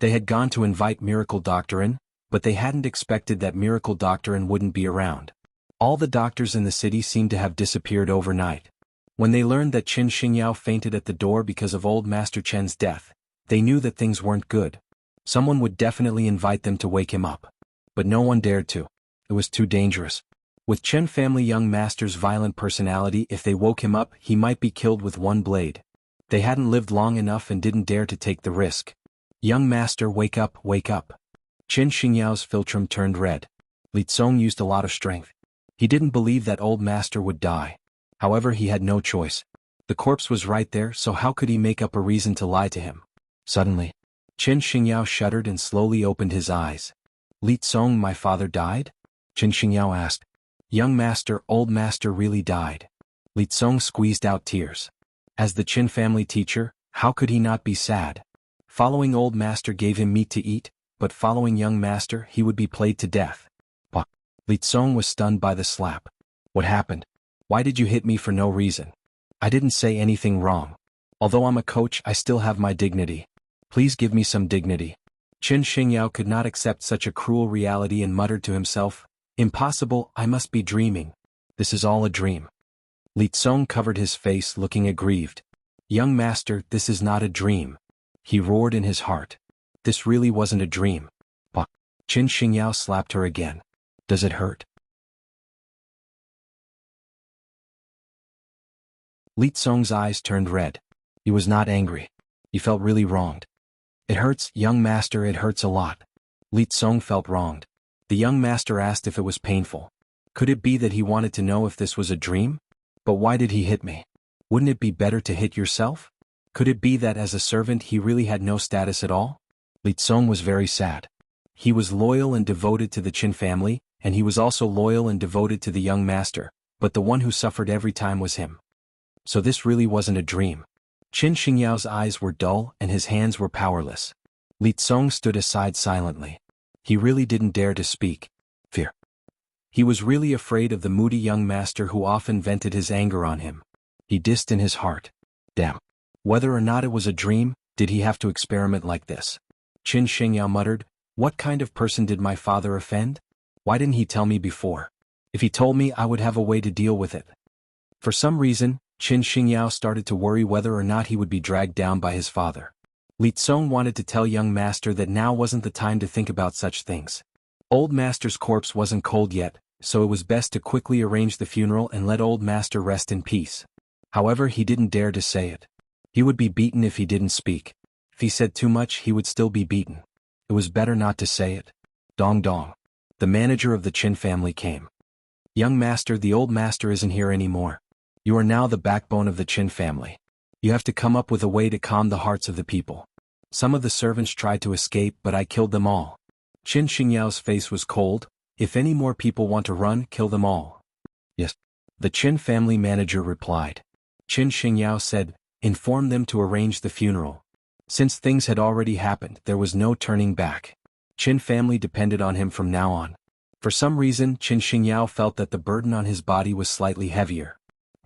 They had gone to invite Miracle Doctor in, but they hadn't expected that Miracle Doctor wouldn't be around. All the doctors in the city seemed to have disappeared overnight. When they learned that Qin Xingyao fainted at the door because of old Master Chen's death, they knew that things weren't good. Someone would definitely invite them to wake him up. But no one dared to. It was too dangerous. With Chen family young master's violent personality, if they woke him up, he might be killed with one blade. They hadn't lived long enough and didn't dare to take the risk. Young master, wake up, wake up. Qin Xingyao's philtrum turned red. Li Tsong used a lot of strength. He didn't believe that old master would die. However, he had no choice. The corpse was right there, so how could he make up a reason to lie to him? Suddenly, Qin Xingyao shuddered and slowly opened his eyes. Li Tsong, my father died? Qin Xingyao asked. Young master, old master really died. Li Tsong squeezed out tears. As the Qin family teacher, how could he not be sad? Following old master gave him meat to eat, but following young master he would be played to death. Bah! Li Tsong was stunned by the slap. What happened? Why did you hit me for no reason? I didn't say anything wrong. Although I'm a coach, I still have my dignity. Please give me some dignity. Qin Xingyao could not accept such a cruel reality and muttered to himself, impossible, I must be dreaming. This is all a dream. Li Tsong covered his face, looking aggrieved. Young master, this is not a dream. He roared in his heart. This really wasn't a dream. Bah! Qin Xingyao slapped her again. Does it hurt? Li Tsong's eyes turned red. He was not angry. He felt really wronged. It hurts, young master, it hurts a lot. Li Tsong felt wronged. The young master asked if it was painful. Could it be that he wanted to know if this was a dream? But why did he hit me? Wouldn't it be better to hit yourself? Could it be that as a servant he really had no status at all? Li Tsong was very sad. He was loyal and devoted to the Qin family, and he was also loyal and devoted to the young master, but the one who suffered every time was him. So this really wasn't a dream. Qin Xingyao's eyes were dull and his hands were powerless. Li Tsong stood aside silently. He really didn't dare to speak. Fear. He was really afraid of the moody young master who often vented his anger on him. He dissed in his heart. Damn. Whether or not it was a dream, did he have to experiment like this? Qin Xingyao muttered, what kind of person did my father offend? Why didn't he tell me before? If he told me, I would have a way to deal with it. For some reason, Qin Xingyao started to worry whether or not he would be dragged down by his father. Li Tsong wanted to tell young master that now wasn't the time to think about such things. Old master's corpse wasn't cold yet, so it was best to quickly arrange the funeral and let old master rest in peace. However, he didn't dare to say it. He would be beaten if he didn't speak. If he said too much, he would still be beaten. It was better not to say it. Dong dong. The manager of the Qin family came. Young master, the old master isn't here anymore. You are now the backbone of the Qin family. You have to come up with a way to calm the hearts of the people. Some of the servants tried to escape, but I killed them all. Qin Xingyao's face was cold. If any more people want to run, kill them all. Yes. The Qin family manager replied. Qin Xingyao said, inform them to arrange the funeral. Since things had already happened, there was no turning back. Qin family depended on him from now on. For some reason, Qin Xingyao felt that the burden on his body was slightly heavier.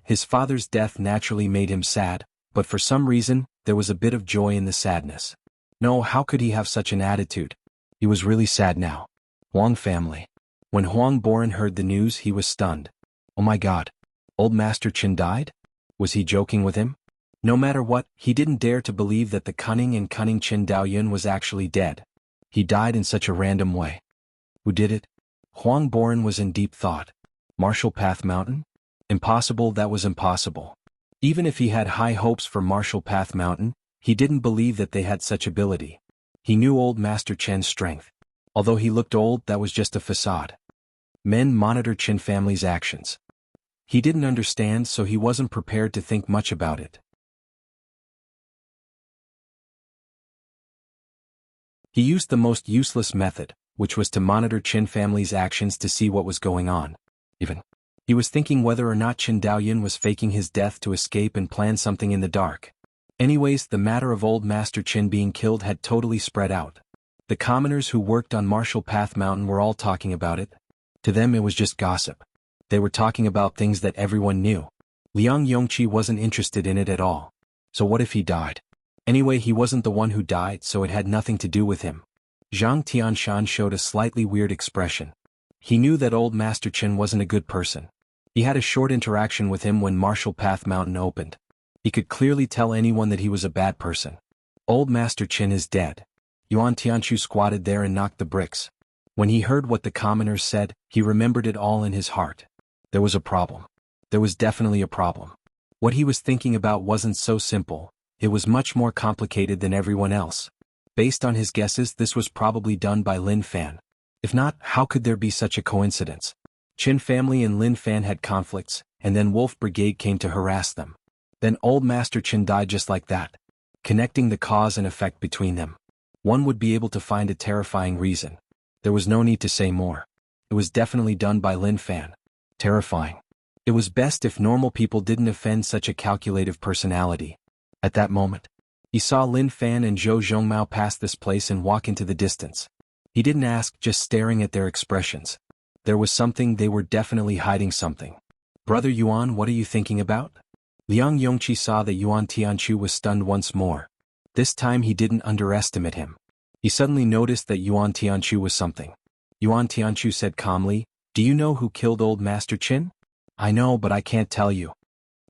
His father's death naturally made him sad, but for some reason, there was a bit of joy in the sadness. No, how could he have such an attitude? He was really sad now. Huang family. When Huang Boren heard the news, he was stunned. Oh my god. Old Master Qin died? Was he joking with him? No matter what, he didn't dare to believe that the cunning and cunning Qin Daoyun was actually dead. He died in such a random way. Who did it? Huang Boren was in deep thought. Martial Path Mountain? Impossible, that was impossible. Even if he had high hopes for Martial Path Mountain, he didn't believe that they had such ability. He knew old Master Chen's strength. Although he looked old, that was just a facade. Men monitor Qin family's actions. He didn't understand, so he wasn't prepared to think much about it. He used the most useless method, which was to monitor Qin family's actions to see what was going on. He was thinking whether or not Qin Daoyun was faking his death to escape and plan something in the dark. Anyways, the matter of old Master Qin being killed had totally spread out. The commoners who worked on Martial Path Mountain were all talking about it. To them it was just gossip. They were talking about things that everyone knew. Liang Yongqi wasn't interested in it at all. So what if he died? Anyway, he wasn't the one who died, so it had nothing to do with him. Zhang Tianshan showed a slightly weird expression. He knew that old Master Qin wasn't a good person. He had a short interaction with him when Martial Path Mountain opened. He could clearly tell anyone that he was a bad person. Old Master Qin is dead. Yuan Tianchu squatted there and knocked the bricks. When he heard what the commoners said, he remembered it all in his heart. There was a problem. There was definitely a problem. What he was thinking about wasn't so simple. It was much more complicated than everyone else. Based on his guesses, this was probably done by Lin Fan. If not, how could there be such a coincidence? Qin family and Lin Fan had conflicts, and then Wolf Brigade came to harass them. Then old Master Qin died just like that. Connecting the cause and effect between them. One would be able to find a terrifying reason. There was no need to say more. It was definitely done by Lin Fan. Terrifying. It was best if normal people didn't offend such a calculative personality. At that moment, he saw Lin Fan and Zhou Zhongmao pass this place and walk into the distance. He didn't ask, just staring at their expressions. There was something, they were definitely hiding something. Brother Yuan, what are you thinking about? Liang Yongqi saw that Yuan Tianchu was stunned once more. This time he didn't underestimate him. He suddenly noticed that Yuan Tianchu was something. Yuan Tianchu said calmly, "Do you know who killed old Master Qin?" "I know, but I can't tell you."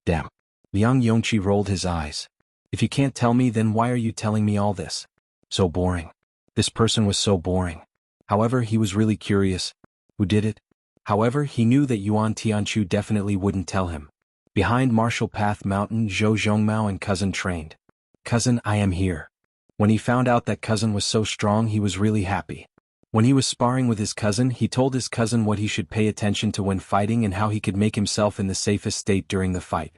"Damn." Liang Yongqi rolled his eyes. "If you can't tell me, then why are you telling me all this?" So boring. This person was so boring. However, he was really curious. Who did it? However, he knew that Yuan Tianchu definitely wouldn't tell him. Behind Martial Path Mountain, Zhou Zhongmao and Cousin trained. "Cousin, I am here." When he found out that Cousin was so strong, he was really happy. When he was sparring with his cousin, he told his cousin what he should pay attention to when fighting and how he could make himself in the safest state during the fight.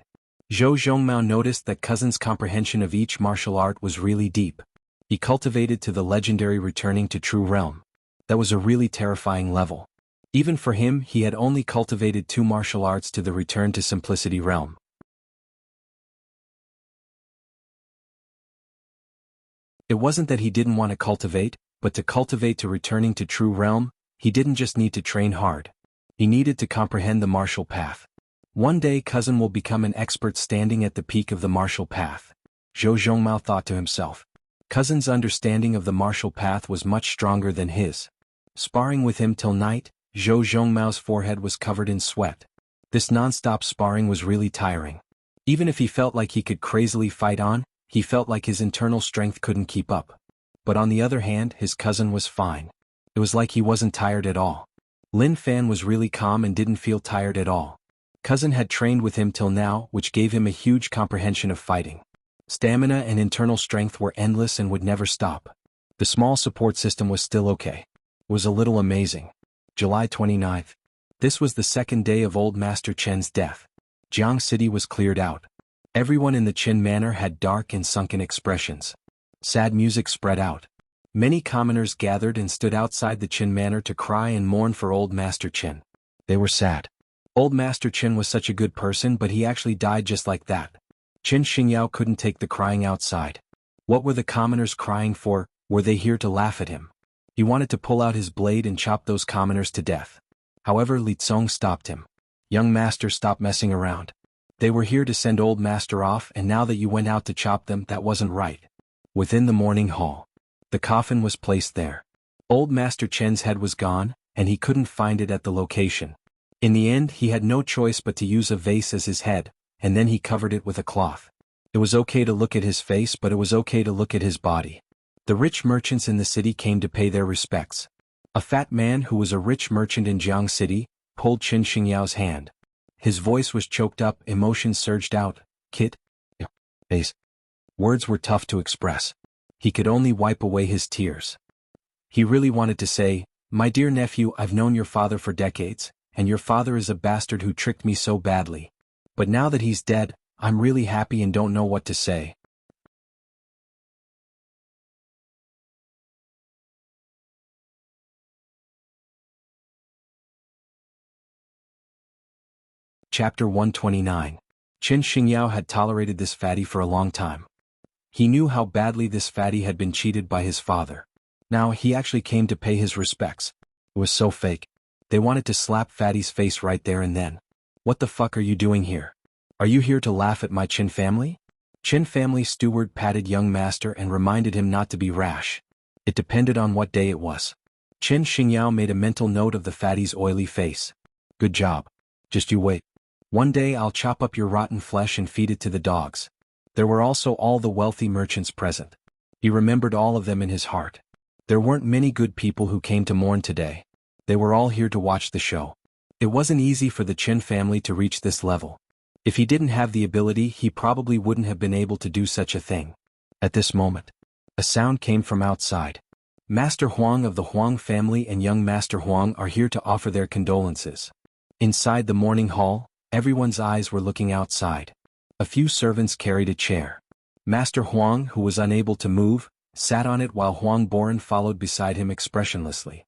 Zhou Zhongmao noticed that Cousin's comprehension of each martial art was really deep. He cultivated to the legendary returning to true realm. That was a really terrifying level. Even for him, he had only cultivated 2 martial arts to the return to simplicity realm. It wasn't that he didn't want to cultivate, but to cultivate to returning to true realm, he didn't just need to train hard. He needed to comprehend the martial path. One day Cousin will become an expert standing at the peak of the martial path. Zhou Zhongmao thought to himself. Cousin's understanding of the martial path was much stronger than his. Sparring with him till night, Zhou Zhongmao's forehead was covered in sweat. This non-stop sparring was really tiring. Even if he felt like he could crazily fight on, he felt like his internal strength couldn't keep up. But on the other hand, his cousin was fine. It was like he wasn't tired at all. Lin Fan was really calm and didn't feel tired at all. Cousin had trained with him till now, which gave him a huge comprehension of fighting. Stamina and internal strength were endless and would never stop. The small support system was still okay. It was a little amazing. July 29th. This was the second day of old Master Chen's death. Jianghu City was cleared out. Everyone in the Qin manor had dark and sunken expressions. Sad music spread out. Many commoners gathered and stood outside the Qin manor to cry and mourn for old Master Qin. They were sad. Old Master Qin was such a good person, but he actually died just like that. Qin Xingyao couldn't take the crying outside. What were the commoners crying for? Were they here to laugh at him? He wanted to pull out his blade and chop those commoners to death. However, Li Tsong stopped him. "Young master, stop messing around. They were here to send old master off, and now that you went out to chop them, that wasn't right." Within the morning hall, the coffin was placed there. Old Master Chen's head was gone, and he couldn't find it at the location. In the end, he had no choice but to use a vase as his head, and then he covered it with a cloth. It was okay to look at his face, but it was okay to look at his body. The rich merchants in the city came to pay their respects. A fat man who was a rich merchant in Jianghu City pulled Qin Xingyao's hand. His voice was choked up, emotion surged out. "Kid?" Face. Words were tough to express. He could only wipe away his tears. He really wanted to say, "My dear nephew, I've known your father for decades, and your father is a bastard who tricked me so badly. But now that he's dead, I'm really happy and don't know what to say." Chapter 129. Qin Xingyao had tolerated this fatty for a long time. He knew how badly this fatty had been cheated by his father. Now he actually came to pay his respects. It was so fake. They wanted to slap Fatty's face right there and then. "What the fuck are you doing here? Are you here to laugh at my Qin family?" Qin family steward patted young master and reminded him not to be rash. It depended on what day it was. Qin Xingyao made a mental note of the fatty's oily face. Good job. Just you wait. One day I'll chop up your rotten flesh and feed it to the dogs. There were also all the wealthy merchants present. He remembered all of them in his heart. There weren't many good people who came to mourn today. They were all here to watch the show. It wasn't easy for the Qin family to reach this level. If he didn't have the ability, he probably wouldn't have been able to do such a thing. At this moment, a sound came from outside. Master Huang of the Huang family and young Master Huang are here to offer their condolences. Inside the morning hall, everyone's eyes were looking outside. A few servants carried a chair. Master Huang, who was unable to move, sat on it while Huang Boren followed beside him expressionlessly.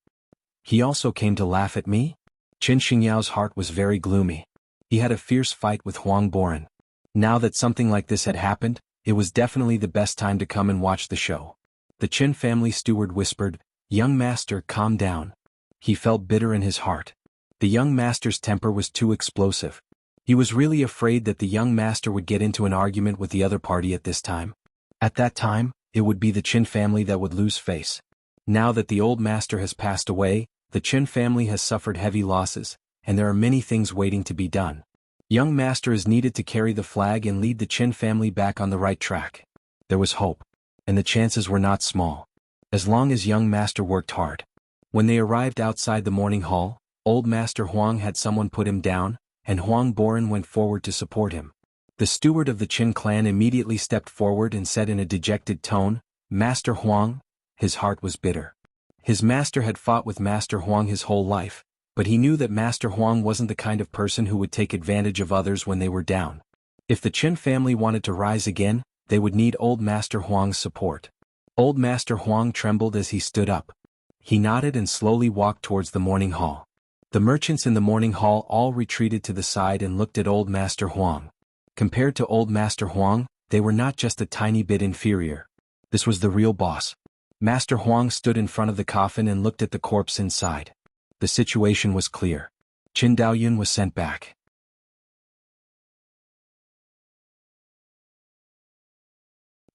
He also came to laugh at me? Qin Xingyao's heart was very gloomy. He had a fierce fight with Huang Boren. Now that something like this had happened, it was definitely the best time to come and watch the show. The Qin family steward whispered, "Young master, calm down." He felt bitter in his heart. The young master's temper was too explosive. He was really afraid that the young master would get into an argument with the other party at this time. At that time, it would be the Qin family that would lose face. Now that the old master has passed away, the Qin family has suffered heavy losses, and there are many things waiting to be done. Young master is needed to carry the flag and lead the Qin family back on the right track. There was hope, and the chances were not small. As long as young master worked hard. When they arrived outside the morning hall, old master Huang had someone put him down, and Huang Boren went forward to support him. The steward of the Qin clan immediately stepped forward and said in a dejected tone, "Master Huang." His heart was bitter. His master had fought with Master Huang his whole life, but he knew that Master Huang wasn't the kind of person who would take advantage of others when they were down. If the Qin family wanted to rise again, they would need old Master Huang's support. Old Master Huang trembled as he stood up. He nodded and slowly walked towards the morning hall. The merchants in the morning hall all retreated to the side and looked at old Master Huang. Compared to old Master Huang, they were not just a tiny bit inferior. This was the real boss. Master Huang stood in front of the coffin and looked at the corpse inside. The situation was clear. Qin Daoyun was sent back.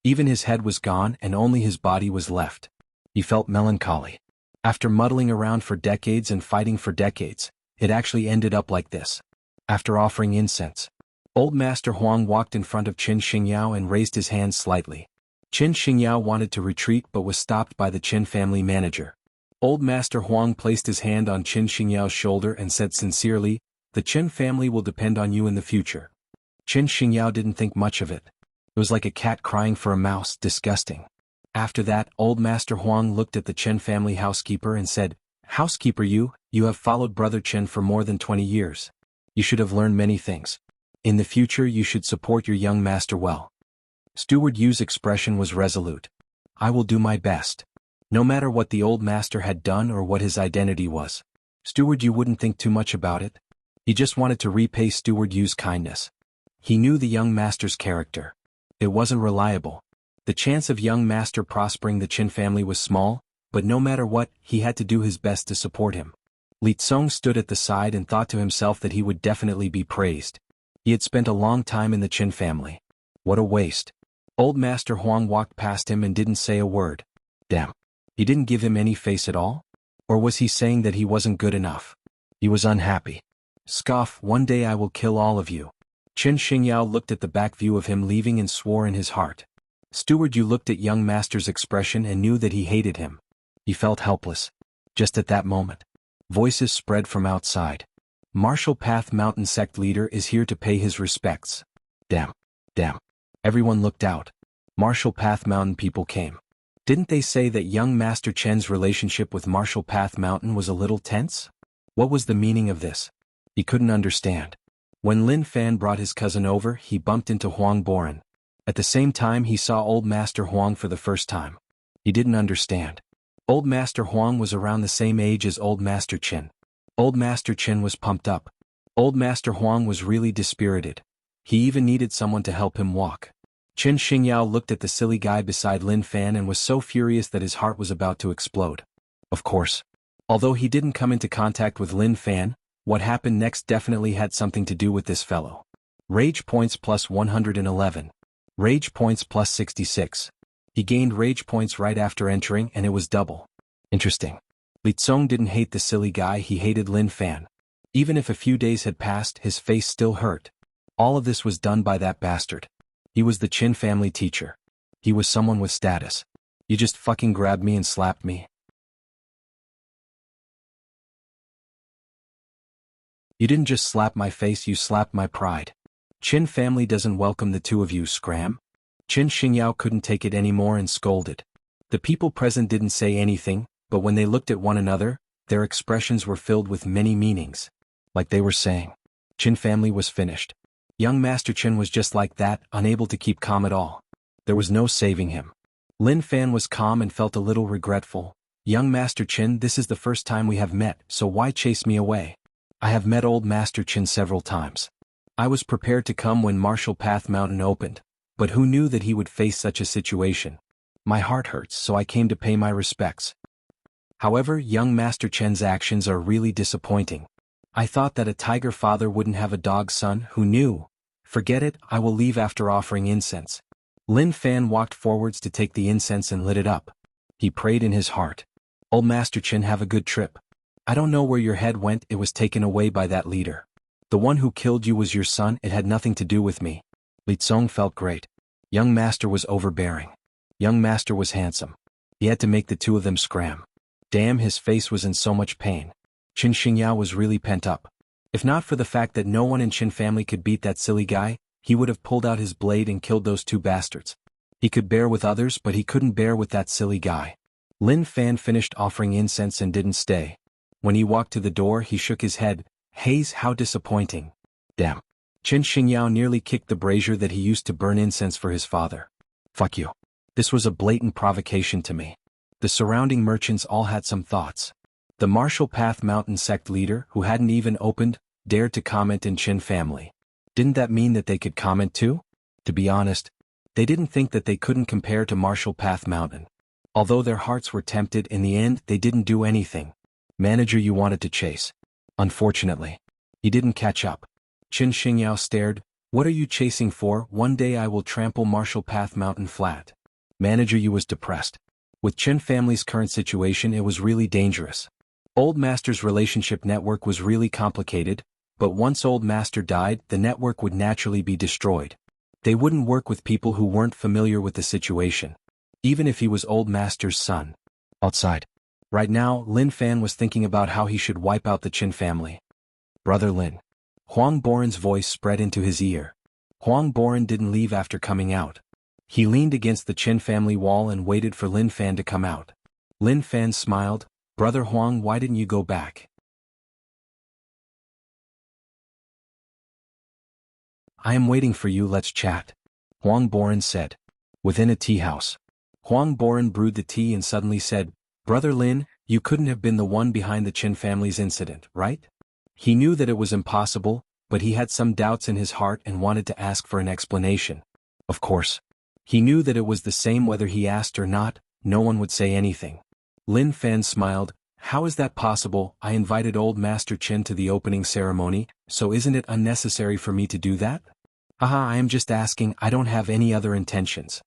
Even his head was gone and only his body was left. He felt melancholy. After muddling around for decades and fighting for decades, it actually ended up like this. After offering incense, old Master Huang walked in front of Qin Xingyao and raised his hands slightly. Qin Xingyao wanted to retreat but was stopped by the Qin family manager. Old Master Huang placed his hand on Qin Xingyao's shoulder and said sincerely, "The Qin family will depend on you in the future." Qin Xingyao didn't think much of it. It was like a cat crying for a mouse, disgusting. After that, old Master Huang looked at the Qin family housekeeper and said, "Housekeeper, you have followed Brother Qin for more than 20 years. You should have learned many things. In the future you should support your young master well." Steward Yu's expression was resolute. "I will do my best." No matter what the old master had done or what his identity was, Steward Yu wouldn't think too much about it. He just wanted to repay Steward Yu's kindness. He knew the young master's character. It wasn't reliable. The chance of young master prospering the Qin family was small, but no matter what, he had to do his best to support him. Li Tsong stood at the side and thought to himself that he would definitely be praised. He had spent a long time in the Qin family. What a waste. Old Master Huang walked past him and didn't say a word. Damn. He didn't give him any face at all? Or was he saying that he wasn't good enough? He was unhappy. Scoff, "One day I will kill all of you." Qin Xingyao looked at the back view of him leaving and swore in his heart. Steward Yu looked at young master's expression and knew that he hated him. He felt helpless. Just at that moment, voices spread from outside. Martial Path Mountain sect leader is here to pay his respects. Damn. Everyone looked out. Martial Path Mountain people came. Didn't they say that young Master Chen's relationship with Martial Path Mountain was a little tense? What was the meaning of this? He couldn't understand. When Lin Fan brought his cousin over, he bumped into Huang Boren. At the same time he saw old Master Huang for the first time. He didn't understand. Old Master Huang was around the same age as old Master Chen. Old Master Chen was pumped up. Old Master Huang was really dispirited. He even needed someone to help him walk. Qin Xingyao looked at the silly guy beside Lin Fan and was so furious that his heart was about to explode. Of course. Although he didn't come into contact with Lin Fan, what happened next definitely had something to do with this fellow. Rage points plus 111. Rage points plus 66. He gained rage points right after entering and it was double. Interesting. Li Tsong didn't hate the silly guy, he hated Lin Fan. Even if a few days had passed, his face still hurt. All of this was done by that bastard. He was the Qin family teacher. He was someone with status. You just fucking grabbed me and slapped me. You didn't just slap my face, you slapped my pride. Qin family doesn't welcome the two of you, scram. Qin Xingyao couldn't take it anymore and scolded. The people present didn't say anything, but when they looked at one another, their expressions were filled with many meanings. Like they were saying, Qin family was finished. Young Master Qin was just like that, unable to keep calm at all. There was no saving him. Lin Fan was calm and felt a little regretful. Young Master Qin, this is the first time we have met, so why chase me away? I have met old Master Qin several times. I was prepared to come when Martial Path Mountain opened, but who knew that he would face such a situation? My heart hurts, so I came to pay my respects. However, young Master Chen's actions are really disappointing. I thought that a tiger father wouldn't have a dog son, who knew? Forget it, I will leave after offering incense. Lin Fan walked forwards to take the incense and lit it up. He prayed in his heart. Old Master Chen, have a good trip. I don't know where your head went, it was taken away by that leader. The one who killed you was your son, it had nothing to do with me. Li Tsong felt great. Young Master was overbearing. Young Master was handsome. He had to make the two of them scram. Damn, his face was in so much pain. Qin Xingyao was really pent up. If not for the fact that no one in Qin family could beat that silly guy, he would have pulled out his blade and killed those two bastards. He could bear with others, but he couldn't bear with that silly guy. Lin Fan finished offering incense and didn't stay. When he walked to the door, he shook his head. Haze, how disappointing. Damn. Qin Xingyao nearly kicked the brazier that he used to burn incense for his father. Fuck you. This was a blatant provocation to me. The surrounding merchants all had some thoughts. The Martial Path Mountain sect leader, who hadn't even opened, dared to comment in Qin family. Didn't that mean that they could comment too? To be honest, they didn't think that they couldn't compare to Martial Path Mountain. Although their hearts were tempted, in the end they didn't do anything. Manager, you wanted to chase. Unfortunately, he didn't catch up. Qin Xingyao stared. What are you chasing for? One day I will trample Martial Path Mountain flat. Manager, you was depressed. With Qin family's current situation, it was really dangerous. Old Master's relationship network was really complicated, but once Old Master died, the network would naturally be destroyed. They wouldn't work with people who weren't familiar with the situation. Even if he was Old Master's son. Outside. Right now, Lin Fan was thinking about how he should wipe out the Qin family. Brother Lin. Huang Boren's voice spread into his ear. Huang Boren didn't leave after coming out. He leaned against the Qin family wall and waited for Lin Fan to come out. Lin Fan smiled. Brother Huang, why didn't you go back? I am waiting for you, let's chat. Huang Boren said. Within a tea house. Huang Boren brewed the tea and suddenly said, Brother Lin, you couldn't have been the one behind the Qin family's incident, right? He knew that it was impossible, but he had some doubts in his heart and wanted to ask for an explanation. Of course. He knew that it was the same whether he asked or not, no one would say anything. Lin Fan smiled. How is that possible? I invited old Master Qin to the opening ceremony, so isn't it unnecessary for me to do that? Haha, I am just asking, I don't have any other intentions.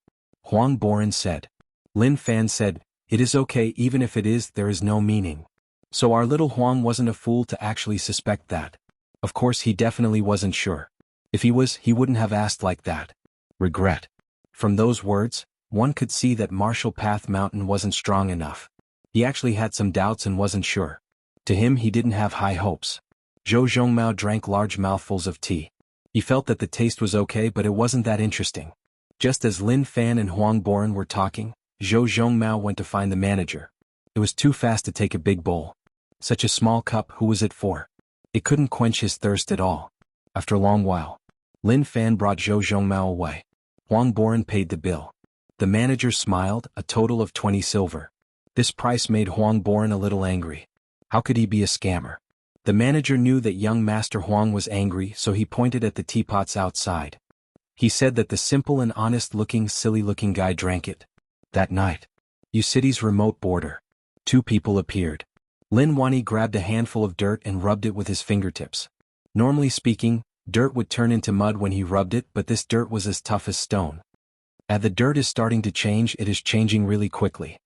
Huang Boren said. Lin Fan said, it is okay, even if it is, there is no meaning. So our little Huang wasn't a fool to actually suspect that. Of course he definitely wasn't sure. If he was, he wouldn't have asked like that. Regret. From those words, one could see that Martial Path Mountain wasn't strong enough. He actually had some doubts and wasn't sure. To him he didn't have high hopes. Zhou Zhongmao drank large mouthfuls of tea. He felt that the taste was okay, but it wasn't that interesting. Just as Lin Fan and Huang Boren were talking, Zhou Zhongmao went to find the manager. It was too fast to take a big bowl. Such a small cup, who was it for? It couldn't quench his thirst at all. After a long while, Lin Fan brought Zhou Zhongmao away. Huang Boren paid the bill. The manager smiled, a total of 20 silver. This price made Huang Boren a little angry. How could he be a scammer? The manager knew that young Master Huang was angry, so he pointed at the teapots outside. He said that the simple and honest-looking, silly-looking guy drank it. That night, City's remote border. Two people appeared. Lin Wani grabbed a handful of dirt and rubbed it with his fingertips. Normally speaking, dirt would turn into mud when he rubbed it, but this dirt was as tough as stone. The dirt is starting to change, it is changing really quickly.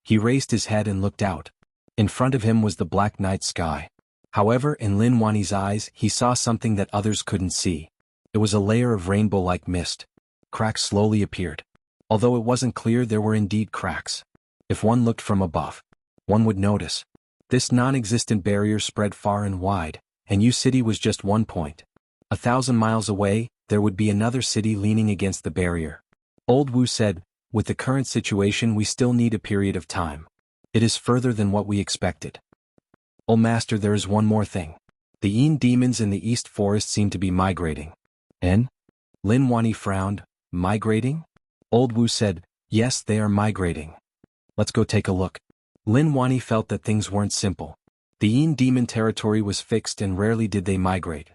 He raised his head and looked out. In front of him was the black night sky. However, in Lin Wanni's eyes, he saw something that others couldn't see. It was a layer of rainbow-like mist. Cracks slowly appeared. Although it wasn't clear, there were indeed cracks. If one looked from above, one would notice. This non-existent barrier spread far and wide, and Yu City was just one point. 1,000 miles away, there would be another city leaning against the barrier. Old Wu said, "With the current situation, we still need a period of time. It is further than what we expected." "Old Master, there is one more thing. The Yin demons in the East Forest seem to be migrating." "And?" Lin Wanni frowned. "Migrating?" Old Wu said, "Yes, they are migrating. Let's go take a look." Lin Wanni felt that things weren't simple. The Yin demon territory was fixed and rarely did they migrate.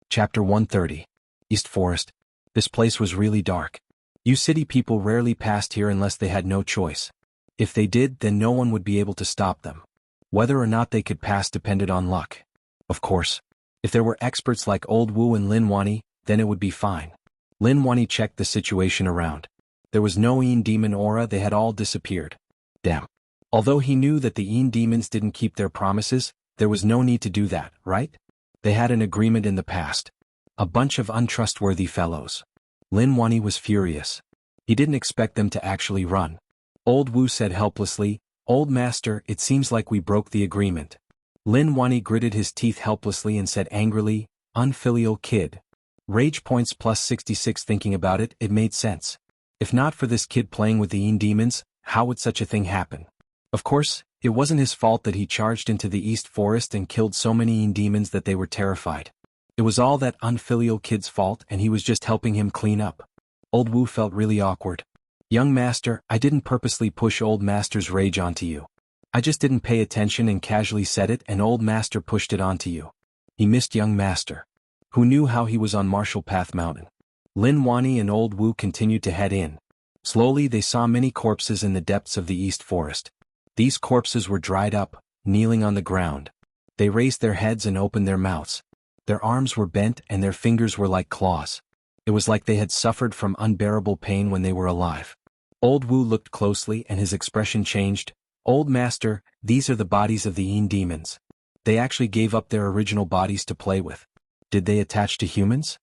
Chapter 130. East Forest. This place was really dark. You city people rarely passed here unless they had no choice. If they did, then no one would be able to stop them. Whether or not they could pass depended on luck. Of course, if there were experts like Old Wu and Lin Wanni, then it would be fine. Lin Wanni checked the situation around. There was no Yin demon aura, they had all disappeared. Damn. Although he knew that the Yin demons didn't keep their promises, there was no need to do that, right? They had an agreement in the past. A bunch of untrustworthy fellows. Lin Wanni was furious. He didn't expect them to actually run. Old Wu said helplessly, "Old Master, it seems like we broke the agreement." Lin Wanni gritted his teeth helplessly and said angrily, "Unfilial kid." Rage points plus 66. Thinking about it, it made sense. If not for this kid playing with the Yin demons, how would such a thing happen? Of course, it wasn't his fault that he charged into the East Forest and killed so many Yin demons that they were terrified. It was all that unfilial kid's fault, and he was just helping him clean up. Old Wu felt really awkward. "Young Master, I didn't purposely push Old Master's rage onto you. I just didn't pay attention and casually said it, and Old Master pushed it onto you." He missed Young Master. Who knew how he was on Marshall Path Mountain? Lin Wanni and Old Wu continued to head in. Slowly they saw many corpses in the depths of the East Forest. These corpses were dried up, kneeling on the ground. They raised their heads and opened their mouths. Their arms were bent and their fingers were like claws. It was like they had suffered from unbearable pain when they were alive. Old Wu looked closely and his expression changed. "Old Master, these are the bodies of the Yin demons. They actually gave up their original bodies to play with. Did they attach to humans?"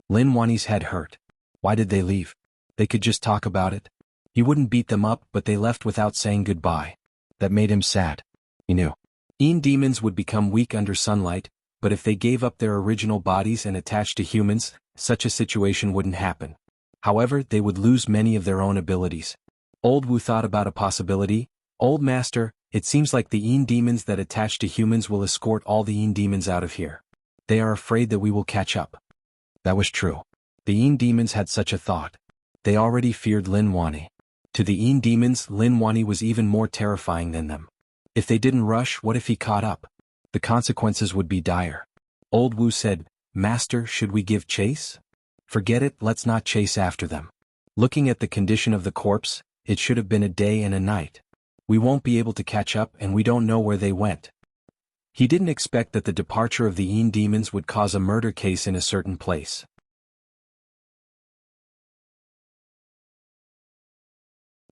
Lin Wanni's head hurt. Why did they leave? They could just talk about it. He wouldn't beat them up, but they left without saying goodbye. That made him sad. He knew. Yin demons would become weak under sunlight, but if they gave up their original bodies and attached to humans, such a situation wouldn't happen. However, they would lose many of their own abilities. Old Wu thought about a possibility. "Old Master, it seems like the Yin demons that attach to humans will escort all the Yin demons out of here. They are afraid that we will catch up." That was true. The Yin demons had such a thought. They already feared Lin Wanni. To the Yin demons, Lin Wanni was even more terrifying than them. If they didn't rush, what if he caught up? The consequences would be dire. Old Wu said, "Master, should we give chase?" "Forget it, let's not chase after them. Looking at the condition of the corpse, it should have been a day and a night. We won't be able to catch up and we don't know where they went." He didn't expect that the departure of the Yin demons would cause a murder case in a certain place.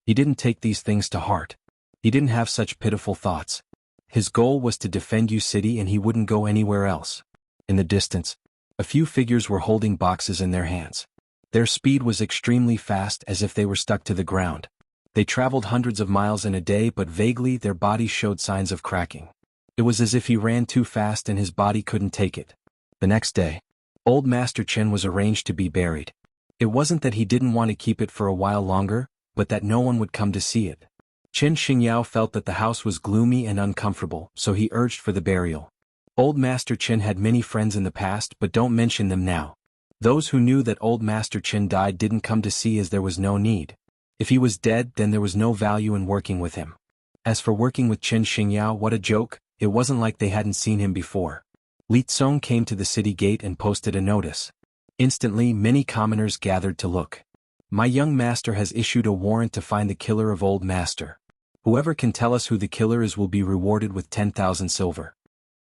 He didn't take these things to heart. He didn't have such pitiful thoughts. His goal was to defend Yu City and he wouldn't go anywhere else. In the distance, a few figures were holding boxes in their hands. Their speed was extremely fast, as if they were stuck to the ground. They traveled hundreds of miles in a day, but vaguely their bodies showed signs of cracking. It was as if he ran too fast and his body couldn't take it. The next day, Old Master Chen was arranged to be buried. It wasn't that he didn't want to keep it for a while longer, but that no one would come to see it. Chen Xingyao felt that the house was gloomy and uncomfortable, so he urged for the burial. Old Master Chen had many friends in the past, but don't mention them now. Those who knew that Old Master Chen died didn't come to see, as there was no need. If he was dead, then there was no value in working with him. As for working with Chen Xingyao, what a joke. It wasn't like they hadn't seen him before. Li Tsong came to the city gate and posted a notice. Instantly, many commoners gathered to look. "My young master has issued a warrant to find the killer of Old Master." Whoever can tell us who the killer is will be rewarded with 10,000 silver.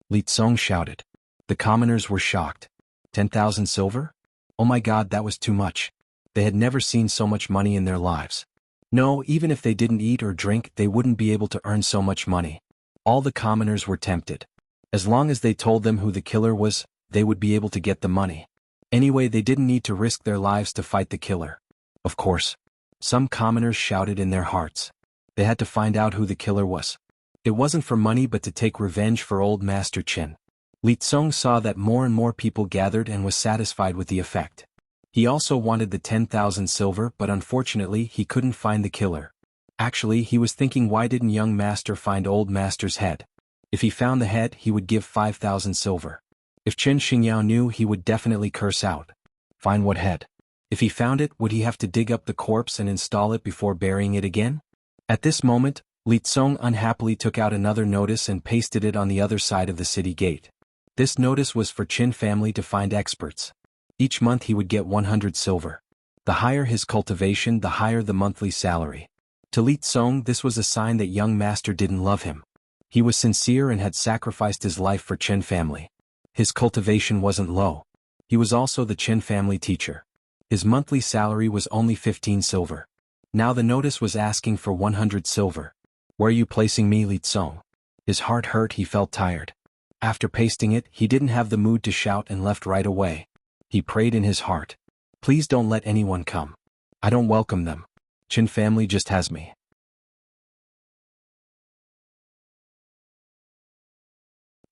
Li Tsong shouted. The commoners were shocked. 10,000 silver? Oh my god, that was too much. They had never seen so much money in their lives. No, even if they didn't eat or drink, they wouldn't be able to earn so much money. All the commoners were tempted. As long as they told them who the killer was, they would be able to get the money. Anyway, they didn't need to risk their lives to fight the killer. Of course. Some commoners shouted in their hearts. They had to find out who the killer was. It wasn't for money but to take revenge for old Master Qin. Li Tsong saw that more and more people gathered and was satisfied with the effect. He also wanted the 10,000 silver, but unfortunately he couldn't find the killer. Actually, he was thinking, why didn't young master find old master's head? If he found the head, he would give 5,000 silver. If Qin Xingyao knew, he would definitely curse out. Find what head? If he found it, would he have to dig up the corpse and install it before burying it again? At this moment, Li Tsong unhappily took out another notice and pasted it on the other side of the city gate. This notice was for Qin family to find experts. Each month he would get 100 silver. The higher his cultivation, the higher the monthly salary. To Li Tsong, this was a sign that young master didn't love him. He was sincere and had sacrificed his life for Qin family. His cultivation wasn't low. He was also the Qin family teacher. His monthly salary was only 15 silver. Now the notice was asking for 100 silver. Where are you placing me, Li Tsong? His heart hurt, he felt tired. After pasting it, he didn't have the mood to shout and left right away. He prayed in his heart. Please don't let anyone come. I don't welcome them. Qin family just has me.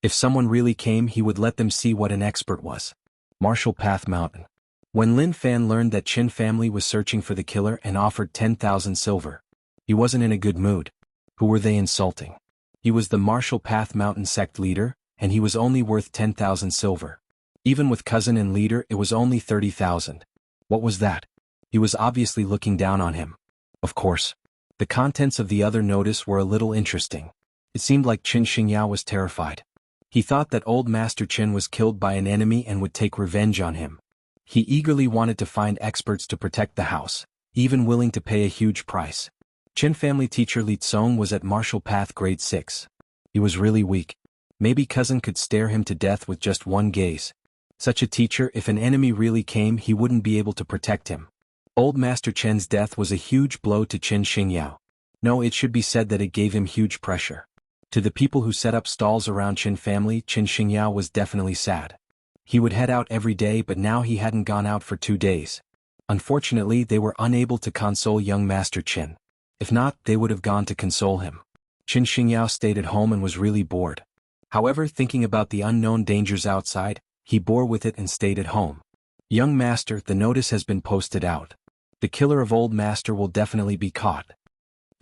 If someone really came, he would let them see what an expert was. Martial Path Mountain. When Lin Fan learned that Qin family was searching for the killer and offered 10,000 silver, he wasn't in a good mood. Who were they insulting? He was the Martial Path Mountain sect leader, and he was only worth 10,000 silver. Even with cousin and leader, it was only 30,000. What was that? He was obviously looking down on him. Of course. The contents of the other notice were a little interesting. It seemed like Qin Xingyao was terrified. He thought that old Master Qin was killed by an enemy and would take revenge on him. He eagerly wanted to find experts to protect the house, even willing to pay a huge price. Qin family teacher Li Tsong was at Martial Path Grade 6. He was really weak. Maybe cousin could stare him to death with just one gaze. Such a teacher, if an enemy really came, he wouldn't be able to protect him. Old Master Chen's death was a huge blow to Qin Xingyao. No, it should be said that it gave him huge pressure. To the people who set up stalls around Qin family, Qin Xingyao was definitely sad. He would head out every day, but now he hadn't gone out for 2 days. Unfortunately, they were unable to console young Master Qin. If not, they would have gone to console him. Qin Xingyao stayed at home and was really bored. However, thinking about the unknown dangers outside, he bore with it and stayed at home. Young Master, the notice has been posted out. The killer of old Master will definitely be caught.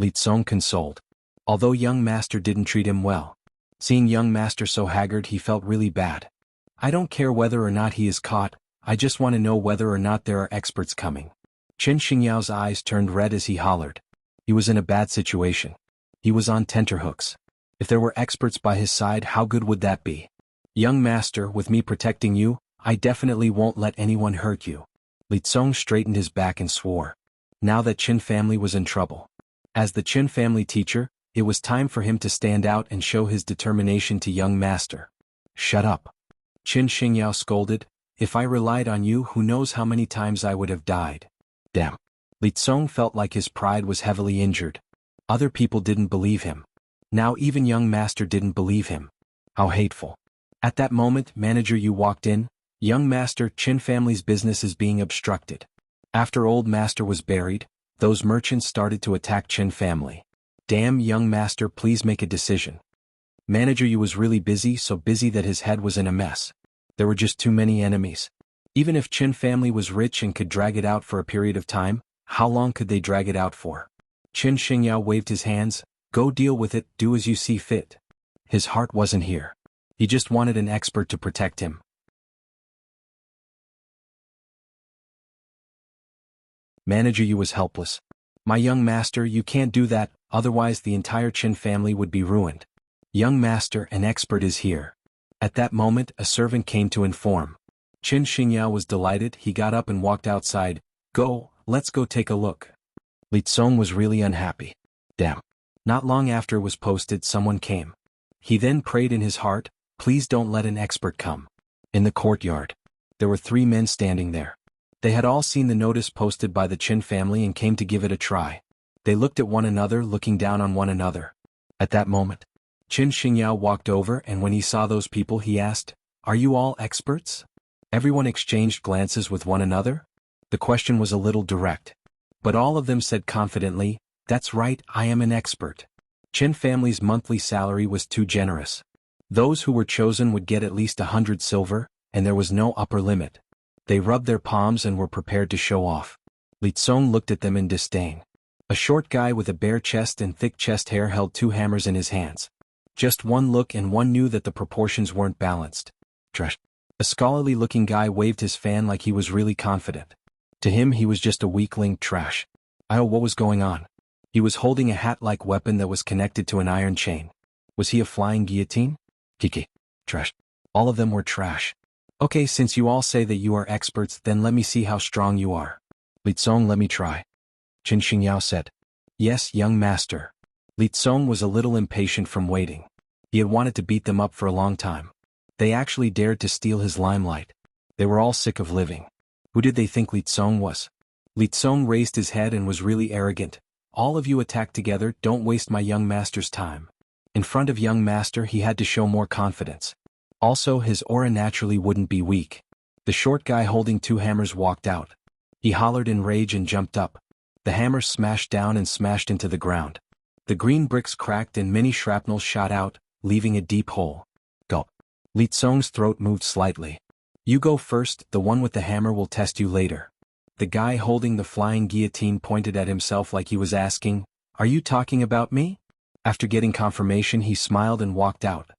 Li Tsong consoled. Although young Master didn't treat him well. Seeing young Master so haggard, he felt really bad. I don't care whether or not he is caught, I just want to know whether or not there are experts coming. Qin Xingyao's eyes turned red as he hollered. He was in a bad situation. He was on tenterhooks. If there were experts by his side, how good would that be? Young Master, with me protecting you, I definitely won't let anyone hurt you. Li Tsong straightened his back and swore. Now that Qin family was in trouble. As the Qin family teacher, it was time for him to stand out and show his determination to young Master. Shut up. Qin Xingyao scolded. If I relied on you, who knows how many times I would have died. Damn. Li Tsong felt like his pride was heavily injured. Other people didn't believe him. Now even young Master didn't believe him. How hateful. At that moment, Manager Yu walked in. Young Master, Qin family's business is being obstructed. After old Master was buried, those merchants started to attack Qin family. Damn, young Master, please make a decision. Manager Yu was really busy, so busy that his head was in a mess. There were just too many enemies. Even if Qin family was rich and could drag it out for a period of time, how long could they drag it out for? Qin Xingyao waved his hands. Go deal with it, do as you see fit. His heart wasn't here. He just wanted an expert to protect him. Manager Yu was helpless. My young Master, you can't do that, otherwise the entire Qin family would be ruined. Young Master, an expert is here. At that moment, a servant came to inform. Qin Xingyao was delighted. He got up and walked outside. Go, let's go take a look. Li Tsong was really unhappy. Damn. Not long after it was posted, someone came. He then prayed in his heart, "Please don't let an expert come." In the courtyard, there were 3 men standing there. They had all seen the notice posted by the Qin family and came to give it a try. They looked at one another, looking down on one another. At that moment, Qin Xingyao walked over, and when he saw those people he asked, "Are you all experts?" Everyone exchanged glances with one another. The question was a little direct. But all of them said confidently, "That's right, I am an expert." Qin family's monthly salary was too generous. Those who were chosen would get at least 100 silver, and there was no upper limit. They rubbed their palms and were prepared to show off. Li Tsong looked at them in disdain. A short guy with a bare chest and thick chest hair held 2 hammers in his hands. Just one look and one knew that the proportions weren't balanced. Trash. A scholarly-looking guy waved his fan like he was really confident. To him he was just a weakling. Trash. What was going on? He was holding a hat-like weapon that was connected to an iron chain. Was he a flying guillotine? Kiki. Trash. All of them were trash. Okay, since you all say that you are experts, then let me see how strong you are. Li Tsong, let me try. Qin Xingyao said. Yes, young master. Li Tsong was a little impatient from waiting. He had wanted to beat them up for a long time. They actually dared to steal his limelight. They were all sick of living. Who did they think Li Tsong was? Li Tsong raised his head and was really arrogant. All of you attack together, don't waste my young master's time. In front of young master he had to show more confidence. Also his aura naturally wouldn't be weak. The short guy holding 2 hammers walked out. He hollered in rage and jumped up. The hammer smashed down and smashed into the ground. The green bricks cracked and many shrapnels shot out, leaving a deep hole. Gulp. Li Tsong's throat moved slightly. You go first, the one with the hammer will test you later. The guy holding the flying guillotine pointed at himself like he was asking, "Are you talking about me?" After getting confirmation he smiled and walked out.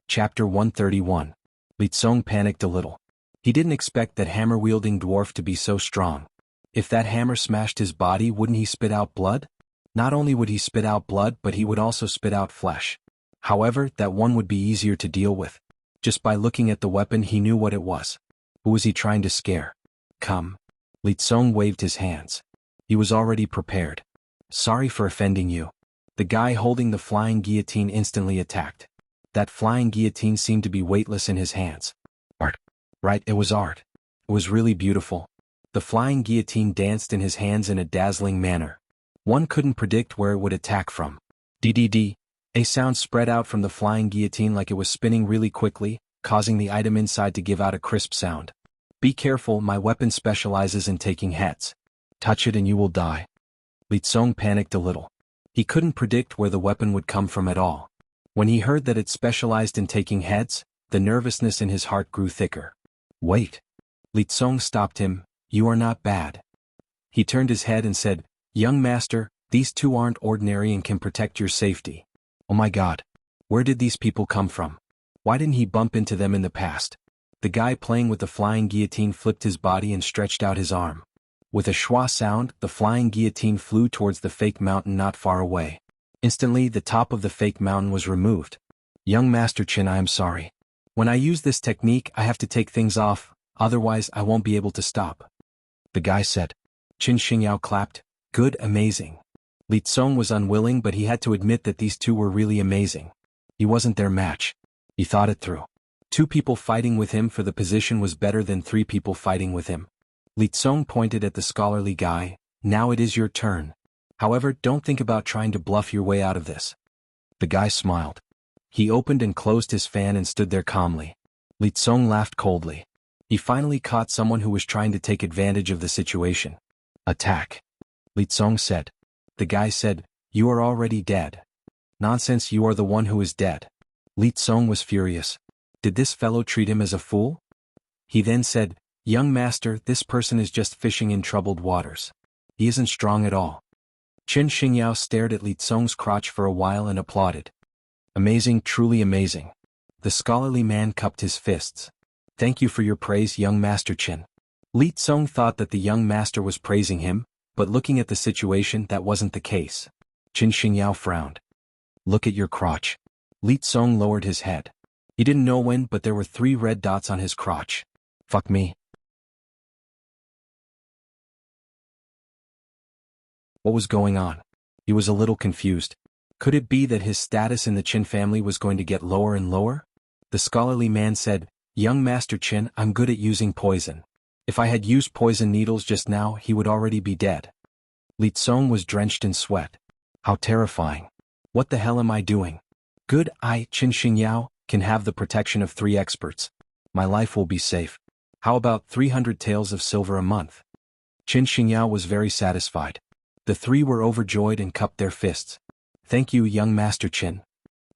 Chapter 131. Li Tsong panicked a little. He didn't expect that hammer-wielding dwarf to be so strong. If that hammer smashed his body, wouldn't he spit out blood? Not only would he spit out blood, but he would also spit out flesh. However, that one would be easier to deal with. Just by looking at the weapon he knew what it was. Who was he trying to scare? Come. Li Tsong waved his hands. He was already prepared. Sorry for offending you. The guy holding the flying guillotine instantly attacked. That flying guillotine seemed to be weightless in his hands. Art. Right, it was art. It was really beautiful. The flying guillotine danced in his hands in a dazzling manner. One couldn't predict where it would attack from. DDD. A sound spread out from the flying guillotine like it was spinning really quickly, causing the item inside to give out a crisp sound. Be careful, my weapon specializes in taking heads. Touch it and you will die. Li Tsong panicked a little. He couldn't predict where the weapon would come from at all. When he heard that it specialized in taking heads, the nervousness in his heart grew thicker. Wait. Li Tsong stopped him. You are not bad. He turned his head and said, Young master, these 2 aren't ordinary and can protect your safety. Oh my god. Where did these people come from? Why didn't he bump into them in the past? The guy playing with the flying guillotine flipped his body and stretched out his arm. With a schwa sound, the flying guillotine flew towards the fake mountain not far away. Instantly, the top of the fake mountain was removed. Young Master Qin, I am sorry. When I use this technique, I have to take things off, otherwise I won't be able to stop. The guy said. Qin Xingyao clapped. Good, amazing. Li Tsong was unwilling, but he had to admit that these 2 were really amazing. He wasn't their match. He thought it through. 2 people fighting with him for the position was better than 3 people fighting with him. Li Tsong pointed at the scholarly guy. Now it is your turn. However, don't think about trying to bluff your way out of this. The guy smiled. He opened and closed his fan and stood there calmly. Li Tsong laughed coldly. He finally caught someone who was trying to take advantage of the situation. Attack. Li Tsong said. The guy said, You are already dead. Nonsense, you are the one who is dead. Li Tsong was furious. Did this fellow treat him as a fool? He then said, Young master, this person is just fishing in troubled waters. He isn't strong at all. Qin Xingyao stared at Li Tsong's crotch for a while and applauded. Amazing, truly amazing. The scholarly man cupped his fists. Thank you for your praise, young master Qin. Li Tsong thought that the young master was praising him, but looking at the situation, that wasn't the case. Qin Xingyao frowned. Look at your crotch. Li Tsong lowered his head. He didn't know when, but there were 3 red dots on his crotch. Fuck me. What was going on? He was a little confused. Could it be that his status in the Qin family was going to get lower and lower? The scholarly man said, "Young Master Qin, I'm good at using poison. If I had used poison needles just now, he would already be dead." Li Tsong was drenched in sweat. How terrifying. What the hell am I doing? Good, I, Qin Xingyao, can have the protection of 3 experts. My life will be safe. How about 300 taels of silver a month? Qin Xingyao was very satisfied. The 3 were overjoyed and cupped their fists. Thank you, young Master Qin.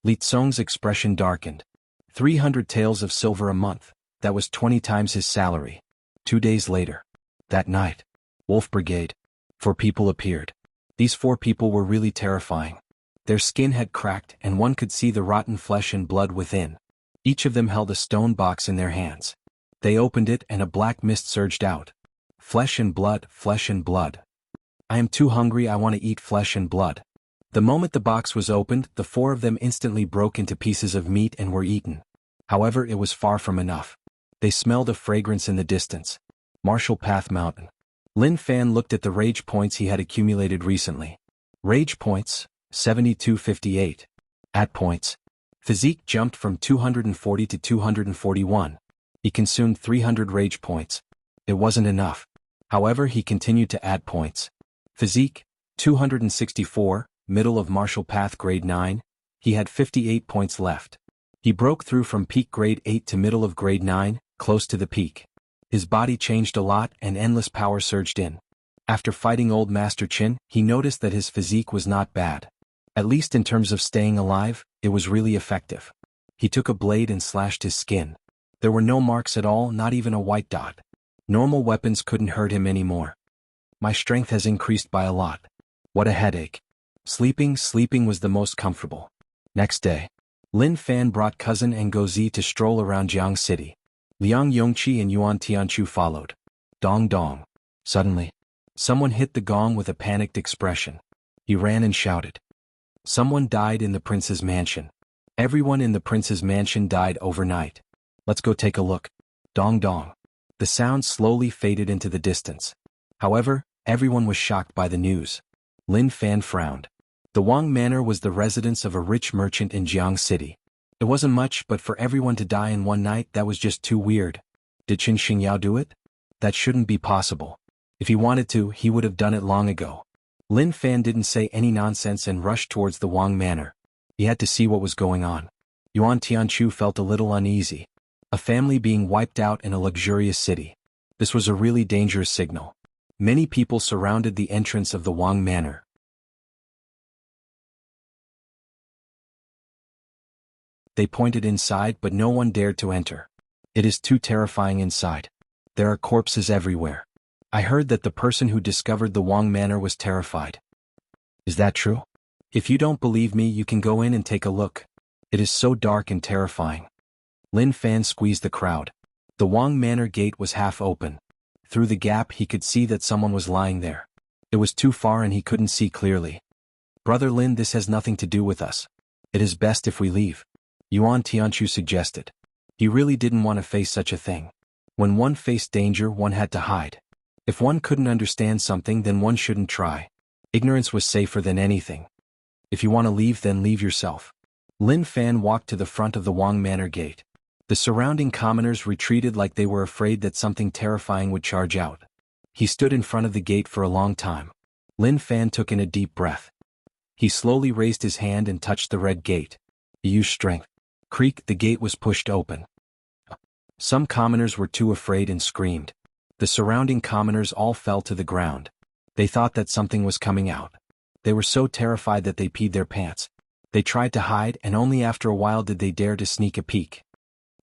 Li Tsong's expression darkened. 300 taels of silver a month, that was 20 times his salary. 2 days later. That night. Wolf Brigade. 4 people appeared. These 4 people were really terrifying. Their skin had cracked and one could see the rotten flesh and blood within. Each of them held a stone box in their hands. They opened it and a black mist surged out. Flesh and blood, flesh and blood. I am too hungry, I want to eat flesh and blood. The moment the box was opened, the 4 of them instantly broke into pieces of meat and were eaten. However, it was far from enough. They smelled a fragrance in the distance. Martial Path Mountain. Lin Fan looked at the rage points he had accumulated recently. Rage points, 7258. At points. Physique jumped from 240 to 241. He consumed 300 rage points. It wasn't enough. However, he continued to add points. Physique, 264, middle of martial path grade 9, he had 58 points left. He broke through from peak grade 8 to middle of grade 9, close to the peak. His body changed a lot and endless power surged in. After fighting old Master Qin, he noticed that his physique was not bad. At least in terms of staying alive, it was really effective. He took a blade and slashed his skin. There were no marks at all, not even a white dot. Normal weapons couldn't hurt him anymore. My strength has increased by a lot. What a headache. Sleeping was the most comfortable. Next day. Lin Fan brought cousin and Gozi to stroll around Jianghu city. Liang Yongqi and Yuan Tianchu followed. Dong dong. Suddenly. Someone hit the gong with a panicked expression. He ran and shouted. Someone died in the prince's mansion. Everyone in the prince's mansion died overnight. Let's go take a look. Dong dong. The sound slowly faded into the distance. However, everyone was shocked by the news. Lin Fan frowned. The Wang Manor was the residence of a rich merchant in Jianghu city. It wasn't much, but for everyone to die in one night, that was just too weird. Did Qin Xingyao do it? That shouldn't be possible. If he wanted to, he would have done it long ago. Lin Fan didn't say any nonsense and rushed towards the Wang Manor. He had to see what was going on. Yuan Tianchu felt a little uneasy. A family being wiped out in a luxurious city. This was a really dangerous signal. Many people surrounded the entrance of the Wang Manor. They pointed inside, but no one dared to enter. It is too terrifying inside. There are corpses everywhere. I heard that the person who discovered the Wang Manor was terrified. Is that true? If you don't believe me, you can go in and take a look. It is so dark and terrifying. Lin Fan squeezed the crowd. The Wang Manor gate was half open. Through the gap he could see that someone was lying there. It was too far and he couldn't see clearly. Brother Lin, this has nothing to do with us. It is best if we leave. Yuan Tianchu suggested. He really didn't want to face such a thing. When one faced danger, one had to hide. If one couldn't understand something, then one shouldn't try. Ignorance was safer than anything. If you want to leave, then leave yourself. Lin Fan walked to the front of the Wang Manor gate. The surrounding commoners retreated like they were afraid that something terrifying would charge out. He stood in front of the gate for a long time. Lin Fan took in a deep breath. He slowly raised his hand and touched the red gate. He used strength. Creak, the gate was pushed open. Some commoners were too afraid and screamed. The surrounding commoners all fell to the ground. They thought that something was coming out. They were so terrified that they peed their pants. They tried to hide, and only after a while did they dare to sneak a peek.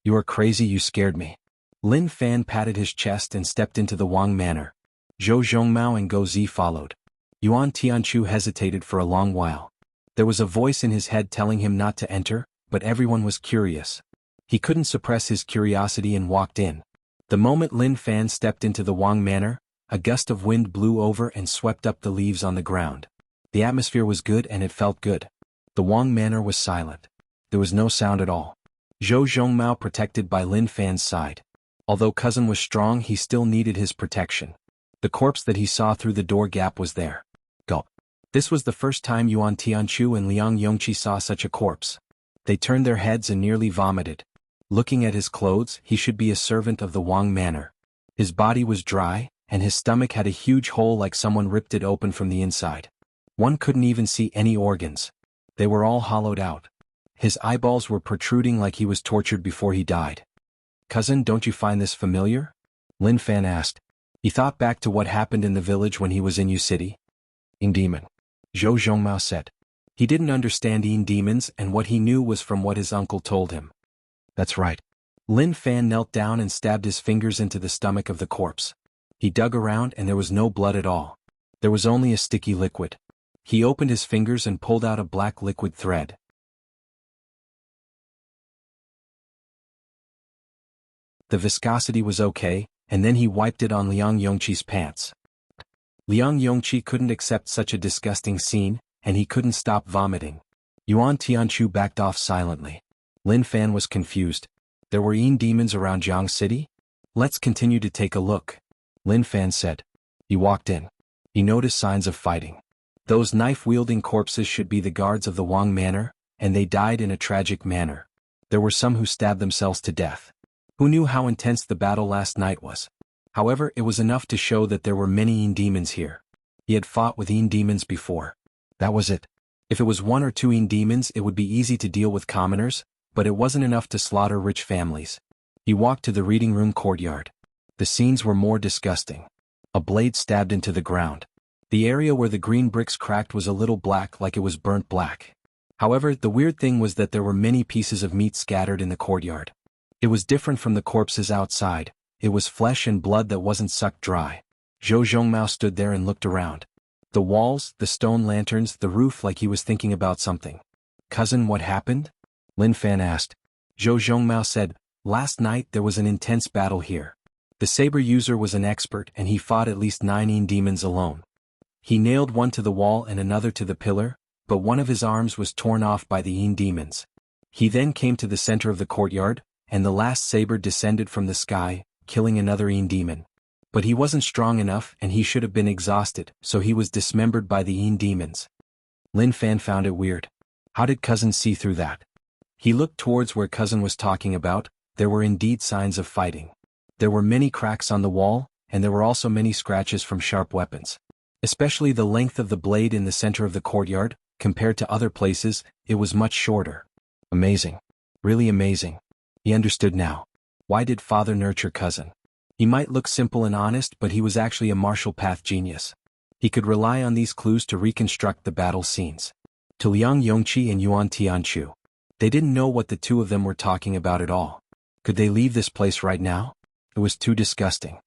You are crazy, you scared me. Lin Fan patted his chest and stepped into the Wang Manor. Zhou Zhongmao and Go Zi followed. Yuan Tianchu hesitated for a long while. There was a voice in his head telling him not to enter, but everyone was curious. He couldn't suppress his curiosity and walked in. The moment Lin Fan stepped into the Wang Manor, a gust of wind blew over and swept up the leaves on the ground. The atmosphere was good and it felt good. The Wang Manor was silent. There was no sound at all. Zhou Zhongmao protected by Lin Fan's side. Although cousin was strong, he still needed his protection. The corpse that he saw through the door gap was there. Gulp. This was the first time Yuan Tianchu and Liang Yongqi saw such a corpse. They turned their heads and nearly vomited. Looking at his clothes, he should be a servant of the Wang Manor. His body was dry, and his stomach had a huge hole like someone ripped it open from the inside. One couldn't even see any organs. They were all hollowed out. His eyeballs were protruding like he was tortured before he died. Cousin, don't you find this familiar? Lin Fan asked. He thought back to what happened in the village when he was in Yu City. In demon. Zhou Zhongmao said. He didn't understand Yin demons, and what he knew was from what his uncle told him. That's right. Lin Fan knelt down and stabbed his fingers into the stomach of the corpse. He dug around and there was no blood at all. There was only a sticky liquid. He opened his fingers and pulled out a black liquid thread. The viscosity was okay, and then he wiped it on Liang Yongqi's pants. Liang Yongqi couldn't accept such a disgusting scene, and he couldn't stop vomiting. Yuan Tianchu backed off silently. Lin Fan was confused. There were Yin demons around Jianghu City? Let's continue to take a look. Lin Fan said. He walked in. He noticed signs of fighting. Those knife-wielding corpses should be the guards of the Wang Manor, and they died in a tragic manner. There were some who stabbed themselves to death. Who knew how intense the battle last night was? However, it was enough to show that there were many Yin demons here. He had fought with Yin demons before. That was it. If it was one or two Yin demons, it would be easy to deal with commoners, but it wasn't enough to slaughter rich families. He walked to the reading room courtyard. The scenes were more disgusting. A blade stabbed into the ground. The area where the green bricks cracked was a little black, like it was burnt black. However, the weird thing was that there were many pieces of meat scattered in the courtyard. It was different from the corpses outside. It was flesh and blood that wasn't sucked dry. Zhou Zhongmao stood there and looked around. The walls, the stone lanterns, the roof, like he was thinking about something. Cousin, what happened? Lin Fan asked. Zhou Zhongmao said, last night there was an intense battle here. The saber user was an expert and he fought at least 9 Yin demons alone. He nailed one to the wall and another to the pillar, but one of his arms was torn off by the Yin demons. He then came to the center of the courtyard, and the last saber descended from the sky, killing another Yin demon. But he wasn't strong enough and he should have been exhausted, so he was dismembered by the Yin demons. Lin Fan found it weird. How did cousin see through that? He looked towards where cousin was talking about. There were indeed signs of fighting. There were many cracks on the wall, and there were also many scratches from sharp weapons. Especially the length of the blade in the center of the courtyard, compared to other places, it was much shorter. Amazing. Really amazing. He understood now. Why did father nurture cousin? He might look simple and honest, but he was actually a martial path genius. He could rely on these clues to reconstruct the battle scenes. To Liang Yongqi and Yuan Tianchu. They didn't know what the two of them were talking about at all. Could they leave this place right now? It was too disgusting.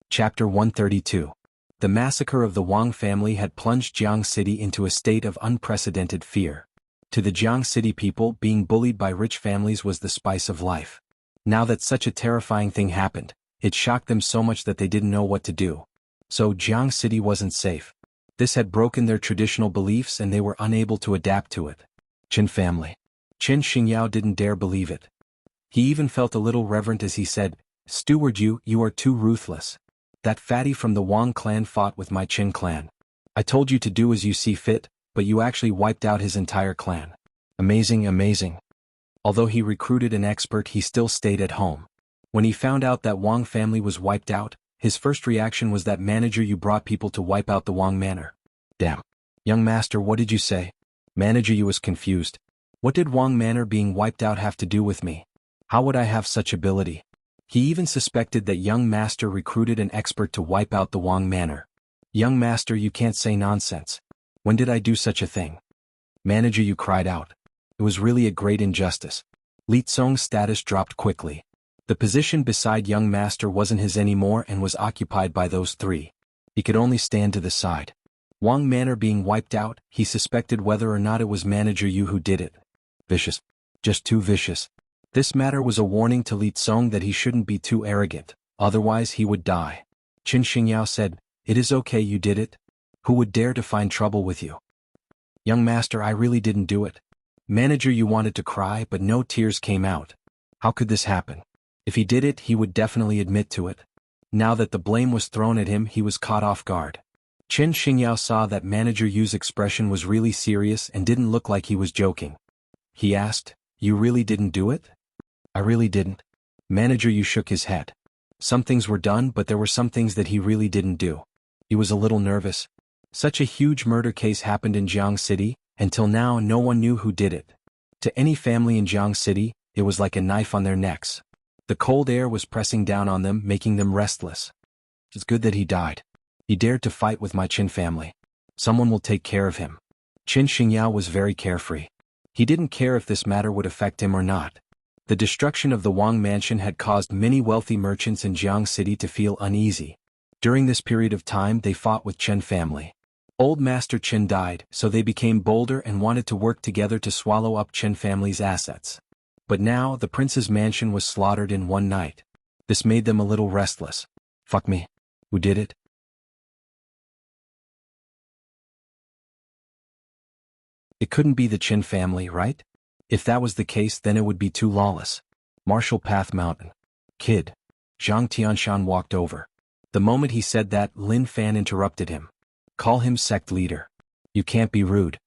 Chapter 132. The massacre of the Wang family had plunged Jianghu City into a state of unprecedented fear. To the Jianghu City people, being bullied by rich families was the spice of life. Now that such a terrifying thing happened, it shocked them so much that they didn't know what to do. So Jianghu City wasn't safe. This had broken their traditional beliefs and they were unable to adapt to it. Qin family. Qin Xingyao didn't dare believe it. He even felt a little reverent as he said, "Steward, you are too ruthless. That fatty from the Wang clan fought with my Qin clan. I told you to do as you see fit, but you actually wiped out his entire clan. Amazing, amazing." Although he recruited an expert, he still stayed at home. When he found out that Wang family was wiped out, his first reaction was that manager, you brought people to wipe out the Wang manor. Damn. Young master, what did you say? Manager, you was confused. What did Wang manor being wiped out have to do with me? How would I have such ability? He even suspected that young master recruited an expert to wipe out the Wang manor. Young master, you can't say nonsense. When did I do such a thing? Manager, you cried out. It was really a great injustice. Li Tsong's status dropped quickly. The position beside young master wasn't his anymore and was occupied by those three. He could only stand to the side. Wang manor being wiped out, he suspected whether or not it was manager Yu who did it. Vicious. Just too vicious. This matter was a warning to Li Tsong that he shouldn't be too arrogant. Otherwise he would die. Qin Xingyao said, "It is okay you did it. Who would dare to find trouble with you?" "Young master, I really didn't do it." "Manager, you wanted to cry but no tears came out. How could this happen?" If he did it, he would definitely admit to it. Now that the blame was thrown at him, he was caught off guard. Qin Xingyao saw that Manager Yu's expression was really serious and didn't look like he was joking. He asked, "You really didn't do it?" "I really didn't." Manager Yu shook his head. Some things were done, but there were some things that he really didn't do. He was a little nervous. Such a huge murder case happened in Jianghu City, until now no one knew who did it. To any family in Jianghu City, it was like a knife on their necks. The cold air was pressing down on them, making them restless. It's good that he died. He dared to fight with my Qin family. Someone will take care of him. Qin Xingyao was very carefree. He didn't care if this matter would affect him or not. The destruction of the Wang mansion had caused many wealthy merchants in Jianghu City to feel uneasy. During this period of time they fought with Qin family. Old Master Qin died, so they became bolder and wanted to work together to swallow up Qin family's assets. But now the prince's mansion was slaughtered in one night. This made them a little restless. Fuck me. Who did it? It couldn't be the Qin family, right? If that was the case, then it would be too lawless. Martial Path Mountain. Kid. Zhang Tianshan walked over. The moment he said that, Lin Fan interrupted him. Call him sect leader. You can't be rude.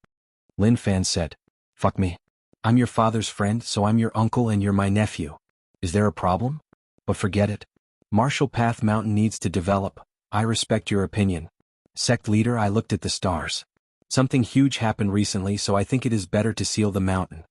Lin Fan said. Fuck me. I'm your father's friend, so I'm your uncle and you're my nephew. Is there a problem? But forget it. Martial Path Mountain needs to develop. I respect your opinion. Sect leader, I looked at the stars. Something huge happened recently, so I think it is better to seal the mountain.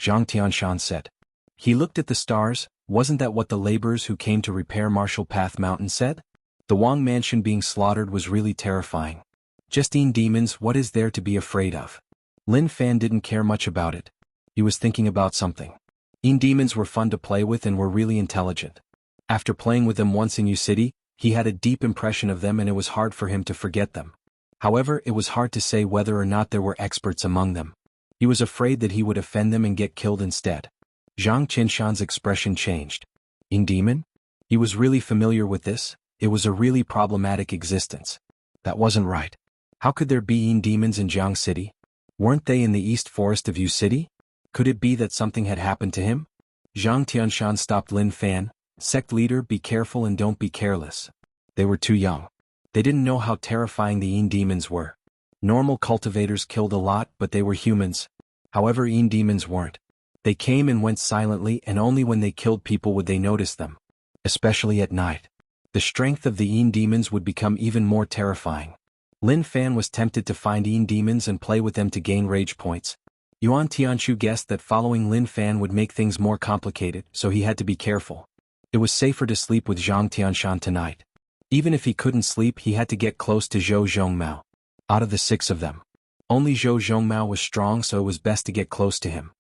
Zhang Tianshan said. He looked at the stars. Wasn't that what the laborers who came to repair Martial Path Mountain said? The Wang mansion being slaughtered was really terrifying. Just demons, what is there to be afraid of? Lin Fan didn't care much about it. He was thinking about something. Demons were fun to play with and were really intelligent. After playing with them once in Yu City, he had a deep impression of them and it was hard for him to forget them. However, it was hard to say whether or not there were experts among them. He was afraid that he would offend them and get killed instead. Zhang Qinshan's expression changed. Demon? He was really familiar with this. It was a really problematic existence. That wasn't right. How could there be demons in Jianghu City? Weren't they in the east forest of Yu City? Could it be that something had happened to him? Zhang Tianshan stopped Lin Fan. Sect leader, be careful and don't be careless. They were too young. They didn't know how terrifying the demons were. Normal cultivators killed a lot, but they were humans. However, demons weren't. They came and went silently, and only when they killed people would they notice them. Especially at night. The strength of the demons would become even more terrifying. Lin Fan was tempted to find demons and play with them to gain rage points. Yuan Tianshu guessed that following Lin Fan would make things more complicated, so he had to be careful. It was safer to sleep with Zhang Tianshan tonight. Even if he couldn't sleep, he had to get close to Zhou Zhongmao. Out of the 6 of them, only Zhou Zhongmao was strong, so it was best to get close to him.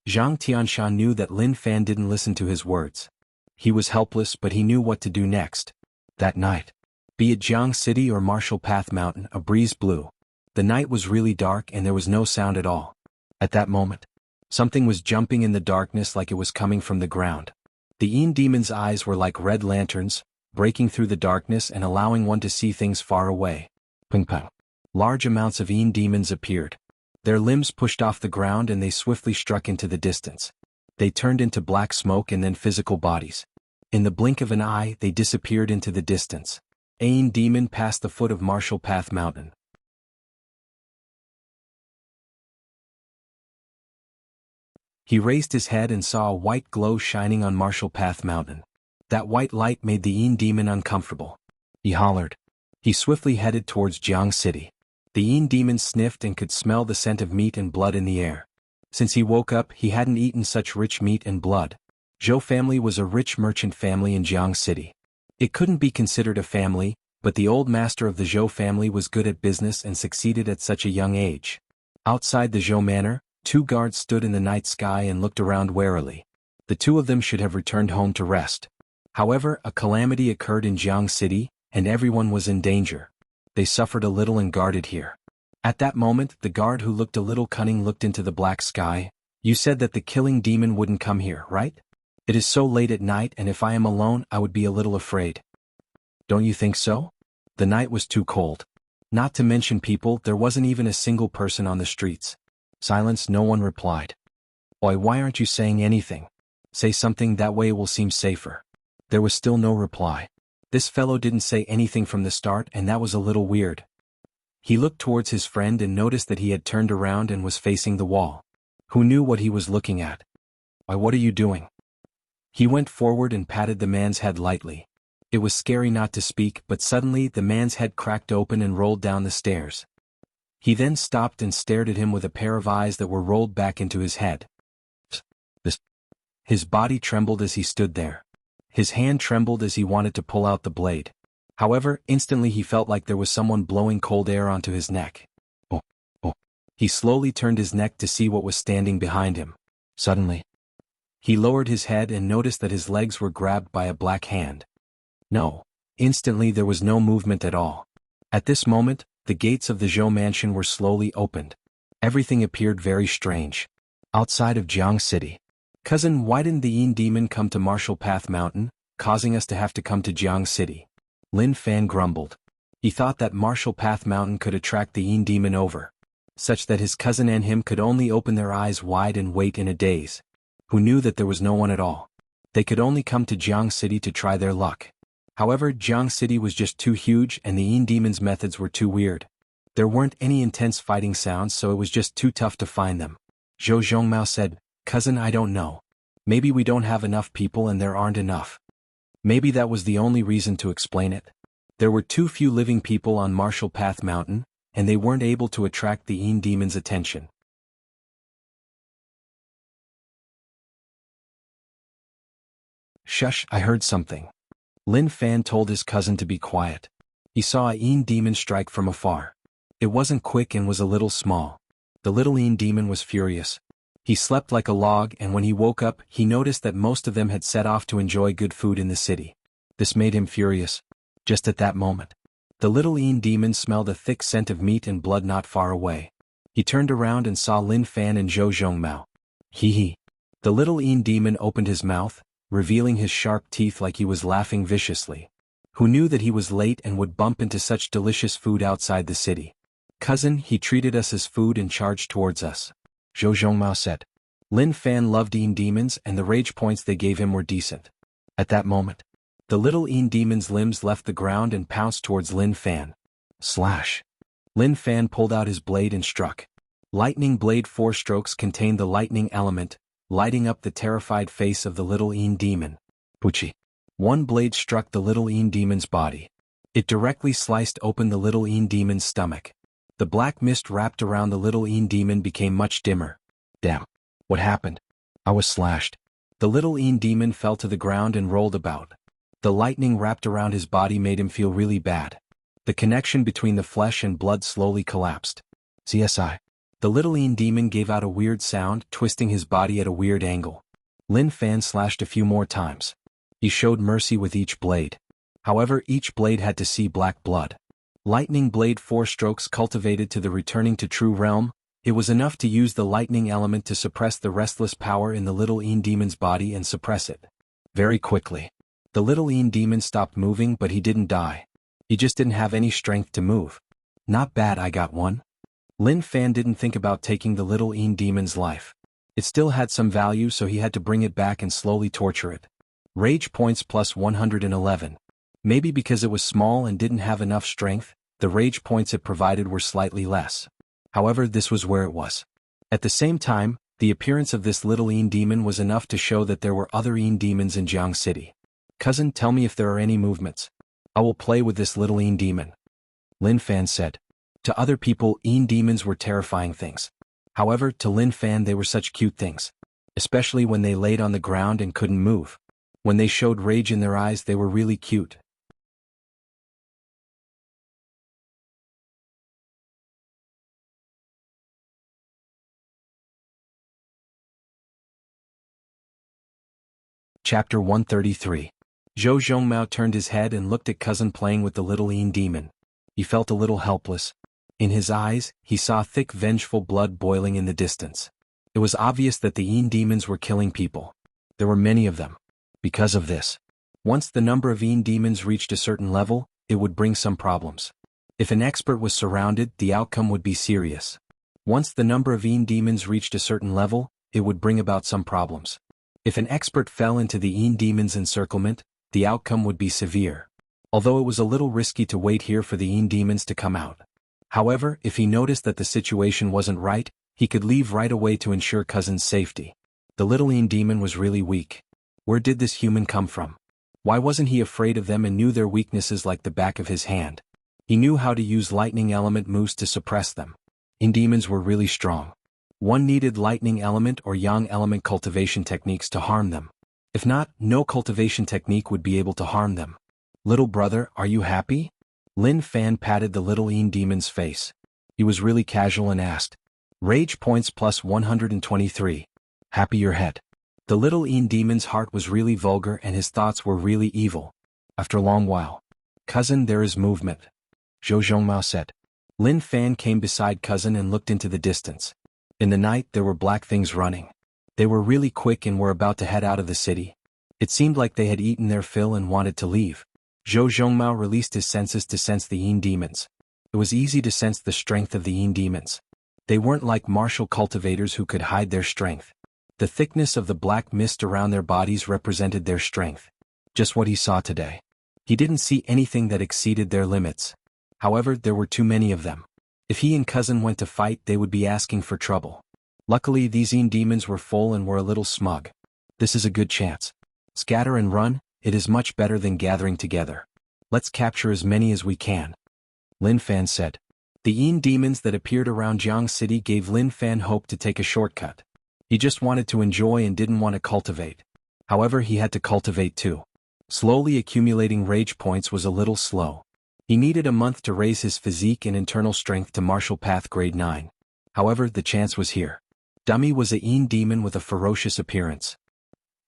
Zhang Tianshan knew that Lin Fan didn't listen to his words. He was helpless, but he knew what to do next. That night, be it Jianghu City or Martial Path Mountain, a breeze blew. The night was really dark and there was no sound at all. At that moment, something was jumping in the darkness like it was coming from the ground. The demon's eyes were like red lanterns, breaking through the darkness and allowing one to see things far away. Ping pong. Large amounts of demons appeared. Their limbs pushed off the ground and they swiftly struck into the distance. They turned into black smoke and then physical bodies. In the blink of an eye, they disappeared into the distance. A demon passed the foot of Martial Path Mountain. He raised his head and saw a white glow shining on Martial Path Mountain. That white light made the demon uncomfortable. He hollered. He swiftly headed towards Jianghu City. The demon sniffed and could smell the scent of meat and blood in the air. Since he woke up, he hadn't eaten such rich meat and blood. Zhou family was a rich merchant family in Jianghu City. It couldn't be considered a family, but the old master of the Zhou family was good at business and succeeded at such a young age. Outside the Zhou manor, 2 guards stood in the night sky and looked around warily. The 2 of them should have returned home to rest. However, a calamity occurred in Jianghu City, and everyone was in danger. They suffered a little and guarded here. At that moment, the guard who looked a little cunning looked into the black sky. You said that the killing demon wouldn't come here, right? It is so late at night, and if I am alone I would be a little afraid. Don't you think so? The night was too cold. Not to mention people, there wasn't even a single person on the streets. Silence, no one replied. Why aren't you saying anything? Say something, that way it will seem safer. There was still no reply. This fellow didn't say anything from the start, and that was a little weird. He looked towards his friend and noticed that he had turned around and was facing the wall. Who knew what he was looking at? Why, what are you doing? He went forward and patted the man's head lightly. It was scary not to speak, but suddenly the man's head cracked open and rolled down the stairs. He then stopped and stared at him with a pair of eyes that were rolled back into his head. His body trembled as he stood there. His hand trembled as he wanted to pull out the blade. However, instantly he felt like there was someone blowing cold air onto his neck. Oh. He slowly turned his neck to see what was standing behind him. Suddenly, he lowered his head and noticed that his legs were grabbed by a black hand. No. Instantly there was no movement at all. At this moment, the gates of the Zhou mansion were slowly opened. Everything appeared very strange. Outside of Jianghu City. Cousin, why didn't the Yin demon come to Martial Path Mountain, causing us to have to come to Jianghu City? Lin Fan grumbled. He thought that Martial Path Mountain could attract the Yin demon over, such that his cousin and him could only open their eyes wide and wait in a daze. Who knew that there was no one at all? They could only come to Jianghu City to try their luck. However, Jianghu City was just too huge and the Yin demon's methods were too weird. There weren't any intense fighting sounds, so it was just too tough to find them. Zhou Zhongmao said, Cousin, I don't know. Maybe we don't have enough people and there aren't enough. Maybe that was the only reason to explain it. There were too few living people on Martial Path Mountain, and they weren't able to attract the Yin demon's attention. Shush, I heard something. Lin Fan told his cousin to be quiet. He saw a Yin demon strike from afar. It wasn't quick and was a little small. The little Yin demon was furious. He slept like a log, and when he woke up, he noticed that most of them had set off to enjoy good food in the city. This made him furious. Just at that moment, the little Yin demon smelled a thick scent of meat and blood not far away. He turned around and saw Lin Fan and Zhou Zhongmao. Hee. The little Yin demon opened his mouth, revealing his sharp teeth like he was laughing viciously. Who knew that he was late and would bump into such delicious food outside the city? Cousin, he treated us as food and charged towards us. Zhou Zhongmao said. Lin Fan loved Yin demons and the rage points they gave him were decent. At that moment, the little Yin demon's limbs left the ground and pounced towards Lin Fan. Slash. Lin Fan pulled out his blade and struck. Lightning blade 4 strokes contained the lightning element, lighting up the terrified face of the little Yin demon. Puchi. One blade struck the little Yin demon's body. It directly sliced open the little Yin demon's stomach. The black mist wrapped around the little Yin demon became much dimmer. Damn. What happened? I was slashed. The little Yin demon fell to the ground and rolled about. The lightning wrapped around his body made him feel really bad. The connection between the flesh and blood slowly collapsed. CSI. The little Yin demon gave out a weird sound, twisting his body at a weird angle. Lin Fan slashed a few more times. He showed mercy with each blade. However, each blade had to see black blood. Lightning blade 4 strokes cultivated to the returning to true realm. It was enough to use the lightning element to suppress the restless power in the little Yin demon's body and suppress it. Very quickly. The little Yin demon stopped moving, but he didn't die. He just didn't have any strength to move. Not bad, I got one. Lin Fan didn't think about taking the little Yin demon's life. It still had some value, so he had to bring it back and slowly torture it. Rage points plus 111. Maybe because it was small and didn't have enough strength, the rage points it provided were slightly less. However, this was where it was. At the same time, the appearance of this little Yin demon was enough to show that there were other Yin demons in Jianghu City. Cousin, tell me if there are any movements. I will play with this little Yin demon. Lin Fan said. To other people, Yin demons were terrifying things. However, to Lin Fan they were such cute things. Especially when they laid on the ground and couldn't move. When they showed rage in their eyes, they were really cute. Chapter 133. Zhou Zhongmao turned his head and looked at cousin playing with the little Yin demon. He felt a little helpless. In his eyes, he saw thick vengeful blood boiling in the distance. It was obvious that the Yin demons were killing people. There were many of them. Because of this, once the number of Yin demons reached a certain level, it would bring some problems. If an expert was surrounded, the outcome would be serious. Once the number of Yin demons reached a certain level, it would bring about some problems. If an expert fell into the Yin demon's encirclement, the outcome would be severe. Although it was a little risky to wait here for the Yin demons to come out. However, if he noticed that the situation wasn't right, he could leave right away to ensure cousin's safety. The little Yin demon was really weak. Where did this human come from? Why wasn't he afraid of them and knew their weaknesses like the back of his hand? He knew how to use lightning element moves to suppress them. Yin demons were really strong. One needed lightning element or yang element cultivation techniques to harm them. If not, no cultivation technique would be able to harm them. Little brother, are you happy? Lin Fan patted the little Yin demon's face. He was really casual and asked. Rage points plus 123. Happy your head. The little Yin demon's heart was really vulgar and his thoughts were really evil. After a long while. Cousin, there is movement. Zhou Zhongmao said. Lin Fan came beside cousin and looked into the distance. In the night there were black things running. They were really quick and were about to head out of the city. It seemed like they had eaten their fill and wanted to leave. Zhou Zhongmao released his senses to sense the Yin demons. It was easy to sense the strength of the Yin demons. They weren't like martial cultivators who could hide their strength. The thickness of the black mist around their bodies represented their strength. Just what he saw today. He didn't see anything that exceeded their limits. However, there were too many of them. If he and cousin went to fight, they would be asking for trouble. Luckily, these Yin demons were full and were a little smug. This is a good chance. Scatter and run, it is much better than gathering together. Let's capture as many as we can. Lin Fan said. The Yin demons that appeared around Jianghu City gave Lin Fan hope to take a shortcut. He just wanted to enjoy and didn't want to cultivate. However, he had to cultivate too. Slowly accumulating rage points was a little slow. He needed a month to raise his physique and internal strength to martial path grade 9. However, the chance was here. Dummy was a Yin demon with a ferocious appearance.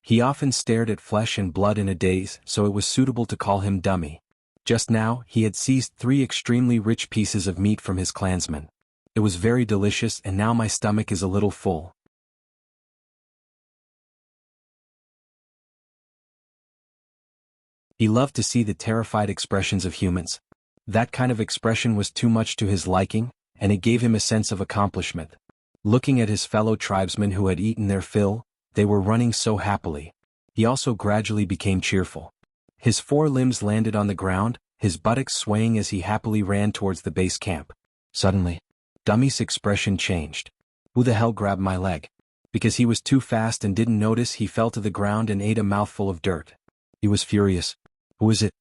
He often stared at flesh and blood in a daze, so it was suitable to call him Dummy. Just now, he had seized 3 extremely rich pieces of meat from his clansmen. It was very delicious and now my stomach is a little full. He loved to see the terrified expressions of humans. That kind of expression was too much to his liking, and it gave him a sense of accomplishment. Looking at his fellow tribesmen who had eaten their fill, they were running so happily. He also gradually became cheerful. His 4 limbs landed on the ground, his buttocks swaying as he happily ran towards the base camp. Suddenly, Dummy's expression changed. Who the hell grabbed my leg? Because he was too fast and didn't notice, he fell to the ground and ate a mouthful of dirt. He was furious. Who is it?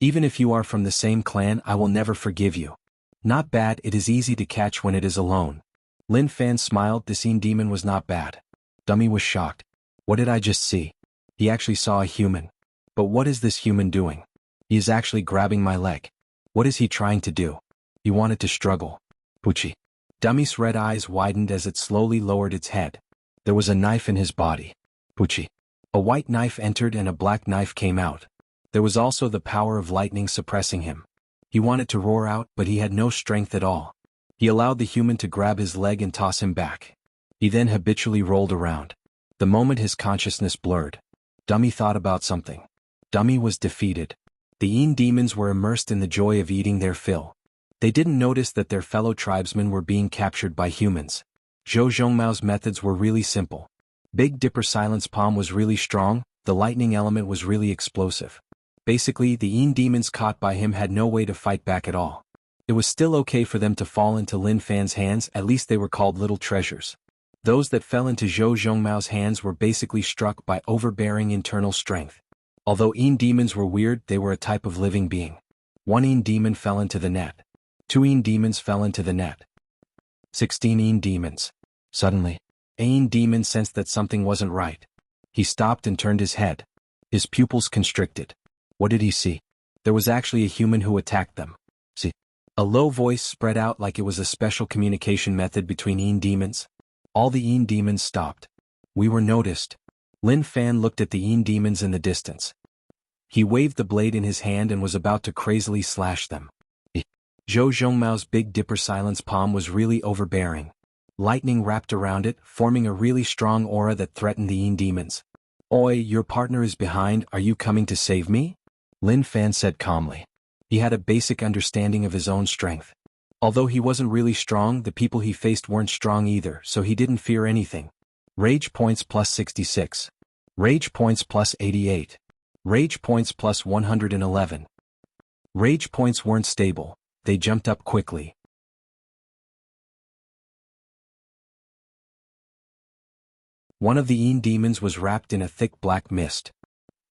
Even if you are from the same clan, I will never forgive you. Not bad, it is easy to catch when it is alone. Lin Fan smiled, the Yin demon was not bad. Dummy was shocked. What did I just see? He actually saw a human. But what is this human doing? He is actually grabbing my leg. What is he trying to do? He wanted to struggle. Puchi. Dummy's red eyes widened as it slowly lowered its head. There was a knife in his body. Puchi. A white knife entered and a black knife came out. There was also the power of lightning suppressing him. He wanted to roar out, but he had no strength at all. He allowed the human to grab his leg and toss him back. He then habitually rolled around. The moment his consciousness blurred, Dummy thought about something. Dummy was defeated. The Yin demons were immersed in the joy of eating their fill. They didn't notice that their fellow tribesmen were being captured by humans. Zhou Zhongmao's methods were really simple. Big Dipper Silence Palm was really strong, the lightning element was really explosive. Basically, the Yin demons caught by him had no way to fight back at all. It was still okay for them to fall into Lin Fan's hands, at least they were called little treasures. Those that fell into Zhou Zhongmao's hands were basically struck by overbearing internal strength. Although Yin demons were weird, they were a type of living being. 1 Yin demon fell into the net. 2 Yin demons fell into the net. 16 Yin demons. Suddenly, a Yin demon sensed that something wasn't right. He stopped and turned his head. His pupils constricted. What did he see? There was actually a human who attacked them. See? A low voice spread out like it was a special communication method between Yin demons. All the Yin demons stopped. We were noticed. Lin Fan looked at the Yin demons in the distance. He waved the blade in his hand and was about to crazily slash them. Zhou Zhongmao's Big Dipper Silence Palm was really overbearing. Lightning wrapped around it, forming a really strong aura that threatened the Yin demons. Oi, your partner is behind, are you coming to save me? Lin Fan said calmly. He had a basic understanding of his own strength. Although he wasn't really strong, the people he faced weren't strong either, so he didn't fear anything. Rage points plus 66. Rage points plus 88. Rage points plus 111. Rage points weren't stable, they jumped up quickly. One of the Yin demons was wrapped in a thick black mist.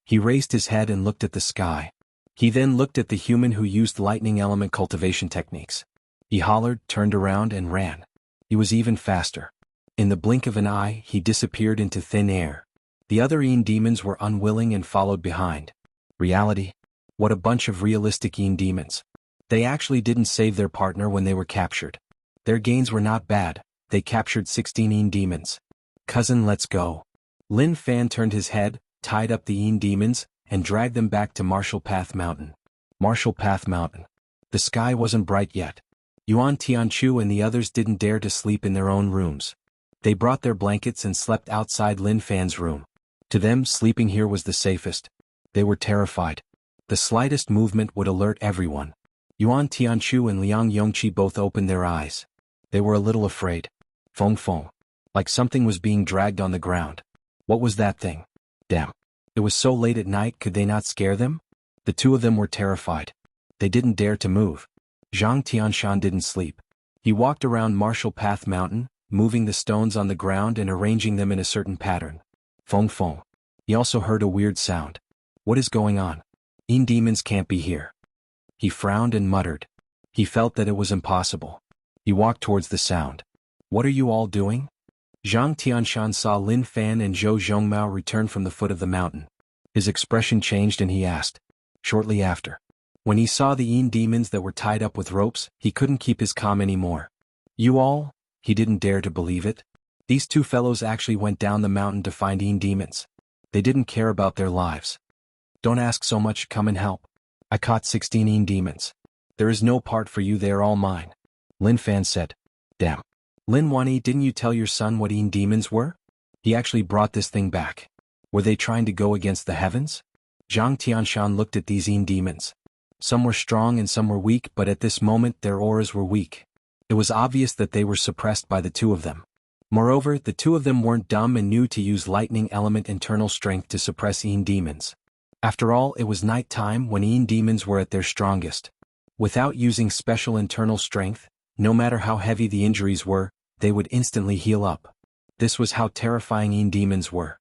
He raised his head and looked at the sky. He then looked at the human who used lightning element cultivation techniques. He hollered, turned around and ran. He was even faster. In the blink of an eye, he disappeared into thin air. The other Yin demons were unwilling and followed behind. Reality? What a bunch of realistic Yin demons. They actually didn't save their partner when they were captured. Their gains were not bad, they captured 16 Yin demons. Cousin, let's go. Lin Fan turned his head, tied up the Yin demons, and dragged them back to Martial Path Mountain. Martial Path Mountain. The sky wasn't bright yet. Yuan Tianchu and the others didn't dare to sleep in their own rooms. They brought their blankets and slept outside Lin Fan's room. To them, sleeping here was the safest. They were terrified. The slightest movement would alert everyone. Yuan Tianchu and Liang Yongqi both opened their eyes. They were a little afraid. Fong fong. Like something was being dragged on the ground. What was that thing? Damn. It was so late at night, could they not scare them? The two of them were terrified. They didn't dare to move. Zhang Tianshan didn't sleep. He walked around Martial Path Mountain, moving the stones on the ground and arranging them in a certain pattern. Fong fong. He also heard a weird sound. What is going on? Yin demons can't be here. He frowned and muttered. He felt that it was impossible. He walked towards the sound. What are you all doing? Zhang Tianshan saw Lin Fan and Zhou Zhongmao return from the foot of the mountain. His expression changed and he asked. Shortly after. When he saw the Yin demons that were tied up with ropes, he couldn't keep his calm anymore. You all? He didn't dare to believe it. These two fellows actually went down the mountain to find Yin demons. They didn't care about their lives. Don't ask so much, come and help. I caught 16 Yin demons. There is no part for you, they are all mine. Lin Fan said. Damn. Lin Wani, didn't you tell your son what Yin demons were? He actually brought this thing back. Were they trying to go against the heavens? Zhang Tianshan looked at these Yin demons. Some were strong and some were weak, but at this moment their auras were weak. It was obvious that they were suppressed by the two of them. Moreover, the two of them weren't dumb and knew to use lightning element internal strength to suppress Yin demons. After all, it was night time when Yin demons were at their strongest. Without using special internal strength, no matter how heavy the injuries were, they would instantly heal up. This was how terrifying Yin demons were.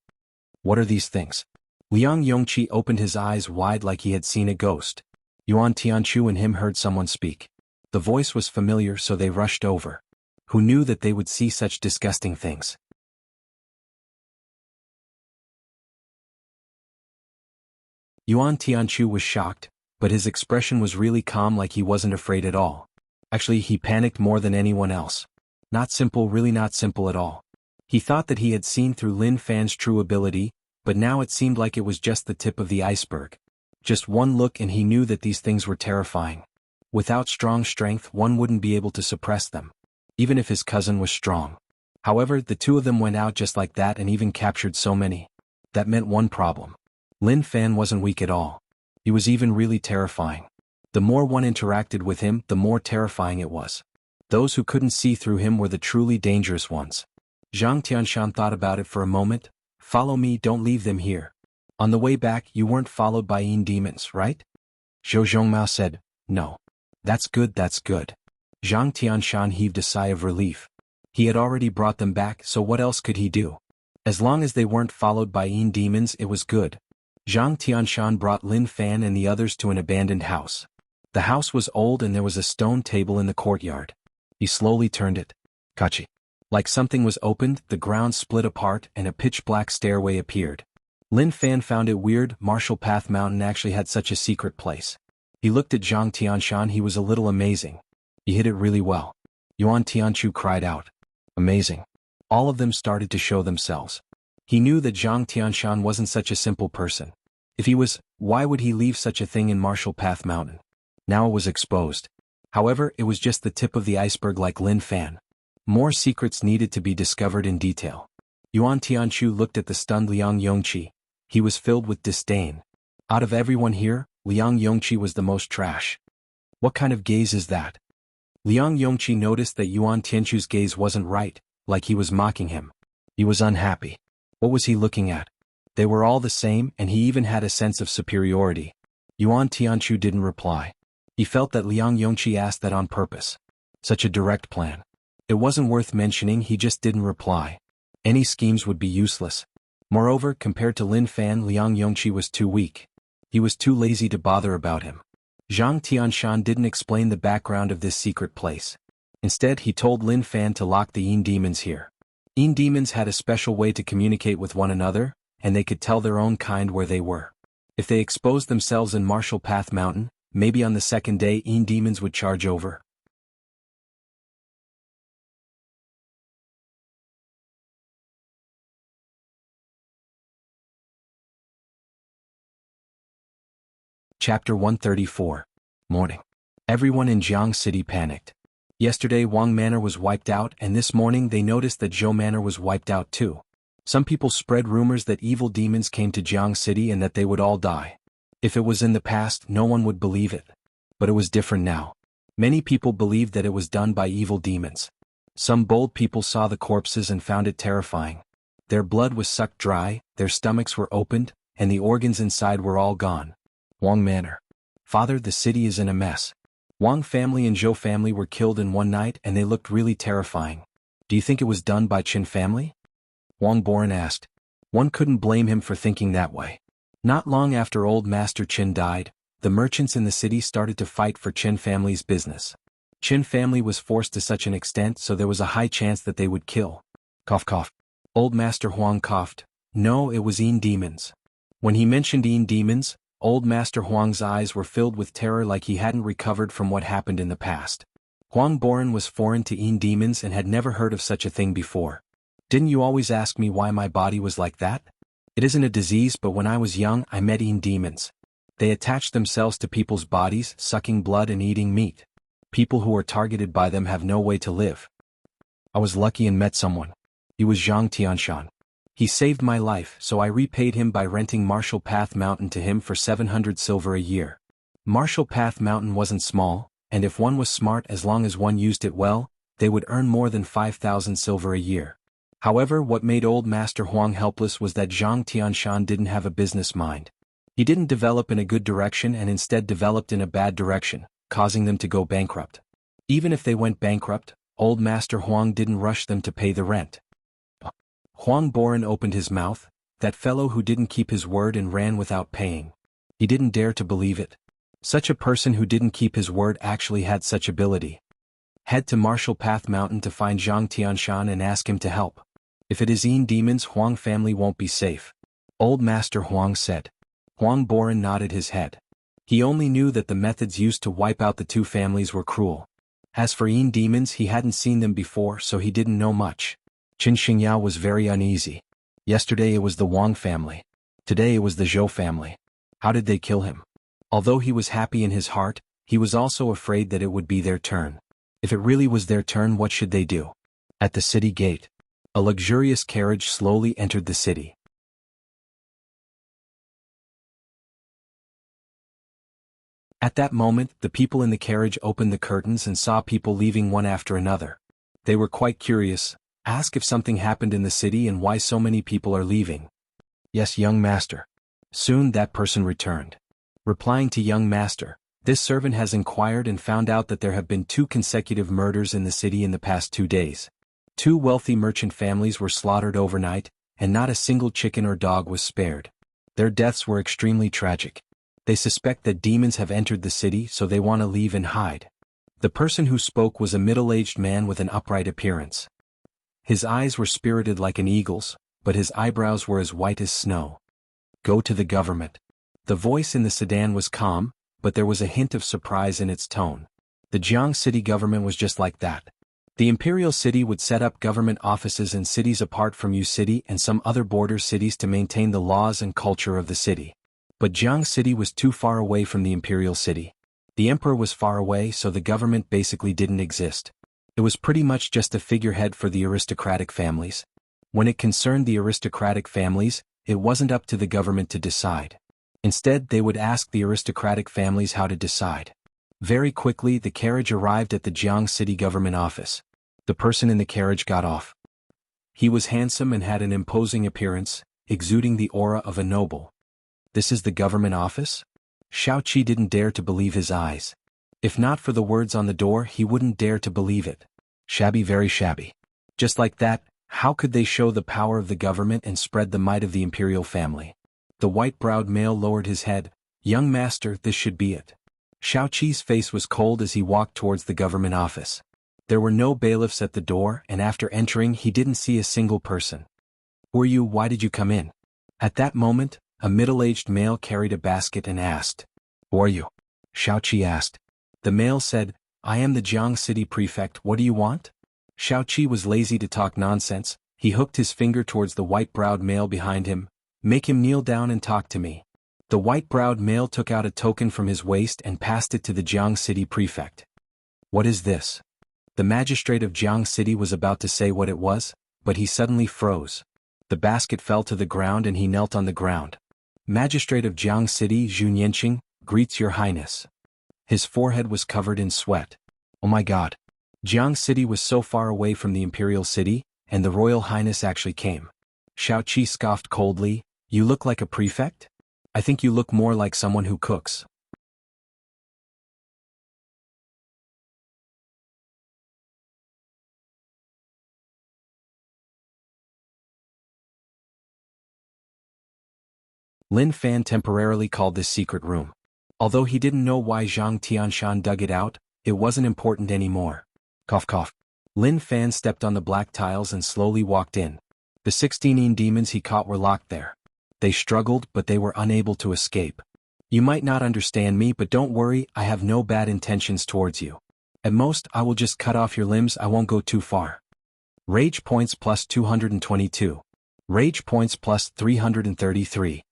What are these things? Liang Yongqi opened his eyes wide like he had seen a ghost. Yuan Tianchu and him heard someone speak. The voice was familiar, so they rushed over. Who knew that they would see such disgusting things? Yuan Tianchu was shocked, but his expression was really calm, like he wasn't afraid at all. Actually, he panicked more than anyone else. Not simple, really not simple at all. He thought that he had seen through Lin Fan's true ability, but now it seemed like it was just the tip of the iceberg. Just one look and he knew that these things were terrifying. Without strong strength, one wouldn't be able to suppress them. Even if his cousin was strong. However, the two of them went out just like that and even captured so many. That meant one problem. Lin Fan wasn't weak at all. He was even really terrifying. The more one interacted with him, the more terrifying it was. Those who couldn't see through him were the truly dangerous ones. Zhang Tianshan thought about it for a moment. Follow me, don't leave them here. On the way back, you weren't followed by Yin demons, right? Zhou Zhongmao said, no. That's good, that's good. Zhang Tianshan heaved a sigh of relief. He had already brought them back, so what else could he do? As long as they weren't followed by Yin demons, it was good. Zhang Tianshan brought Lin Fan and the others to an abandoned house. The house was old and there was a stone table in the courtyard. He slowly turned it. Kachi. Like something was opened, the ground split apart and a pitch-black stairway appeared. Lin Fan found it weird, Martial Path Mountain actually had such a secret place. He looked at Zhang Tianshan, he was a little amazing. He hid it really well. Yuan Tianchu cried out. Amazing. All of them started to show themselves. He knew that Zhang Tianshan wasn't such a simple person. If he was, why would he leave such a thing in Martial Path Mountain? Now it was exposed. However, it was just the tip of the iceberg like Lin Fan. More secrets needed to be discovered in detail. Yuan Tianchu looked at the stunned Liang Yongqi. He was filled with disdain. Out of everyone here, Liang Yongqi was the most trash. What kind of gaze is that? Liang Yongqi noticed that Yuan Tianchu's gaze wasn't right, like he was mocking him. He was unhappy. What was he looking at? They were all the same, and he even had a sense of superiority. Yuan Tianchu didn't reply. He felt that Liang Yongqi asked that on purpose. Such a direct plan. It wasn't worth mentioning, he just didn't reply. Any schemes would be useless. Moreover, compared to Lin Fan, Liang Yongqi was too weak. He was too lazy to bother about him. Zhang Tianshan didn't explain the background of this secret place. Instead, he told Lin Fan to lock the Yin demons here. Yin demons had a special way to communicate with one another, and they could tell their own kind where they were. If they exposed themselves in Martial Path Mountain, maybe on the second day Yin demons would charge over. Chapter 134. Morning. Everyone in Jianghu City panicked. Yesterday Wang Manor was wiped out, and this morning they noticed that Zhou Manor was wiped out too. Some people spread rumors that evil demons came to Jianghu City and that they would all die. If it was in the past, no one would believe it. But it was different now. Many people believed that it was done by evil demons. Some bold people saw the corpses and found it terrifying. Their blood was sucked dry, their stomachs were opened, and the organs inside were all gone. Wang Manor. Father, the city is in a mess. Wang family and Zhou family were killed in one night and they looked really terrifying. Do you think it was done by Qin family? Wang Boren asked. One couldn't blame him for thinking that way. Not long after old Master Qin died, the merchants in the city started to fight for Qin family's business. Qin family was forced to such an extent so there was a high chance that they would kill. Cough cough. Old Master Huang coughed. No, it was Yin demons. When he mentioned Yin demons, old Master Huang's eyes were filled with terror like he hadn't recovered from what happened in the past. Huang Boren was foreign to Yin demons and had never heard of such a thing before. Didn't you always ask me why my body was like that? It isn't a disease, but when I was young I met Yin demons. They attach themselves to people's bodies, sucking blood and eating meat. People who are targeted by them have no way to live. I was lucky and met someone. He was Zhang Tianshan. He saved my life, so I repaid him by renting Martial Path Mountain to him for 700 silver a year. Martial Path Mountain wasn't small, and if one was smart as long as one used it well, they would earn more than 5,000 silver a year. However, what made old Master Huang helpless was that Zhang Tianshan didn't have a business mind. He didn't develop in a good direction and instead developed in a bad direction, causing them to go bankrupt. Even if they went bankrupt, old Master Huang didn't rush them to pay the rent. Huang Boren opened his mouth, that fellow who didn't keep his word and ran without paying. He didn't dare to believe it. Such a person who didn't keep his word actually had such ability. Head to Martial Path Mountain to find Zhang Tianshan and ask him to help. If it is Yin demons, Huang family won't be safe. Old Master Huang said. Huang Boren nodded his head. He only knew that the methods used to wipe out the two families were cruel. As for Yin demons, he hadn't seen them before, so he didn't know much. Qin Xingyao was very uneasy. Yesterday it was the Wang family. Today it was the Zhou family. How did they kill him? Although he was happy in his heart, he was also afraid that it would be their turn. If it really was their turn, what should they do? At the city gate, a luxurious carriage slowly entered the city. At that moment, the people in the carriage opened the curtains and saw people leaving one after another. They were quite curious. Ask if something happened in the city and why so many people are leaving. Yes, young master. Soon that person returned. Replying to young master, this servant has inquired and found out that there have been 2 consecutive murders in the city in the past 2 days. 2 wealthy merchant families were slaughtered overnight, and not a single chicken or dog was spared. Their deaths were extremely tragic. They suspect that demons have entered the city, so they want to leave and hide. The person who spoke was a middle-aged man with an upright appearance. His eyes were spirited like an eagle's, but his eyebrows were as white as snow. Go to the government. The voice in the sedan was calm, but there was a hint of surprise in its tone. The Jianghu city government was just like that. The imperial city would set up government offices in cities apart from Yu City and some other border cities to maintain the laws and culture of the city. But Jianghu city was too far away from the imperial city. The emperor was far away, so the government basically didn't exist. It was pretty much just a figurehead for the aristocratic families. When it concerned the aristocratic families, it wasn't up to the government to decide. Instead, they would ask the aristocratic families how to decide. Very quickly, the carriage arrived at the Jianghu city government office. The person in the carriage got off. He was handsome and had an imposing appearance, exuding the aura of a noble. This is the government office? Xiaoqi didn't dare to believe his eyes. If not for the words on the door, he wouldn't dare to believe it. Shabby, very shabby. Just like that, how could they show the power of the government and spread the might of the imperial family? The white-browed male lowered his head. Young master, this should be it. Xiaoqi's face was cold as he walked towards the government office. There were no bailiffs at the door, and after entering he didn't see a single person. Who are you? Why did you come in? At that moment, a middle-aged male carried a basket and asked. Who are you? Xiaoqi asked. The male said, I am the Jianghu city prefect, what do you want? Xiaoqi was lazy to talk nonsense. He hooked his finger towards the white-browed male behind him. Make him kneel down and talk to me. The white-browed male took out a token from his waist and passed it to the Jianghu city prefect. What is this? The magistrate of Jianghu city was about to say what it was, but he suddenly froze. The basket fell to the ground and he knelt on the ground. Magistrate of Jianghu city Zhu Nianqing, greets your highness. His forehead was covered in sweat. Oh my god. Jianghu city was so far away from the imperial city, and the royal highness actually came. Xiaoqi scoffed coldly, you look like a prefect? I think you look more like someone who cooks. Lin Fan temporarily called this secret room. Although he didn't know why Zhang Tianshan dug it out, it wasn't important anymore. Cough cough. Lin Fan stepped on the black tiles and slowly walked in. The 16 demons he caught were locked there. They struggled, but they were unable to escape. You might not understand me, but don't worry, I have no bad intentions towards you. At most, I will just cut off your limbs, I won't go too far. Rage points plus 222. Rage points plus 333.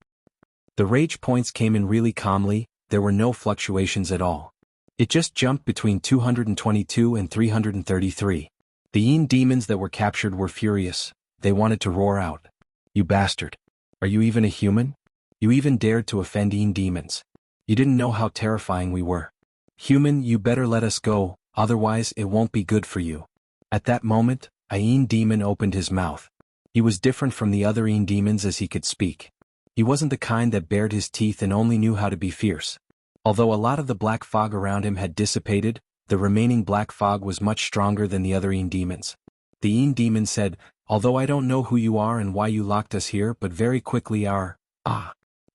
The rage points came in really calmly, there were no fluctuations at all. It just jumped between 222 and 333. The Yin demons that were captured were furious, they wanted to roar out. You bastard. Are you even a human? You even dared to offend Yin demons. You didn't know how terrifying we were. Human, you better let us go, otherwise it won't be good for you. At that moment, a Yin demon opened his mouth. He was different from the other Yin demons as he could speak. He wasn't the kind that bared his teeth and only knew how to be fierce. Although a lot of the black fog around him had dissipated, the remaining black fog was much stronger than the other Yin demons. The Yin demon said, although I don't know who you are and why you locked us here, but very quickly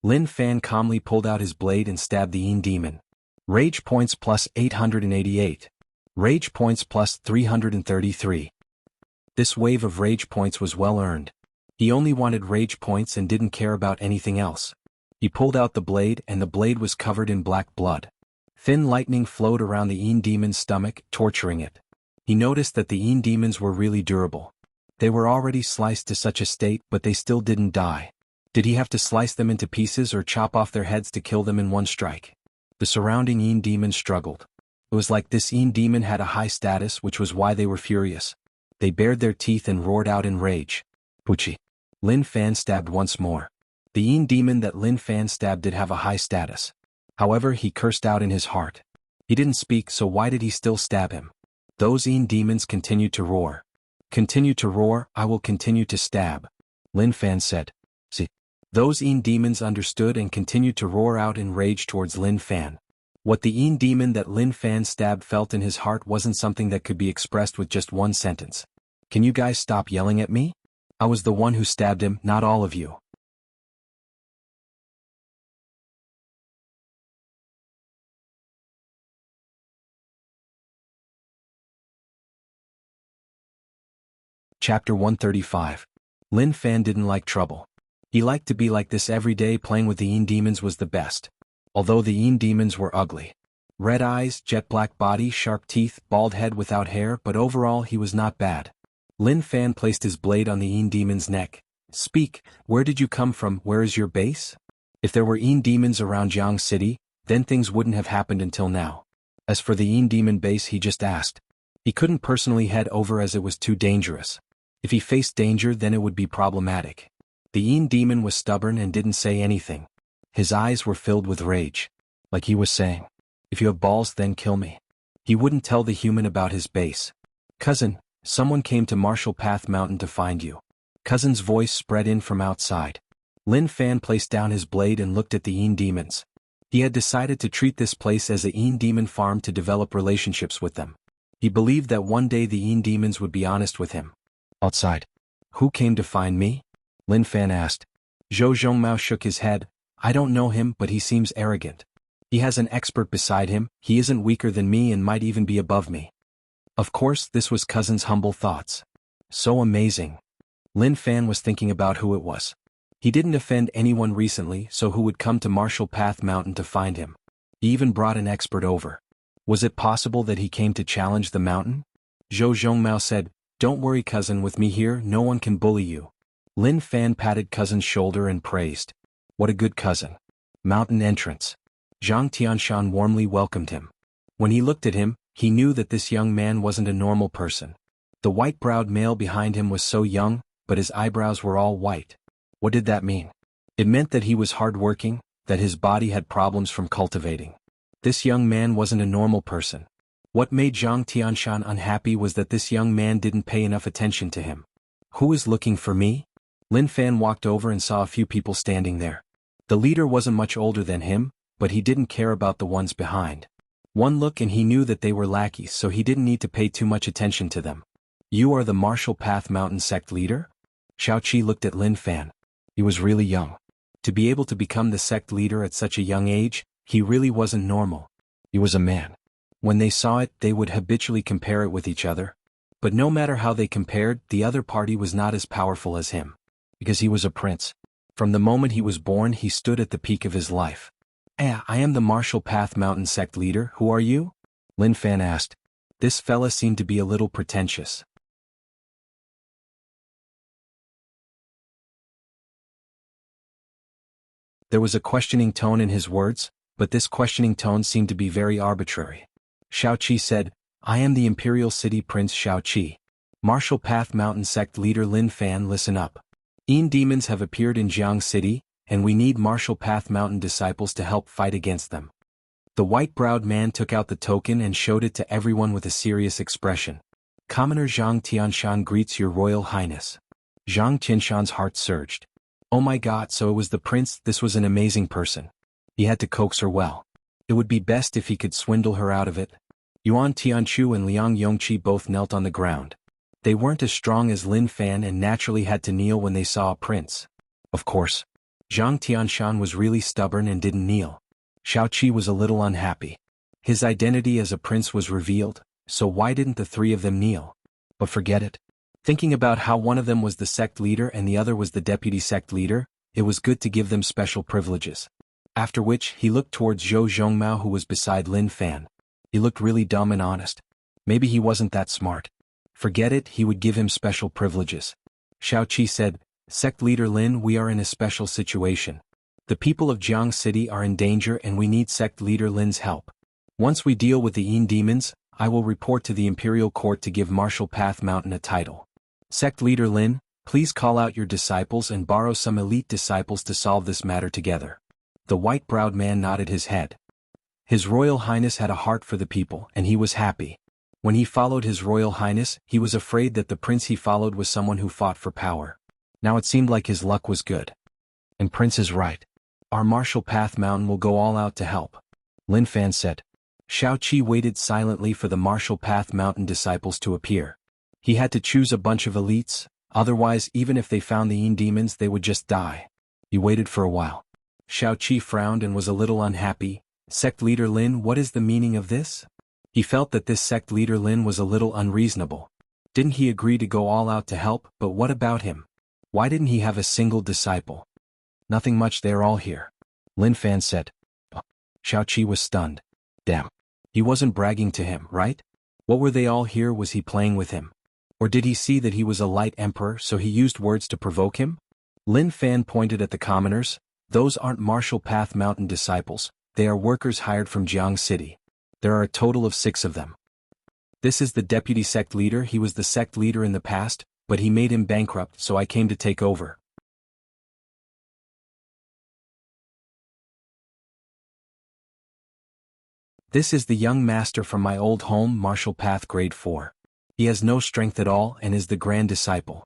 Lin Fan calmly pulled out his blade and stabbed the Yin demon. Rage points plus 888. Rage points plus 333. This wave of rage points was well earned. He only wanted rage points and didn't care about anything else. He pulled out the blade and the blade was covered in black blood. Thin lightning flowed around the Yin demon's stomach, torturing it. He noticed that the Yin demons were really durable. They were already sliced to such a state, but they still didn't die. Did he have to slice them into pieces or chop off their heads to kill them in one strike? The surrounding Yin demons struggled. It was like this Yin demon had a high status, which was why they were furious. They bared their teeth and roared out in rage. Pucci. Lin Fan stabbed once more. The Yin demon that Lin Fan stabbed did have a high status. However, he cursed out in his heart. He didn't speak, so why did he still stab him? Those Yin demons continued to roar. Continue to roar, I will continue to stab. Lin Fan said. See. Those Yin demons understood and continued to roar out in rage towards Lin Fan. What the Yin demon that Lin Fan stabbed felt in his heart wasn't something that could be expressed with just one sentence. Can you guys stop yelling at me? I was the one who stabbed him, not all of you. Chapter 135. Lin Fan didn't like trouble. He liked to be like this every day. Playing with the Yin demons was the best. Although the Yin demons were ugly. Red eyes, jet black body, sharp teeth, bald head without hair, but overall he was not bad. Lin Fan placed his blade on the Yin demon's neck. Speak, where did you come from, where is your base? If there were Yin demons around Jianghu city, then things wouldn't have happened until now. As for the Yin demon base, he just asked. He couldn't personally head over as it was too dangerous. If he faced danger, then it would be problematic. The The Yin demon was stubborn and didn't say anything. His eyes were filled with rage. Like he was saying, if you have balls then kill me. He wouldn't tell the human about his base. Cousin, someone came to Marshall Path Mountain to find you. Cousin's voice spread in from outside. Lin Fan placed down his blade and looked at the Yin demons. He had decided to treat this place as a Yin demon farm to develop relationships with them. He believed that one day the Yin demons would be honest with him. Outside. Who came to find me? Lin Fan asked. Zhou Zhongmao shook his head. I don't know him, but he seems arrogant. He has an expert beside him, he isn't weaker than me and might even be above me. Of course, this was cousin's humble thoughts. So amazing. Lin Fan was thinking about who it was. He didn't offend anyone recently, so who would come to Marshall Path Mountain to find him? He even brought an expert over. Was it possible that he came to challenge the mountain? Zhou Zhongmao said, Don't worry cousin, with me here no one can bully you. Lin Fan patted cousin's shoulder and praised. What a good cousin. Mountain entrance. Zhang Tianshan warmly welcomed him. When he looked at him, he knew that this young man wasn't a normal person. The white-browed male behind him was so young, but his eyebrows were all white. What did that mean? It meant that he was hard-working, that his body had problems from cultivating. This young man wasn't a normal person. What made Zhang Tianshan unhappy was that this young man didn't pay enough attention to him. Who is looking for me? Lin Fan walked over and saw a few people standing there. The leader wasn't much older than him, but he didn't care about the ones behind. One look and he knew that they were lackeys, so he didn't need to pay too much attention to them. You are the Marshall Path Mountain sect leader? Xiao Qi looked at Lin Fan. He was really young. To be able to become the sect leader at such a young age, he really wasn't normal. He was a man. When they saw it, they would habitually compare it with each other. But no matter how they compared, the other party was not as powerful as him. Because he was a prince. From the moment he was born, he stood at the peak of his life. I am the Marshall Path Mountain sect leader, who are you? Lin Fan asked. This fella seemed to be a little pretentious. There was a questioning tone in his words, but this questioning tone seemed to be very arbitrary. Xiao Qi said, I am the Imperial City Prince Xiao Qi. Marshall Path Mountain sect leader Lin Fan, listen up. Yin demons have appeared in Jianghu City, and we need Marshall Path Mountain disciples to help fight against them. The white-browed man took out the token and showed it to everyone with a serious expression. Commoner Zhang Tianshan greets your Royal Highness. Zhang Tianshan's heart surged. Oh my god, so it was the prince. This was an amazing person. He had to coax her well. It would be best if he could swindle her out of it. Yuan Tianchu and Liang Yongqi both knelt on the ground. They weren't as strong as Lin Fan and naturally had to kneel when they saw a prince. Of course. Zhang Tianshan was really stubborn and didn't kneel. Xiao Qi was a little unhappy. His identity as a prince was revealed, so why didn't the three of them kneel? But forget it. Thinking about how one of them was the sect leader and the other was the deputy sect leader, it was good to give them special privileges. After which, he looked towards Zhou Zhongmao who was beside Lin Fan. He looked really dumb and honest. Maybe he wasn't that smart. Forget it, he would give him special privileges. Xiao Qi said, Sect leader Lin, we are in a special situation. The people of Jianghu City are in danger and we need sect leader Lin's help. Once we deal with the Yin demons, I will report to the Imperial Court to give Marshall Path Mountain a title. Sect leader Lin, please call out your disciples and borrow some elite disciples to solve this matter together. The white-browed man nodded his head. His Royal Highness had a heart for the people and he was happy. When he followed His Royal Highness, he was afraid that the prince he followed was someone who fought for power. Now it seemed like his luck was good. And Prince is right. Our Marshall Path Mountain will go all out to help. Lin Fan said. Xiao Qi waited silently for the Marshall Path Mountain disciples to appear. He had to choose a bunch of elites, otherwise even if they found the Yin demons they would just die. He waited for a while. Xiao Qi frowned and was a little unhappy. Sect leader Lin, what is the meaning of this? He felt that this sect leader Lin was a little unreasonable. Didn't he agree to go all out to help, but what about him? Why didn't he have a single disciple? Nothing much, they're all here. Lin Fan said. Xiao Qi was stunned. Damn. He wasn't bragging to him, right? What were they all here? Was he playing with him? Or did he see that he was a light emperor so he used words to provoke him? Lin Fan pointed at the commoners. Those aren't Marshall Path Mountain disciples, they are workers hired from Jianghu City. There are a total of 6 of them. This is the deputy sect leader. He was the sect leader in the past, but he made him bankrupt, so I came to take over. This is the young master from my old home, Martial Path Grade 4. He has no strength at all and is the grand disciple.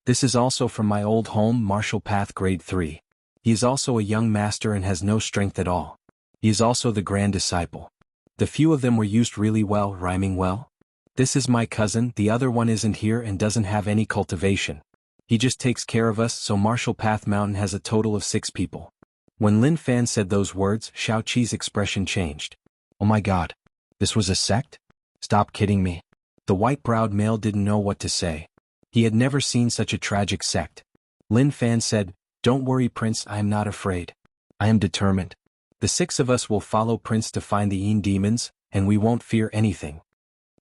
This is also from my old home, Martial Path Grade 3. He is also a young master and has no strength at all. He is also the grand disciple. The few of them were used really well, rhyming well. This is my cousin, the other one isn't here and doesn't have any cultivation. He just takes care of us, so Martial Path Mountain has a total of 6 people. When Lin Fan said those words, Xiao Qi's expression changed. Oh my god. This was a sect? Stop kidding me. The white-browed male didn't know what to say. He had never seen such a tragic sect. Lin Fan said, "Don't worry, Prince, I am not afraid. I am determined. The 6 of us will follow Prince to find the Yin demons, and we won't fear anything."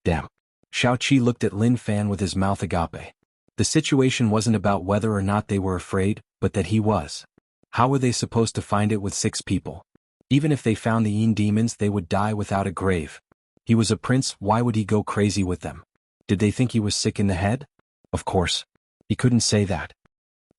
Damn. Xiao Qi looked at Lin Fan with his mouth agape. The situation wasn't about whether or not they were afraid, but that he was. How were they supposed to find it with 6 people? Even if they found the Yin demons, they would die without a grave. He was a prince, why would he go crazy with them? Did they think he was sick in the head? Of course. He couldn't say that.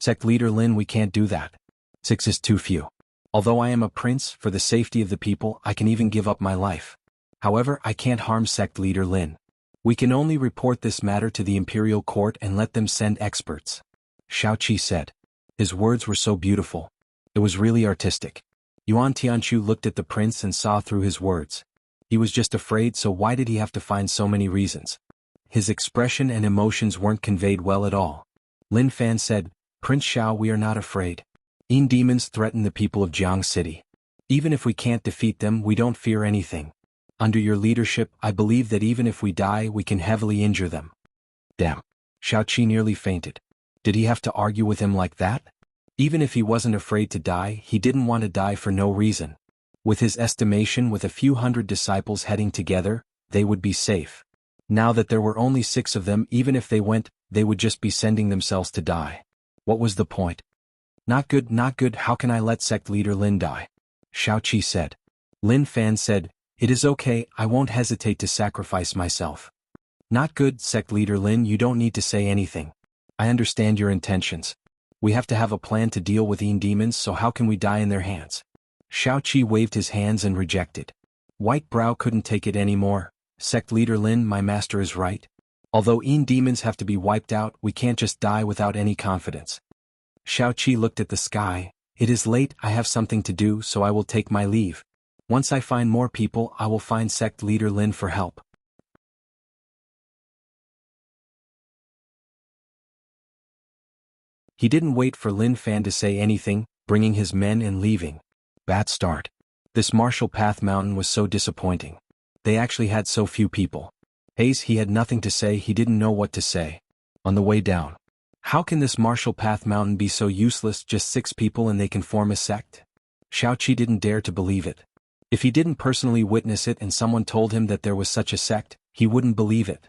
Sect leader Lin, we can't do that. 6 is too few. Although I am a prince, for the safety of the people, I can even give up my life. However, I can't harm sect leader Lin. We can only report this matter to the imperial court and let them send experts. Xiao Qi said. His words were so beautiful. It was really artistic. Yuan Tianchu looked at the prince and saw through his words. He was just afraid, so why did he have to find so many reasons? His expression and emotions weren't conveyed well at all. Lin Fan said, "Prince Xiao, we are not afraid. Yin demons threaten the people of Jianghu City. Even if we can't defeat them, we don't fear anything. Under your leadership, I believe that even if we die, we can heavily injure them." Damn. Xiao Qi nearly fainted. Did he have to argue with him like that? Even if he wasn't afraid to die, he didn't want to die for no reason. With his estimation, with a few hundred disciples heading together, they would be safe. Now that there were only 6 of them, even if they went, they would just be sending themselves to die. What was the point? Not good, not good, how can I let sect leader Lin die? Xiao Qi said. Lin Fan said, "It is okay, I won't hesitate to sacrifice myself." Not good, sect leader Lin, you don't need to say anything. I understand your intentions. We have to have a plan to deal with Yin demons, so how can we die in their hands? Xiao Qi waved his hands and rejected. White Brow couldn't take it anymore. Sect leader Lin, my master is right. Although Yin demons have to be wiped out, we can't just die without any confidence. Xiao Qi looked at the sky. It is late, I have something to do, so I will take my leave. Once I find more people, I will find sect leader Lin for help. He didn't wait for Lin Fan to say anything, bringing his men and leaving. Bad start. This Martial Path Mountain was so disappointing. They actually had so few people. Hayes, he had nothing to say, he didn't know what to say. On the way down. How can this Martial Path Mountain be so useless, just 6 people and they can form a sect? Xiao Qi didn't dare to believe it. If he didn't personally witness it and someone told him that there was such a sect, he wouldn't believe it.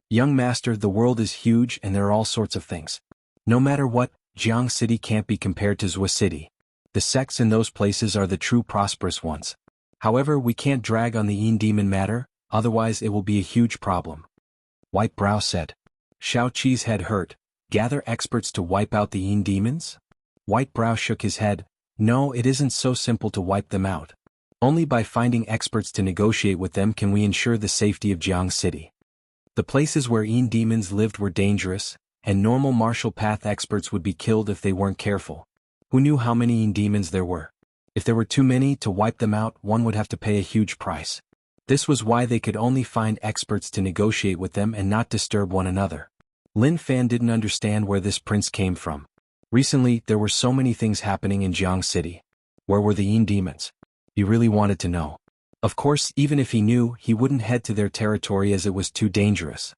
Young master, the world is huge and there are all sorts of things. No matter what, Jianghu City can't be compared to Zhou City. The sects in those places are the true prosperous ones. However, we can't drag on the Yin demon matter, otherwise it will be a huge problem. White Brow said. Xiao Qi's head hurt. Gather experts to wipe out the Yin demons? White Brow shook his head. No, it isn't so simple to wipe them out. Only by finding experts to negotiate with them can we ensure the safety of Jianghu City. The places where Yin demons lived were dangerous, and normal martial path experts would be killed if they weren't careful. Who knew how many Yin demons there were? If there were too many, to wipe them out, one would have to pay a huge price. This was why they could only find experts to negotiate with them and not disturb one another. Lin Fan didn't understand where this prince came from. Recently, there were so many things happening in Jianghu City. Where were the Yin demons? He really wanted to know. Of course, even if he knew, he wouldn't head to their territory as it was too dangerous.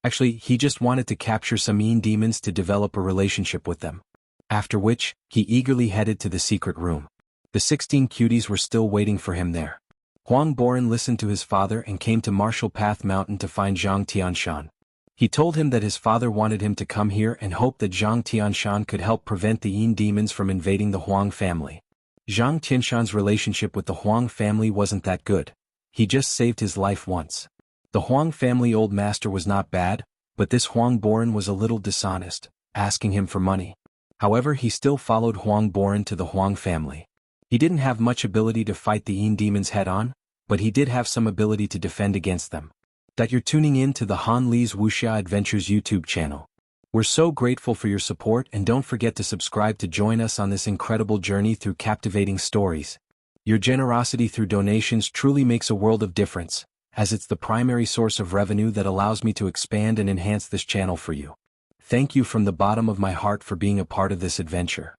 Actually, he just wanted to capture some Yin demons to develop a relationship with them. After which, he eagerly headed to the secret room. The 16 cuties were still waiting for him there. Huang Boran listened to his father and came to Martial Path Mountain to find Zhang Tianshan. He told him that his father wanted him to come here and hoped that Zhang Tianshan could help prevent the Yin demons from invading the Huang family. Zhang Tianshan's relationship with the Huang family wasn't that good. He just saved his life once. The Huang family old master was not bad, but this Huang Boran was a little dishonest, asking him for money. However, he still followed Huang Boran to the Huang family. He didn't have much ability to fight the Yin demons head-on, but he did have some ability to defend against them. That you're tuning in to the Han Li's Wuxia Adventures YouTube channel. We're so grateful for your support, and don't forget to subscribe to join us on this incredible journey through captivating stories. Your generosity through donations truly makes a world of difference, as it's the primary source of revenue that allows me to expand and enhance this channel for you. Thank you from the bottom of my heart for being a part of this adventure.